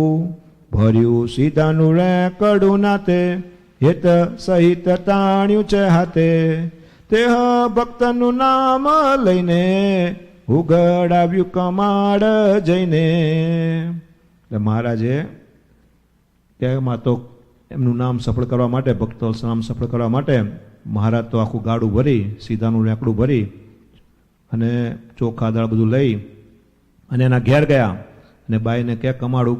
Speaker 2: ભર્યું સીધાનું રેકડું નાતે હેત સહિત તાણ્યું છે હાથે તે ભક્તનું નામ લઈને ઉગડાવ્યું કમાડ જઈને. એટલે મહારાજે તેમાં તો એમનું નામ સફળ કરવા માટે ભક્ત નામ સફળ કરવા માટે મહારાજ તો આખું ગાડું ભરી સીધાનું રેકડું ભરી અને ચોખા દાળ બધું લઈ અને એના ઘેર ગયા અને બાઈને કે કમાડું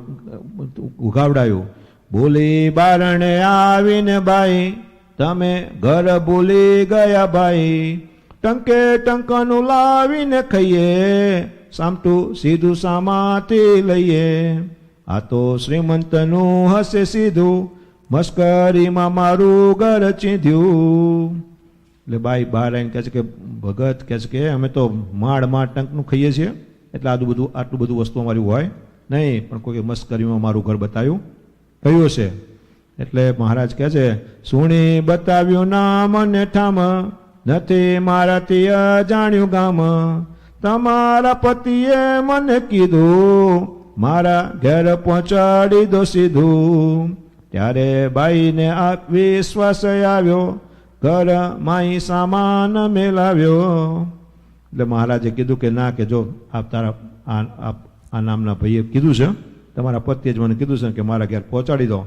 Speaker 2: ઉગાવડાયું. બોલી બારણે આવીને બાઈ તમે ઘર ભૂલી ગયા ભાઈ ટંકે ટંકનું લાવીને ખાઈએ સામટું સીધું સામાથી લઈએ આ તો શ્રીમંતનું હશે સીધું મસ્કરીમાં મારું ઘર ચીંધ્યું. એટલે બાઈ બહાર આવીને કહે છે કે ભગત કહે છે કે અમે તો માળ ટંકનું ખાઈએ છીએ એટલે આટલું બધું વસ્તુ અમારી હોય નહીં, પણ કોઈ મસ્કરીમાં મારું ઘર બતાવ્યું કયું છે. એટલે મહારાજ કહે છે સુણી બતાવ્યું નામ ને ઠામ નથી મારાથી અજાણ્યું ગામ તમારા પતિએ મને કીધું મારા ઘેર પહોંચાડી દો સીધું. ત્યારે બાઈને આ વિશ્વાસ આવ્યો ઘર માઈ સામાન મેલાવ્યો. એટલે મહારાજે કીધું કે ના કે જો આપ તારા આ નામના ભાઈએ કીધું છે તમારા પતિએ જ મને કીધું છે કે મારા ઘેર પહોંચાડી દો.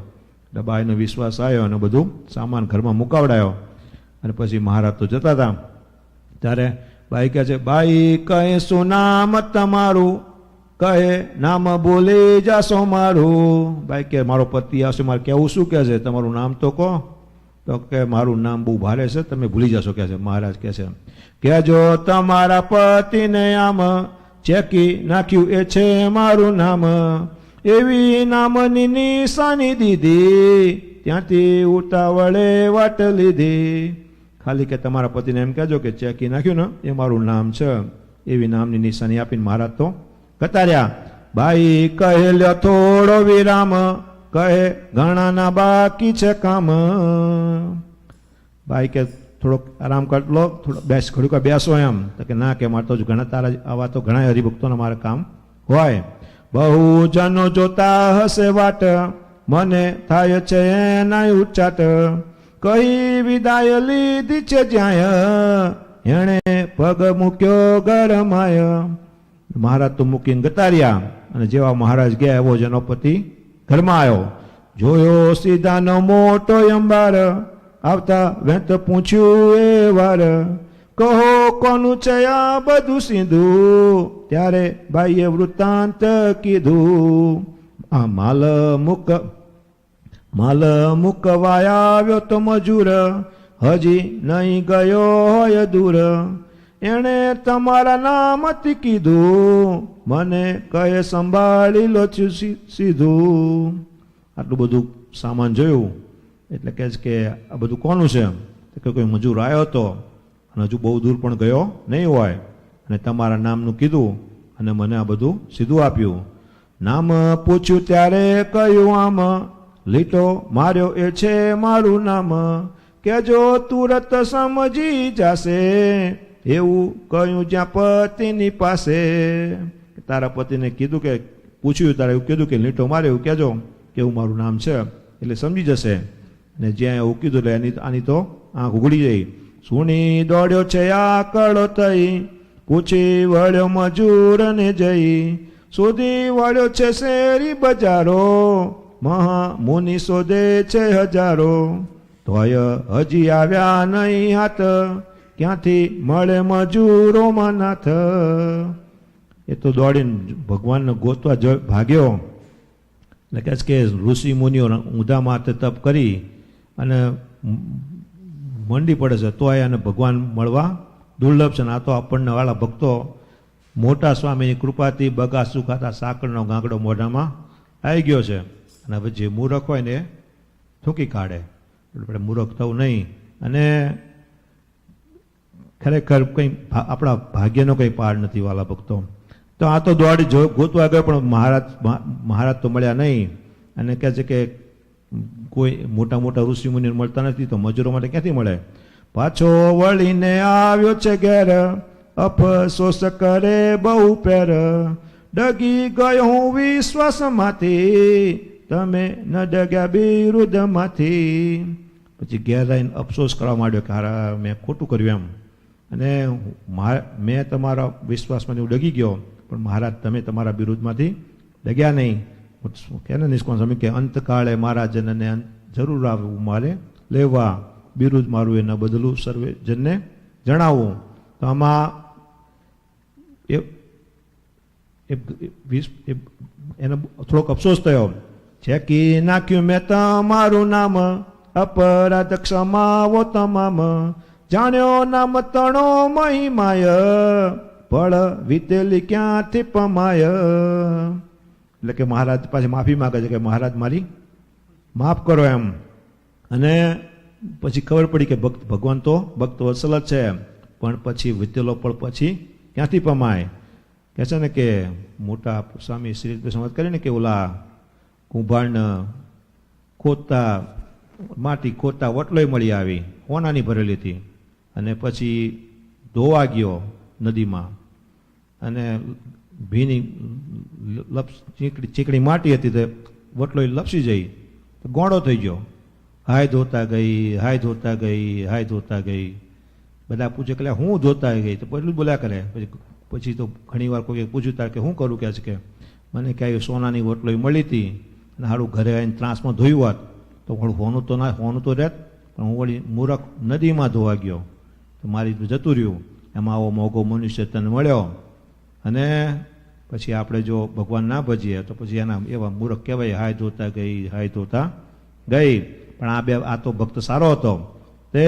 Speaker 2: એટલે બાઈનો વિશ્વાસ આવ્યો અને બધું સામાન ઘરમાં મુકાવડાયો અને પછી મહારાજ તો જતા હતા. ત્યારે બાઈ કહે છે બાઈ કહે શું નામ તમારું કહે નામ બોલી જાશો મારું. બાઈ કે મારો પતિ આવશે મારે કેવું શું કહે છે તમારું નામ તો કહો. તો કે મારું નામ બહુ ભારે છે તમે ભૂલી જશો કહે છે. મહારાજ કહે છે કે જો તમારા પતિને આમ ચેકી નાખ્યું એ છે મારું નામ એવી નામની નિશાની દીધી ત્યાંથી ઉતાવળે વાટ લીધી. ખાલી કે તમારા પતિને એમ કહેજો કે ચેકી નાખ્યું ને એ મારું નામ છે એવી નામની નિશાની આપીને મહારાજ તો કતાર્યા. બાઈ કહે લ્યો થોડો વિરામ કહે ઘણાના બાકી છે કામ. બાઈ કે થોડોક આરામ કરી લો થોડો ઘડીક બેસો એમ. તો કે ના કે મારે તો ઘણા તારા આવા તો ઘણા હરિભક્તોના મારે કામ હોય. બહુ જનો જોતા હશે વાટ મને થાય છે એના ઉચ્ચાટ કહી વિદાય લીધી છે જ્યાં એણે પગ મૂક્યો ગરમાય. મહારાજ તો મૂકીને ગતાર્યા અને જેવા મહારાજ ગયા એવો જેનો પતિ ઘરમાં આવ્યો. જોયો સીધાનો મોટો અંબાર આવતા વેત પૂછ્યું એ વાર કહો કોનું છે આ બધું સીધું. ત્યારે બાઈએ વૃત્તાંત કીધું આ માલ મૂકવાયા આવ્યો તો મજૂર હજી નહીં ગયો હોય દૂર એણે તમારા નામથી કીધું મને કહે સંભાળી લો સીધું. આટલું બધું સામાન જોયું એટલે કહે છે કે આ બધું કોનું છે કે કોઈ મજૂર આવ્યો હતો અને હજુ બહુ દૂર પણ ગયો નહીં હોય અને તમારા નામનું કીધું અને મને આ બધું સીધું આપ્યું. નામ પૂછ્યું ત્યારે કહ્યું આમ લીટો માર્યો એ છે મારું નામ કે જો તુરત સમજી જશે એવું કહ્યું જ્યાં પતિની પાસે. તારા પતિને કીધું કે પૂછ્યું, તારે એવું કીધું કે લીંટો મારે એવું કહેજો કે એવું મારું નામ છે, એટલે સમજી જશે. અને જ્યાં એવું કીધું એટલે આની તો આંખ ઉઘડી ગઈ. સુણી દોડ્યો છે આકળો થઈ, પૂછી વળ્યો મજૂરને જઈ, શોધી વળ્યો છે શેરી બજારો, મહા મુનિ શોધે છે હજારો, તોય હજી આવ્યા નહીં હાથ, ક્યાંથી મળે મજૂરોમાં નાથ. એ તો દોડીને ભગવાનને ગોતવા ભાગ્યો. એટલે કહે છે કે ઋષિ મુનિઓ ઊંધા માથે તપ કરી અને મંડી પડે છે, તો એને ભગવાન મળવા દુર્લભ છે. ને આ તો આપણને વાળા ભક્તો મોટા સ્વામીની કૃપાથી બગાસું ખાતા સાકરનો ગાંગડો મોઢામાં આવી ગયો છે. અને હવે જે મૂરખ હોય ને એ થૂંકી કાઢે, એટલે મૂરખ થવું નહીં. અને ખરેખર કંઈ આપણા ભાગ્યનો કંઈ પાર નથી વાલા ભક્તો. તો આ તો દોડી ગોતવા ગયો પણ મહારાજ તો મળ્યા નહીં. અને કહે છે કે કોઈ મોટા મોટા ઋષિ મુનિ મળતા નથી, તો મજૂરો માટે ક્યાંથી મળે. પાછો વળીને આવ્યો છે ઘેર, અફસોસ કરે બહુ પેર, ડગી ગયો હું વિશ્વાસમાંથી, તમે ન ડગ્યા બિરુદ્ધમાંથી. પછી ઘેર આવીને અફસોસ કરવા માંડ્યો કે હારા મેં ખોટું કર્યું એમ, અને મેં તમારા વિશ્વાસમાંથી હું ડગી ગયો, પણ મહારાજ તમે તમારા વિરુદ્ધમાંથી ડગ્યા નહીં. કે નિષ્કોણ સ્વામી કે અંતકાળે મારા જનને જરૂર આવવું મારે લેવા, બિરુદ મારું એ ન બદલું સર્વે જનને જણાવવું. તો આમાં એને થોડોક અફસોસ થયો. છેકી નાખ્યું મેં તમારું નામ, અપરાધ ક્ષમાવો તમામ, જાણ્યો નામ તણો મહિમાય, ફળ વીતેલી ક્યાંથી પમાય. એટલે કે મહારાજ પાસે માફી માગે છે કે મહારાજ મારી માફ કરો એમ. અને પછી ખબર પડી કે ભગવાન તો ભક્ત વત્સલ જ છે, પણ પછી વીતેલો ફળ પછી ક્યાંથી પમાય. કહે છે ને કે મોટા સ્વામી શ્રી સંવાદ કરીને કે ઓલા કુંભારને ખોદતા માટી ખોદતા વટલોય મળી આવી, હોનાની ભરેલી હતી, અને પછી ધોવા ગયો નદીમાં, અને ભીની ચીકણી માટી હતી તો વટલોય લપસી જઈ, તો ગોળો થઈ ગયો. હાય ધોતા ગઈ, હાય ધોતા ગઈ, હાય ધોતા ગઈ. બધા પૂછે કે હું ધોતા ગઈ, તો એટલું જ બોલ્યા કરે. પછી તો ઘણી વાર કોઈ પૂછ્યું તાર કે શું કરું, કહે છે કે મને ક્યાંય સોનાની વટલોય મળી હતી, અને સારું ઘરે આવીને ત્રાસમાં ધોયું હોત તો હોનું તો રહેત, પણ હું વળી મૂરખ નદીમાં ધોવા ગયો, તો મારી જતું રહ્યું. એમાં આવો મોઘો મનુષ્ય તને મળ્યો. અને પછી આપણે જો ભગવાન ના ભજીએ તો પછી એના એવા મૂર્ખ કહેવાય, હાય ધોતા ગઈ, હાય ધોતા ગઈ. પણ આ તો ભક્ત સારો હતો. તે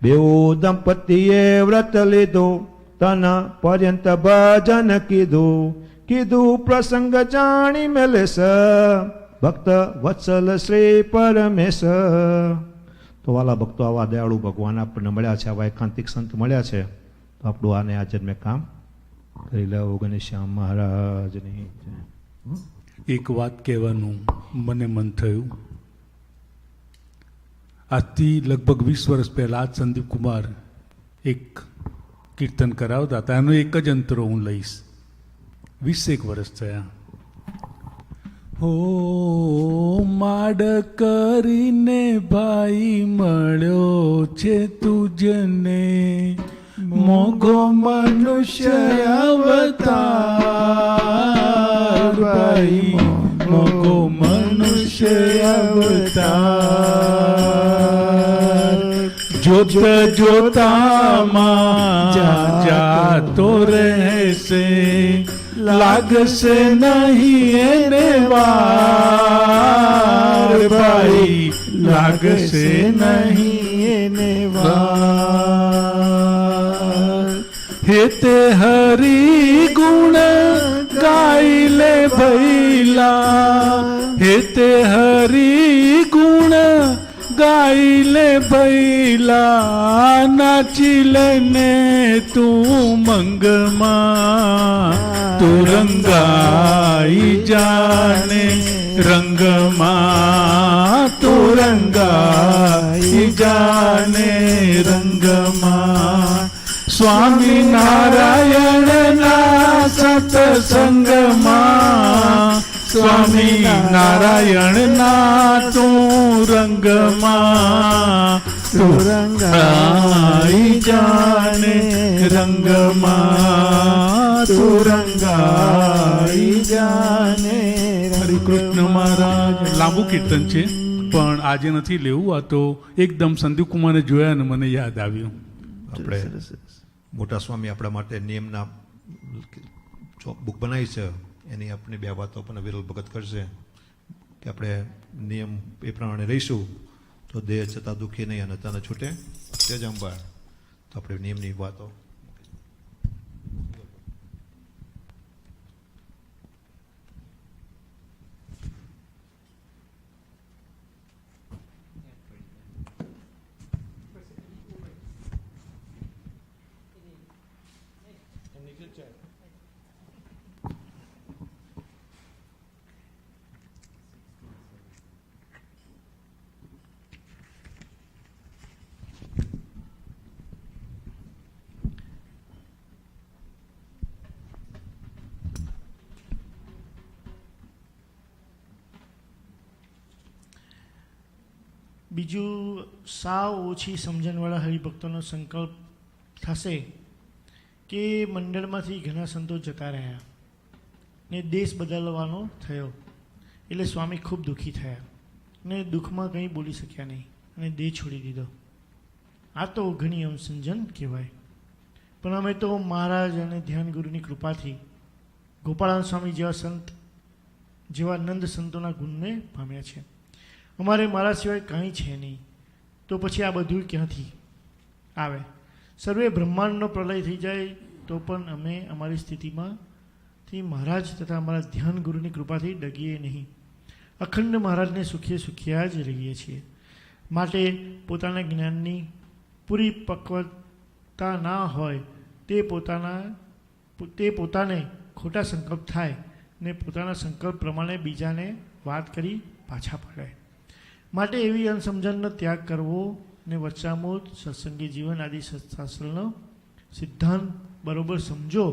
Speaker 2: બેઉ દંપતીએ વ્રત લીધું, તન પર્યંત ભજન કીધું, કીધું પ્રસંગ જાણી મેલેશ, ભક્ત વત્સલ શ્રી પરમેશ. તો વાલા ભક્તો, આવા દયાળુ ભગવાન આપણને મળ્યા છે, આવા એકાંતિક સંત મળ્યા છે, તો આપણું આને આ જન્મે કામ કરી લેવું. ઘનશ્યામ મહારાજની
Speaker 12: એક વાત કહેવાનું મને મન થયું. આજથી લગભગ 20 વર્ષ પહેલાં જ સંદીપ કુમાર એક કીર્તન કરાવતા હતા. એનો એક જ અંતરો હું લઈશ. 20 વર્ષ થયા. હો માડ કરીને ભાઈ મળ્યો છે તુજને, મોઘો મનુષ્ય અવતાર, ભાઈ મોઘો મનુષ્ય અવતાર. જોત જોતામાં જાતો રહેશે, લાગશે નહીં એને વાર, ભાઈ લાગશે નહીં એને વાર. હેતે હરી ગુણ ગાઈ લે ભૈલા, હેતે હરી ગુણ ગાઈ લે ભૈલા, નાચી લેને તું મંગમાં, તું રંગાઈ જાને રંગમાં, તું રંગાઈ જાને રંગમાં. સ્વામિનારાયણના સત્સંગમાં, સ્વામિનારાયણના તું રંગમાં, તું રંગાઈ જાને રંગમાં, તું રંગાઈ જાને. હરે કૃષ્ણ મહારાજ. લાંબુ કીર્તન છે પણ આજે નથી લેવું. આ તો એકદમ સંદીપકુમારને જોયા ને મને યાદ આવ્યું.
Speaker 2: આપણે મોટા સ્વામી આપણા માટે નિયમના બુક બનાવી છે, એની આપણી બે વાતો પણ વિરલ ભગત કરશે કે આપણે નિયમ એ પ્રમાણે રહીશું તો દેહ છતાં દુઃખી નહીં અને તને છૂટે તે જ અંબાળ. તો આપણે નિયમની વાતો
Speaker 16: બીજું સાવ ઓછી સમજણવાળા હરિભક્તોનો સંકલ્પ થશે કે મંડળમાંથી ઘણા સંતો જતા રહ્યા ને દેશ બદલવાનો થયો એટલે સ્વામી ખૂબ દુઃખી થયા ને દુઃખમાં કંઈ બોલી શક્યા નહીં અને દેહ છોડી દીધો. આ તો ઘણી અવસંજન કહેવાય. પણ અમે તો મહારાજ અને ધ્યાન ગુરુની કૃપાથી ગોપાળાન સ્વામી જેવા સંત જેવા નંદ સંતોના ગુણને પામ્યા છે. અમારે મારા સિવાય કાંઈ છે નહીં તો પછી આ બધું ક્યાંથી આવે? સર્વે બ્રહ્માંડનો પ્રલય થઈ જાય તો પણ અમે અમારી સ્થિતિમાંથી મહારાજ તથા અમારા ધ્યાન ગુરુની કૃપાથી ડગીએ નહીં. અખંડ મહારાજને સુખીએ સુખિયા જ રહીએ છીએ. માટે પોતાના જ્ઞાનની પૂરી પક્વતા ના હોય તે પોતાને ખોટા સંકલ્પ થાય ને પોતાના સંકલ્પ પ્રમાણે બીજાને વાત કરી પાછા પાડે. માટે એવી અનસમજણનો ત્યાગ કરવો ને વચ્ચામૂત સત્સંગી જીવન આદિ શાસ્ત્રનો સિદ્ધાંત બરોબર સમજો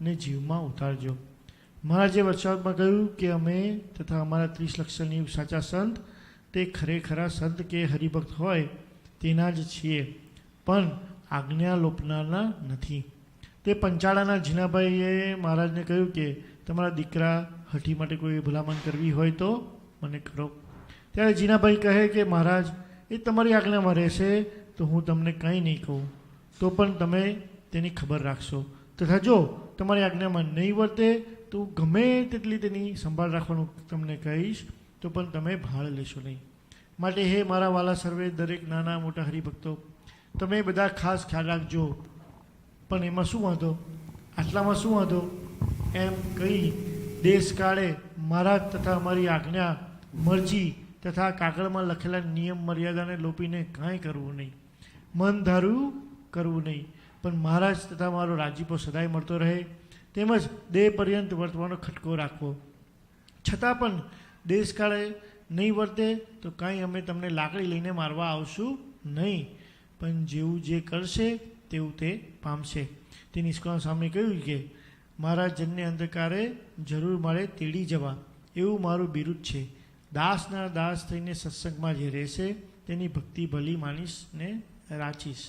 Speaker 16: ને જીવમાં ઉતારજો. મહારાજે વચનામાં કહ્યું કે અમે તથા અમારા 30 લક્ષની સાચા સંત તે ખરેખરા સંત કે હરિભક્ત હોય તેના જ છીએ, પણ આજ્ઞા લોપનારના નથી. તે પંચાળાના જીનાભાઈએ મહારાજને કહ્યું કે તમારા દીકરા હઠી માટે કોઈ ભલામણ કરવી હોય તો મને કરો. ત્યારે જીનાભાઈ કહે કે મહારાજ એ તમારી આજ્ઞામાં રહેશે તો હું તમને કંઈ નહીં કહું, તો પણ તમે તેની ખબર રાખશો. તથા જો તમારી આજ્ઞામાં નહીં વર્તે તો ગમે તેટલી તેની સંભાળ રાખવાનું તમને કહીશ તો પણ તમે ભાળ લેશો નહીં. માટે હે મારા વાલા સર્વે દરેક નાના મોટા હરિભક્તો, તમે બધા ખાસ ખ્યાલ રાખજો. પણ એમાં શું વાંધો, આટલામાં શું વાંધો એમ કહી દેશ કાળે મહારાજ તથા અમારી આજ્ઞા મરજી તથા કાગળમાં લખેલા નિયમ મર્યાદાને લોપીને કાંઈ કરવું નહીં, મન ધારું કરવું નહીં, પણ મહારાજ તથા મારો રાજીપો સદાય મળતો રહે તેમજ દેહ પર્યંત વર્તવાનો ખટકો રાખવો. છતાં પણ દેશકાળે નહીં વર્તે તો કાંઈ અમે તમને લાકડી લઈને મારવા આવશું નહીં, પણ જેવું જે કરશે તેવું તે પામશે. તે નિષ્કાળ સામે કહ્યું કે મારા જનને અંધકારે જરૂર મળે તેડી જવા એવું મારું બિરુદ છે. દાસના દાસ થઈને સત્સંગમાં જે રહેશે તેની ભક્તિ ભલી માનીશને રાચીશ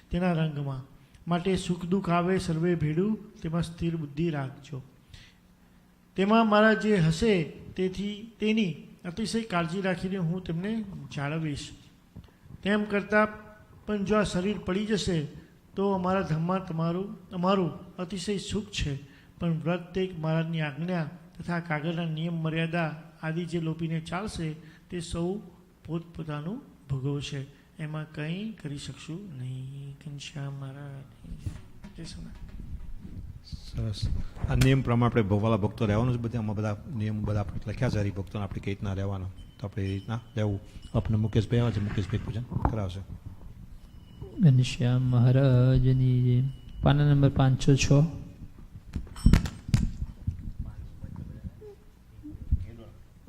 Speaker 16: તેના રંગમાં. માટે સુખ દુઃખ આવે સર્વે ભેડું તેમાં સ્થિર બુદ્ધિ રાખજો. તેમાં મારા જે હશે તેની અતિશય કાળજી રાખીને હું તેમને જાળવીશ. તેમ કરતાં પણ જો આ શરીર પડી જશે તો અમારા ધામમાં અમારું અતિશય સુખ છે, પણ પ્રત્યેક મહારાજની આજ્ઞા તથા કાગળના નિયમ મર્યાદા આદિ જે લોપીને ચાલશે તે સૌ પોતપોતાનું ભોગવશે, એમાં કંઈ કરી શકશું નહીં. ઘનશ્યામ મહારાજ.
Speaker 2: સરસ. આ નિયમ પ્રમાણે આપણે ભગવાલા ભક્તો રહેવાનું છે. બધા આમાં બધા નિયમ બધા આપણે લખ્યા છે હરિભક્તોને આપણે કઈ રીતના રહેવાના, તો આપણે એ રીતના રહેવું. આપણે મુકેશભાઈ આવે છે, મુકેશભાઈ પૂજન કરાવશે.
Speaker 14: ઘનશ્યામ મહારાજની પાના નંબર 506.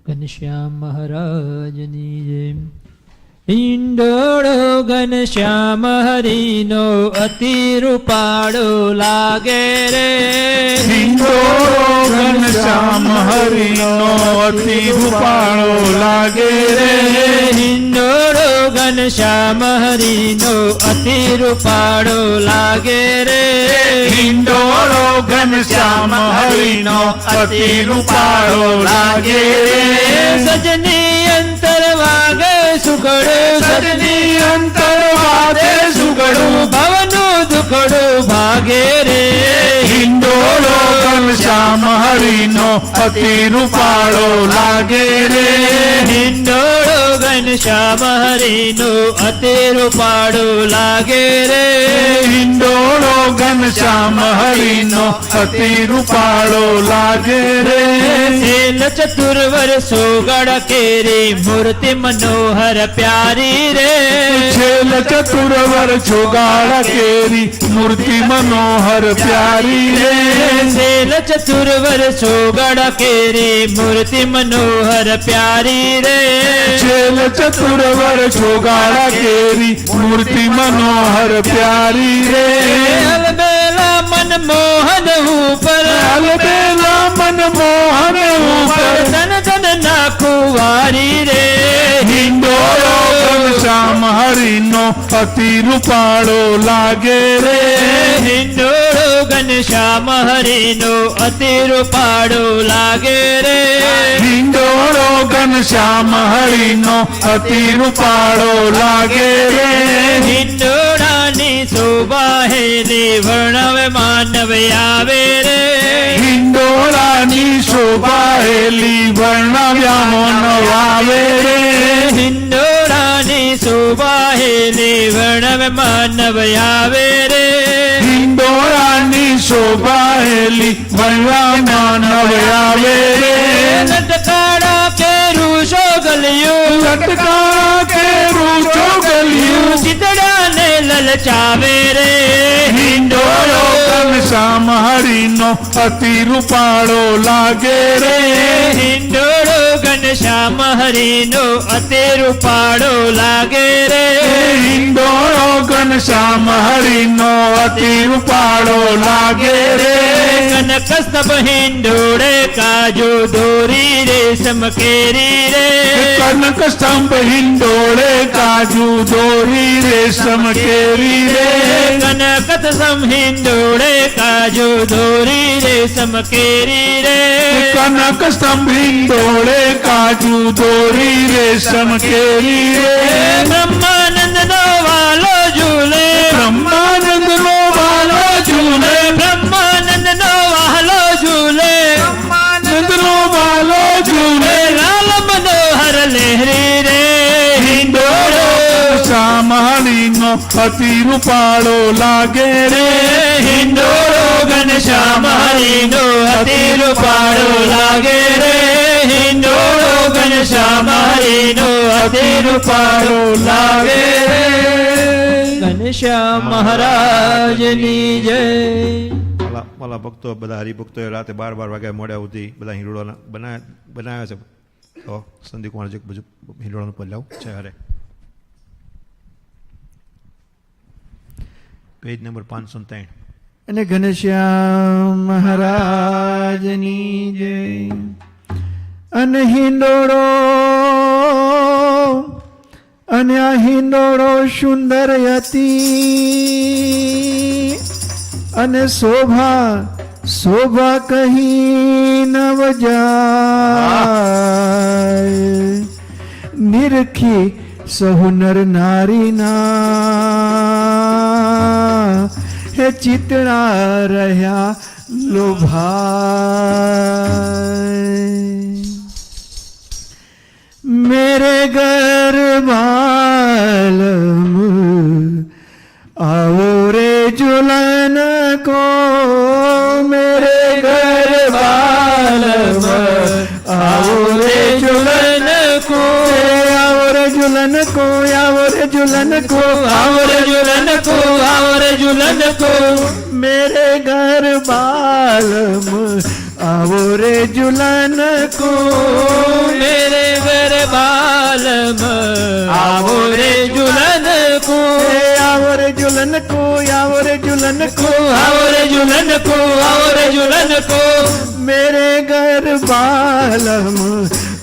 Speaker 14: ઘનશ્યામ મહારાજની જય. હિંડોળો ઘનશ્યામ હરિનો અતિ રૂપાળો લાગે રે.
Speaker 12: હિંડોળો ઘનશ્યામ હરિનો અતિ રૂપાળો લાગે રે.
Speaker 14: હિંડોળો ઘનશ્યામ હરિનો અતિ રૂપાળો લાગે રે.
Speaker 12: હિંડોળો ઘનશ્યામ હરિનો અતિ રૂપાળો લાગે રે.
Speaker 14: સજની અંતર વાગે સુગડું,
Speaker 12: સજની અંતર વાગે સુગડું,
Speaker 14: ભવનું દુખડું ભાગે રે.
Speaker 12: હિંડોળો ઘનશ્યામ હરિનો અતિ રૂપાળો લાગે રે.
Speaker 14: હિંડોળો ઘનશ્યામ હરિનો અતિ રૂપાળો લાગે રે.
Speaker 12: હિંડોળો ઘનશ્યામ હરિનો અતિ રૂપાળો લાગે રે.
Speaker 14: શીલ ચતુર્વર સોગડ કેરી મૂર્તિ મનોહર પ્યારી રે.
Speaker 12: છેલ ચતુર્વર છોગાળ કેરી મૂર્તિ મનોહર પ્યારી રે.
Speaker 14: શીલ ચતુર્વર સોગડ કેરી મૂર્તિ મનોહર પ્યારી રે.
Speaker 12: છેલ ચતુર્વર છોગાળ કેરી મૂર્તિ મનોહર પ્યારી રે.
Speaker 14: અલબેલા મનમોહન ઉપર,
Speaker 12: અલબેલા મનમોહન ઉપર,
Speaker 14: ધન ધન નાખું વારી રે.
Speaker 12: હિંડોળો ઘનશ્યામ હરિનો અતિ રૂપાળો લાગે રે.
Speaker 14: હિંડોળો ઘનશ્યામ હરિનો અતિ રૂપાળો લાગે રે.
Speaker 12: હિંડોળો ઘનશ્યામ હરિનો અતિ રૂપાળો લાગે રે.
Speaker 14: હિંડોળાની શોભા હેલી વર્ણવે માનવ આવે રે.
Speaker 12: હિંડોળાની શોભા હેલી વર્ણવ્યા માનવ આવે રે.
Speaker 14: હિંડોળાની શોભા હેલી વર્ણવે માનવ આવે રે.
Speaker 12: હિંડોળાની શોભા હેલી વર્ણવ્યા માનવ આવે રે.
Speaker 14: લટકાળા કેરું શોગલિયું,
Speaker 12: લટકાળા કેરું શોગલિયું,
Speaker 14: ચિતડાને લલચાવે રે.
Speaker 12: હિંડોળો ઘનશ્યામ હરિનો અતિ રૂપાળો લાગે રે.
Speaker 14: હિંડોળો ઘનશ્યામ હરિનો અતિ રૂપાળો લાગે રે.
Speaker 12: હિંડોળો ઘનશ્યામ હરિનો અતિ રૂપાળો લાગે રે.
Speaker 14: કનકસ્તભ હિંડોળે કાજુ દોરી રેશમ કેરી રે.
Speaker 12: કનક સ્તંભ હિંડોળે કાજુ દોરી રેશમ કેરી રે.
Speaker 14: કનકત સમ હિંડોળે કાજુ દોરી રેશમ કેરી રે.
Speaker 12: કનક સ્તંભ હિંડોળે કાજુ દોરી રેશમ કેરી રે.
Speaker 14: બ્રહ્માનંદ નો વાલો ઝૂલે,
Speaker 12: બ્રહ્માનંદ નો વાલો ઝૂલે,
Speaker 14: બ્રહ્માનંદ નો વાલો ઝૂલે,
Speaker 12: બ્રહ્માનંદ નો વાલો ઝૂલે.
Speaker 14: લાલ મનોહર લહેરી રે.
Speaker 12: હિંડોળો ઘનશ્યામ હરિનો અતિ રૂપાળો લાગે રે.
Speaker 14: હિંડોળો ઘનશ્યામ હરિનો અતિ રૂપાળો લાગે રે. હિંડોળો ઘનશ્યામ હરિનો અતિ રૂપાળો લાગે રે. ઘનશ્યામ મહારાજની જય.
Speaker 2: વાલા ભક્તો બધા હરિભક્તોએ રાતે 12 વાગ્યા મોડ્યા સુધી બધા હિંડોળા બનાવ્યા છે. તો સંદીપ કુમાર બધું હિંડોળાનું પર લાવું છે. અરે પેજ નંબર 503.
Speaker 13: અને ઘનશ્યામ મહારાજની જય. અને હિંડોળો, અને આ હિંડોળો સુંદર હતી, અને શોભા શોભા કહી નવ જાય. નિરખી સહુ નર નારીના હે ચિતડા રહ્યા લોભાય. मेरे घर बालम आओ रे जुलन को, मेरे घर बालम आओ रे जुलन को, आओ रे जुलन को, आओ रे जुलन को, आओ रे जुलन को, आओ रे जुलन को, मेरे घर बालम आओ रे जुलन को,
Speaker 14: मेरे घर बालम
Speaker 10: आवो रे झूलन को,
Speaker 13: आओ रे झूलन को, आओ रे झूलन को,
Speaker 10: आओ रे झूलन को, आओ रे झूलन को,
Speaker 13: मेरे घर बालम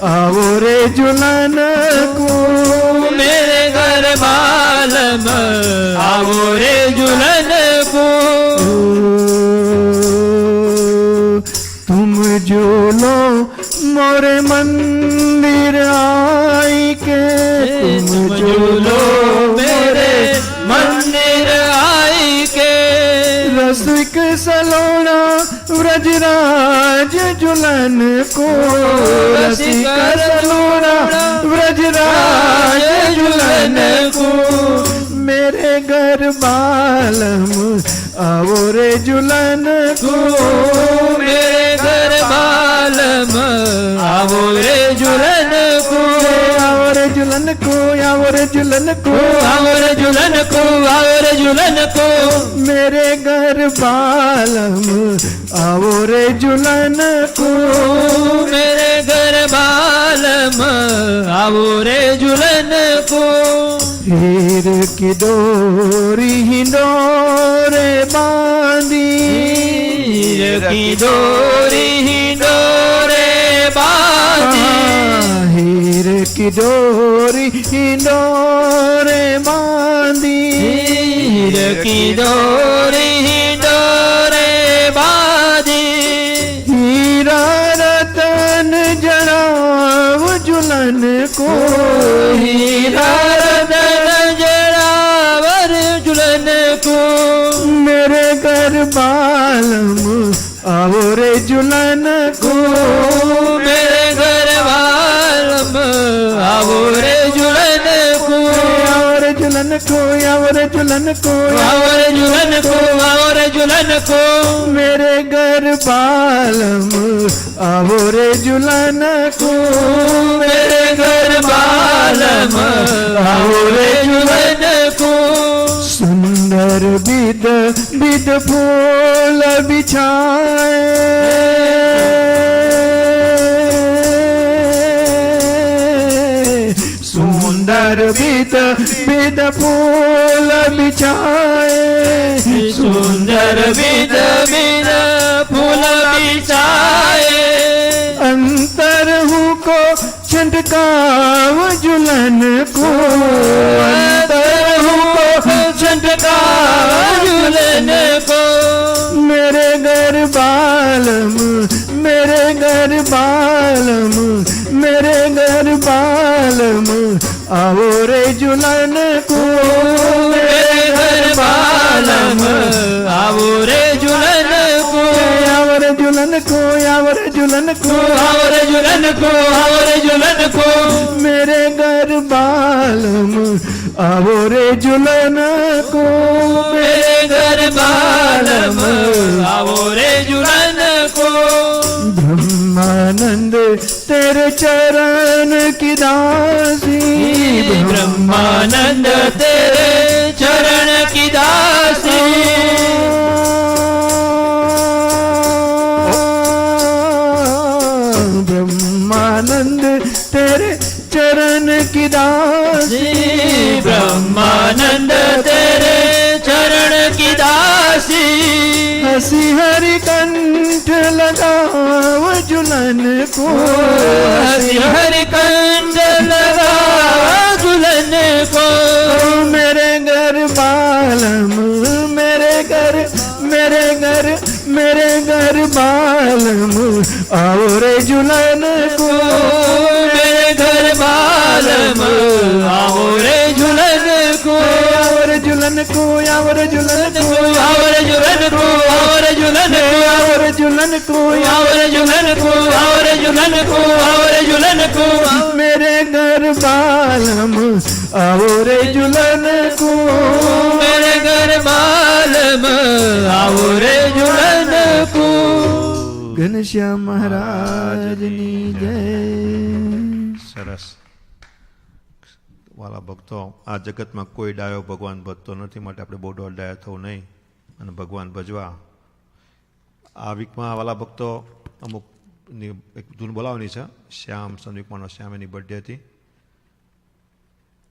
Speaker 13: आओ रे झूलन को,
Speaker 10: मेरे घर बालम आओ रे झूलन को।
Speaker 13: तुम झूलो मोरे मंदिर आई के,
Speaker 10: तुम झूलो मेरे मंदिर आई के,
Speaker 13: रसिक सलोना व्रजराज झूलन को, रसिक सलोना व्रजराज झूलन को, मेरे घर बालम आओ रे झूलन को,
Speaker 10: मेरे घर बालम आओ रे झूलन को,
Speaker 13: आओ रे झूलन को, आओ रे झूलन को,
Speaker 10: आओ रे झूलन को, आओ रे झूलन को,
Speaker 13: मेरे घर बालम आओ रे झूलन को,
Speaker 10: मेरे घर बालम आओ रे झूलन को।
Speaker 13: हीर की डोरी हिंडोरे बांधी,
Speaker 10: हीर की डोरी हिंडोरे बांधी,
Speaker 13: हीर की डोरी हिंडोरे बांधी,
Speaker 10: हीर की डोरी हिंडोरे बांधी,
Speaker 13: हीरा रतन जड़ाव झूलन को,
Speaker 10: हीरा रतन जड़ावर झूलन को,
Speaker 13: मेरे घर बालम आओ रे झूलन को,
Speaker 10: मेरे घर बालम आओ रे झूलन को,
Speaker 13: आओ रे झूलन को, आओ रे झूलन को,
Speaker 10: आओ रे झूलन को, आओ रे झूलन को,
Speaker 13: मेरे घर बालम आओ रे झूलन को,
Speaker 10: मेरे घर बालम आओ रे झूलन को।
Speaker 13: सुंदर बिद बिद फूल बिछाए, सुंदर बिद बिद फूल बिछाए,
Speaker 10: सुंदर बिद बिद फूल बिछाए,
Speaker 13: अंतर हूँ को छंटकाव झूलन को,
Speaker 10: अंतर हूँ को छंटकाव झूलन को,
Speaker 13: मेरे घर बालम, मेरे घर बालम, मेरे घर बालम आओ रे झूलन को,
Speaker 10: मेरे घर बालम आओ रे झूलन को,
Speaker 13: आओ रे झूलन को, आओ रे झूलन को,
Speaker 10: आओ रे झूलन को, आओ रे झूलन को,
Speaker 13: मेरे घर बालम आओ रे झूलन को,
Speaker 10: मेरे घर बालम आओ रे झूलन को।
Speaker 13: ब्रह्मानंद तेरे चरण की दासी,
Speaker 10: ब्रह्मानंद तेरे चरण की दासी,
Speaker 13: ब्रह्मानंद तेरे चरण की दासी,
Speaker 10: ब्रह्मानंद तेरे चरण की दासी,
Speaker 13: हसी हरि कंठ लगाओ झूलन को,
Speaker 10: हसी हरि कंठ लगाओ झूलन को,
Speaker 13: मेरे घर बालम, मेरे घर, मेरे घर, मेरे घर बालम आओ रे झूलन को,
Speaker 10: मेरे घर बालम आओ रे झूलन को,
Speaker 13: आओ रे झूलन को, आओ रे झूलन को,
Speaker 10: आओ रे झूलन को, आओ रे झूलन को,
Speaker 13: आओ रे झूलन को,
Speaker 10: आओ रे झूलन को, आओ रे झूलन को, आओ रे झूलन को,
Speaker 13: मेरे घर बालम आओ रे झूलन को,
Speaker 10: मेरे घर बालम आओ रे झूलन को।
Speaker 13: ઘનશ્યામ મહારાજની જય.
Speaker 2: સરસ. વાલા ભક્તો, આ જગતમાં કોઈ ડાયો ભગવાન ભજતો નથી, માટે આપણે બહુ ડાયા થવું નહીં અને ભગવાન ભજવા. આ વીકમાં વાલા ભક્તો અમુકની એક ધૂન બોલાવવાની છે. શ્યામ સંયુક્તમાંનો શ્યામ એની બર્થડે હતી.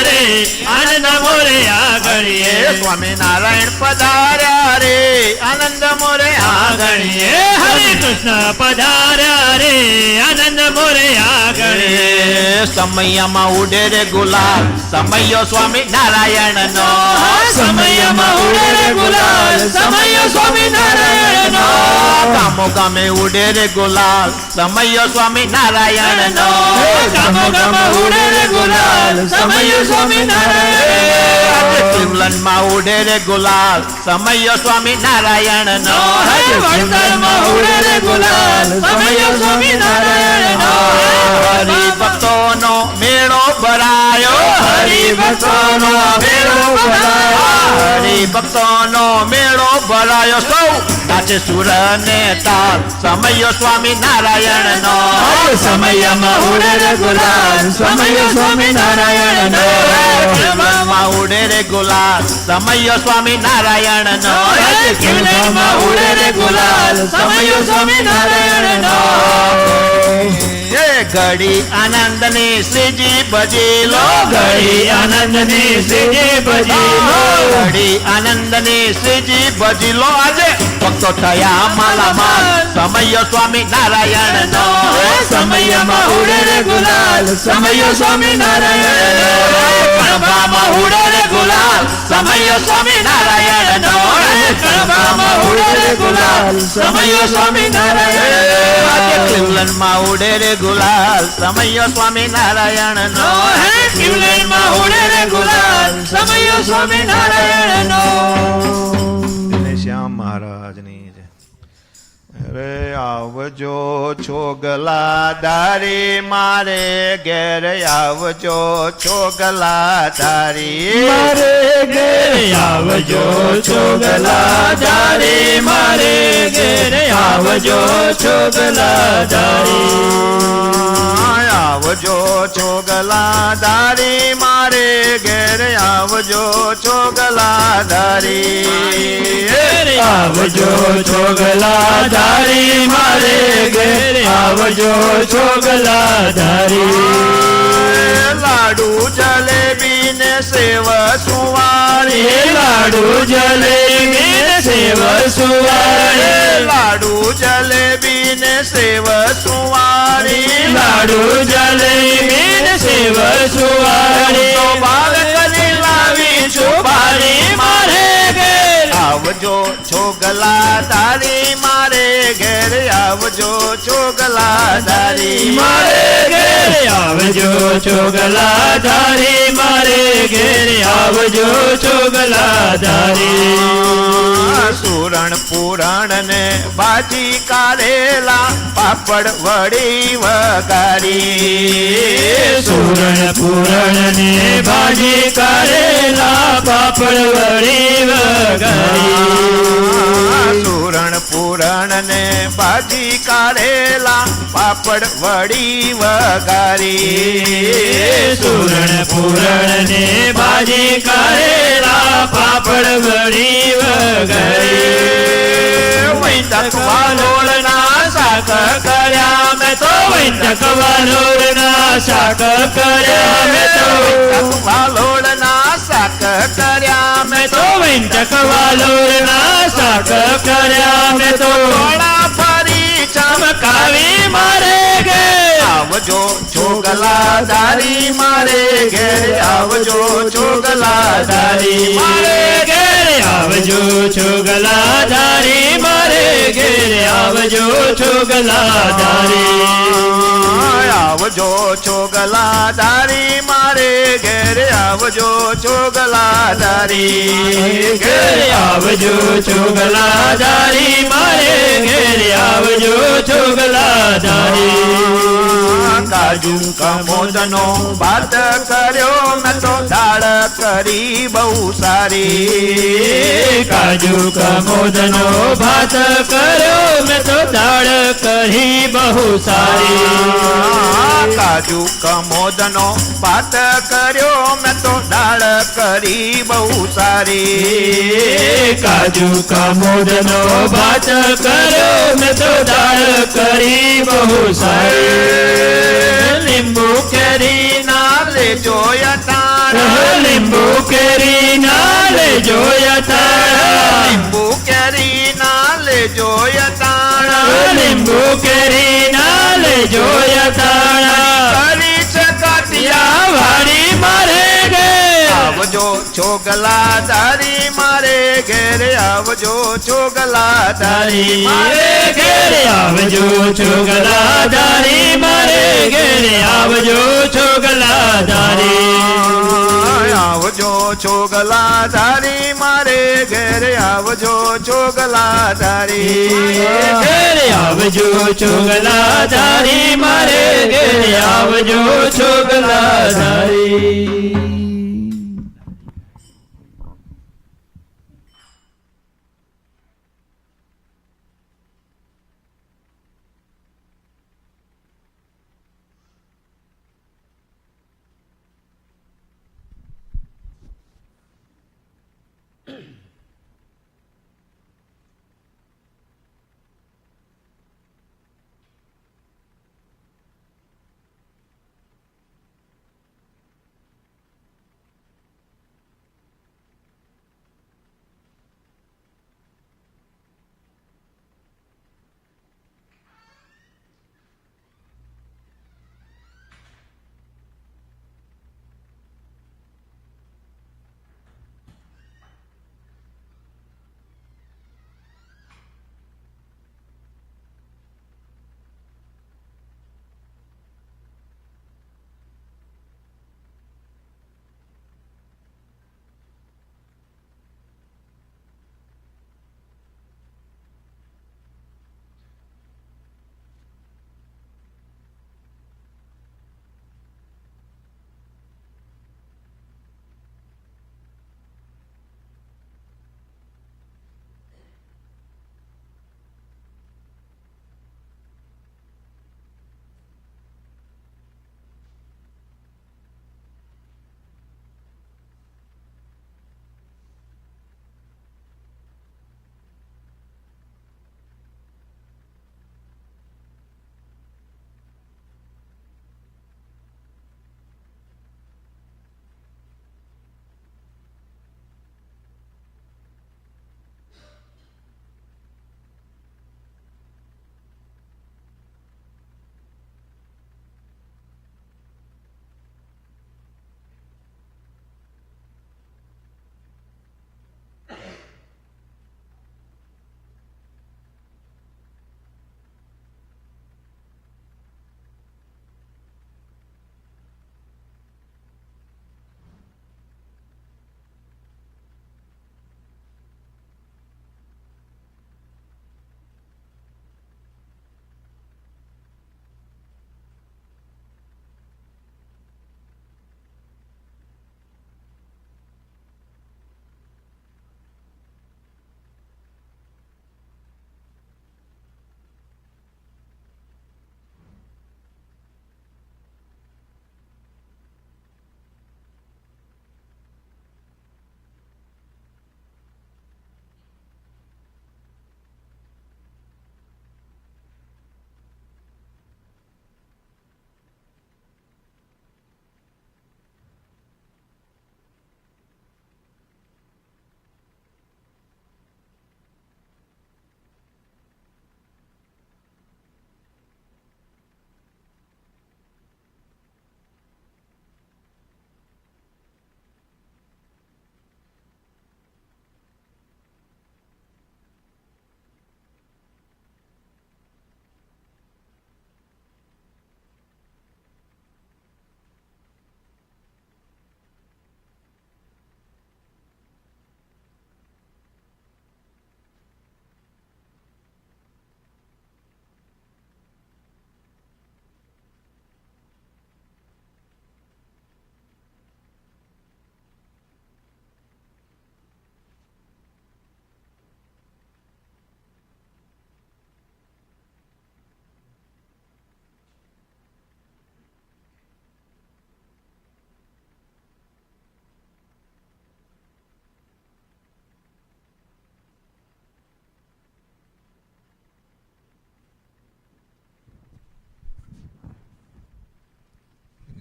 Speaker 15: રે આનંદ મોરે આંગણીએ સ્વામિનારાયણ પધાર્યા રે આનંદ મોરે આંગણીએ હરે કૃષ્ણ પધાર્યા રે આનંદ મોરે આંગણીએ સમયમાં ઉડે રે ગુલાલ સમયો સ્વામિનારાયણ નો સમયમાં ઉડે રે ગુલાલ સમયો સ્વામિનારાયણ નો ગામો ગામે ઉડે રે ગુલાલ સમયો સ્વામિનારાયણ નો ગામો ગામે ઉડે રે ગુલાલ સમયો સ્વામિનારાયણ ક્લિવલન્ડમાં ઉડે રે ગુલાલ સમયો સ્વામિનારાયણ નો વડોદરામાં ઉડે રે ગુલાલ સમયો સ્વામિનારાયણ નો હરિભક્તોનો મેળો ભરાયો હરિભક્તોનો મેળો ભરાયો હરિભક્તોનો મેળો ભરાયો સૌ નાચે સુર ને તાલ સમયો સ્વામિનારાયણ નો સમયમાં ઉડે રે ગુલાલ સમયો સ્વામિનારાયણ નો માં ઉડે રે ગુલાલ સમયો સ્વામિનારાયણ નો માં ઉડે રે ગુલાલ સમયો સ્વામિનારાયણ નો ઘડી આનંદ ની શ્રીજી ભજી લો ઘડી આનંદ ની શ્રીજી ભજી લો ઘડી આનંદ ની શ્રીજી ભજી લો આજે ભક્તો થયા માલામાલ સમયો સ્વામિનારાયણ નો સમયમાં ઉડે રે ગુલાલ સમયો સ્વામિનારાયણ કણભામાં ઉડે રે ગુલાલ સમયો સ્વામિનારાયણ નો કણભામાં ઉડે રે ગુલાલ સમયો સ્વામિનારાયણ ક્લિવલન્ડમાં ઉડે રે ગુલાલ સમયો સ્વામિનારાયણ નો ક્લિવલન્ડમાં ઉડે રે ગુલાલ સમયો સ્વામિનારાયણ નો
Speaker 2: શ્યામ મહારાજની જય. અરે આવજો છોગલા દારી મારે ઘેર આવજો છોગલા દારી
Speaker 15: મારે ઘેર આવજો છોગલા દારી મારે ઘેર આવજો છોગલા દારી
Speaker 2: આવજો છોગલા દારી મારે ઘેર આવજો છોગલા દારી
Speaker 15: આવજો છોગલા ધારી મારે ઘેર આવજો છોગલા ધારી
Speaker 2: લાડુ જલેબી ને સેવ સુવારી
Speaker 15: લાડુ જલેબી ને સેવ સુવારી
Speaker 2: લાડુ જલેબી ને સેવ સુવારી
Speaker 15: લાડુ જલેબી ને સેવ સુવારી
Speaker 2: તો બાગ કરી લાવી છુપારી મારે ઘેર આવજો છોગલા તારી મારે ઘેર આવજો છોગલા તારી
Speaker 15: મારે ઘેર આવજો છોગલા ધારી મારે ઘેર આવજો છોગલા ધારી
Speaker 2: સુરણ પુરાણ ને બાજી કારેલા પાપડ વડી વઘારી
Speaker 15: સુરણ પુરાણ ને ભાજી કારેલા પાપડ વડી વઘારી
Speaker 2: સુરણ પુરાણ ને બાજી કારેલા પાપડ વડી વઘારી
Speaker 15: સુરણ પુરાણ ને ભાજી કારેલા પાપડ વડી વઘારી
Speaker 2: વૈતક વાલોળના શાક કર્યા મેં તો
Speaker 15: વૈતક વાલોળના શાક કર્યા મેં તો
Speaker 2: વૈતક વાલોળના શાક કર્યા મેં તો
Speaker 15: વૈતક વાલોળના શાક કર્યા મેં તો
Speaker 2: થોડા ફરી ચમકાવી
Speaker 15: મારે ઘેર
Speaker 2: આવજો છોગલા દારી મારે ઘેર આવજો છોગલા દારી
Speaker 15: મારે ઘેર આવજો છોગલા ધારી મારે ઘેર આવજો છોગલા ધારી
Speaker 2: આવજો છોગલા દારી મારે ઘેર આવજો છોગલા દારી
Speaker 15: ઘેર આવજો છોગલા ધારી મારે ઘેર આવજો છોગલા ધારી
Speaker 2: કાજુ કમોદનો વાત કર્યો મેં તો દાળ કરી બહુ સારી
Speaker 15: કાજુ કમોદનો ભાત કર્યો મેં તો દાળ કરી બહુ સારી
Speaker 2: કાજુ કમોદનો ભાત કર્યો મેં તો દાળ કરી બહુ સારી
Speaker 15: કાજુ કમોદનો ભાત કર્યો મેં તો દાળ કરી બહુ સારી
Speaker 2: લીંબુ કેરી ના લેજો યટાણ
Speaker 13: લેજો યતાણા
Speaker 15: લીંબુ કેરી ના લેજો યતાણા
Speaker 13: લીંબુ કેરી ના લેજો યતાણા
Speaker 15: કરી છે કાટિયા
Speaker 13: વાડી મારે ઘેર
Speaker 15: આવજો છોગલા તારી મારે ઘેર આવજો છોગલા તારી મારે
Speaker 13: ઘેર આવજો છોગલાધારી મારે ઘેર આવજો છોગલાધારી
Speaker 15: આવજો છોગલાધારી મારે ઘેર આવજો છોગલાધારી
Speaker 13: ઘેર આવજો છોગલાધારી મારે ઘેર આવજો છોગલાધારી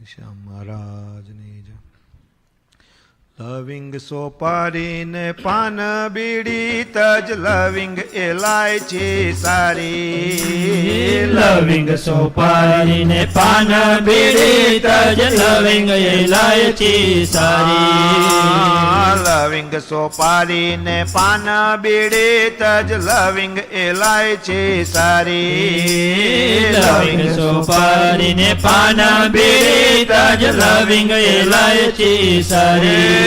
Speaker 2: શ્યામ મહારાજની જય. લવિંગ સોપારી ને પાન બીડી તજ લવિંગ એલાયચી સારી
Speaker 10: લવિંગ સોપારી ને પાન બીડી તજ લવિંગ એલાયચી સારી
Speaker 2: લવિંગ સોપારી ને પાન બીડી તજ લવિંગ એલાયચી સારી
Speaker 10: લવિંગ સોપારી ને પાન બીડી તજ લવિંગ એલાયચી સારી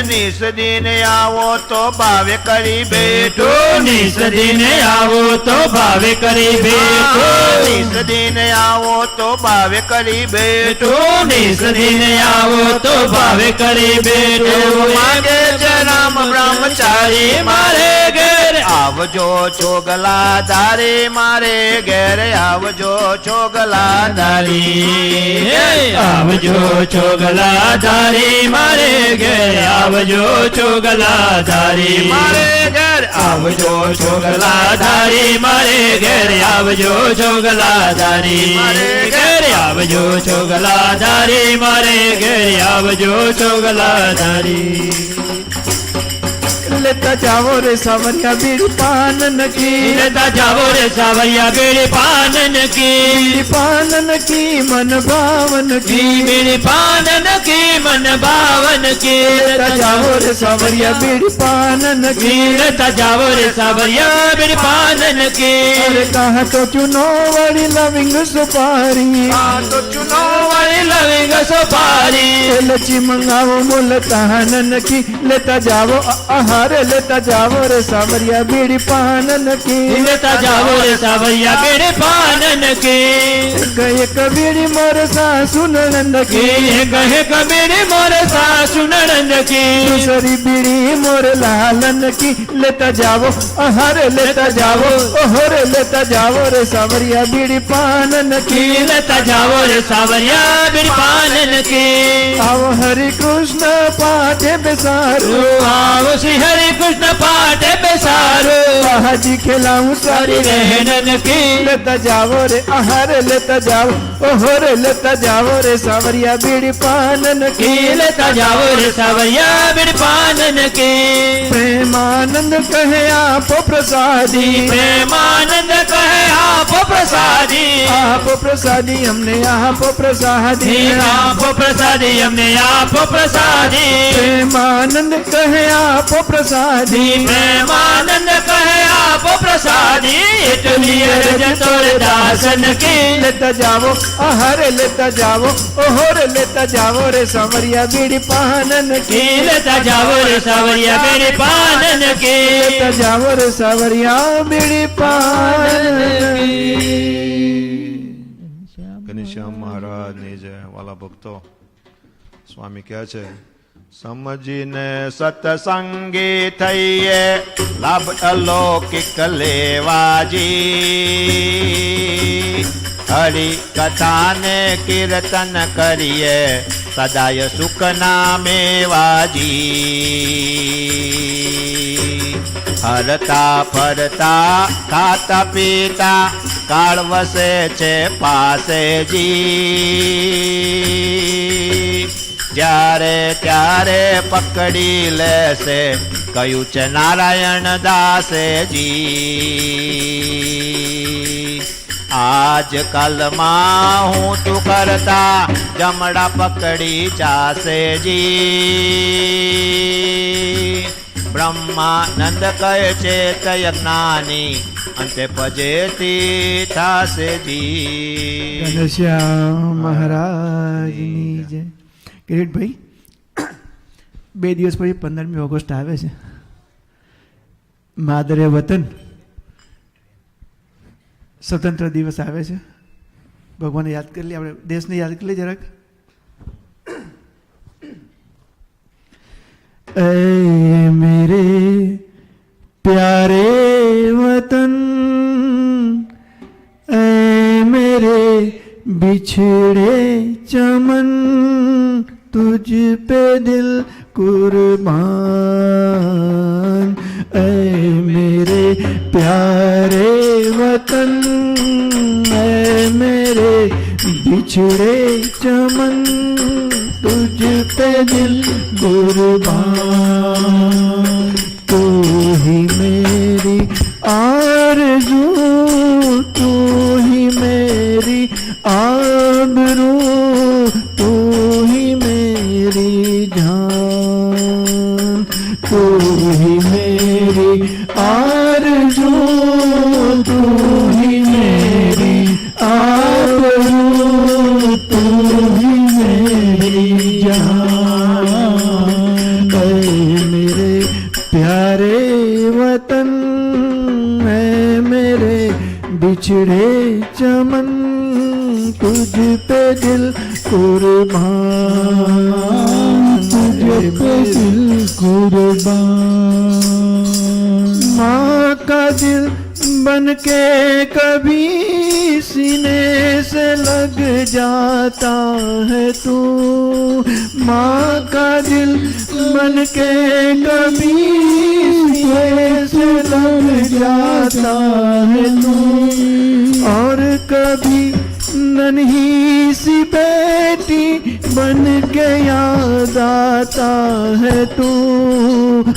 Speaker 2: નિસદીને આવો તો ભાવે કરી બેઠો
Speaker 10: નિસદીને આવો તો ભાવે કરી બેઠો
Speaker 2: નિસદીને આવો તો ભાવે કરી બેઠો
Speaker 10: નિસદીને આવો તો ભાવે કરી બેઠો
Speaker 2: માગે છે રામ બ્રહ્મચારી
Speaker 10: મારે ઘેર
Speaker 2: આવજો છોગલા ધારી મારે ઘેર આવજો છોગલા ધારી
Speaker 10: આવજો છોગલા ધારી મારે ઘેર આવજો છોગલા ધારી
Speaker 2: મારે ઘેર
Speaker 10: આવજો છોગલા ધારી મારે ઘેર આવજો છોગલા ધારી મારે ઘેર આવજો છોગલા ધારી મારે ઘેર આવજો છોગલા ધારી
Speaker 13: लेता जाओ रे सावरिया बीड़ी पानन की
Speaker 10: लेता जाओ रे सावरिया बीड़ी पानन की
Speaker 13: मन भावन की
Speaker 10: बीड़ी पानन की मन भावन की
Speaker 13: लेता जाओ रे सावरिया बीड़ी पानन की
Speaker 10: लेता जाओ रे सावरिया बीड़ी पानन की
Speaker 13: अरे कहाँ तो चुनो वाली लविंग सुपारी
Speaker 10: तो चुनो वाली लविंग सुपारी
Speaker 13: लची मंगाओ मोल तानन की लेता जाओ आहार लेता जाओ रे सावरिया बीड़ी पानन की
Speaker 10: लेता जाओ रे सावरिया बीड़ी पानन की
Speaker 13: गए कबीरी मोर सासु ननंद की
Speaker 10: गए कबीरी मोर सासु ननंद की
Speaker 13: दूसरी बीड़ी मोर लालन की लेता जाओ आहार लेता जाओ ओहर लेता जाओ रे सावरिया बीड़ी पानन की
Speaker 10: लेता जाओ रे सावरिया बीड़ी पानन की
Speaker 13: आओ हरि कृष्ण पाठे बेसारो
Speaker 10: आओ श्री हरि कृष्ण पाठ बेसारो
Speaker 13: हाजी खिलाऊं सारी
Speaker 10: रहनन की
Speaker 13: लेता जाओ रे आहार लेता जाओ ओहर लेता जाओ रे सावरिया बीड़ी पानन की
Speaker 10: लेता जाओ रे सावरिया बीड़ी पानन की
Speaker 13: प्रेमानंद कहे आप प्रसादी
Speaker 10: प्रेमानंद कहे आप प्रसादी
Speaker 13: हमने आप प्रसादी
Speaker 10: आप प्रसादी हमने आप प्रसादी
Speaker 13: प्रेमानंद कहे आप प्रसादी
Speaker 10: प्रेमानंद कहे आप प्रसादी दासन की
Speaker 13: लेता जाओ आहार लेता जाओ ओहर लेता जाओ रे सावरिया बीड़ी पानन की
Speaker 10: लेता जाओ रे सावरिया बीड़ी पानन की
Speaker 13: लेता जाओ रे सावरिया बीड़ी पानन की
Speaker 2: ઘનશ્યામ મહારાજ ની જય. વાલા ભક્તો, સ્વામી કહે છે સમજીને સત્સંગી થઈએ લાભ અલૌકિક લેવાજી હરિ કથાને કીર્તન કરીએ સદાય સુખના મેવાજી હરતા ફરતા ખાતા પીતા કાળ વસે છે પાસેજી જ્યારે ત્યારે પકડી લેશે કયું છે નારાયણ દાસેજી આજ કાલમાં હું તું કરતા જમડા પકડી જાસેજી બ્રહ્માનંદ કહે છે તય જ્ઞાની અંતે પજેતી થાસેજી.
Speaker 13: ઘનશ્યામ મહારાજની જય. કિરીટભાઈ, 2 દિવસ પછી 15મી ઓગસ્ટ આવે છે, માદરે વતન સ્વતંત્ર દિવસ આવે છે. ભગવાનને યાદ કરી લઈએ, આપણે દેશને યાદ કરી લઈએ જરાક. ऐ मेरे प्यारे वतन, ऐ मेरे बिछड़े चमन, तुझ पे दिल कुर्बान. ऐ मेरे प्यारे वतन, ऐ मेरे बिछड़े चमन, तुझ पे दिल कुर्बान। तू ही मेरी आरज़ू, तू ही मेरी आबरू, तू ही मेरी जान। तू ही मेरी आरज़ू, तू ही मेरी आबरू, तू ही मेरी जान। ऐ मेरे प्यारे वतन, ऐ मेरे बिछड़े चमन, तुझ पे दिल कुर्बान, तुझ पे दिल कुर्बान। माँ का दिल बन के कभी सीने से लग जाता है तू, माँ का दिल बन के कभी सीने से लग जाता है तू। और कभी नन्ही सी बेटी बन के याद आता है तू,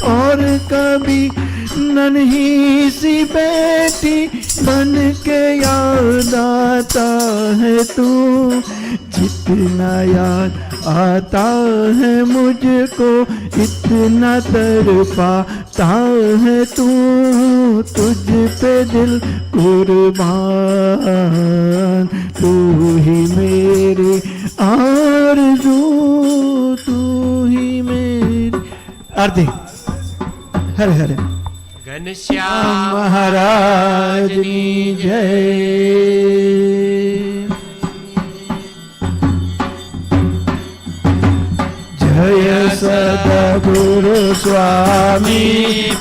Speaker 13: और कभी नन्ही सी बेटी बन के याद आता है तू। जितना याद आता है मुझको, इतना तड़पाता है तू। तुझ पे दिल कुर्बान, तू ही मेरी आरज़ू, तू ही मेरी। आरती हरे हरे।
Speaker 10: घनश्याम
Speaker 13: महाराज की जय। जय सद्गुरु स्वामी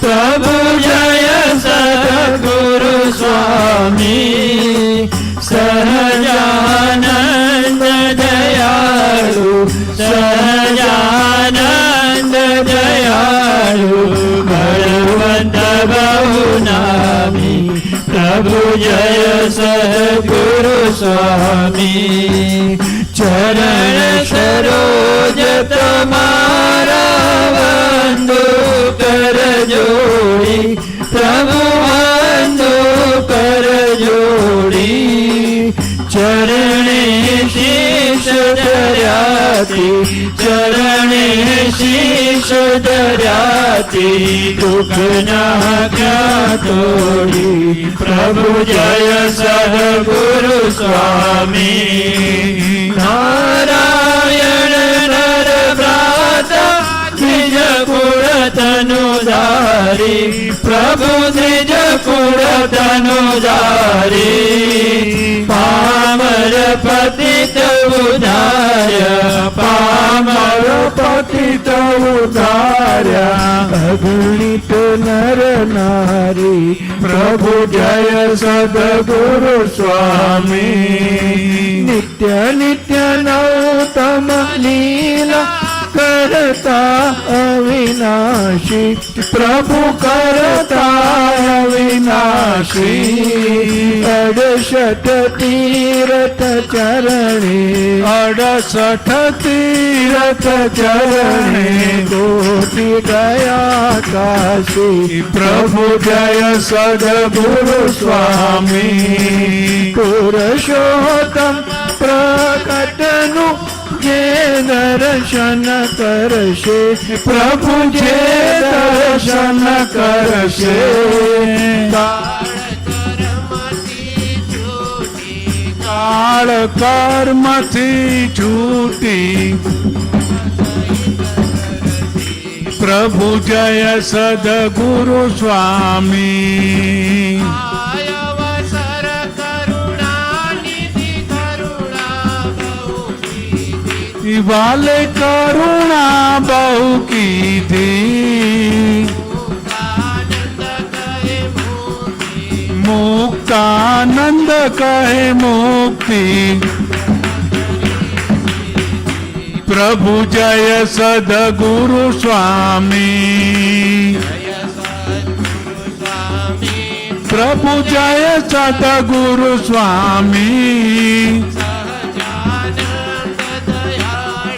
Speaker 13: प्रभु, जय सद्गुरु स्वामी। सहजानंद दयालु, सहजानंद दयालु, बलवंत बहुनामी प्रभु, जय सद्गुरु स्वामी। चरण सरोज तुम्हारा बंधु कर जोड़ी, प्रभु बंधु कर जोड़ी। चरणे शीश धराती, चरणे शीश धराती, दुख न क्या तोड़ी, प्रभु जय सद्गुरु स्वामी। नारायण नर भ्राता द्विज कुल तनुधारी, प्रभु द्विज कुल तनुधारी। पामर पतित उद्धार्य, पामर पतित उद्धार्य। अगणित नर नारी, प्रभु जय सद्गुरु स्वामी। नित्य नित्य नौतम लीला करता अविनाशी, प्रभु करता अविनाशी। अड़सठ तीरथ चरणे, अड़सठ तीरथ चरणे, कोटि गया काशी, प्रभु जय सद्गुरु स्वामी। पुरुषोत्तम प्रकटनु जे दर्शन करशे, प्रभु जे दर्शन करशे। काल कर्म थी छूटी, प्रभु जय सद्गुरु स्वामी। वाले करुणा बहु की थी, मुक्तानंद कहे मुक्ति, प्रभु जय सद्गुरु स्वामी। प्रभु जय सद्गुरु स्वामी।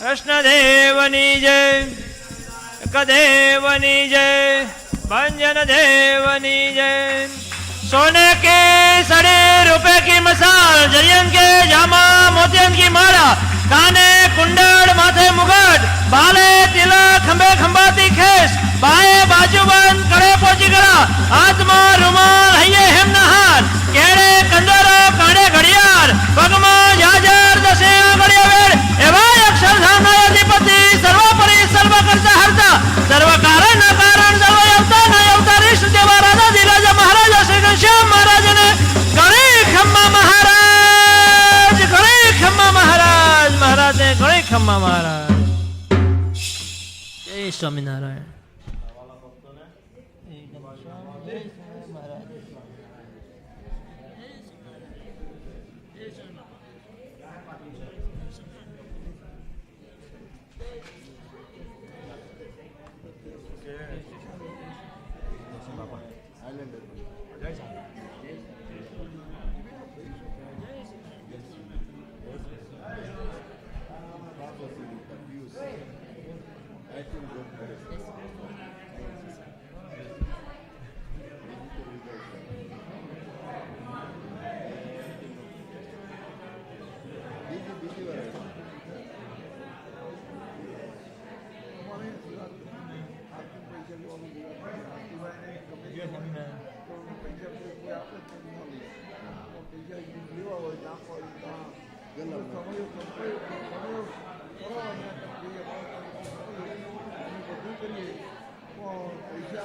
Speaker 10: કૃષ્ણદેવની જય, કદેવની જય, ભંજન દેવની જય। सोने के सड़े रुपए की मसाल, जरियन के जामा मोतियन की माला, काने कुंडल माथे मुगट, बाले तिलक खंबे खंबाती खेस, बाए बाजूबंद करे पोची गला, हाथ में रुमाल हइये हेमना हाथ, केड़े कंदरो कांडे घड़ियाल, पगमा जाजर दसे आंगड़िया वेड़, एवा अक्षरधामना अधिपति सर्वोपरि सर्व कर्ता हर्ता, सर्व कारण अकारण सर्व यवता न यवतारीश देवा राजा धीराजा महाराजा श्री घनश्याम महाराज ने गणे खम्मा महाराज, गणे खम्मा महाराज, महाराज ने गणे खम्मा महाराज। जय स्वामीनारायण।
Speaker 17: પૈસા